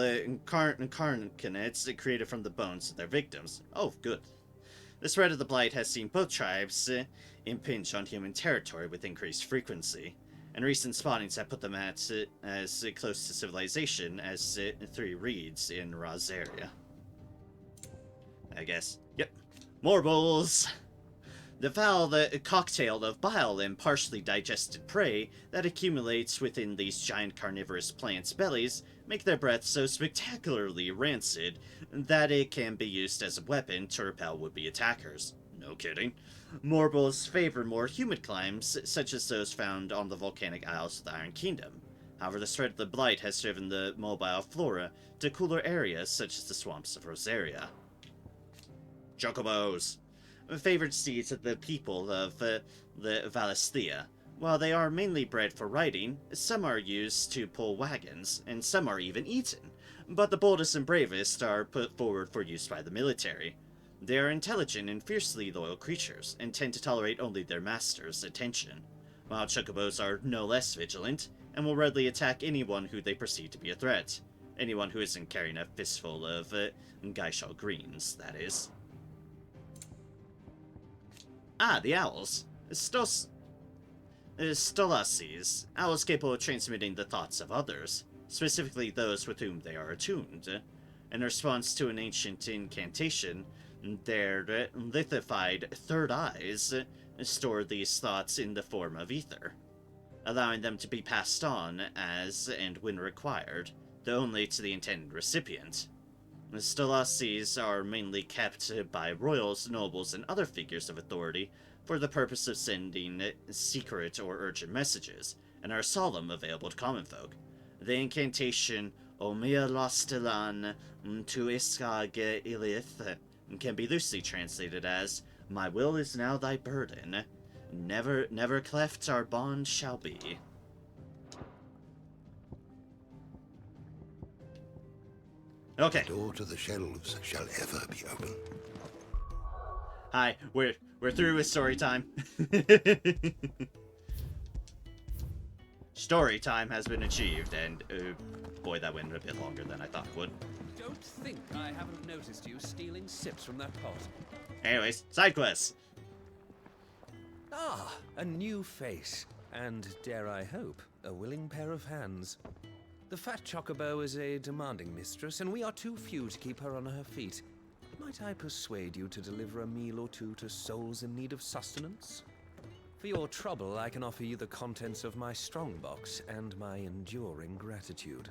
created from the bones of their victims. Oh, good. The spread of the Blight has seen both tribes impinge on human territory with increased frequency, and recent spottings have put them at as close to civilization as 3 reeds in Rosaria. I guess. Yep. Morbals! The foul cocktail of bile and partially digested prey that accumulates within these giant carnivorous plants' bellies make their breath so spectacularly rancid that it can be used as a weapon to repel would-be attackers. No kidding. Morbals favor more humid climes, such as those found on the volcanic isles of the Iron Kingdom. However, the spread of the Blight has driven the mobile flora to cooler areas such as the swamps of Rosaria. Chocobos. Favored steeds of the people of the Valisthea. While they are mainly bred for riding, some are used to pull wagons, and some are even eaten, but the boldest and bravest are put forward for use by the military. They are intelligent and fiercely loyal creatures, and tend to tolerate only their master's attention, while chocobos are no less vigilant, and will readily attack anyone who they perceive to be a threat. Anyone who isn't carrying a fistful of Gaishal greens, that is. Ah, the owls. Stolaces, owls capable of transmitting the thoughts of others, specifically those with whom they are attuned. In response to an ancient incantation, their lithified third eyes store these thoughts in the form of ether, allowing them to be passed on as and when required, though only to the intended recipient. The Stolaces are mainly kept by royals, nobles, and other figures of authority for the purpose of sending secret or urgent messages, and are seldom available to common folk. The incantation Omea Lostelan tu Iskag Ilith can be loosely translated as, "My will is now thy burden. Never cleft our bond shall be." Okay. The door to the shelves shall ever be open. Hi, we're through with story time. Story time has been achieved, and boy, that went a bit longer than I thought it would. Don't think I haven't noticed you stealing sips from that pot. Anyways, side quests. Ah, a new face, and dare I hope, a willing pair of hands. The fat chocobo is a demanding mistress, and we are too few to keep her on her feet. Might I persuade you to deliver a meal or two to souls in need of sustenance? For your trouble, I can offer you the contents of my strongbox and my enduring gratitude.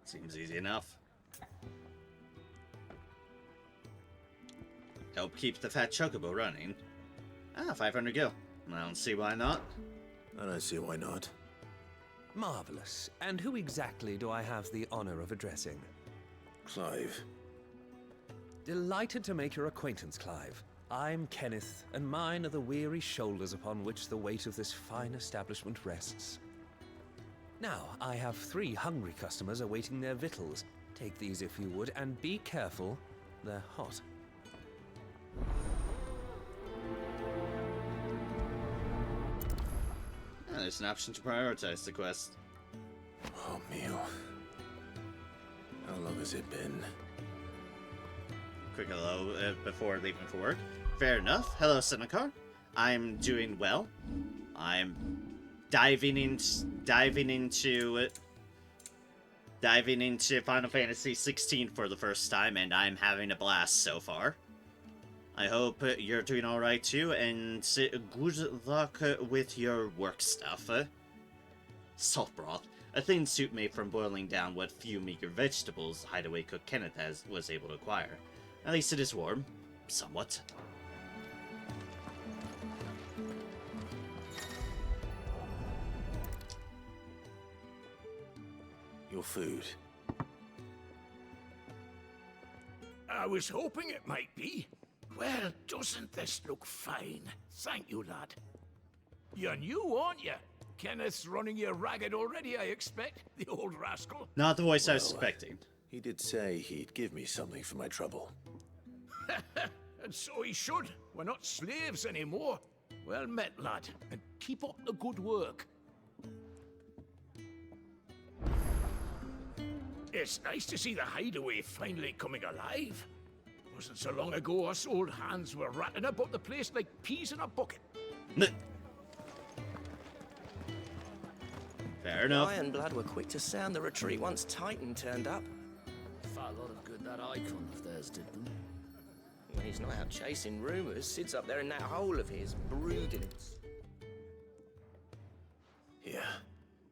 Seems easy enough. Help keep the fat chocobo running. 500 gil. I don't see why not. I don't see why not. Marvelous. And who exactly do I have the honor of addressing? Clive. Delighted to make your acquaintance, Clive. I'm Kenneth, and mine are the weary shoulders upon which the weight of this fine establishment rests. Now, I have 3 hungry customers awaiting their victuals. Take these if you would, and be careful, they're hot. There's an option to prioritize the quest. Oh, meal. How long has it been? Quick hello before leaving for work. Fair enough. Hello, Senecar. I'm doing well. I'm diving into Final Fantasy 16 for the first time, and I'm having a blast so far. I hope you're doing alright too, and good luck with your work stuff. Salt broth, a thin soup made from boiling down what few meager vegetables hideaway cook Kenneth was able to acquire. At least it is warm. Somewhat. Your food. I was hoping it might be. Well, doesn't this look fine? Thank you, lad. You're new, aren't you? Kenneth's running you ragged already, I expect. The old rascal. Not the voice I was expecting. He did say he'd give me something for my trouble. And so he should. We're not slaves anymore. Well met, lad. And keep up the good work. It's nice to see the hideaway finally coming alive. Wasn't so long ago us old hands were ratting about the place like peas in a bucket. Fair enough. Ironblood were quick to sound the retreat once Titan turned up. Far a lot of good that icon of theirs did them. When he's not out chasing rumors, Sid's up there in that hole of his, brooding. Yeah.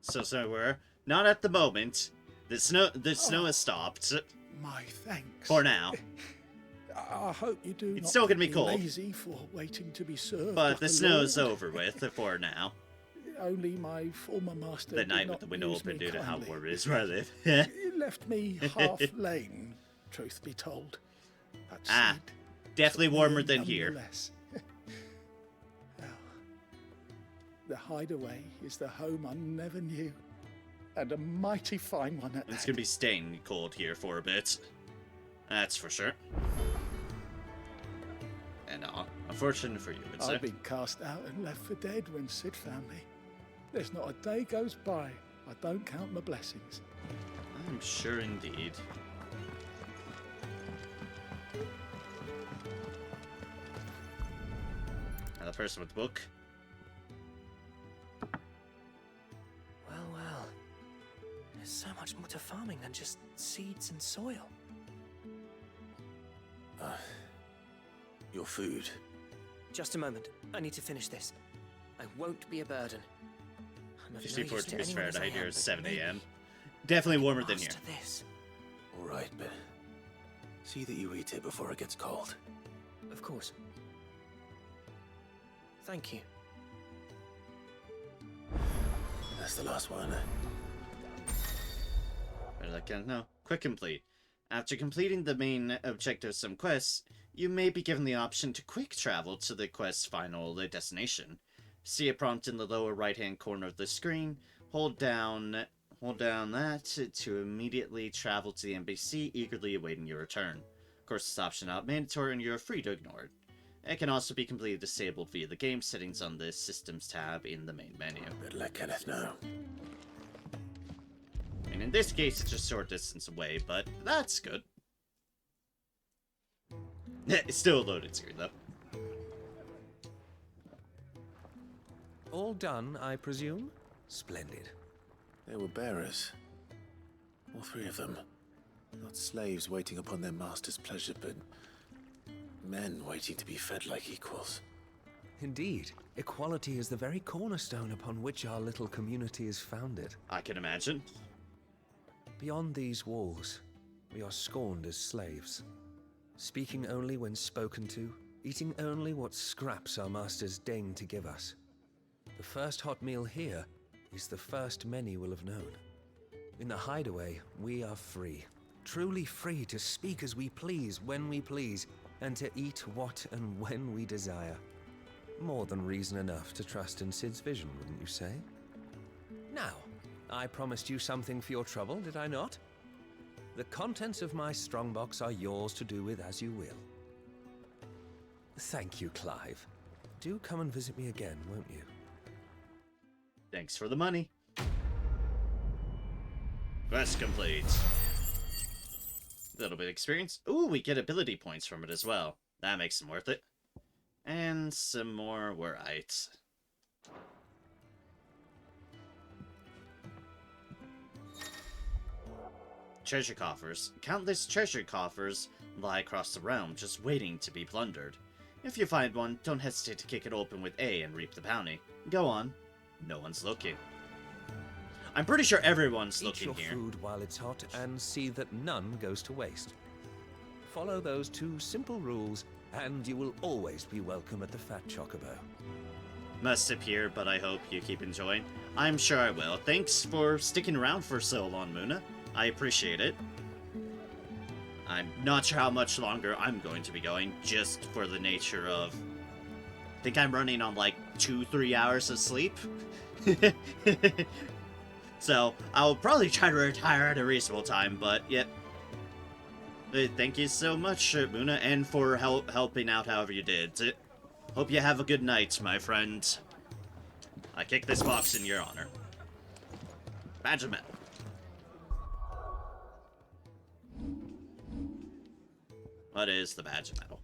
So we're not at the moment. The snow has stopped. My thanks. For now. I hope you do. It's not still gonna be think me cold. Lazy for waiting to be served. But like the a snow's lord. over with for now. Only my former master. The did night with not the window use open me due to how kindly. warm it is where I live. He left me half lame, truth be told. But Sid definitely took me warmer in than here. nonetheless. Well, the hideaway is the home I never knew, and a mighty fine one at It's that. gonna be staying cold here for a bit. That's for sure. And unfortunate for you, would say. I've been cast out and left for dead when Sid found me. There's not a day goes by I don't count my blessings. I'm sure indeed. And the person with the book. There's so much more to farming than just seeds and soil. Your food. Just a moment. I need to finish this. I won't be a burden. I'm of no 54 use to degrees anyone as I Fahrenheit here am, is but 7 maybe a.m. Definitely warmer than here. master this. All right, but see that you eat it before it gets cold. Of course. Thank you. That's the last one. Better that count? No. Quick complete. After completing the main objective of some quests, you may be given the option to quick travel to the quest's final destination. See a prompt in the lower right-hand corner of the screen. Hold down that to immediately travel to the NPC, eagerly awaiting your return. Of course, this option is not mandatory and you're free to ignore it. It can also be completely disabled via the game settings on the Systems tab in the main menu. Better let Kenneth know. And in this case, it's just a short distance away, but that's good. It's still a loaded screen, though. All done, I presume? Splendid. They were bearers. All three of them. Not slaves waiting upon their master's pleasure, but men waiting to be fed like equals. Indeed. Equality is the very cornerstone upon which our little community is founded. I can imagine. Beyond these walls, we are scorned as slaves. Speaking only when spoken to, eating only what scraps our masters deign to give us. The first hot meal here is the first many will have known. In the hideaway, we are free. Truly free to speak as we please, when we please, and to eat what and when we desire. More than reason enough to trust in Sid's vision, wouldn't you say? Now, I promised you something for your trouble, did I not? The contents of my strongbox are yours to do with as you will. Thank you, Clive. Do come and visit me again, won't you? Thanks for the money. Quest complete. A little bit of experience. Ooh, we get ability points from it as well. That makes them worth it. And some more warites. Treasure coffers. Countless treasure coffers lie across the realm, just waiting to be plundered. If you find one, don't hesitate to kick it open with A and reap the bounty. Go on. No one's looking. I'm pretty sure everyone's looking here. Eat your food while it's hot and see that none goes to waste. Follow those two simple rules and you will always be welcome at the Fat Chocobo. Must appear, but I hope you keep enjoying. I'm sure I will. Thanks for sticking around for so long, Muna. I appreciate it. I'm not sure how much longer I'm going to be going, just for the nature of... I think I'm running on like 2-3 hours of sleep. So, I'll probably try to retire at a reasonable time, but yep. Thank you so much, Muna, and for helping out however you did. Hope you have a good night, my friend. I kick this box in your honor. Badge of metal. What is the badge of metal?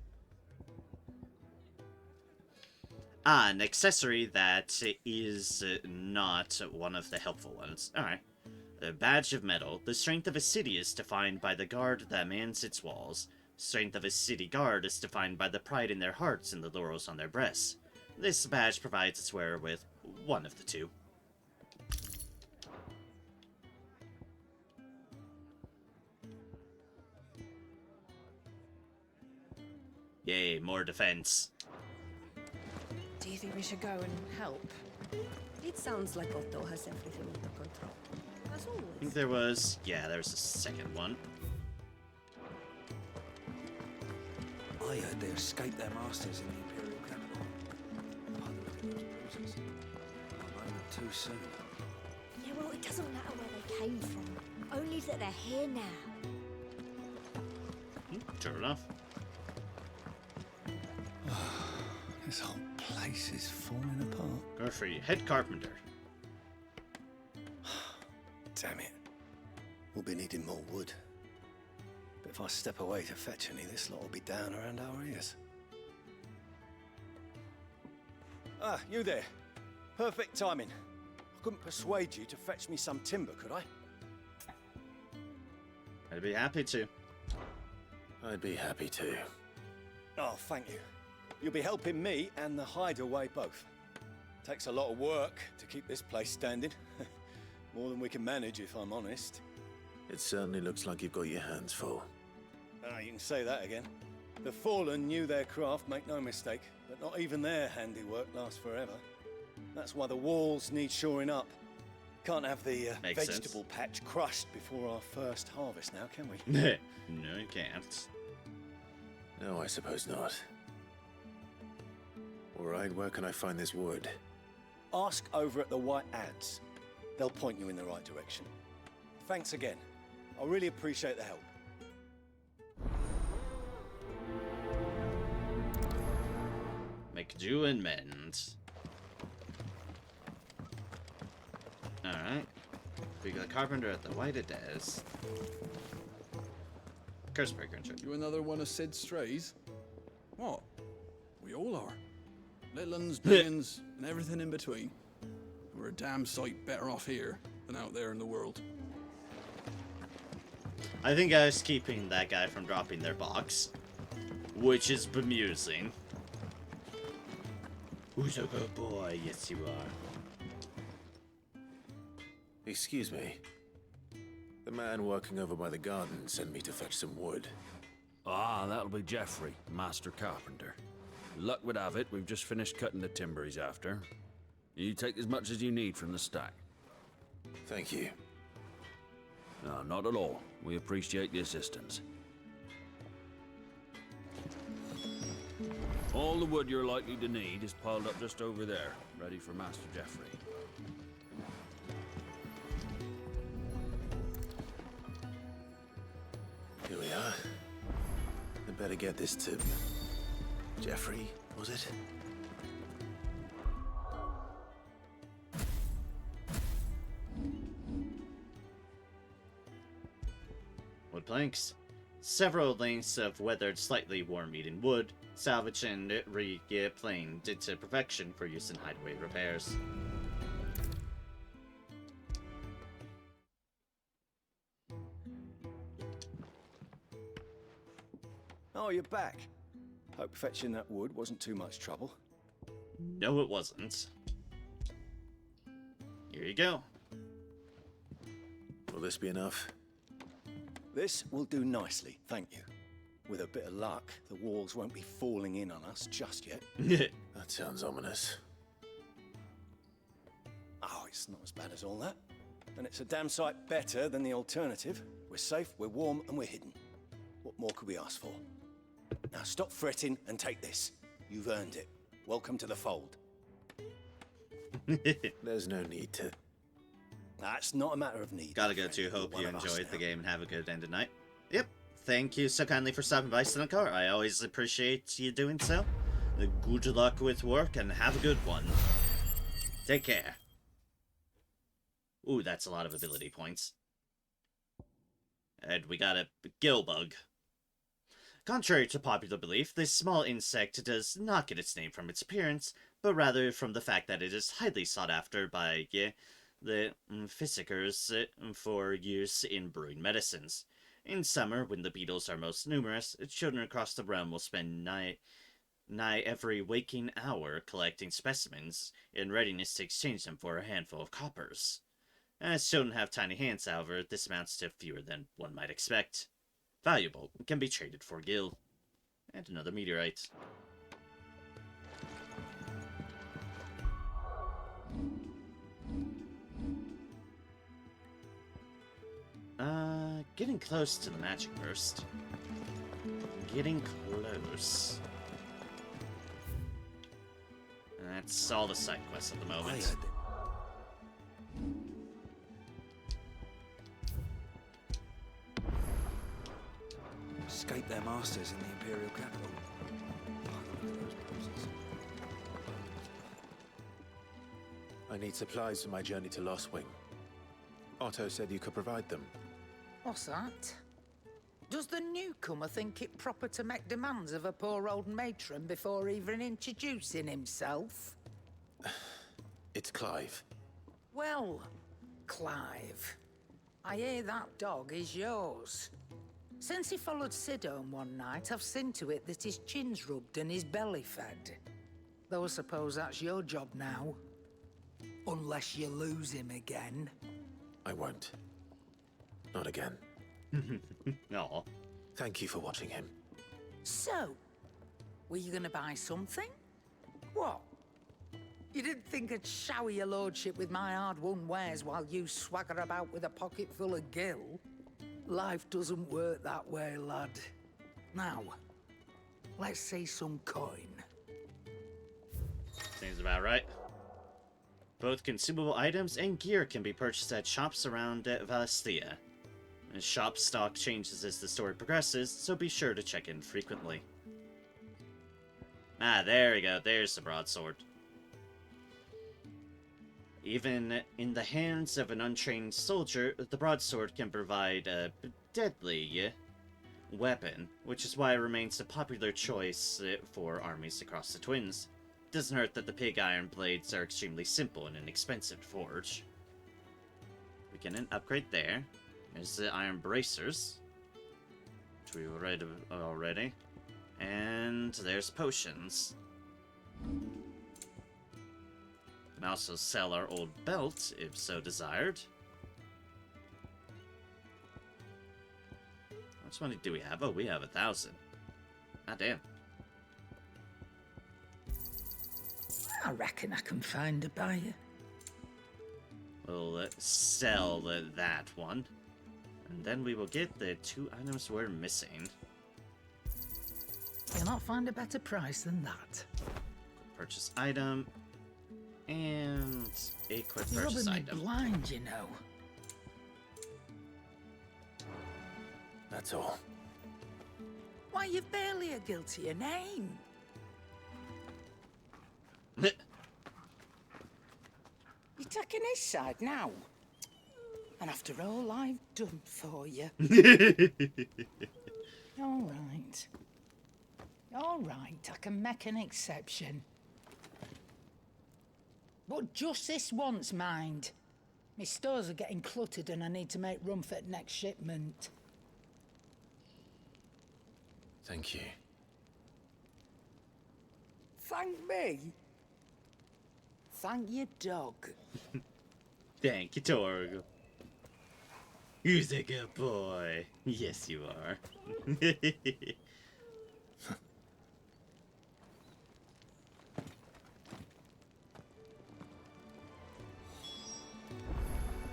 Ah, an accessory that is not one of the helpful ones. Alright. The badge of metal. The strength of a city is defined by the guard that mans its walls. Strength of a city guard is defined by the pride in their hearts and the laurels on their breasts. This badge provides its wearer with one of the two. Yay, more defense. Do you think we should go and help? It sounds like Otto has everything under control. As always. I think there was... yeah, there's a second one. I heard they escaped their masters in the Imperial capital. By the look of those bruises. A moment too soon. Yeah, well, it doesn't matter where they came from. Only that they're here now. Sure enough. This whole place is falling apart. Go for you. Head carpenter. Damn it. We'll be needing more wood. But if I step away to fetch any, this lot will be down around our ears. Ah, you there. Perfect timing. I couldn't persuade you to fetch me some timber, could I? I'd be happy to. I'd be happy to. Oh, thank you. You'll be helping me and the hideaway both. Takes a lot of work to keep this place standing. More than we can manage, if I'm honest. It certainly looks like you've got your hands full. Ah, you can say that again. The Fallen knew their craft, make no mistake, but not even their handiwork lasts forever. That's why the walls need shoring up. Can't have the vegetable patch crushed before our first harvest now, can we? No, you can't. No, I suppose not. All right, where can I find this wood? Ask over at the White Ads. They'll point you in the right direction. Thanks again. I really appreciate the help. Make do and mend. Alright. We got Carpenter at the White Ads. Cursebreaker intro. You another one of Sid's strays? What? We all are. Little uns, big uns, and everything in between. We're a damn sight better off here than out there in the world. I think I was keeping that guy from dropping their box, which is bemusing. Who's a good boy? Yes, you are. Excuse me. The man working over by the garden sent me to fetch some wood. Ah, that'll be Geoffrey, Master Carpenter. Luck would have it, we've just finished cutting the timber he's after. You take as much as you need from the stack. Thank you. No, not at all. We appreciate the assistance. All the wood you're likely to need is piled up just over there, ready for Master Geoffrey. Here we are. I'd better get this to... Geoffrey, was it? Wood planks. Several lengths of weathered, slightly worm-eaten wood, salvaged and replaned into perfection for use in hideaway repairs. Oh, you're back. Hope fetching that wood wasn't too much trouble. No, it wasn't. Here you go. Will this be enough? This will do nicely, thank you. With a bit of luck, the walls won't be falling in on us just yet. That sounds ominous. Oh, it's not as bad as all that. And it's a damn sight better than the alternative. We're safe, we're warm, and we're hidden. What more could we ask for? Now stop fretting and take this. You've earned it. Welcome to the fold. There's no need to... That's not a matter of need. Gotta go to. Hope you enjoyed the game and have a good end of night. Yep. Thank you so kindly for stopping by, Sinecar. I always appreciate you doing so. Good luck with work and have a good one. Take care. Ooh, that's a lot of ability points. And we got a gill bug. Contrary to popular belief, this small insect does not get its name from its appearance, but rather from the fact that it is highly sought after by the physicers for use in brewing medicines. In summer, when the beetles are most numerous, children across the realm will spend nigh every waking hour collecting specimens, in readiness to exchange them for a handful of coppers. As children have tiny hands, however, this amounts to fewer than one might expect. Valuable, can be traded for gil. And another meteorite. Getting close to the magic burst. Getting close. And that's all the side quests at the moment. Escape their masters in the Imperial capital. I need supplies for my journey to Lost Wing. Otto said you could provide them. What's that? Does the newcomer think it proper to make demands of a poor old matron before even introducing himself? It's Clive. Well, Clive, I hear that dog is yours. Since he followed Sid home one night, I've seen to it that his chin's rubbed and his belly fed. Though I suppose that's your job now. Unless you lose him again. I won't. Not again. No. Thank you for watching him. So, were you gonna buy something? What? You didn't think I'd shower your lordship with my hard-won wares while you swagger about with a pocket full of gil? Life doesn't work that way, lad. Now, let's see some coin. Seems about right. Both consumable items and gear can be purchased at shops around Valestia. And shop stock changes as the story progresses, so be sure to check in frequently. Ah, there we go. There's the broadsword. Even in the hands of an untrained soldier, the broadsword can provide a deadly weapon, which is why it remains a popular choice for armies across the Twins. Doesn't hurt that the pig iron blades are extremely simple and inexpensive to forge. We can upgrade there. There's the iron bracers, which we read already. And there's potions. We can also sell our old belt, if so desired. How much money do we have? Oh, we have 1,000. Ah, damn. I reckon I can find a buyer. We'll sell that one. And then we will get the 2 items we're missing. You'll not find a better price than that. Purchase item. And a quick You're purchase rubbing me item. blind, you know. That's all. Why, you've barely a guilty a name. You're taking his side now. And after all I've done for you. All right. All right, I can make an exception. But just this once, mind. My stores are getting cluttered and I need to make room for the next shipment. Thank you. Thank me? Thank your dog. Thank you, Torg. Who's a good boy? Yes, you are.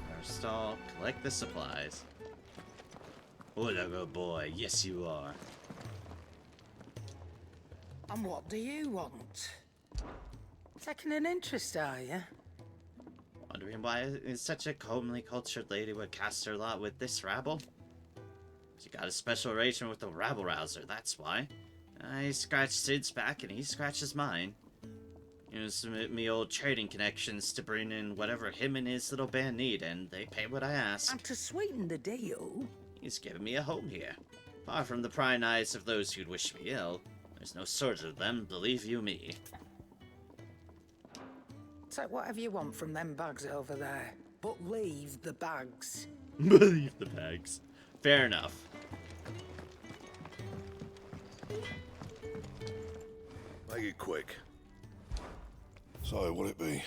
Our stall, collect the supplies. What a good boy. Yes, you are. And what do you want? Taking an interest, are you? Wondering why is such a comely cultured lady would cast her lot with this rabble? She got a special arrangement with the rabble rouser, that's why. I scratched Sid's back and he scratches mine. Use me old trading connections to bring in whatever him and his little band need, and they pay what I ask. And to sweeten the deal... He's given me a home here. Far from the prying eyes of those who'd wish me ill. There's no shortage of them, believe you me. Take whatever you want from them bags over there, but leave the bags. Leave the bags. Fair enough. Make it quick. So, what'll it be?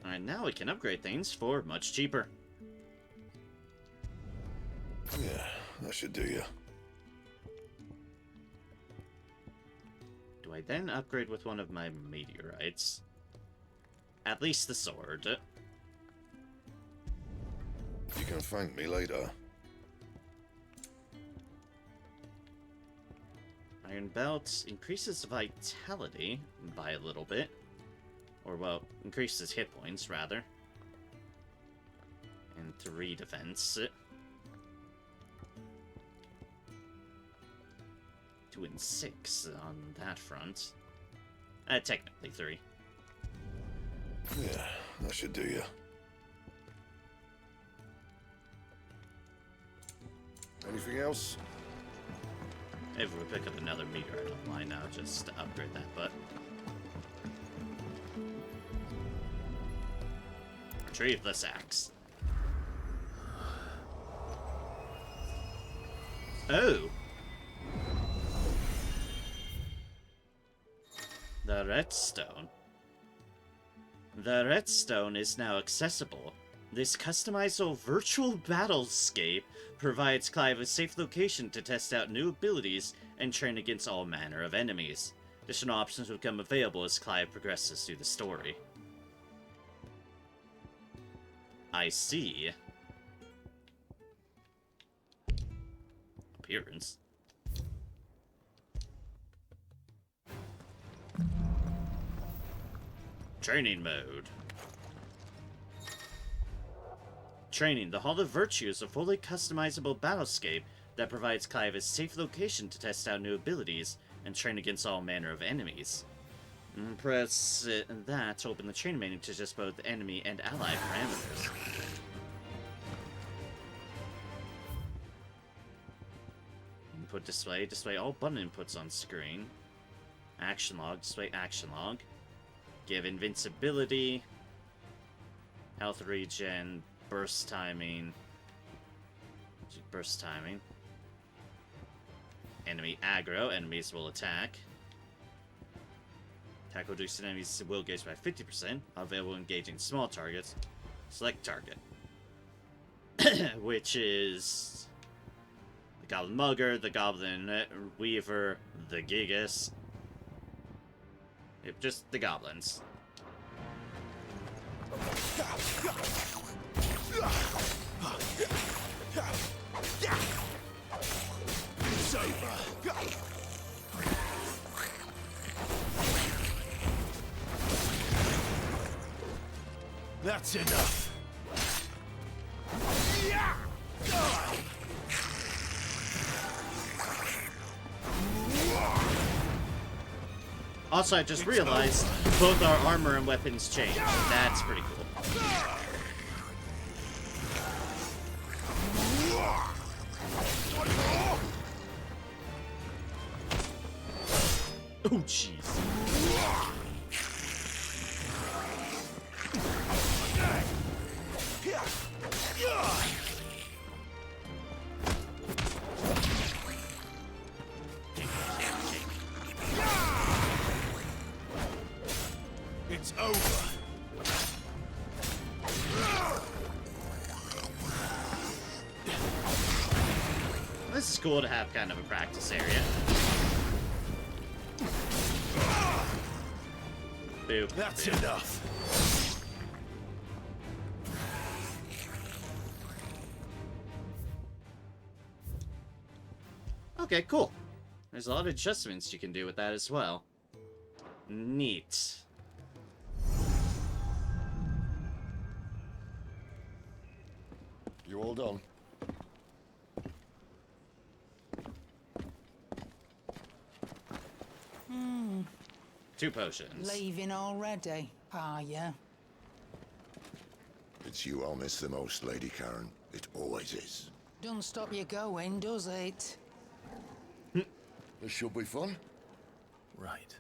Alright, now we can upgrade things for much cheaper. Yeah, that should do you. Do I then upgrade with one of my meteorites? At least the sword. You can thank me later. Iron belt increases vitality by a little bit. Or, well, increases hit points, rather. And 3 defense. 2 and 6 on that front. Technically 3. Yeah, that should do you. Anything else? If we pick up another meteorite online now, just to upgrade that, but... Retrieve this axe. Oh. The redstone. The redstone is now accessible. This customizable virtual battlescape provides Clive a safe location to test out new abilities and train against all manner of enemies. Additional options will become available as Clive progresses through the story. I see. Appearance. Training mode. Training. The Hall of Virtue is a fully customizable battlescape that provides Clive a safe location to test out new abilities and train against all manner of enemies. Press that to open the training menu to adjust both enemy and ally parameters. Input display. Display all button inputs on screen. Action log. Display action log. Give invincibility. Health regen. Burst timing. Burst timing. Enemy aggro. Enemies will attack. Attack will reduce enemies' will gauge by 50%. Available engaging small targets. Select target. Which is the Goblin Mugger, the Goblin Weaver, the Gigas. Yep, just the goblins. That's enough. Also, I just realized both our armor and weapons change. That's pretty cool. Oh, jeez. It's over. This is cool to have kind of a practice area. Boop. That's boop. enough. Okay, cool. There's a lot of adjustments you can do with that as well. Neat. You all done? Hmm. 2 potions. Leaving already, are ya? It's you I'll miss the most, Lady Karen. It always is. Don't stop you going, does it? This should be fun. Right.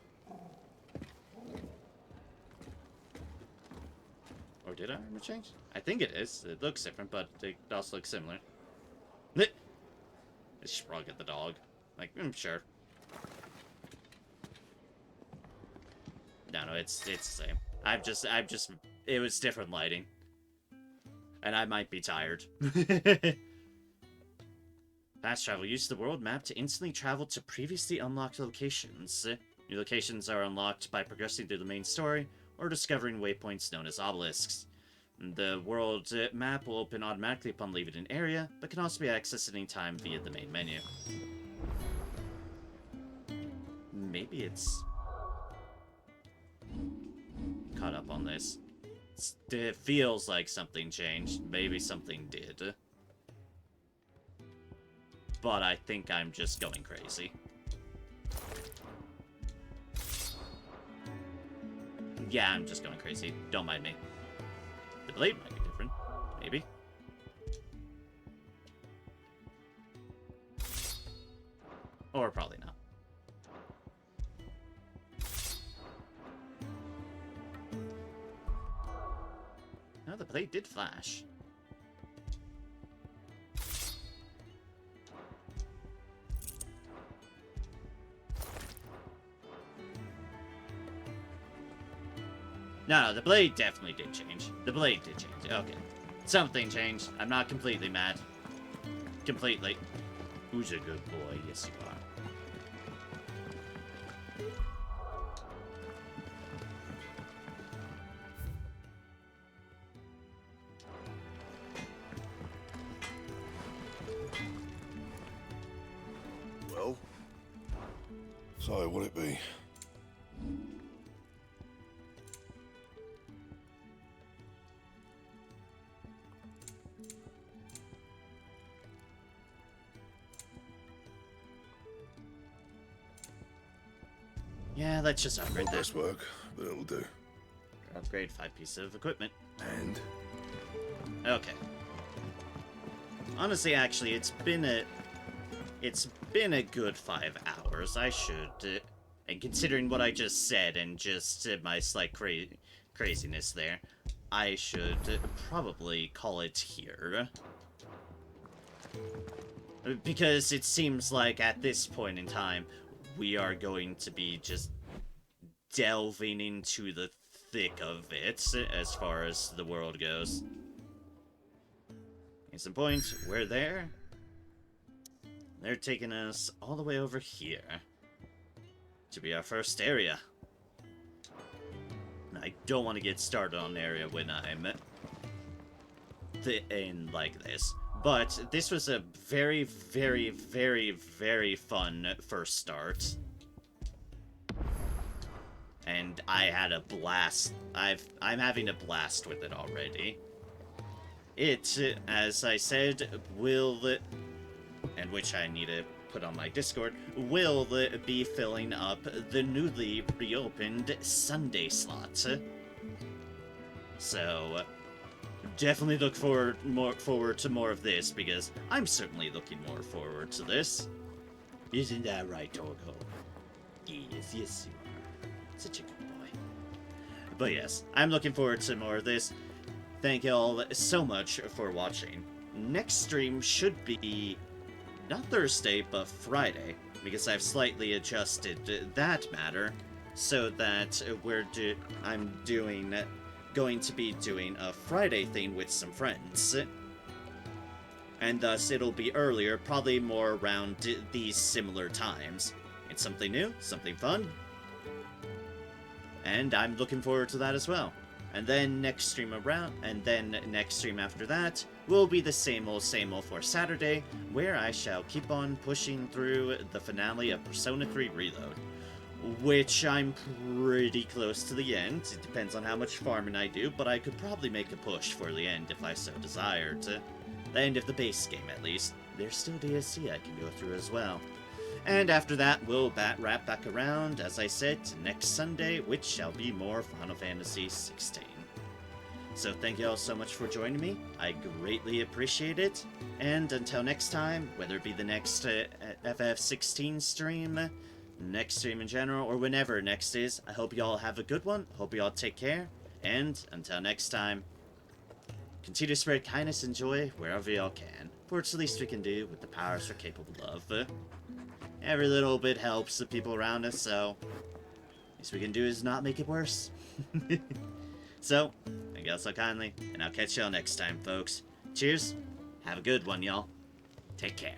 Or did our armor change? I think it is. It looks different, but it also looks similar. I shrug at the dog. Like, sure. No, it's the same. I've just, it was different lighting. And I might be tired. Fast travel. Use the world map to instantly travel to previously unlocked locations. New locations are unlocked by progressing through the main story or discovering waypoints known as obelisks. The world map will open automatically upon leaving an area, but can also be accessed at any time via the main menu. Maybe it's caught up on this. It feels like something changed. Maybe something did. But I think I'm just going crazy. Yeah, I'm just going crazy. Don't mind me. The blade might be different. Maybe. Or probably not. Oh, the blade did flash. No, the blade definitely did change. The blade did change. Okay. Something changed. I'm not completely mad. Completely. Who's a good boy? Yes, you are. Well? So, what'll it be? Yeah, let's just upgrade that. Less work, but it'll do. Upgrade 5 pieces of equipment. And? Okay. Honestly, actually, it's been a good 5 hours. I should, and considering what I just said and just my slight craziness there, I should probably call it here. Because it seems like at this point in time, we are going to be just delving into the thick of it as far as the world goes. Case in point, we're there. They're taking us all the way over here to be our first area. I don't want to get started on an area when I'm in like this. But this was a very, very, very, very fun first start. And I had a blast. I'm having a blast with it already. It, as I said, will, and which I need to put on my Discord, will be filling up the newly reopened Sunday slot. So, definitely look forward to more of this, because I'm certainly looking more forward to this. Isn't that right, Torgo? Yes, yes you are. Such a good boy. But yes, I'm looking forward to more of this. Thank you all so much for watching. Next stream should be not Thursday, but Friday, because I've slightly adjusted that matter so that I'm going to be doing a Friday thing with some friends. And thus it'll be earlier, probably more around these similar times. It's something new, something fun. And I'm looking forward to that as well. And then next stream after that will be the same old for Saturday, where I shall keep on pushing through the finale of Persona 3 Reload. Which I'm pretty close to the end. It depends on how much farming I do, but I could probably make a push for the end if I so desired. The end of the base game, at least. There's still DLC I can go through as well. And after that, we'll wrap back around, as I said, to next Sunday, which shall be more Final Fantasy XVI. So thank you all so much for joining me. I greatly appreciate it. And until next time, whether it be the next FF16 stream, next stream in general, or whenever next is, I hope you all have a good one. Hope you all take care. And until next time, continue to spread kindness and joy wherever y'all can. For it's the least we can do with the powers we're capable of. Every little bit helps the people around us, so least we can do is not make it worse. So, thank y'all so kindly, and I'll catch y'all next time, folks. Cheers. Have a good one, y'all. Take care.